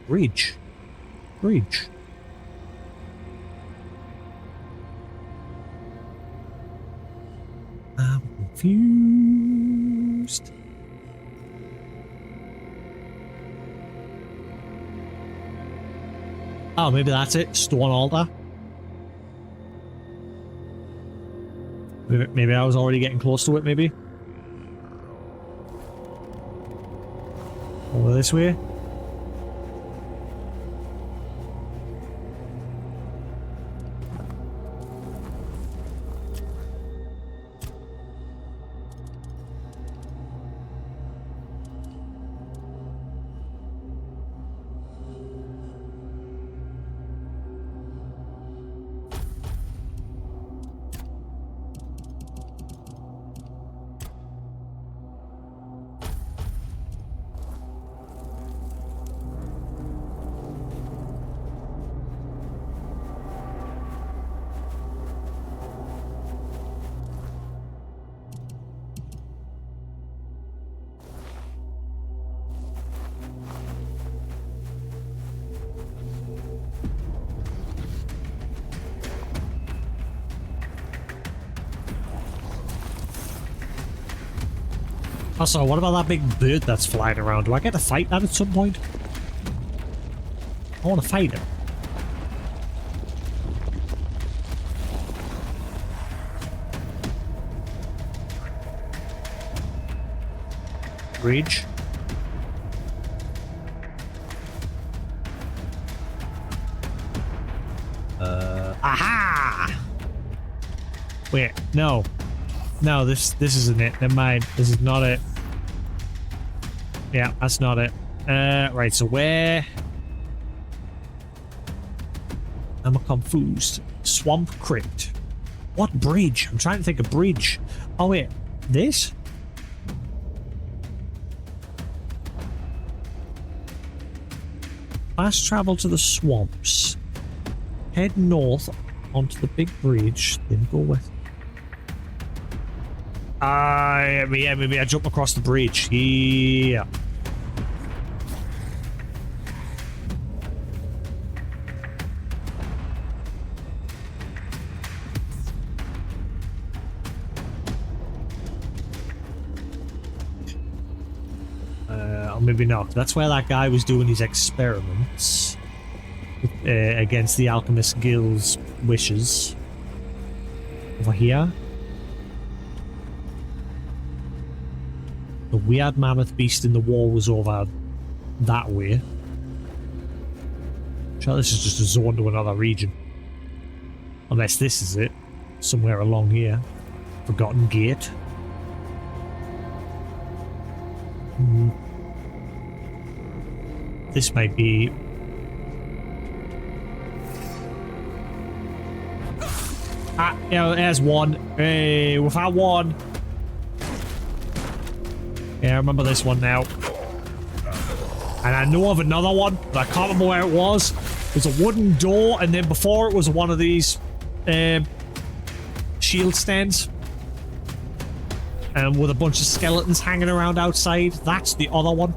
Bridge. Bridge. I'm confused. Oh, maybe that's it. Stone altar. Maybe I was already getting close to it, maybe. Over this way. Also, what about that big bird that's flying around? Do I get to fight that at some point? I want to fight it. Bridge. Aha! Wait, no. No, this isn't it. Never mind. This is not it. Yeah, that's not it. Right, so where... I'm confused. Swamp Crypt. What bridge? I'm trying to think of bridge. Oh, wait. This? Fast travel to the swamps. Head north onto the big bridge, then go with... yeah, maybe I jump across the bridge. Yeah. Or maybe not. That's where that guy was doing his experiments against the Alchemist Guild's wishes. Over here. The weird mammoth beast in the wall was over that way. Sure, this is just a zone to another region. Unless this is it. Somewhere along here. Forgotten Gate. This might be... Ah, yeah, there's one. Hey, we found one. Yeah, I remember this one now. And I know of another one, but I can't remember where it was. There's a wooden door, and then before it was one of these shield stands. With a bunch of skeletons hanging around outside. That's the other one.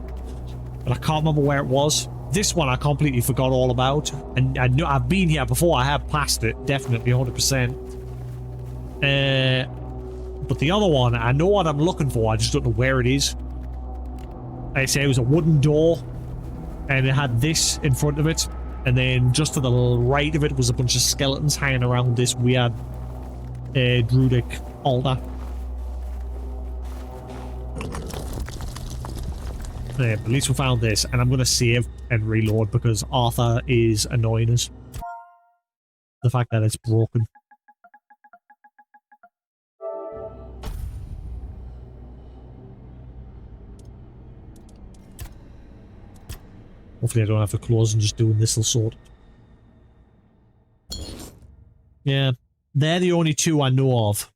But I can't remember where it was. This one I completely forgot all about, and I know I've been here before. I have passed it, definitely 100%. But the other one, I know what I'm looking for. I just don't know where it is. Like I say, it was a wooden door, and it had this in front of it, and then just to the right of it was a bunch of skeletons hanging around this weird druidic altar. Yeah, but at least we found this, and I'm going to save and reload because Arthur is annoying us. The fact that it's broken. Hopefully I don't have to close and just doing this will sort. Yeah, they're the only two I know of.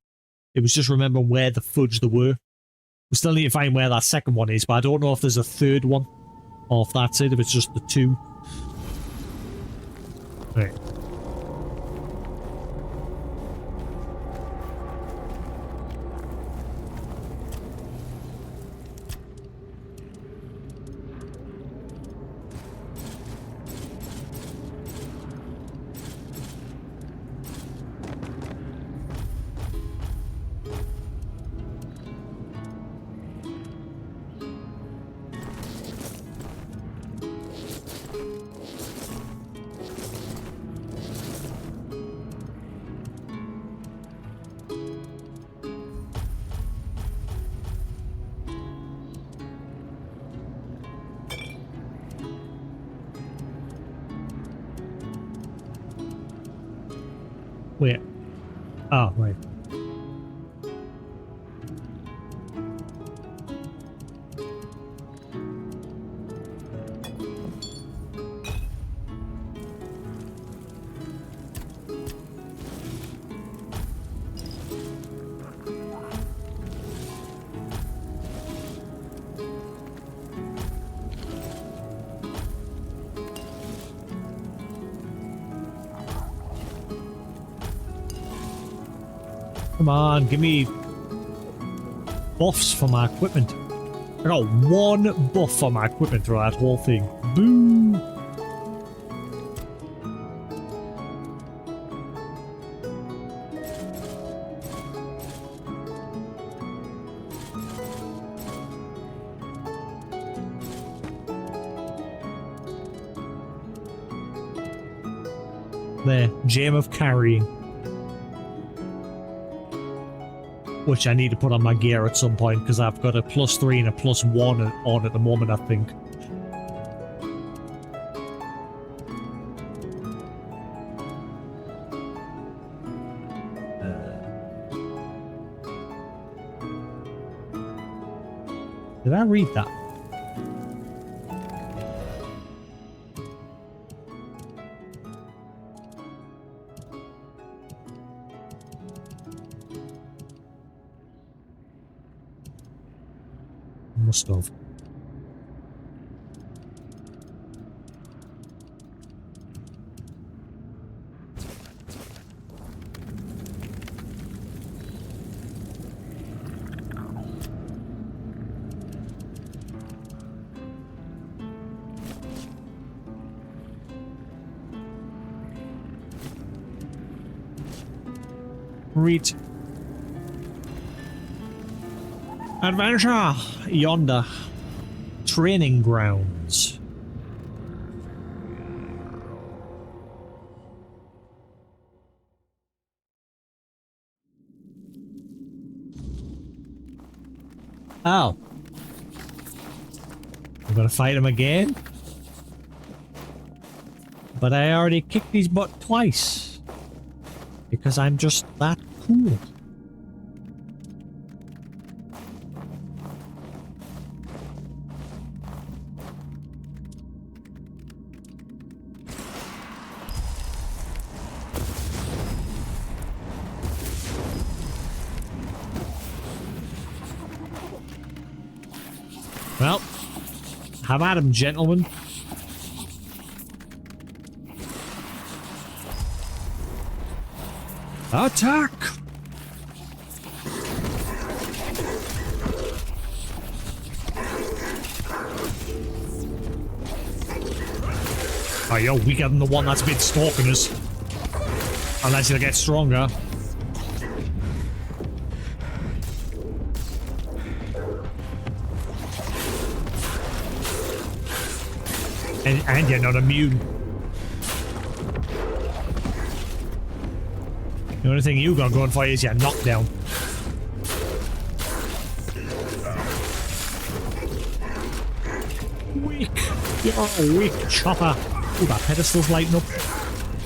It was just remembering where the fudge they were. We still need to find where that second one is, but I don't know if there's a third one. Or if that's it, if it's just the two. Right. Wait. Oh, right. Come on, give me buffs for my equipment. I got one buff for my equipment through that whole thing. Boo! There, Gem of Carrying. Which I need to put on my gear at some point because I've got a +3 and a +1 on at the moment, I think. Did I read that? Must have. Read. Adventure yonder. Training grounds. Oh. I'm gonna fight him again? But I already kicked his butt twice. Because I'm just that cool. Well, have at him, gentlemen. Attack! you're weaker than the one that's been stalking us. Unless you'll get stronger. And you're not immune. The only thing you got going for you is your knockdown. Weak. You're a weak chopper. Ooh, that pedestal's lighting up.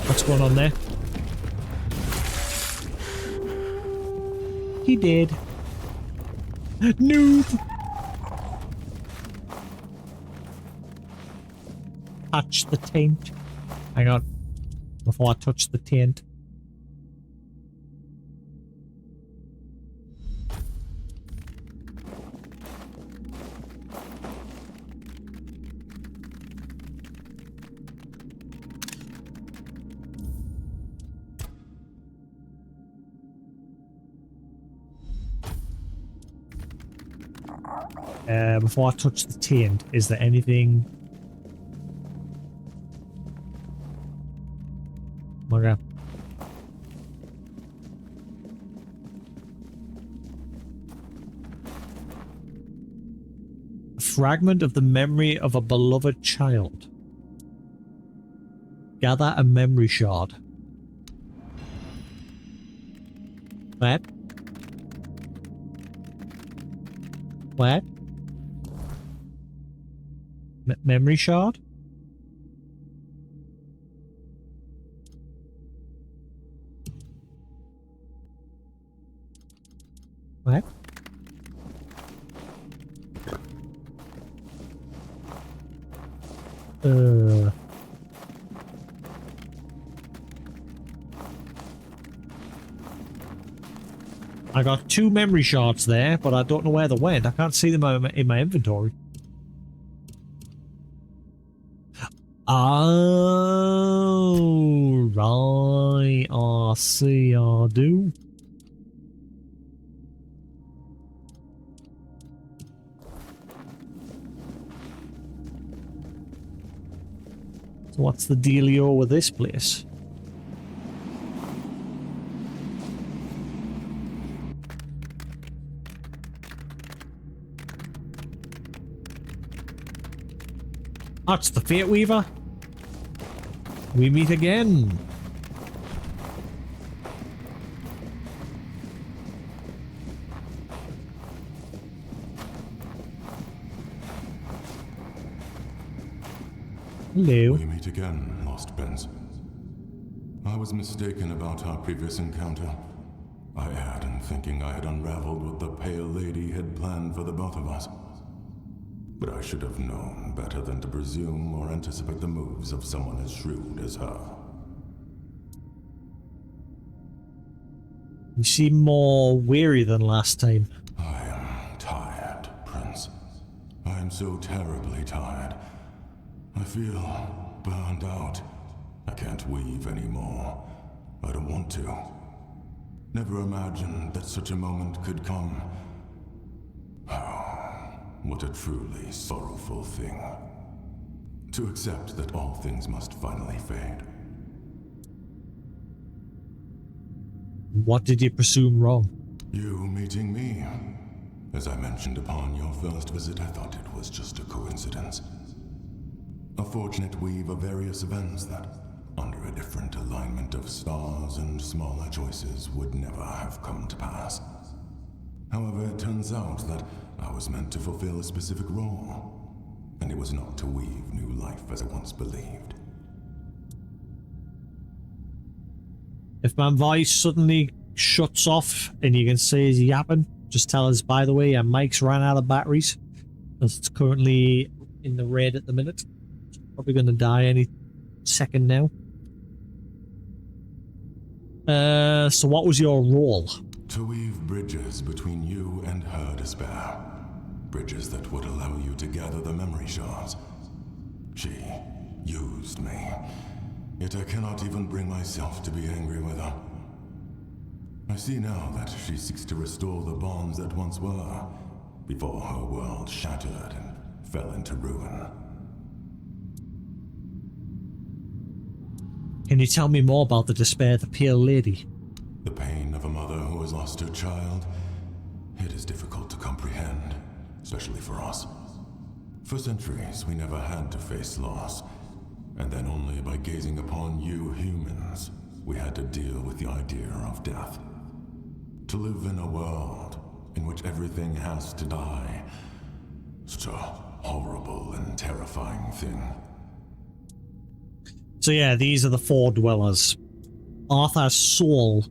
What's going on there? He did. Noob. Touch the taint. Hang on. Before I touch the taint. Before I touch the taint, is there anything? Okay. A fragment of the memory of a beloved child. Gather a memory shard. What? What? Memory shard? What? I got 2 memory shards there, but I don't know where they went. I can't see them in my inventory. Oh, right. I see, I do. So what's the dealio with this place? That's the Fate Weaver. We meet again. Hello. We meet again, Lost Prince. I was mistaken about our previous encounter. I erred in thinking I had unraveled what the Pale Lady had planned for the both of us. But I should have known better than to presume or anticipate the moves of someone as shrewd as her. You seem more weary than last time. I am tired, Prince. I am so terribly tired. I feel burned out. I can't weave anymore. I don't want to. Never imagined that such a moment could come. What a truly sorrowful thing. To accept that all things must finally fade. What did you presume wrong? You meeting me. As I mentioned upon your first visit, I thought it was just a coincidence. A fortunate weave of various events that, under a different alignment of stars and smaller choices, would never have come to pass. However, it turns out that I was meant to fulfill a specific role, and it was not to weave new life as I once believed. If my voice suddenly shuts off and you can say he's yapping, just tell us, by the way, our mic's ran out of batteries, as it's currently in the red at the minute. It's probably going to die any second now. So what was your role? To weave bridges between you and her despair. Bridges that would allow you to gather the memory shards. She used me. Yet I cannot even bring myself to be angry with her. I see now that she seeks to restore the bonds that once were, before her world shattered and fell into ruin. Can you tell me more about the despair of the Pale Lady? The pain of a mother who has lost her child. It is difficult to comprehend, especially for us. For centuries, we never had to face loss. And then only by gazing upon you humans, we had to deal with the idea of death. To live in a world in which everything has to die. Such a horrible and terrifying thing. So yeah, these are the four dwellers. Arthur's soul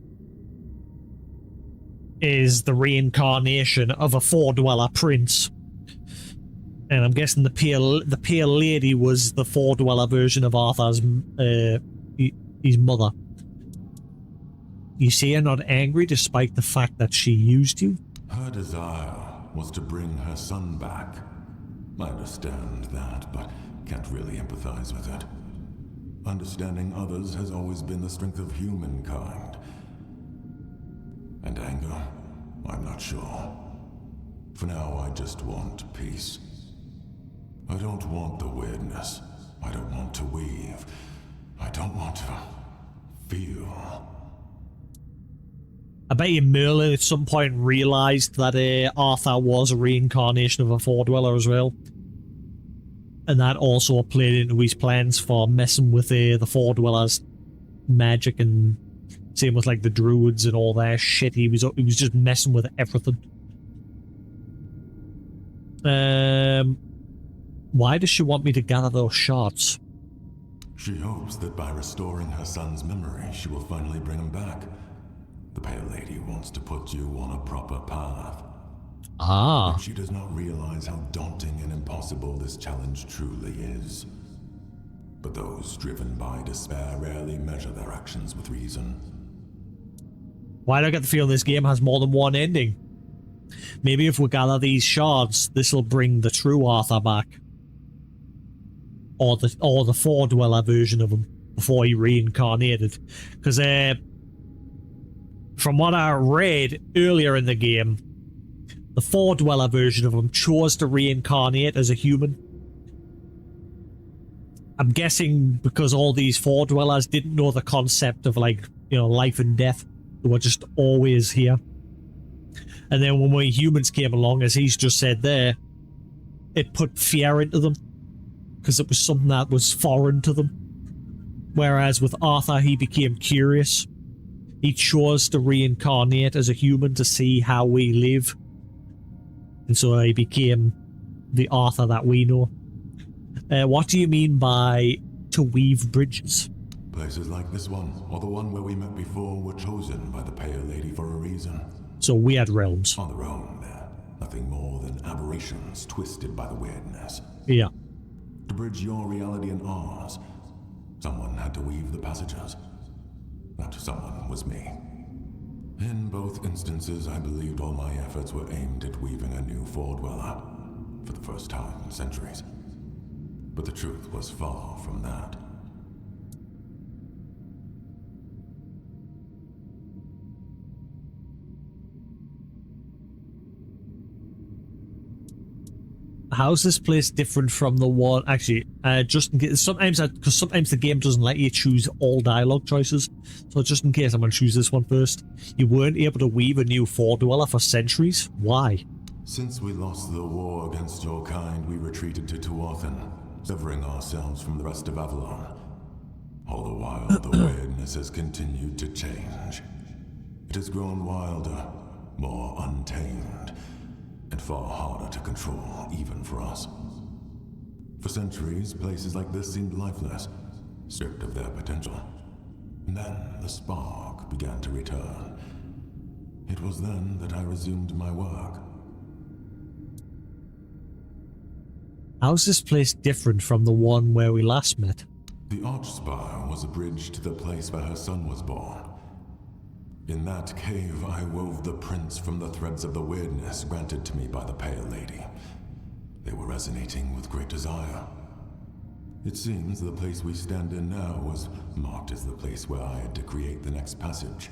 is the reincarnation of a four-dweller prince. And I'm guessing the Pale Lady was the four-dweller version of Arthur's his mother. You see her not angry despite the fact that she used you? Her desire was to bring her son back. I understand that, but can't really empathize with it. Understanding others has always been the strength of humankind. And anger? I'm not sure. For now, I just want peace. I don't want the weirdness. I don't want to weave. I don't want to feel. I bet you Merlin at some point realized that Arthur was a reincarnation of a four-dweller as well. And that also played into his plans for messing with the four-dwellers' magic, and same with like the druids and all that shit. He was just messing with everything. Why does she want me to gather those shards? She hopes that by restoring her son's memory, she will finally bring him back. The Pale Lady wants to put you on a proper path. Ah. But she does not realize how daunting and impossible this challenge truly is. But those driven by despair rarely measure their actions with reason. Why do I get the feeling this game has more than one ending? Maybe if we gather these shards, this will bring the true Arthur back. Or the four-dweller version of him before he reincarnated. Because from what I read earlier in the game, the four-dweller version of him chose to reincarnate as a human. I'm guessing because all these four-dwellers didn't know the concept of, like, you know, life and death. They were just always here. And then when we humans came along, as he's just said there, it put fear into them. Because it was something that was foreign to them. Whereas with Arthur, he became curious. He chose to reincarnate as a human to see how we live. And so he became the Arthur that we know. What do you mean by to weave bridges? Places like this one, or the one where we met before, were chosen by the Pale Lady for a reason. So weird realms. On their own, they're nothing more than aberrations twisted by the weirdness. Yeah. To bridge your reality and ours, someone had to weave the passages. That someone was me. In both instances, I believed all my efforts were aimed at weaving a new four-dweller, for the first time in centuries. But the truth was far from that. How's this place different from the one? Actually, just in case, because sometimes the game doesn't let you choose all dialogue choices. So just in case, I'm going to choose this one first. You weren't able to weave a new four-dweller for centuries? Why? Since we lost the war against your kind, we retreated to Tuathan, severing ourselves from the rest of Avalon. All the while, the weirdness has continued to change. It has grown wilder, more untamed, and far harder to control, even for us. For centuries, places like this seemed lifeless, stripped of their potential. And then the spark began to return. It was then that I resumed my work. How's this place different from the one where we last met? The Archspire was a bridge to the place where her son was born. In that cave, I wove the prints from the threads of the weirdness granted to me by the Pale Lady. They were resonating with great desire. It seems the place we stand in now was marked as the place where I had to create the next passage.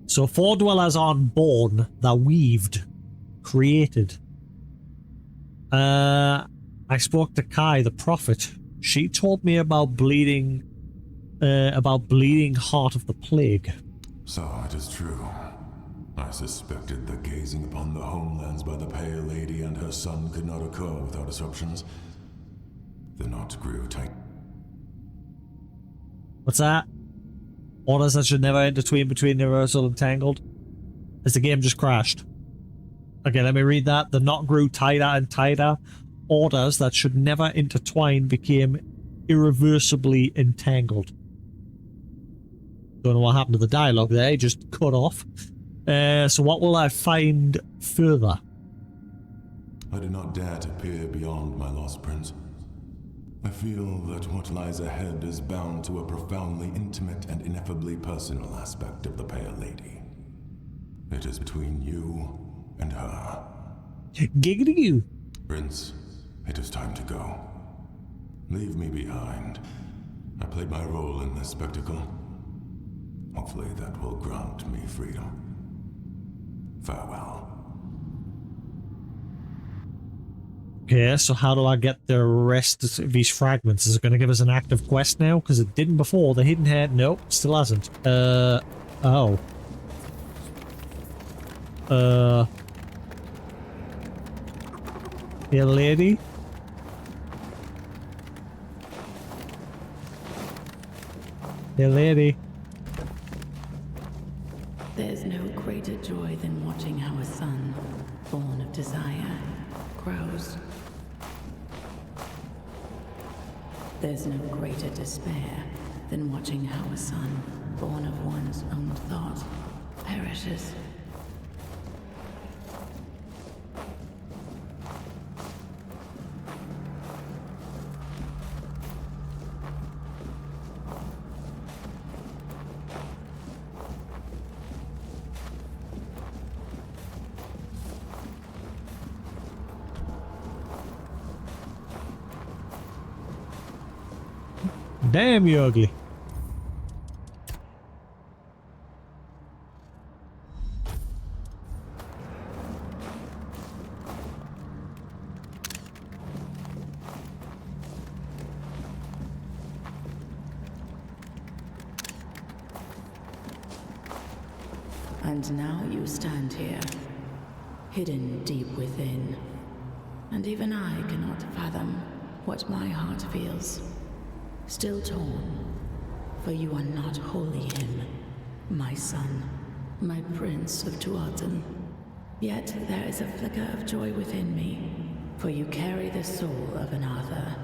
So four dwellers aren't born, they're weaved, created. I spoke to Kai, the prophet. She told me about bleeding about bleeding heart of the plague. So it is true. I suspected that gazing upon the homelands by the Pale Lady and her son could not occur without disruptions. The knot grew tight. What's that? Orders that should never intertwine between universal and tangled. As the game just crashed. Okay, let me read that. The knot grew tighter and tighter. Orders that should never intertwine became irreversibly entangled. Don't know what happened to the dialogue there. It just cut off. So what will I find further? I do not dare to peer beyond my lost prince. I feel that what lies ahead is bound to a profoundly intimate and ineffably personal aspect of the Pale Lady. It is between you and her. Giggity you. Prince, it is time to go. Leave me behind. I played my role in this spectacle. Hopefully that will grant me freedom. Farewell. Okay, so how do I get the rest of these fragments? Is it going to give us an active quest now? Because it didn't before. The hidden head, nope, still hasn't. Oh. Yeah, lady? Yeah, lady? There's no greater joy than watching how a son, born of desire, grows. There's no greater despair than watching how a son, born of one's own thought, perishes. Damn, you ugly. And now you stand here, hidden deep within. And even I cannot fathom what my heart feels. Still torn, for you are not wholly him, my son, my prince of Tuathan. Yet there is a flicker of joy within me, for you carry the soul of an Arthur,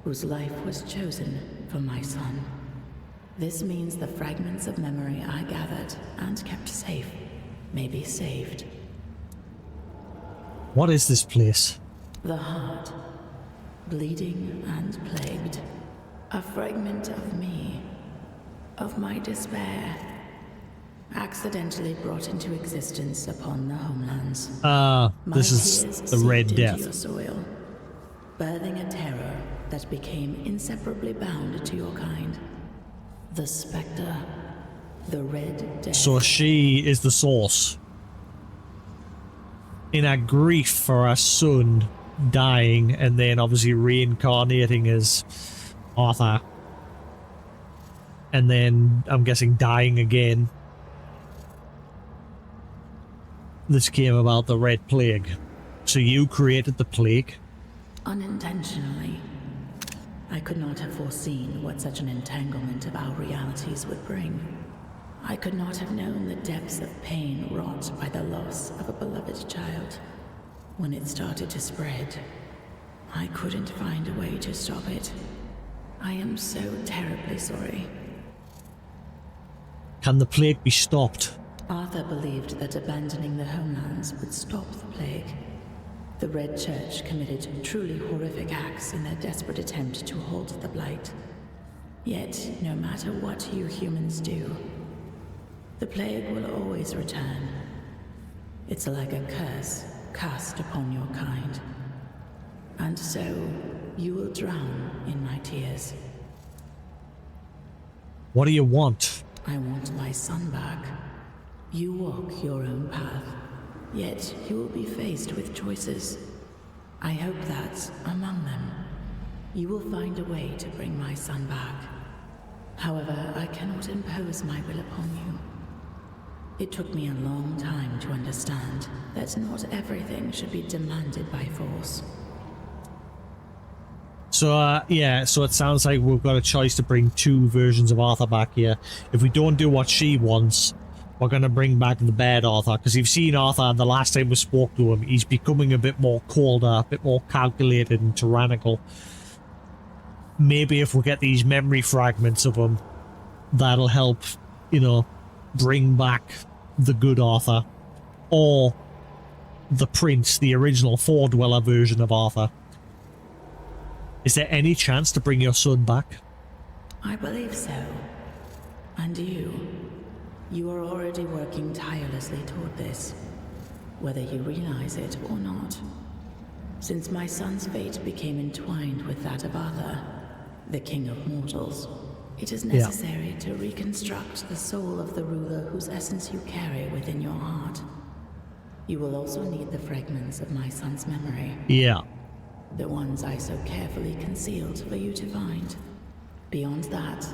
whose life was chosen for my son. This means the fragments of memory I gathered and kept safe may be saved. What is this place? The heart, bleeding and plagued. A fragment of me, of my despair, accidentally brought into existence upon the homelands. This is the Red Death. Your soil, birthing a terror that became inseparably bound to your kind. The spectre, the Red Death. So she is the source. In her grief for her son dying and then obviously reincarnating as Arthur, and then I'm guessing dying again. This came about the Red Plague. So you created the plague? Unintentionally. I could not have foreseen what such an entanglement of our realities would bring. I could not have known the depths of pain wrought by the loss of a beloved child. When it started to spread, I couldn't find a way to stop it. I am so terribly sorry. Can the plague be stopped? Arthur believed that abandoning the homelands would stop the plague. The Red Church committed truly horrific acts in their desperate attempt to halt the blight. Yet, no matter what you humans do, the plague will always return. It's like a curse cast upon your kind. And so, you will drown in my tears. What do you want? I want my son back. You walk your own path, yet you will be faced with choices. I hope that, among them, you will find a way to bring my son back. However, I cannot impose my will upon you. It took me a long time to understand that not everything should be demanded by force. So, yeah, so it sounds like we've got a choice to bring two versions of Arthur back here. If we don't do what she wants, we're going to bring back the bad Arthur, because you've seen Arthur the last time we spoke to him. He's becoming a bit more colder, a bit more calculated and tyrannical. Maybe if we get these memory fragments of him, that'll help, you know, bring back the good Arthur. Or the prince, the original Four-Dweller version of Arthur. Is there any chance to bring your son back? I believe so. And you are already working tirelessly toward this, whether you realize it or not. Since my son's fate became entwined with that of Arthur, the King of Mortals, it is necessary to reconstruct the soul of the ruler whose essence you carry within your heart. You will also need the fragments of my son's memory. Yeah. The ones I so carefully concealed for you to find. Beyond that,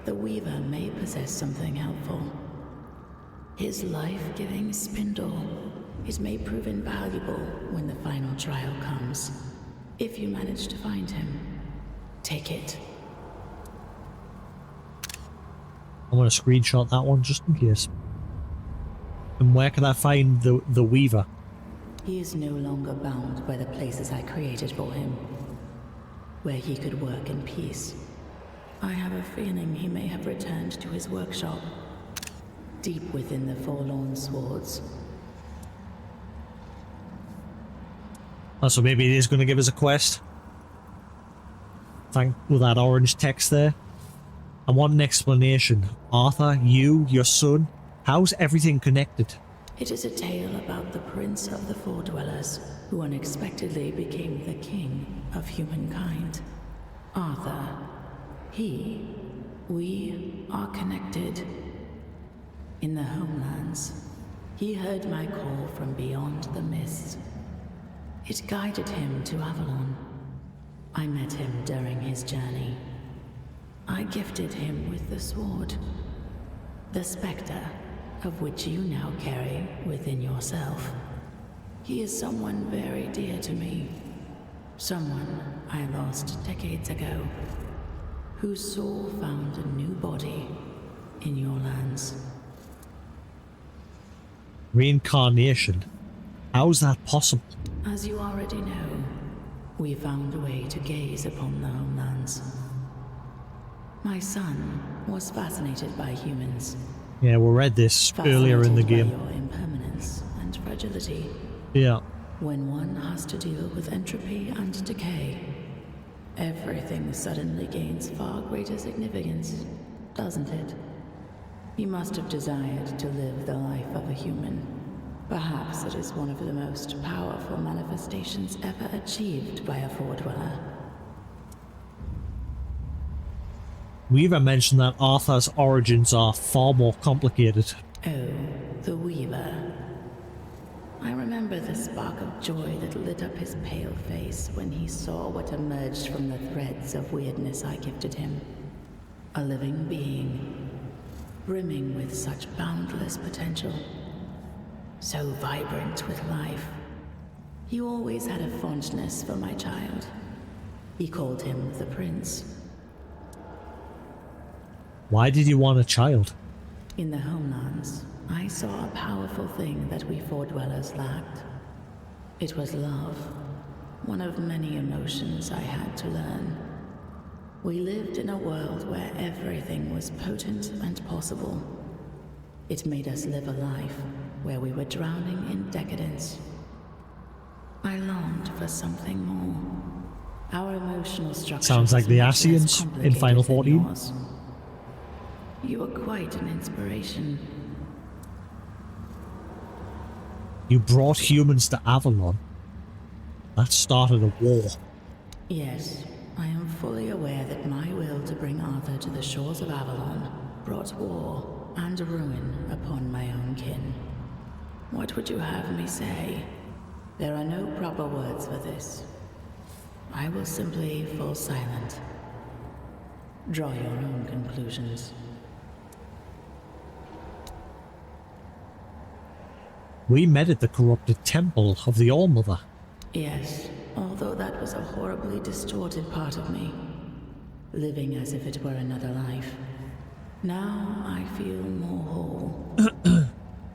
the Weaver may possess something helpful. His life-giving spindle. It may prove invaluable when the final trial comes. If you manage to find him, take it. I'm going to screenshot that one just in case. And where can I find the Weaver? He is no longer bound by the places I created for him, where he could work in peace. I have a feeling he may have returned to his workshop, deep within the Forlorn Swords. Oh, so maybe it is going to give us a quest. With that orange text there. I want an explanation. Arthur, you, your son, how's everything connected? It is a tale about the Prince of the Four-Dwellers, who unexpectedly became the king of humankind. Arthur, we are connected. In the homelands, he heard my call from beyond the mist. It guided him to Avalon. I met him during his journey. I gifted him with the sword, the spectre of which you now carry within yourself. He is someone very dear to me. Someone I lost decades ago, whose soul found a new body in your lands. Reincarnation? How's that possible? As you already know, we found a way to gaze upon the homelands. My son was fascinated by humans. Yeah, we read this earlier in the game. By your impermanence and fragility. Yeah. When one has to deal with entropy and decay, everything suddenly gains far greater significance, doesn't it? You must have desired to live the life of a human. Perhaps it is one of the most powerful manifestations ever achieved by a Four-Dweller. Weaver mentioned that Arthur's origins are far more complicated. Oh, the Weaver. I remember the spark of joy that lit up his pale face when he saw what emerged from the threads of weirdness I gifted him. A living being, brimming with such boundless potential. So vibrant with life. He always had a fondness for my child. He called him the Prince. Why did you want a child? In the homelands, I saw a powerful thing that we Four-Dwellers lacked. It was love, one of many emotions I had to learn. We lived in a world where everything was potent and possible. It made us live a life where we were drowning in decadence. I longed for something more. Our emotional structure sounds like the Ascians in Final 14. You are quite an inspiration. You brought humans to Avalon. That started a war. Yes, I am fully aware that my will to bring Arthur to the shores of Avalon brought war and ruin upon my own kin. What would you have me say? There are no proper words for this. I will simply fall silent. Draw your own conclusions. We met at the corrupted temple of the All-Mother. Yes, although that was a horribly distorted part of me, living as if it were another life. Now I feel more whole.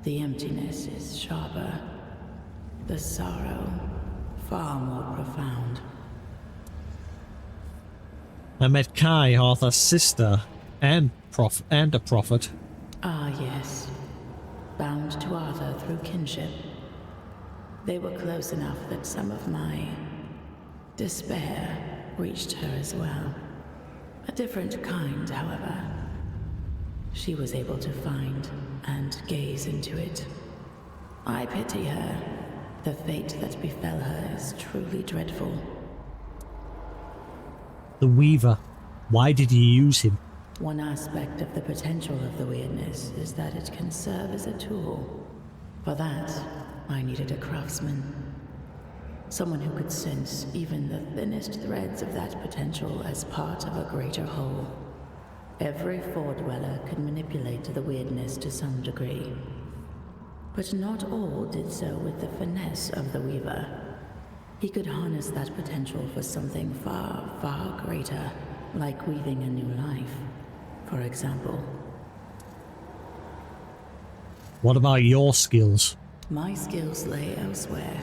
The emptiness is sharper. The sorrow far more profound. I met Kai, Arthur's sister, and a prophet. Ah, yes. Bound to Arthur through kinship. They were close enough that some of my despair reached her as well. A different kind, however. She was able to find and gaze into it. I pity her. The fate that befell her is truly dreadful. The Weaver. Why did you use him? One aspect of the potential of the weirdness is that it can serve as a tool. For that, I needed a craftsman. Someone who could sense even the thinnest threads of that potential as part of a greater whole. Every Four-Dweller could manipulate the weirdness to some degree. But not all did so with the finesse of the Weaver. He could harness that potential for something far, far greater, like weaving a new life, for example. What about your skills? My skills lay elsewhere.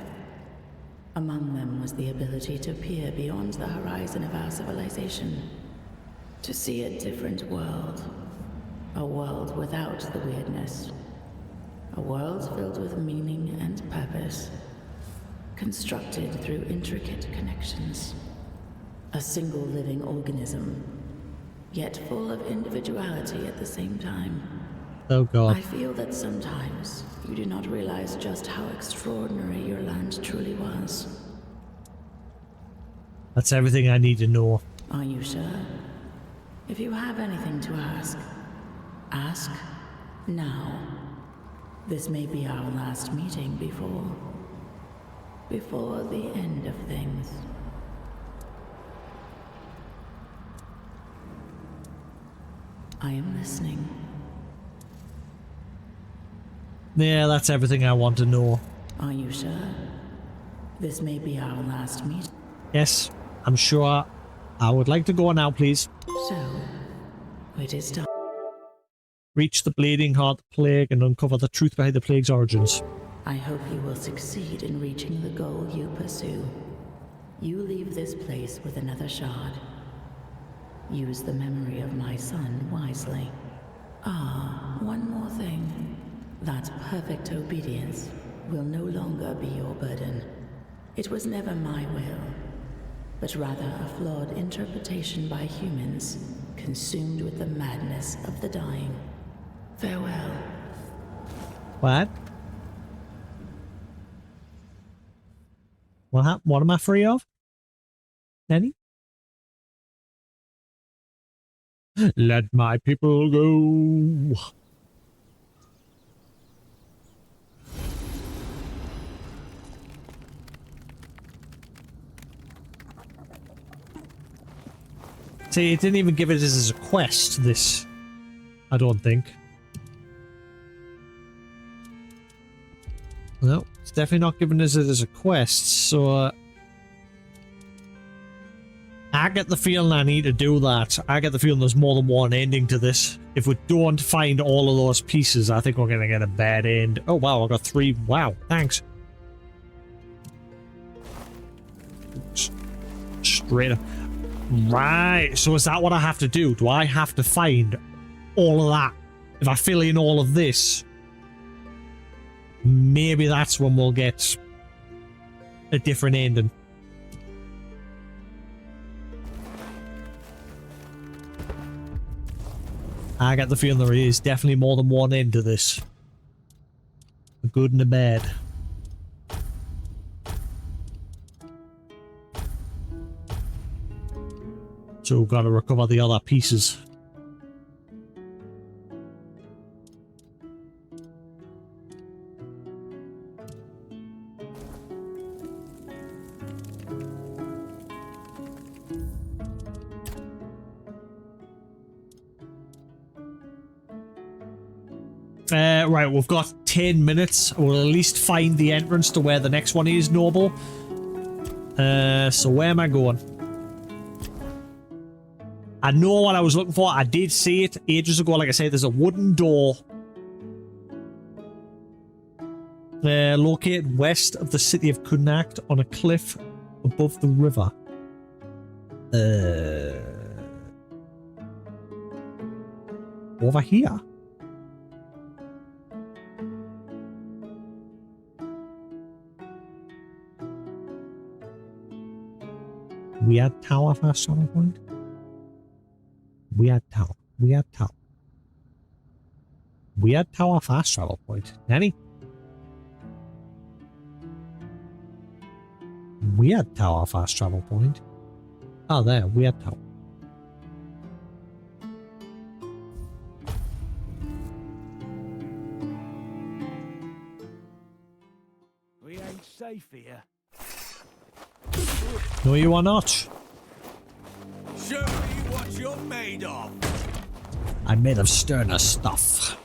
Among them was the ability to peer beyond the horizon of our civilization. To see a different world. A world without the weirdness. A world filled with meaning and purpose. Constructed through intricate connections. A single living organism, yet full of individuality at the same time. Oh God. I feel that sometimes you do not realize just how extraordinary your land truly was. That's everything I need to know. Are you sure? If you have anything to ask, ask now. This may be our last meeting before the end of things. I am listening. Yeah, that's everything I want to know. Are you sure? This may be our last meeting. Yes, I'm sure. I would like to go now, please. So, it is done. Reach the bleeding heart of the plague and uncover the truth behind the plague's origins. I hope you will succeed in reaching the goal you pursue. You leave this place with another shard. Use the memory of my son wisely. Ah, one more thing. That perfect obedience will no longer be your burden. It was never my will, but rather a flawed interpretation by humans, consumed with the madness of the dying. Farewell. What? What am I free of? Any? Let my people go. See, it didn't even give it as a quest, this. I don't think. No, it's definitely not giving us it as a quest, so... I get the feeling I need to do that. I get the feeling there's more than one ending to this. If we don't find all of those pieces, I think we're going to get a bad end. Oh wow, I got 3. Wow, thanks. Straight up. Right, so is that what I have to do? Do I have to find all of that? If I fill in all of this, maybe that's when we'll get a different ending. I got the feeling there is definitely more than one end to this. A good and a bad. So we've got to recover the other pieces. Right, we've got 10 minutes. We'll at least find the entrance to where the next one is, Noble. So where am I going? I know what I was looking for. I did see it ages ago. Like I said, there's a wooden door located west of the city of Connacht on a cliff above the river. Over here. Weird tower fast travel point. Weird tower. Weird tower. Weird tower fast travel point. Nanny? Weird tower fast travel point. Oh, there. Weird tower. We ain't safe here. No, you are not. Show me what you're made of. I'm made of sterner stuff.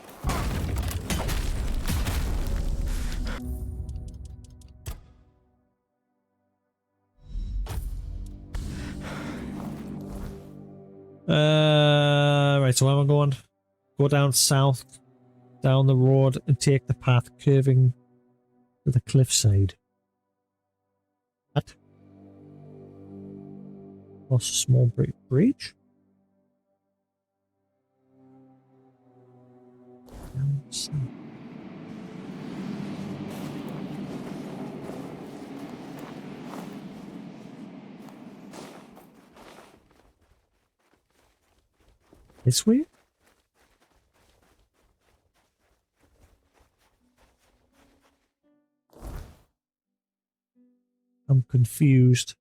Right, so where am I going? Go down south, down the road, and take the path curving to the cliffside. What? Across a small bridge? Down south. This way? I'm confused.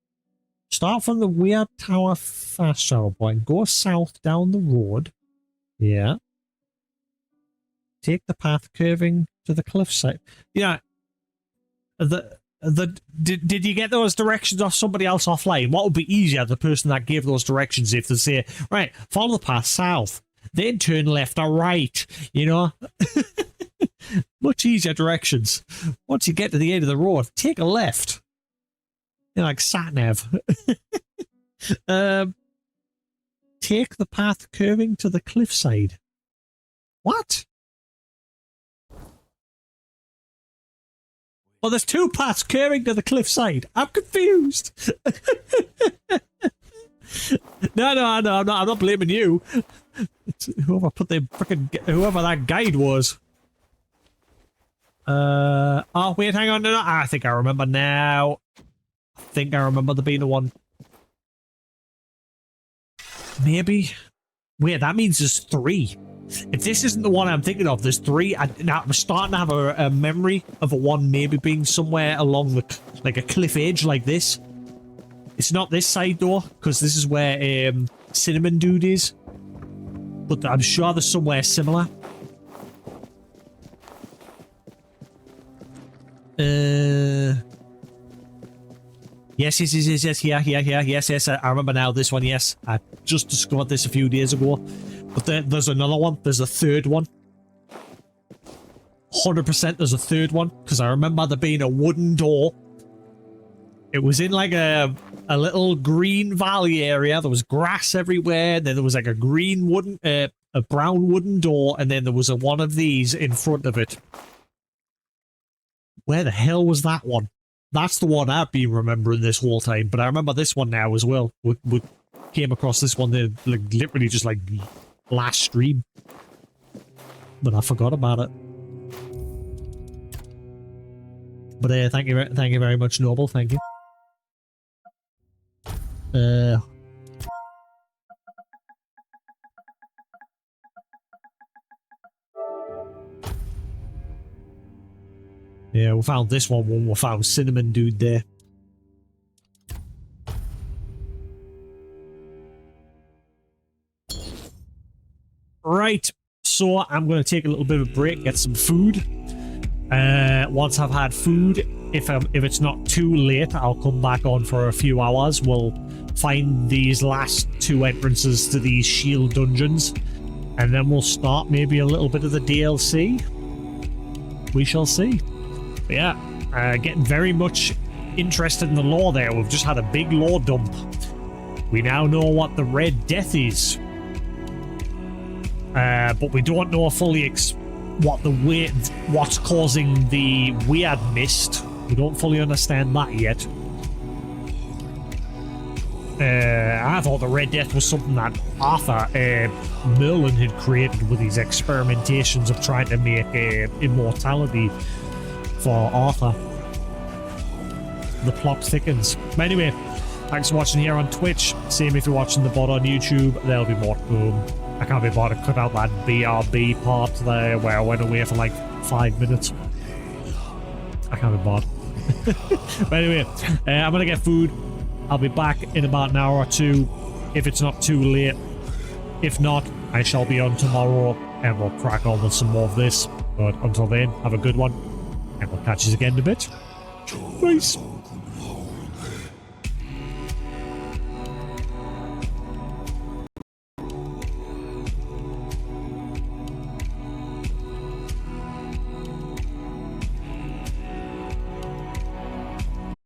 Start from the Weird Tower fast travel point. Go south down the road. Yeah. Take the path curving to the cliffside. Yeah. Did you get those directions off somebody else offline? What would be easier, the person that gave those directions, if they say, right, follow the path south, then turn left or right, you know? Much easier directions. Once you get to the end of the road, take a left. You know, like sat-nav. Take the path curving to the cliffside. What? Well, there's two paths curving to the cliffside. I'm confused. No, I'm not blaming you. It's whoever put the whoever that guide was. Oh wait, hang on. No, I think I remember now. I think I remember there being one. Maybe. Wait, that means there's three. If this isn't the one I'm thinking of, there's three. Now I'm starting to have a memory of a one maybe being somewhere along the like a cliff edge like this. It's not this side though, because this is where Cinnamon Dude is. But I'm sure there's somewhere similar. Yes, yes, I remember now this one, yes. I just discovered this a few days ago. But there's another one. There's a third one. 100% there's a third one. Because I remember there being a wooden door. It was in like a little green valley area. There was grass everywhere. Then there was like a green wooden, a brown wooden door. And then there was one of these in front of it. Where the hell was that one? That's the one I've been remembering this whole time. But I remember this one now as well. We came across this one there, like, literally just like last stream. But I forgot about it. But thank you very much, Noble. Thank you. Yeah, we found this one when we found Cinnamon Dude there. Right, so I'm going to take a little bit of a break, get some food. Once I've had food, if it's not too late, I'll come back on for a few hours. We'll find these last two entrances to these shield dungeons, and then we'll start maybe a little bit of the DLC. we shall see. But yeah, getting very much interested in the lore there. We've just had a big lore dump. We now know what the Red Death is. But we don't know fully what's causing the weird mist. We don't fully understand that yet. I thought the Red Death was something that Arthur, Merlin had created with his experimentations of trying to make immortality for Arthur. The plot thickens. But anyway, thanks for watching here on Twitch. Same if you're watching the bot on YouTube. There'll be more to come. I can't be bothered to cut out that BRB part there where I went away for like 5 minutes. I can't be bothered. But anyway, I'm gonna get food. I'll be back in about an hour or two if it's not too late. If not, I shall be on tomorrow and we'll crack on with some more of this. But until then, have a good one and we'll catch you again in a bit. Peace.